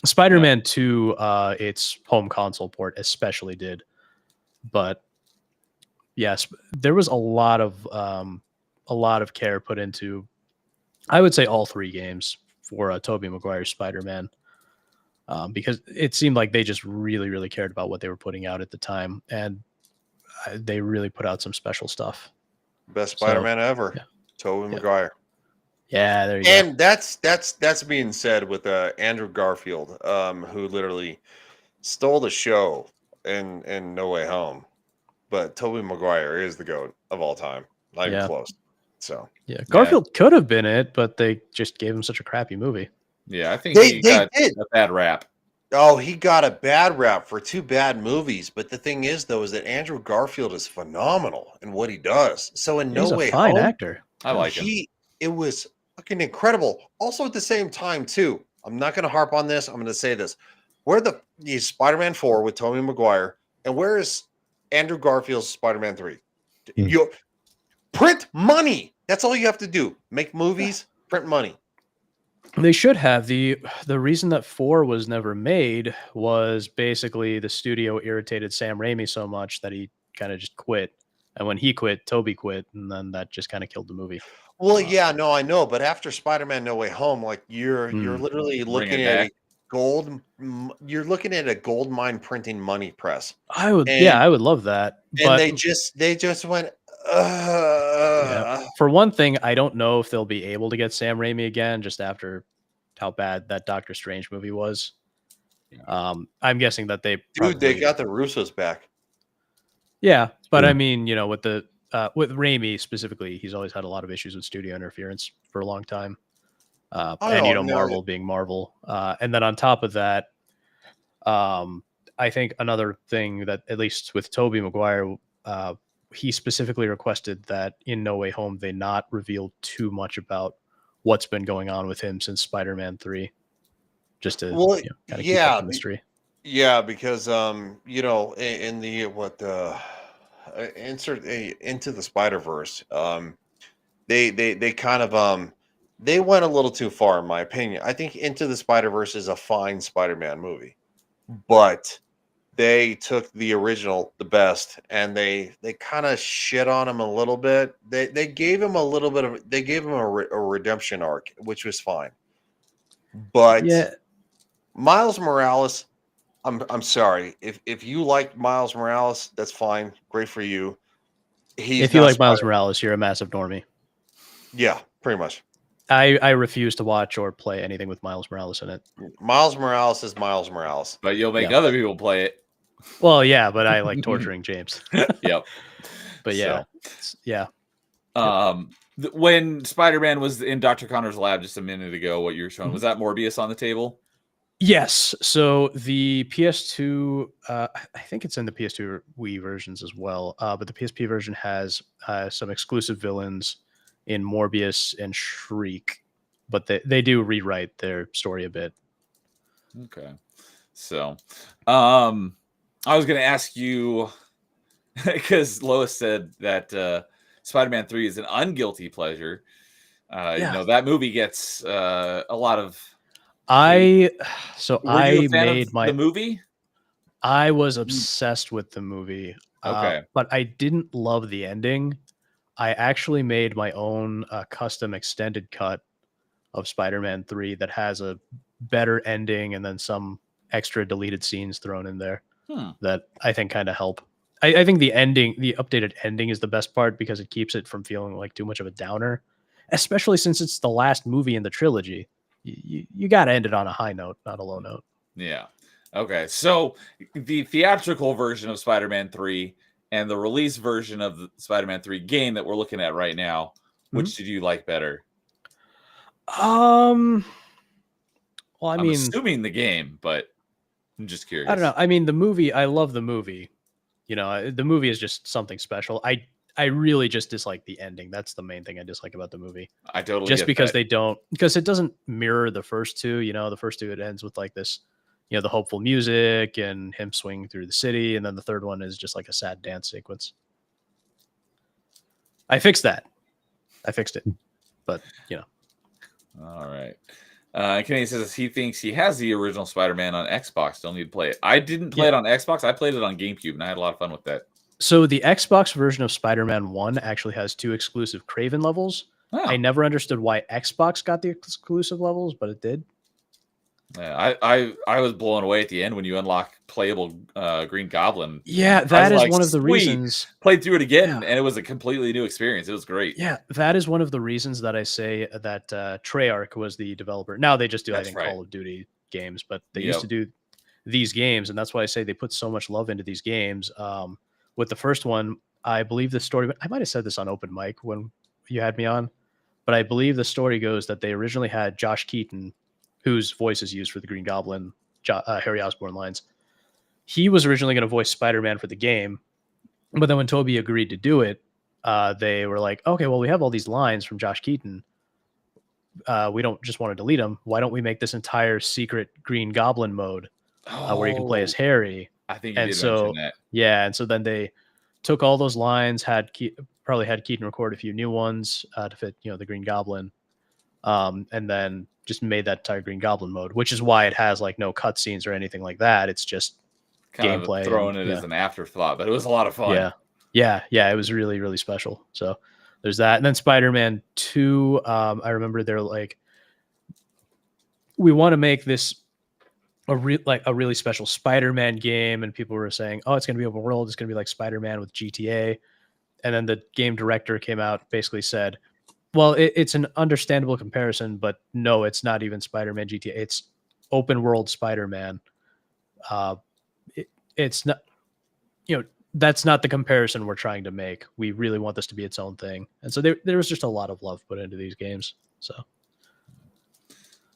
Spider-Man 2, its home console port especially did, but yes, there was a lot of care put into, I would say, all three games for Tobey Maguire's Spider-Man. Because it seemed like they just really, really cared about what they were putting out at the time, and they really put out some special stuff. Best So, Spider-Man ever. yeah. Tobey Yeah. Maguire. Yeah, there you go. And that's being said with Andrew Garfield, who literally stole the show in No Way Home. But Tobey Maguire is the GOAT of all time. Not even Yeah. close. So Yeah, Garfield could have been it, but they just gave him such a crappy movie. Yeah, I think They he got did. a bad rap. Oh, he got a bad rap for two bad movies. But the thing is, though, is that Andrew Garfield is phenomenal in what he does. So in No He's a Way fine Home, actor. I like him. it was fucking incredible. Also, at the same time, too, I'm not going to harp on this. I'm going to say this: where is Spider-Man 4 with Tobey Maguire, and where is Andrew Garfield's Spider-Man 3? You print money. That's all you have to do. Make movies, print money. They should have. The reason that 4 was never made was basically the studio irritated Sam Raimi so much that he kind of just quit. And when he quit, Toby quit, and then that just kind of killed the movie. Well, yeah, no, I know, but after Spider-Man No Way Home, like you're literally looking it at back. you're looking at a gold mine printing money press. I would love that. And But they just went yeah. For one thing, I don't know if they'll be able to get Sam Raimi again just after how bad that Doctor Strange movie was. Yeah. I'm guessing that they Dude, they got the Russos back. Yeah, but True. I mean, you know, with Raimi specifically, he's always had a lot of issues with studio interference for a long time. And you know, Marvel being Marvel. And then on top of that, I think another thing that, at least with Tobey Maguire, he specifically requested that in No Way Home they not reveal too much about what's been going on with him since Spider-Man 3, just to kind of keep up the mystery. Yeah, because you know, in the insert Into the Spider-Verse, they kind of they went a little too far in my opinion. I think Into the Spider-Verse is a fine Spider-Man movie, but they took the original, the best, and they kind of shit on him a little bit. They gave him a little bit of, they gave him a redemption arc, which was fine. But Yeah, Miles Morales, I'm sorry. If you like Miles Morales, that's fine. Great for you. if you like Miles Morales, you're a massive normie. Yeah, pretty much. I refuse to watch or play anything with Miles Morales in it. Miles Morales is Miles Morales. But you'll make other people play it. Well, yeah, but I like torturing James. Yep. But yeah, yeah. When Spider-Man was in Dr. Connor's lab just a minute ago, what you were showing, was that Morbius on the table? Yes. So the PS2, I think it's in the PS2 Wii versions as well. But the PSP version has some exclusive villains in Morbius and Shriek, but they do rewrite their story a bit. Okay. So, I was going to ask you, because Lois said that Spider-Man 3 is an unguilty pleasure. You know, that movie gets a lot of... I made the movie. I was obsessed with the movie. Okay. But I didn't love the ending. I actually made my own custom extended cut of Spider-Man 3 that has a better ending and then some extra deleted scenes thrown in there that I think kind of help. I think the ending, the updated ending, is the best part because it keeps it from feeling like too much of a downer, especially since it's the last movie in the trilogy. You got to end it on a high note, not a low note. Yeah. Okay. So the theatrical version of Spider-Man 3 and the release version of the Spider-Man 3 game that we're looking at right now, which did you like better? Well, I'm assuming the game, but I'm just curious. I don't know. I mean, the movie, I love the movie. You know, the movie is just something special. I really just dislike the ending. That's the main thing I dislike about the movie. I totally just get because that. because it doesn't mirror the first two. You know, the first two, it ends with like this, you know, the hopeful music and him swinging through the city, and then the third one is just like a sad dance sequence. I fixed that. I fixed it, but you know. All right. Kenny says he thinks he has the original Spider-Man on Xbox. Don't need to play it. I didn't play it on Xbox. I played it on GameCube, and I had a lot of fun with that. So the Xbox version of Spider-Man 1 actually has 2 exclusive Kraven levels. Oh. I never understood why Xbox got the exclusive levels, but it did. Yeah, I was blown away at the end when you unlock playable Green Goblin. Yeah, that is one of the reasons. Played through it again, and it was a completely new experience. It was great. Yeah, that is one of the reasons that I say that Treyarch was the developer. Now they just do, I think, Call of Duty games, but they used to do these games, and that's why I say they put so much love into these games. With the first one, I believe the story, I might have said this on open mic when you had me on, but I believe the story goes that they originally had Josh Keaton, whose voice is used for the Green Goblin, Harry Osborn lines. He was originally going to voice Spider-Man for the game, but then when Toby agreed to do it, they were like, okay, well, we have all these lines from Josh Keaton. We don't just want to delete them. Why don't we make this entire secret Green Goblin mode where you can play as Harry? I think you did mention that. Yeah, and so then they took all those lines, probably had Keaton record a few new ones to fit, you know, the Green Goblin, and then just made that entire Green Goblin mode, which is why it has like no cutscenes or anything like that. It's just kind gameplay, of throwing it as an afterthought, but it was a lot of fun. Yeah, it was really, really special. So there's that, and then Spider-Man 2. I remember they're like, we want to make this a really special Spider-Man game, and people were saying, oh, it's going to be open world, it's going to be like Spider-Man with GTA. And then the game director came out, basically said, Well, it's an understandable comparison, but no, it's not even Spider-Man GTA. It's open world Spider-Man. It's not, that's not the comparison we're trying to make. We really want this to be its own thing. And so there was just a lot of love put into these games. So.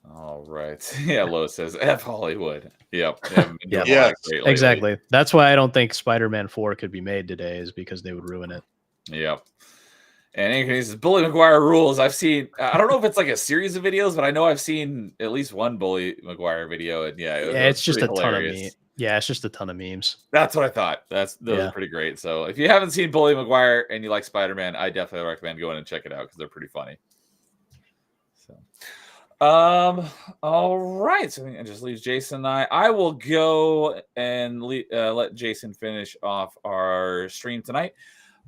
All right. Yeah, Lois says F Hollywood. Yep. They haven't been doing Yes, a lot great lately. Exactly. That's why I don't think Spider-Man 4 could be made today, is because they would ruin it. Yep. And Anthony says Bully Maguire rules. I've seen, I don't know if it's like a series of videos, but I know I've seen at least one Bully Maguire video. And yeah, it's just a ton of hilarious. memes. Yeah, it's just a ton of memes. That's what I thought. Those are pretty great. So if you haven't seen Bully Maguire and you like Spider-Man, I definitely recommend going and check it out because they're pretty funny. So, all right. So I think it just leaves Jason and I. I will go and let Jason finish off our stream tonight.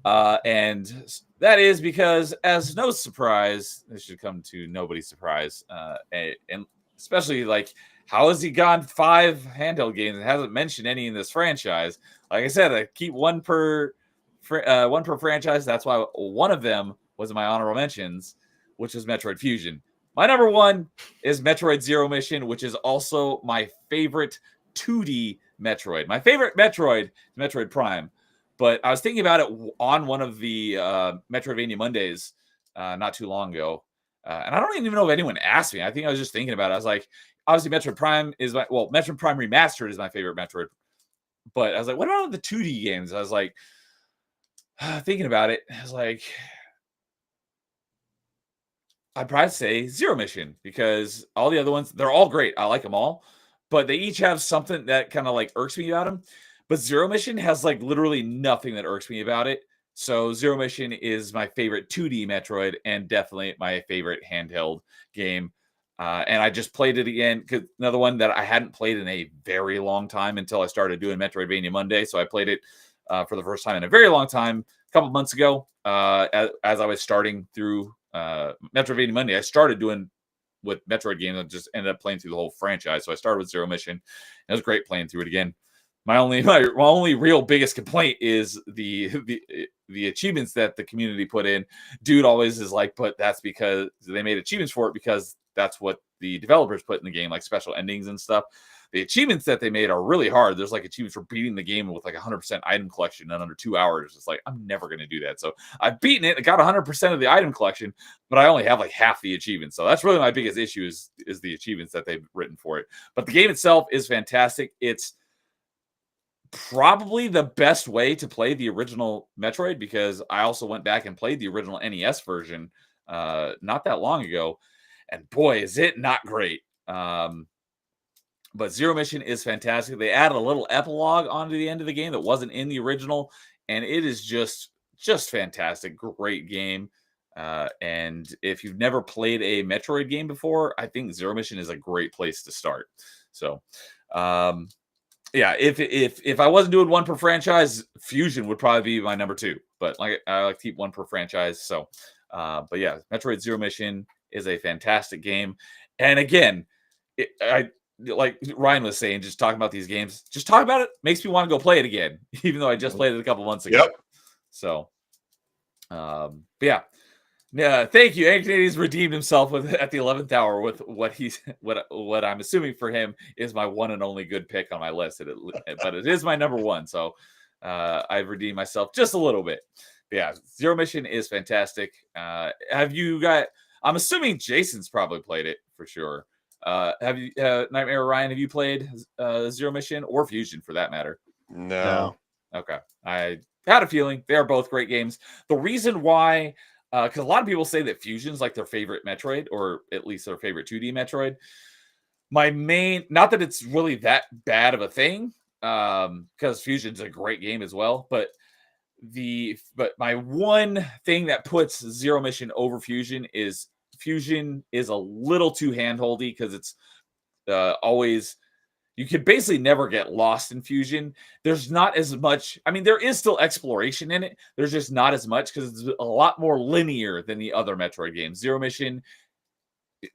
And that is because, as no surprise, this should come to nobody's surprise, and especially like, how has he gone 5 handheld games and hasn't mentioned any in this franchise? Like I said, I keep one per franchise. That's why one of them was in my honorable mentions, which was Metroid Fusion. My number 1 is Metroid Zero Mission, which is also my favorite 2D Metroid. My favorite Metroid is Metroid Prime. But I was thinking about it on one of the Metroidvania Mondays not too long ago. And I don't even know if anyone asked me. I think I was just thinking about it. I was like, obviously Metroid Prime is Metroid Prime Remastered is my favorite Metroid. But I was like, what about the 2D games? I was like, thinking about it. I was like, I'd probably say Zero Mission, because all the other ones, they're all great. I like them all. But they each have something that kind of like irks me about them. But Zero Mission has like literally nothing that irks me about it. So Zero Mission is my favorite 2D Metroid and definitely my favorite handheld game. And I just played it again, because another one that I hadn't played in a very long time until I started doing Metroidvania Monday. So I played it for the first time in a very long time, a couple months ago, as I was starting through Metroidvania Monday. I started doing with Metroid games. I just ended up playing through the whole franchise. So I started with Zero Mission. It was great playing through it again. My only real biggest complaint is the achievements that the community put in. Dude always is like, but that's because they made achievements for it, because that's what the developers put in the game, like special endings and stuff. The achievements that they made are really hard. There's like achievements for beating the game with like 100% item collection in under 2 hours. It's like, I'm never going to do that. So I've beaten it. I got 100% of the item collection, but I only have like half the achievements. So that's really my biggest issue is the achievements that they've written for it. But the game itself is fantastic. It's probably the best way to play the original Metroid, because I also went back and played the original NES version not that long ago, and boy, is it not great. But Zero Mission is fantastic. They added a little epilogue onto the end of the game that wasn't in the original, and it is just fantastic. Great game. And if you've never played a Metroid game before, I think Zero Mission is a great place to start. So, yeah, if I wasn't doing one per franchise, Fusion would probably be my number 2. But like, I like to keep one per franchise. So, but yeah, Metroid Zero Mission is a fantastic game. And again, I like Ryan was saying, just talking about these games, just talk about it makes me want to go play it again, even though I just played it a couple months ago. Yep. So, but yeah. Yeah, thank you. Anthony's redeemed himself at the 11th hour with what I'm assuming for him is my one and only good pick on my list. But it is my number 1, so I've redeemed myself just a little bit. But yeah, Zero Mission is fantastic. Have you got? I'm assuming Jason's probably played it for sure. Have you, Nightmare Ryan? Have you played Zero Mission or Fusion for that matter? No. Okay, I had a feeling they are both great games. The reason why. Because a lot of people say that Fusion's like their favorite Metroid, or at least their favorite 2D Metroid. Not that it's really that bad of a thing, because Fusion's a great game as well. But my one thing that puts Zero Mission over Fusion is a little too handholdy, because it's always. You could basically never get lost in Fusion. There's not as much. I mean, there is still exploration in it. There's just not as much, because it's a lot more linear than the other Metroid games. Zero Mission,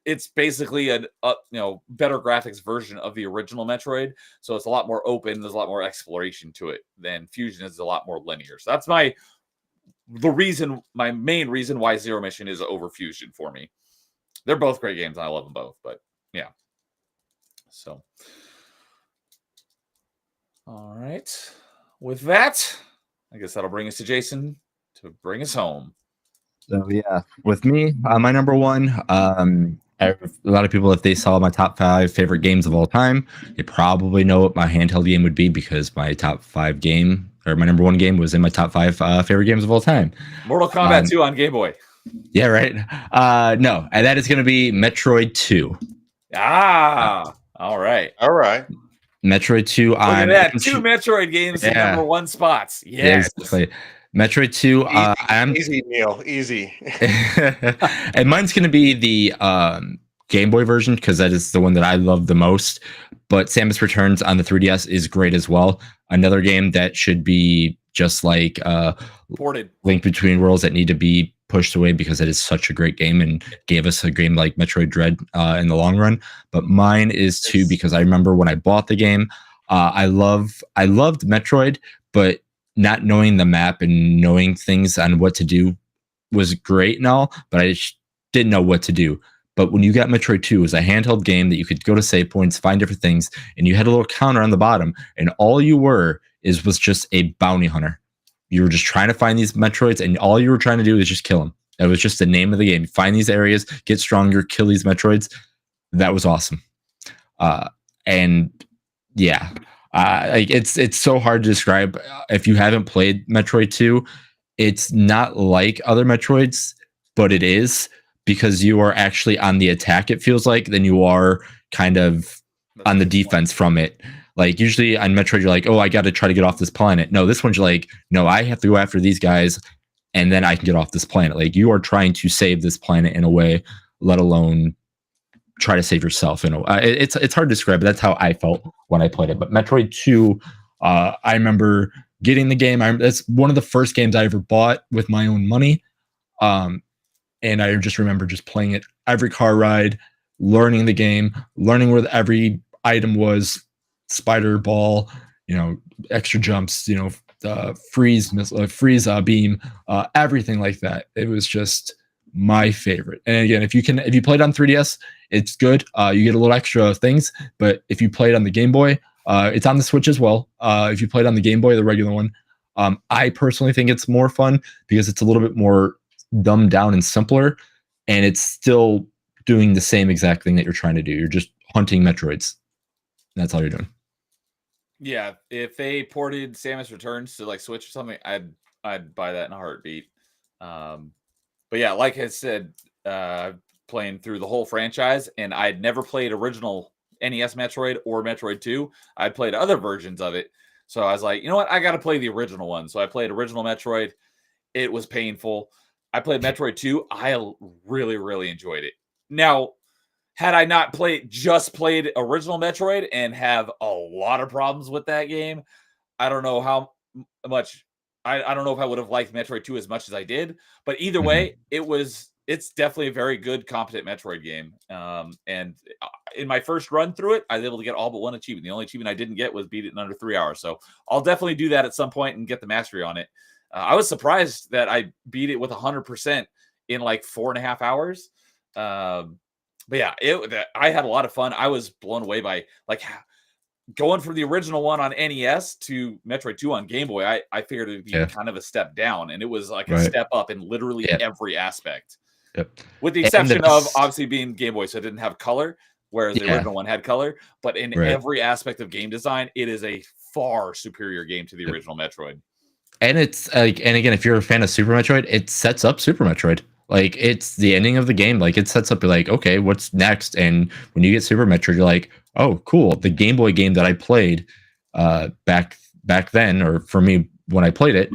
it's basically a better graphics version of the original Metroid. So it's a lot more open. There's a lot more exploration to it than Fusion is a lot more linear. So that's my my main reason why Zero Mission is over Fusion for me. They're both great games. I love them both, but yeah. So, all right. With that, I guess that'll bring us to Jason to bring us home. So yeah, with me, my number one. A lot of people, if they saw my top 5 favorite games of all time, they probably know what my handheld game would be because my top 5 game or my number one game was in my top 5 favorite games of all time. Mortal Kombat 2 on Game Boy. Yeah, right. No, and that is going to be Metroid 2. All right. Metroid 2 Look on at that. 2 Metroid games in number 1 spots. Yes. Exactly. Metroid 2. Easy, Neil. Easy. And mine's going to be the Game Boy version because that is the one that I love the most. But Samus Returns on the 3DS is great as well. Another game that should be just like ported. Link Between Worlds that need to be pushed away because it is such a great game and gave us a game like Metroid Dread in the long run. But mine is 2 because I remember when I bought the game, I loved Metroid, but not knowing the map and knowing things on what to do was great and all, but I just didn't know what to do. But when you got Metroid 2, it was a handheld game that you could go to save points, find different things, and you had a little counter on the bottom, and all you was just a bounty hunter. You were just trying to find these Metroids, and all you were trying to do is just kill them. That was just the name of the game. Find these areas, get stronger, kill these Metroids. That was awesome. And yeah, like it's so hard to describe. If you haven't played Metroid 2, it's not like other Metroids, but it is because you are actually on the attack, it feels like, than you are kind of on the defense from it. Like usually on Metroid, you're like, oh, I got to try to get off this planet. No, this one's like, no, I have to go after these guys and then I can get off this planet. Like you are trying to save this planet in a way, let alone try to save yourself. It's hard to describe, but that's how I felt when I played it. But Metroid 2, I remember getting the game. That's one of the first games I ever bought with my own money. And I just remember just playing it every car ride, learning the game, learning where every item was, spider ball, extra jumps, freeze beam, everything like that. It was just my favorite. And again, if you played on 3DS, it's good. You get a little extra things, but if you played on the Game Boy, it's on the Switch as well. If you played on the Game Boy, the regular one, I personally think it's more fun because it's a little bit more dumbed down and simpler, and it's still doing the same exact thing that you're trying to do. You're just hunting Metroids. That's all you're doing. Yeah, if they ported Samus Returns to like Switch or something, I'd buy that in a heartbeat. But yeah, like I said, playing through the whole franchise, and I'd never played original NES Metroid or Metroid 2. I'd played other versions of it. So I was like, you know what? I got to play the original one. So I played original Metroid. It was painful. I played Metroid 2. I really, really enjoyed it. Now, had I not played original Metroid and have a lot of problems with that game, I don't know how much. I don't know if I would have liked Metroid 2 as much as I did. But either way, it's definitely a very good, competent Metroid game. And in my first run through it, I was able to get all but one achievement. The only achievement I didn't get was beat it in under 3 hours. So I'll definitely do that at some point and get the mastery on it. I was surprised that I beat it with 100% in like 4.5 hours. But yeah, I had a lot of fun. I was blown away by like going from the original one on NES to Metroid 2 on Game Boy. I figured it would be kind of a step down, and it was like a step up in literally every aspect. Yep. With the exception of obviously being Game Boy, so it didn't have color, whereas the original one had color. But in every aspect of game design, it is a far superior game to the original Metroid. And it's like, and again, if you're a fan of Super Metroid, it sets up Super Metroid. Like it's the ending of the game. Like it sets up, you're like, okay, what's next? And when you get Super Metroid, you're like, oh, cool. The Game Boy game that I played back then, or for me when I played it,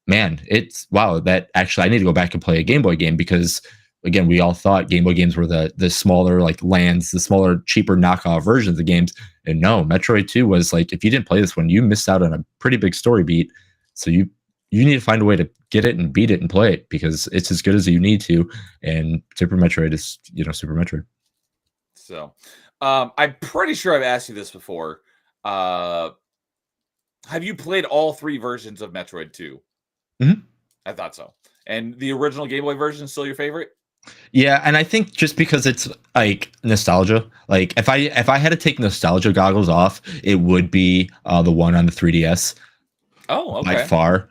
man, it's wow. That actually, I need to go back and play a Game Boy game because again, we all thought Game Boy games were the smaller like lands, the smaller, cheaper knockoff versions of games. And no, Metroid 2 was like, if you didn't play this one, you missed out on a pretty big story beat. So you need to find a way to get it and beat it and play it because it's as good as you need to. And Super Metroid is, Super Metroid. So I'm pretty sure I've asked you this before. Have you played all 3 versions of Metroid 2? Mm-hmm. I thought so. And the original Game Boy version is still your favorite? Yeah, and I think just because it's like nostalgia, like if I had to take nostalgia goggles off, it would be the one on the 3DS Oh, by okay. far.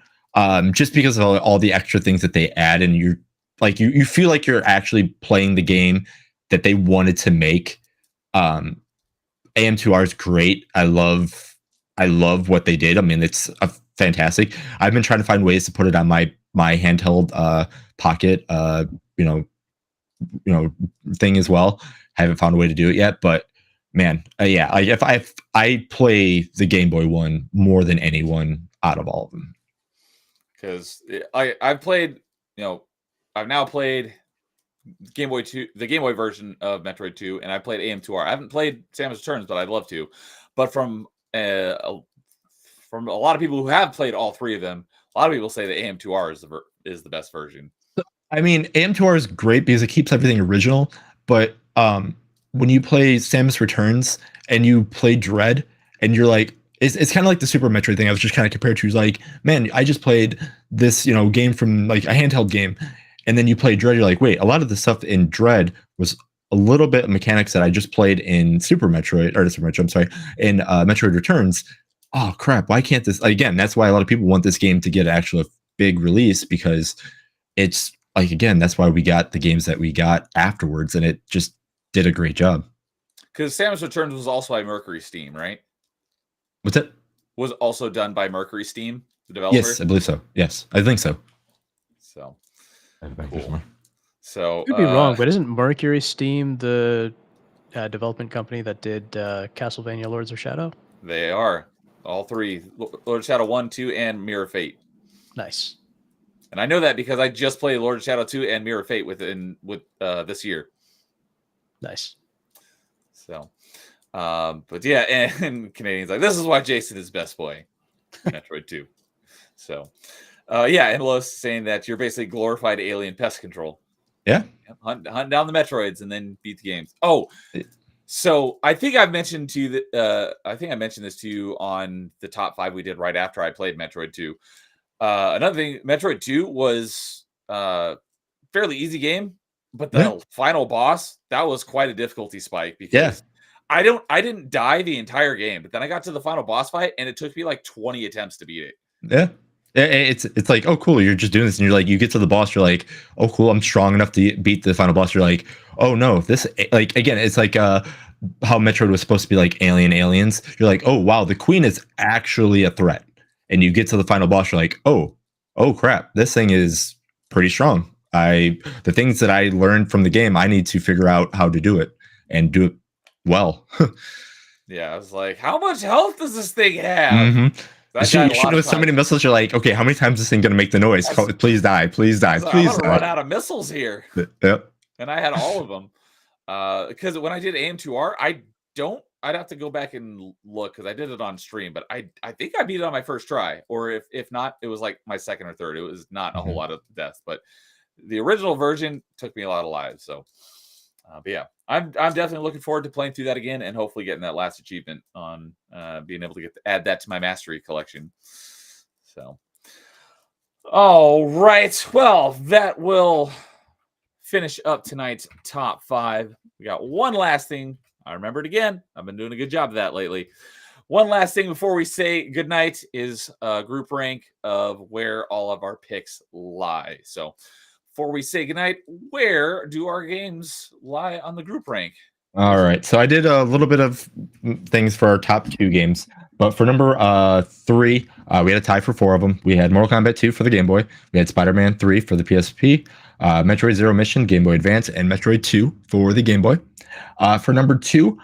Just because of all the extra things that they add, and you're like you feel like you're actually playing the game that they wanted to make. AM2R is great. I love what they did. I mean, it's fantastic. I've been trying to find ways to put it on my handheld pocket you know thing as well. Haven't found a way to do it yet, but man, yeah, like if I play the Game Boy one more than anyone out of all of them. Because I've played, I've now played Game Boy 2, the Game Boy version of Metroid 2, and I played AM2R. I haven't played Samus Returns, but I'd love to. But from a lot of people who have played all three of them, a lot of people say that AM2R is the best version. I mean, AM2R is great because it keeps everything original, but when you play Samus Returns and you play Dread, and you're like, it's kind of like the Super Metroid thing I was just kind of compared to. Is like, man, I just played this, game from like a handheld game, and then you play Dread, you're like, wait, a lot of the stuff in Dread was a little bit of mechanics that I just played in Super Metroid, I'm sorry, in Metroid Returns. Oh crap, why can't this again? That's why a lot of people want this game to get actually a big release, because it's like, again, that's why we got the games that we got afterwards, and it just did a great job. Because Samus Returns was also by Mercury Steam, right? What's it? Was also done by Mercury Steam, the developer? Yes, I believe so. Yes, I think so. So, Cool. So, Could be wrong, but isn't Mercury Steam the development company that did Castlevania Lords of Shadow? They are. All three. Lord of Shadow 1, 2, and Mirror of Fate. Nice. And I know that because I just played Lord of Shadow 2 and Mirror of Fate with this year. Nice. So, but yeah, and Canadians like, this is why Jason is best boy. Metroid 2. So, yeah, and Lois saying that you're basically glorified alien pest control. Yeah. Hunt down the Metroids and then beat the games. Oh, so I think I've mentioned to you that I think I mentioned this to you on the top 5 we did right after I played Metroid 2. Another thing, Metroid 2 was fairly easy game, but the final boss, that was quite a difficulty spike because I didn't die the entire game, but then I got to the final boss fight and it took me like 20 attempts to beat it. Yeah. It's like, oh cool, you're just doing this, and you're like, you get to the boss, you're like, oh cool, I'm strong enough to beat the final boss. You're like, oh no, this, like, again, it's like how Metroid was supposed to be like aliens. You're like, oh wow, the queen is actually a threat. And you get to the final boss, you're like, oh crap, this thing is pretty strong. The things that I learned from the game, I need to figure out how to do it and do it well. Yeah, I was like, how much health does this thing have? Mm-hmm. Shooting with so many missiles, you're like, okay, how many times is this thing gonna make the noise? Please die, please die, please die. I'm gonna run out of missiles here. Yep. And I had all of them. Because when I did AM2R, I'd have to go back and look because I did it on stream, but I think I beat it on my first try, or if not, it was like my second or third. It was not a whole lot of deaths, but the original version took me a lot of lives. So, but yeah, I'm definitely looking forward to playing through that again and hopefully getting that last achievement on being able to add that to my mastery collection. So, all right, well, that will finish up tonight's top 5. We got one last thing. I remembered again. I've been doing a good job of that lately. One last thing before we say goodnight is a group rank of where all of our picks lie. So before we say goodnight, where do our games lie on the group rank? All right. So I did a little bit of things for our top 2 games. But for number 3, we had a tie for 4 of them. We had Mortal Kombat 2 for the Game Boy. We had Spider-Man 3 for the PSP. Metroid Zero Mission, Game Boy Advance, and Metroid 2 for the Game Boy. For number 2,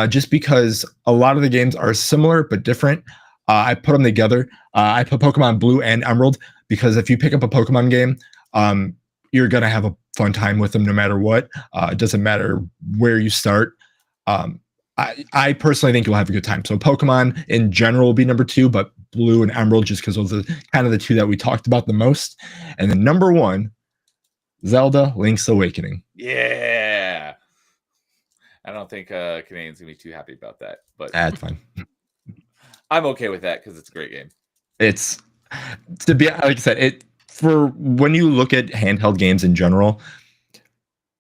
just because a lot of the games are similar but different, I put them together. I put Pokemon Blue and Emerald because if you pick up a Pokemon game, you're going to have a fun time with them no matter what. It doesn't matter where you start. I personally think you'll have a good time. So Pokemon in general will be number 2, but Blue and Emerald just because those are kind of the 2 that we talked about the most. And then number 1, Zelda Link's Awakening. Yeah. I don't think Canadians gonna be too happy about that, but that's fine. I'm okay with that because it's a great game. It's to be like I said, for when you look at handheld games in general,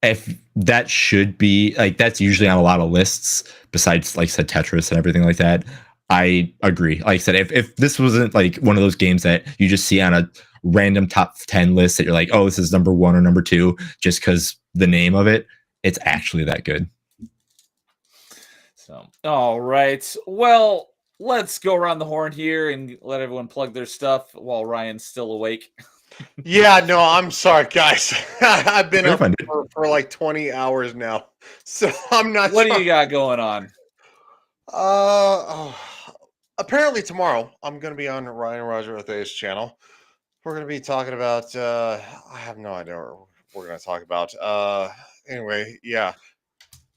if that should be like that's usually on a lot of lists besides like I said Tetris and everything like that. I agree. Like I said, if this wasn't like one of those games that you just see on a random top 10 list that you're like, oh, this is number 1 or number 2 just because the name of it, it's actually that good. So, all right. Well, let's go around the horn here and let everyone plug their stuff while Ryan's still awake. Yeah, no, I'm sorry, guys. I've been You're up fine, dude. for like 20 hours now, so I'm not What sure. do you got going on? Apparently tomorrow I'm going to be on Ryan and Roger Othea's channel. We're going to be talking about. I have no idea what we're going to talk about. Anyway, yeah.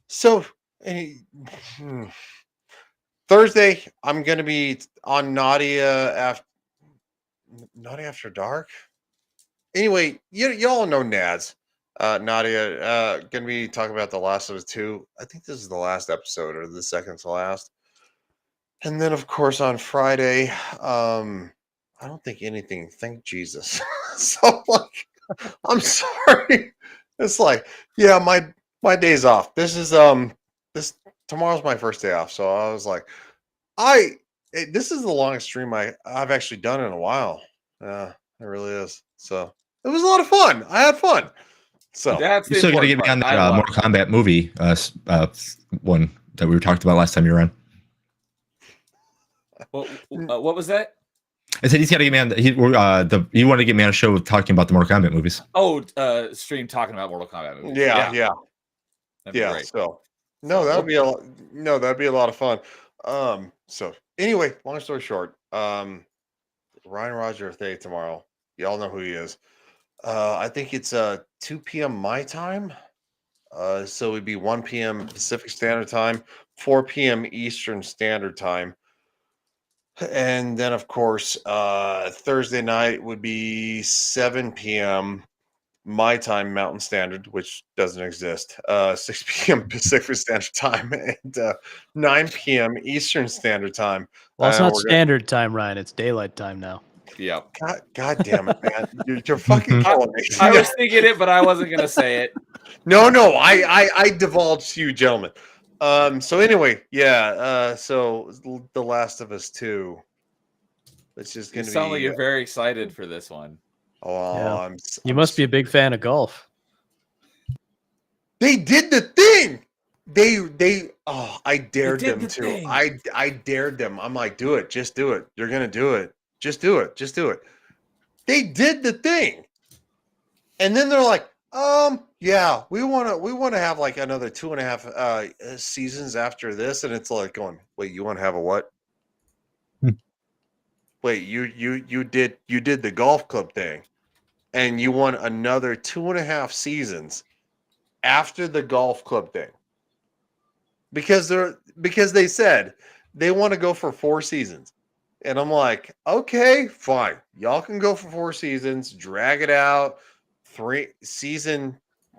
So Thursday I'm going to be on Nadia After Dark. Anyway, y'all know Nads. Nadia, gonna be talking about The Last of Us 2. I think this is the last episode or the second to last. And then of course on Friday, I don't think anything, thank Jesus. So like I'm sorry. It's like, yeah, my day's off. This is this tomorrow's my first day off. So I was like, this is the longest stream I've actually done in a while. Yeah, it really is. So it was a lot of fun. I had fun. So That's You the still got to important get me on part. that I love Mortal Kombat movie one that we were talking about last time you were on. it. What was that? I said he's got to get me on. He wanted to get me on a show talking about the Mortal Kombat movies. Oh, stream talking about Mortal Kombat movies. yeah. That'd be great. So no, that'd be a lot of fun. So anyway, long story short, Ryan Roger Thay tomorrow. Y'all know who he is. I think it's 2 p.m. my time. So it'd be 1 p.m. Pacific Standard Time, 4 p.m. Eastern Standard Time. And then of course, Thursday night would be 7 p.m. my time, Mountain Standard, which doesn't exist. 6 p.m. Pacific Standard Time and 9 p.m. Eastern Standard Time. Well, it's not standard time, Ryan. It's daylight time now. Yep. God damn it, man! You're fucking killing me. I was thinking it, but I wasn't gonna say it. No, I divulged to you, gentlemen. So anyway, yeah. So The Last of Us 2. It's just You gonna sound be. like you're very excited for this one. Oh, Yeah. You I'm must be a big fan of golf. They did the thing. I dared did them the to. thing. I dared them. I'm like, do it. Just do it. You're gonna do it. Just do it. Just do it. They did the thing. And then they're like, yeah, we wanna have like another 2.5 seasons after this. And it's like going, wait, you want to have a what? Wait, you did the golf club thing, and you want another 2.5 seasons after the golf club thing. Because they said they want to go for 4 seasons. And I'm like, okay, fine. Y'all can go for 4 seasons, drag it out, season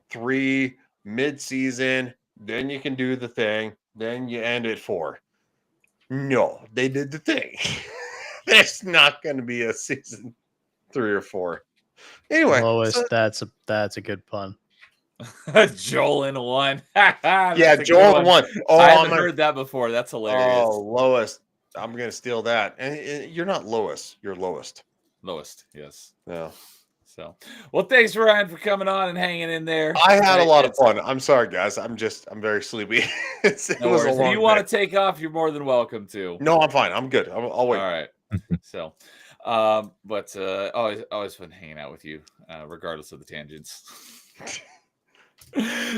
3, mid-season, then you can do the thing, then you end at 4. No, they did the thing. There's not going to be a season 3 or 4. Anyway, Lois, that's a good pun. Joel in one. yeah, Joel in one. Oh, I haven't heard that before. That's hilarious. Oh, Lois. I'm going to steal that. And you're not Lois. You're lowest. Lowest, yes. Yeah. So, well, thanks, Ryan, for coming on and hanging in there. I had a lot of fun. I'm sorry, guys. I'm very sleepy. It No was a worries. long If you want day. to take off, you're more than welcome to. No, I'm fine. I'm good. I'll wait. All right. So, but always fun hanging out with you, regardless of the tangents.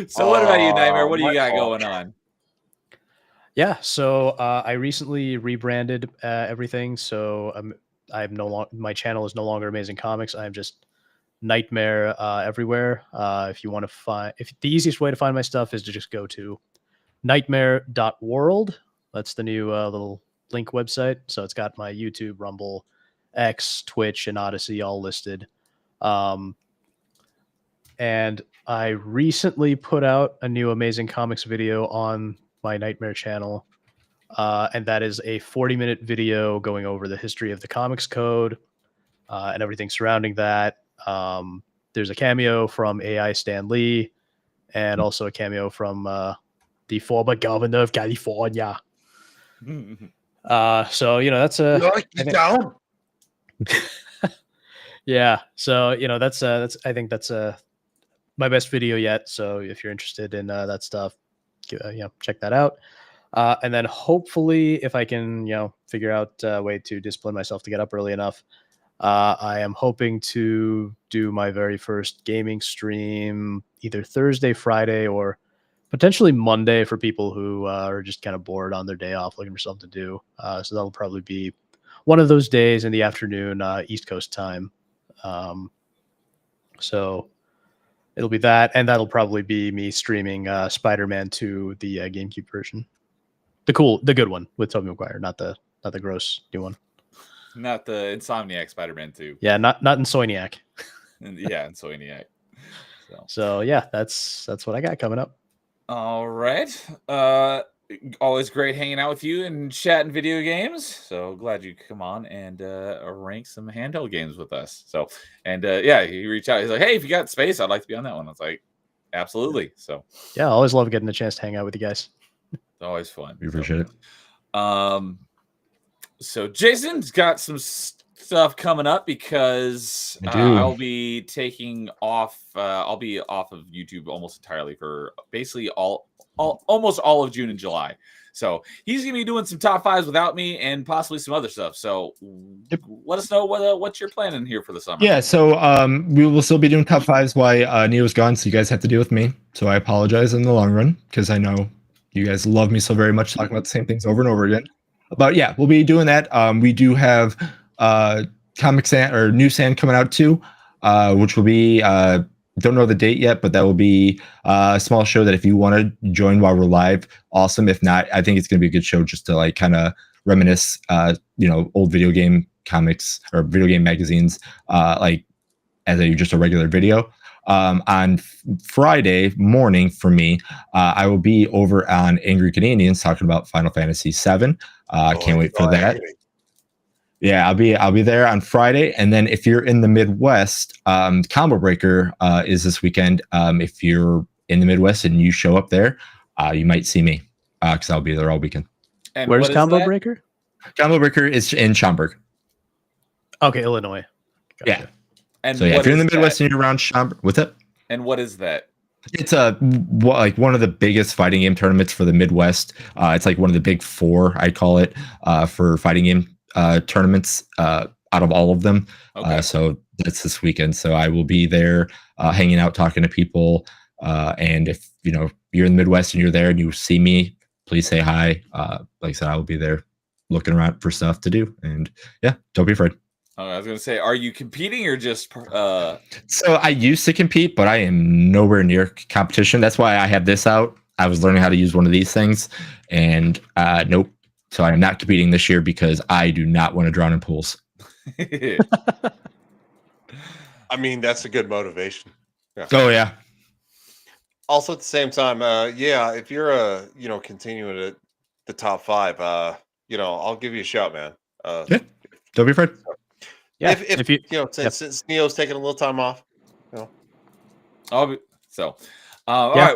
So, what about you, Nightmare? What do you got going on? Yeah, so I recently rebranded everything. So I'm no longer, my channel is no longer Amazing Comics. I'm just Nightmare everywhere. If you want to find, if the easiest way to find my stuff is to just go to nightmare.world. That's the new little link website. So it's got my YouTube, Rumble, X, Twitch, and Odyssey all listed. And I recently put out a new Amazing Comics video on my Nightmare channel. And that is a 40-minute video going over the history of the comics code and everything surrounding that. There's a cameo from AI Stan Lee, and also a cameo from the former governor of California. So that's a down. yeah. So that's I think that's my best video yet. So if you're interested in that stuff, check that out. And then hopefully, if I can figure out a way to discipline myself to get up early enough, I am hoping to do my very first gaming stream either Thursday, Friday, or potentially Monday for people who are just kind of bored on their day off, looking for something to do. So that'll probably be one of those days in the afternoon, East Coast time. So it'll be that, and that'll probably be me streaming Spider-Man 2, the GameCube version, the good one with Tobey Maguire, not the gross new one. Not the Insomniac Spider-Man 2. Yeah, not Insomniac. Yeah, Insomniac. So yeah, that's what I got coming up. All right. Always great hanging out with you and chatting video games. So glad you could come on and rank some handheld games with us. So, and yeah, he reached out. He's like, "Hey, if you got space, I'd like to be on that one." I was like, "Absolutely." So yeah, I always love getting a chance to hang out with you guys. It's always fun. We appreciate it. So Jason's got some stuff coming up because I'll be taking off. I'll be off of YouTube almost entirely for basically almost all of June and July. So he's gonna be doing some top fives without me and possibly some other stuff. So let us know what you're planning here for the summer. Yeah, so we will still be doing top fives while Neo's gone, so you guys have to deal with me. So I apologize in the long run because I know you guys love me so very much talking about the same things over and over again. But yeah, we'll be doing that. We do have Comic Sand or New Sand coming out too, which will be don't know the date yet, but that will be a small show that if you want to join while we're live, awesome. If not, I think it's going to be a good show just to like kind of reminisce, old video game comics or video game magazines, like as just a regular video. On Friday morning for me, I will be over on Angry Canadians talking about Final Fantasy VII. Can't wait for that. Yeah, I'll be there on Friday, and then if you're in the Midwest, Combo Breaker is this weekend. If you're in the Midwest and you show up there, you might see me because I'll be there all weekend. And where's Combo Breaker? Combo Breaker is in Schaumburg. Okay, Illinois. Gotcha. Yeah. And so yeah, if you're in the Midwest and you're around Schaumburg, what's that? And what is that? It's like one of the biggest fighting game tournaments for the Midwest. It's like one of the big four, I call it, for fighting game tournaments out of all of them. Okay. So that's this weekend. So I will be there hanging out, talking to people. And if you're in the Midwest and you're there and you see me, please say hi. Like I said, I will be there looking around for stuff to do. And yeah, don't be afraid. I was going to say, are you competing or just... So I used to compete, but I am nowhere near competition. That's why I have this out. I was learning how to use one of these things, and nope. So I am not competing this year because I do not want to drown in pools. I mean, that's a good motivation. Yeah. Oh, yeah. Also, at the same time, if you're continuing at the top five, I'll give you a shout, man. Yeah. Don't be afraid. Yeah, if you since Neo's taking a little time off, all right.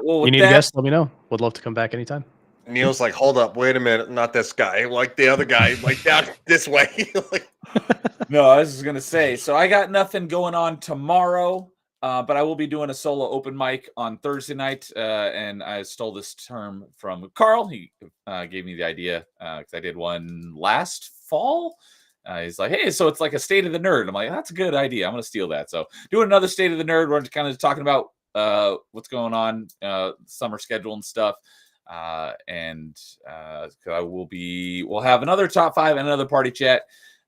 Well, you need a guest, let me know. Would love to come back anytime. Neo's like, hold up, wait a minute, not this guy, like the other guy, like down this way. No, I was just gonna say. So I got nothing going on tomorrow, but I will be doing a solo open mic on Thursday night, and I stole this term from Carl. He gave me the idea because I did one last fall. He's like, hey, so it's like a state of the nerd. I'm like, that's a good idea. I'm going to steal that. So doing another state of the nerd. We're kind of talking about what's going on, summer schedule and stuff. We'll have another top five and another party chat.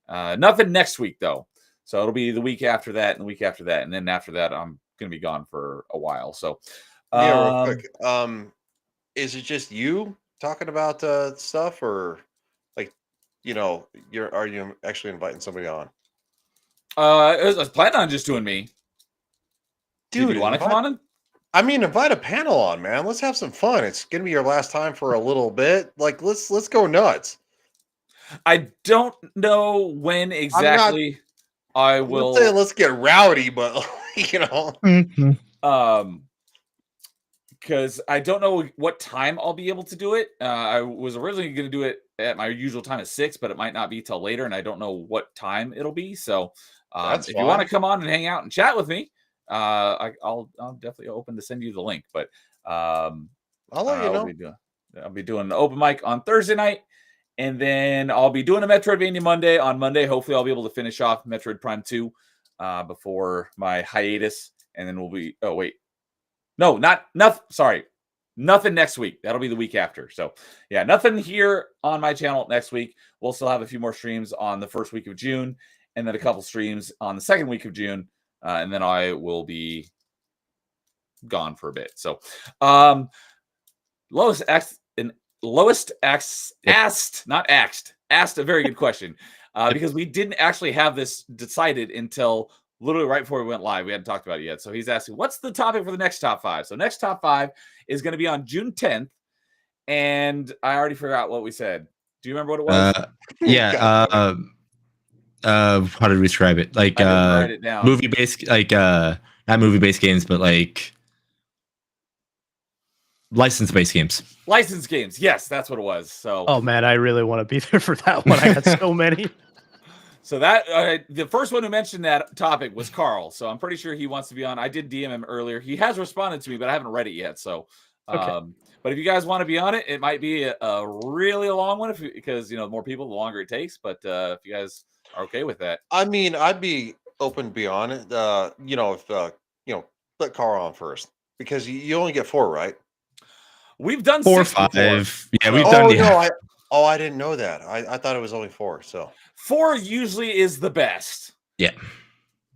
Nothing next week though. So it'll be the week after that and the week after that. And then after that, I'm going to be gone for a while. So real quick. Is it just you talking about stuff or are you actually inviting somebody on? I was planning on just doing me. Dude, do you want to come on? Invite a panel on, man. Let's have some fun. It's gonna be your last time for a little bit. Like, let's go nuts. I don't know when exactly. I I'm not will. saying let's get rowdy, but you know, Because I don't know what time I'll be able to do it. I was originally going to do it at my usual time of 6, but it might not be till later, and I don't know what time it'll be. So, That's if you want to fine. come on and hang out and chat with me, I'll definitely open to send you the link. But I'll let you know. I'll be doing an open mic on Thursday night, and then I'll be doing a Metroidvania Monday on Monday. Hopefully, I'll be able to finish off Metroid Prime 2 before my hiatus, and then we'll be. Oh wait. No, sorry. Nothing next week. That'll be the week after. So, yeah, nothing here on my channel next week. We'll still have a few more streams on the first week of June, and then a couple streams on the second week of June, and then I will be gone for a bit. So, Lois asked a very good question because we didn't actually have this decided until literally right before we went live. We hadn't talked about it yet. So he's asking, what's the topic for the next top 5? So next top 5 is going to be on June 10th. And I already forgot what we said. Do you remember what it was? How to describe it? Like I didn't write it down. movie based, like not movie based games, but like license based games. License games. Yes, that's what it was. So Oh man, I really want to be there for that one. I got so many. So that the first one who mentioned that topic was Carl. So I'm pretty sure he wants to be on. I did DM him earlier. He has responded to me, but I haven't read it yet. So, Okay. But if you guys want to be on it, it might be a really long one because the more people, the longer it takes. But if you guys are okay with that, I mean, I'd be open to be on it. If let Carl on first because you only get 4, right? we've done 4 or 6 before. 5. Yeah, we've done. Yeah. No, I didn't know that. I thought it was only 4. So 4 usually is the best. Yeah.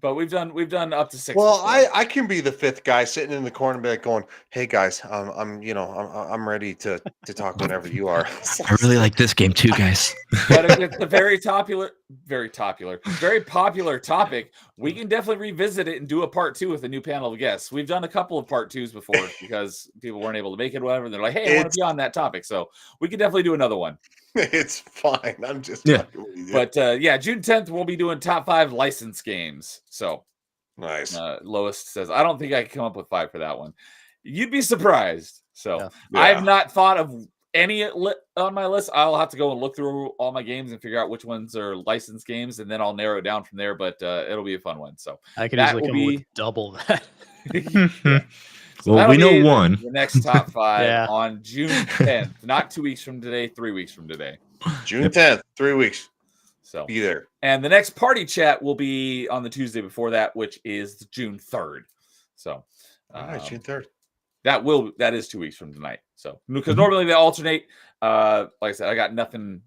But we've done up to 6. Well, before. I can be the 5th guy sitting in the corner, back going, "Hey guys, I'm ready to talk whenever you are." I really like this game too, guys. But if it's a very popular topic, we can definitely revisit it and do a part 2 with a new panel of guests. We've done a couple of part 2s before because people weren't able to make it, or whatever. They're like, "Hey, I want to be on that topic," so we can definitely do another one. It's fine. I'm just But June 10th we'll be doing top 5 license games. So nice. Lois says, I don't think I can come up with 5 for that one. You'd be surprised. So Yeah. I've not thought of any on my list. I'll have to go and look through all my games and figure out which ones are licensed games, and then I'll narrow it down from there. But it'll be a fun one. So I could easily come up with double that. Yeah. So well, we know one. The next top 5 Yeah. on June 10th, not 2 weeks from today, 3 weeks from today. June 10th, 3 weeks. So be there. And the next party chat will be on the Tuesday before that, which is June 3rd. So All right, June 3rd. That is 2 weeks from tonight. So because normally they alternate. Like I said, I got nothing.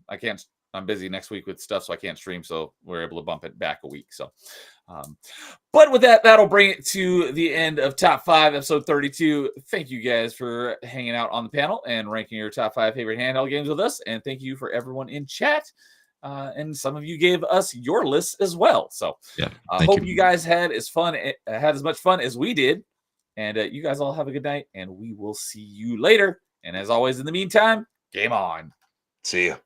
I'm busy next week with stuff, so I can't stream. So we're able to bump it back a week. So, but with that, that'll bring it to the end of Top 5, episode 32. Thank you guys for hanging out on the panel and ranking your top 5 favorite handheld games with us. And thank you for everyone in chat. And some of you gave us your lists as well. So yeah, I hope you guys had as much fun as we did. And you guys all have a good night, and we will see you later. And as always, in the meantime, game on. See ya.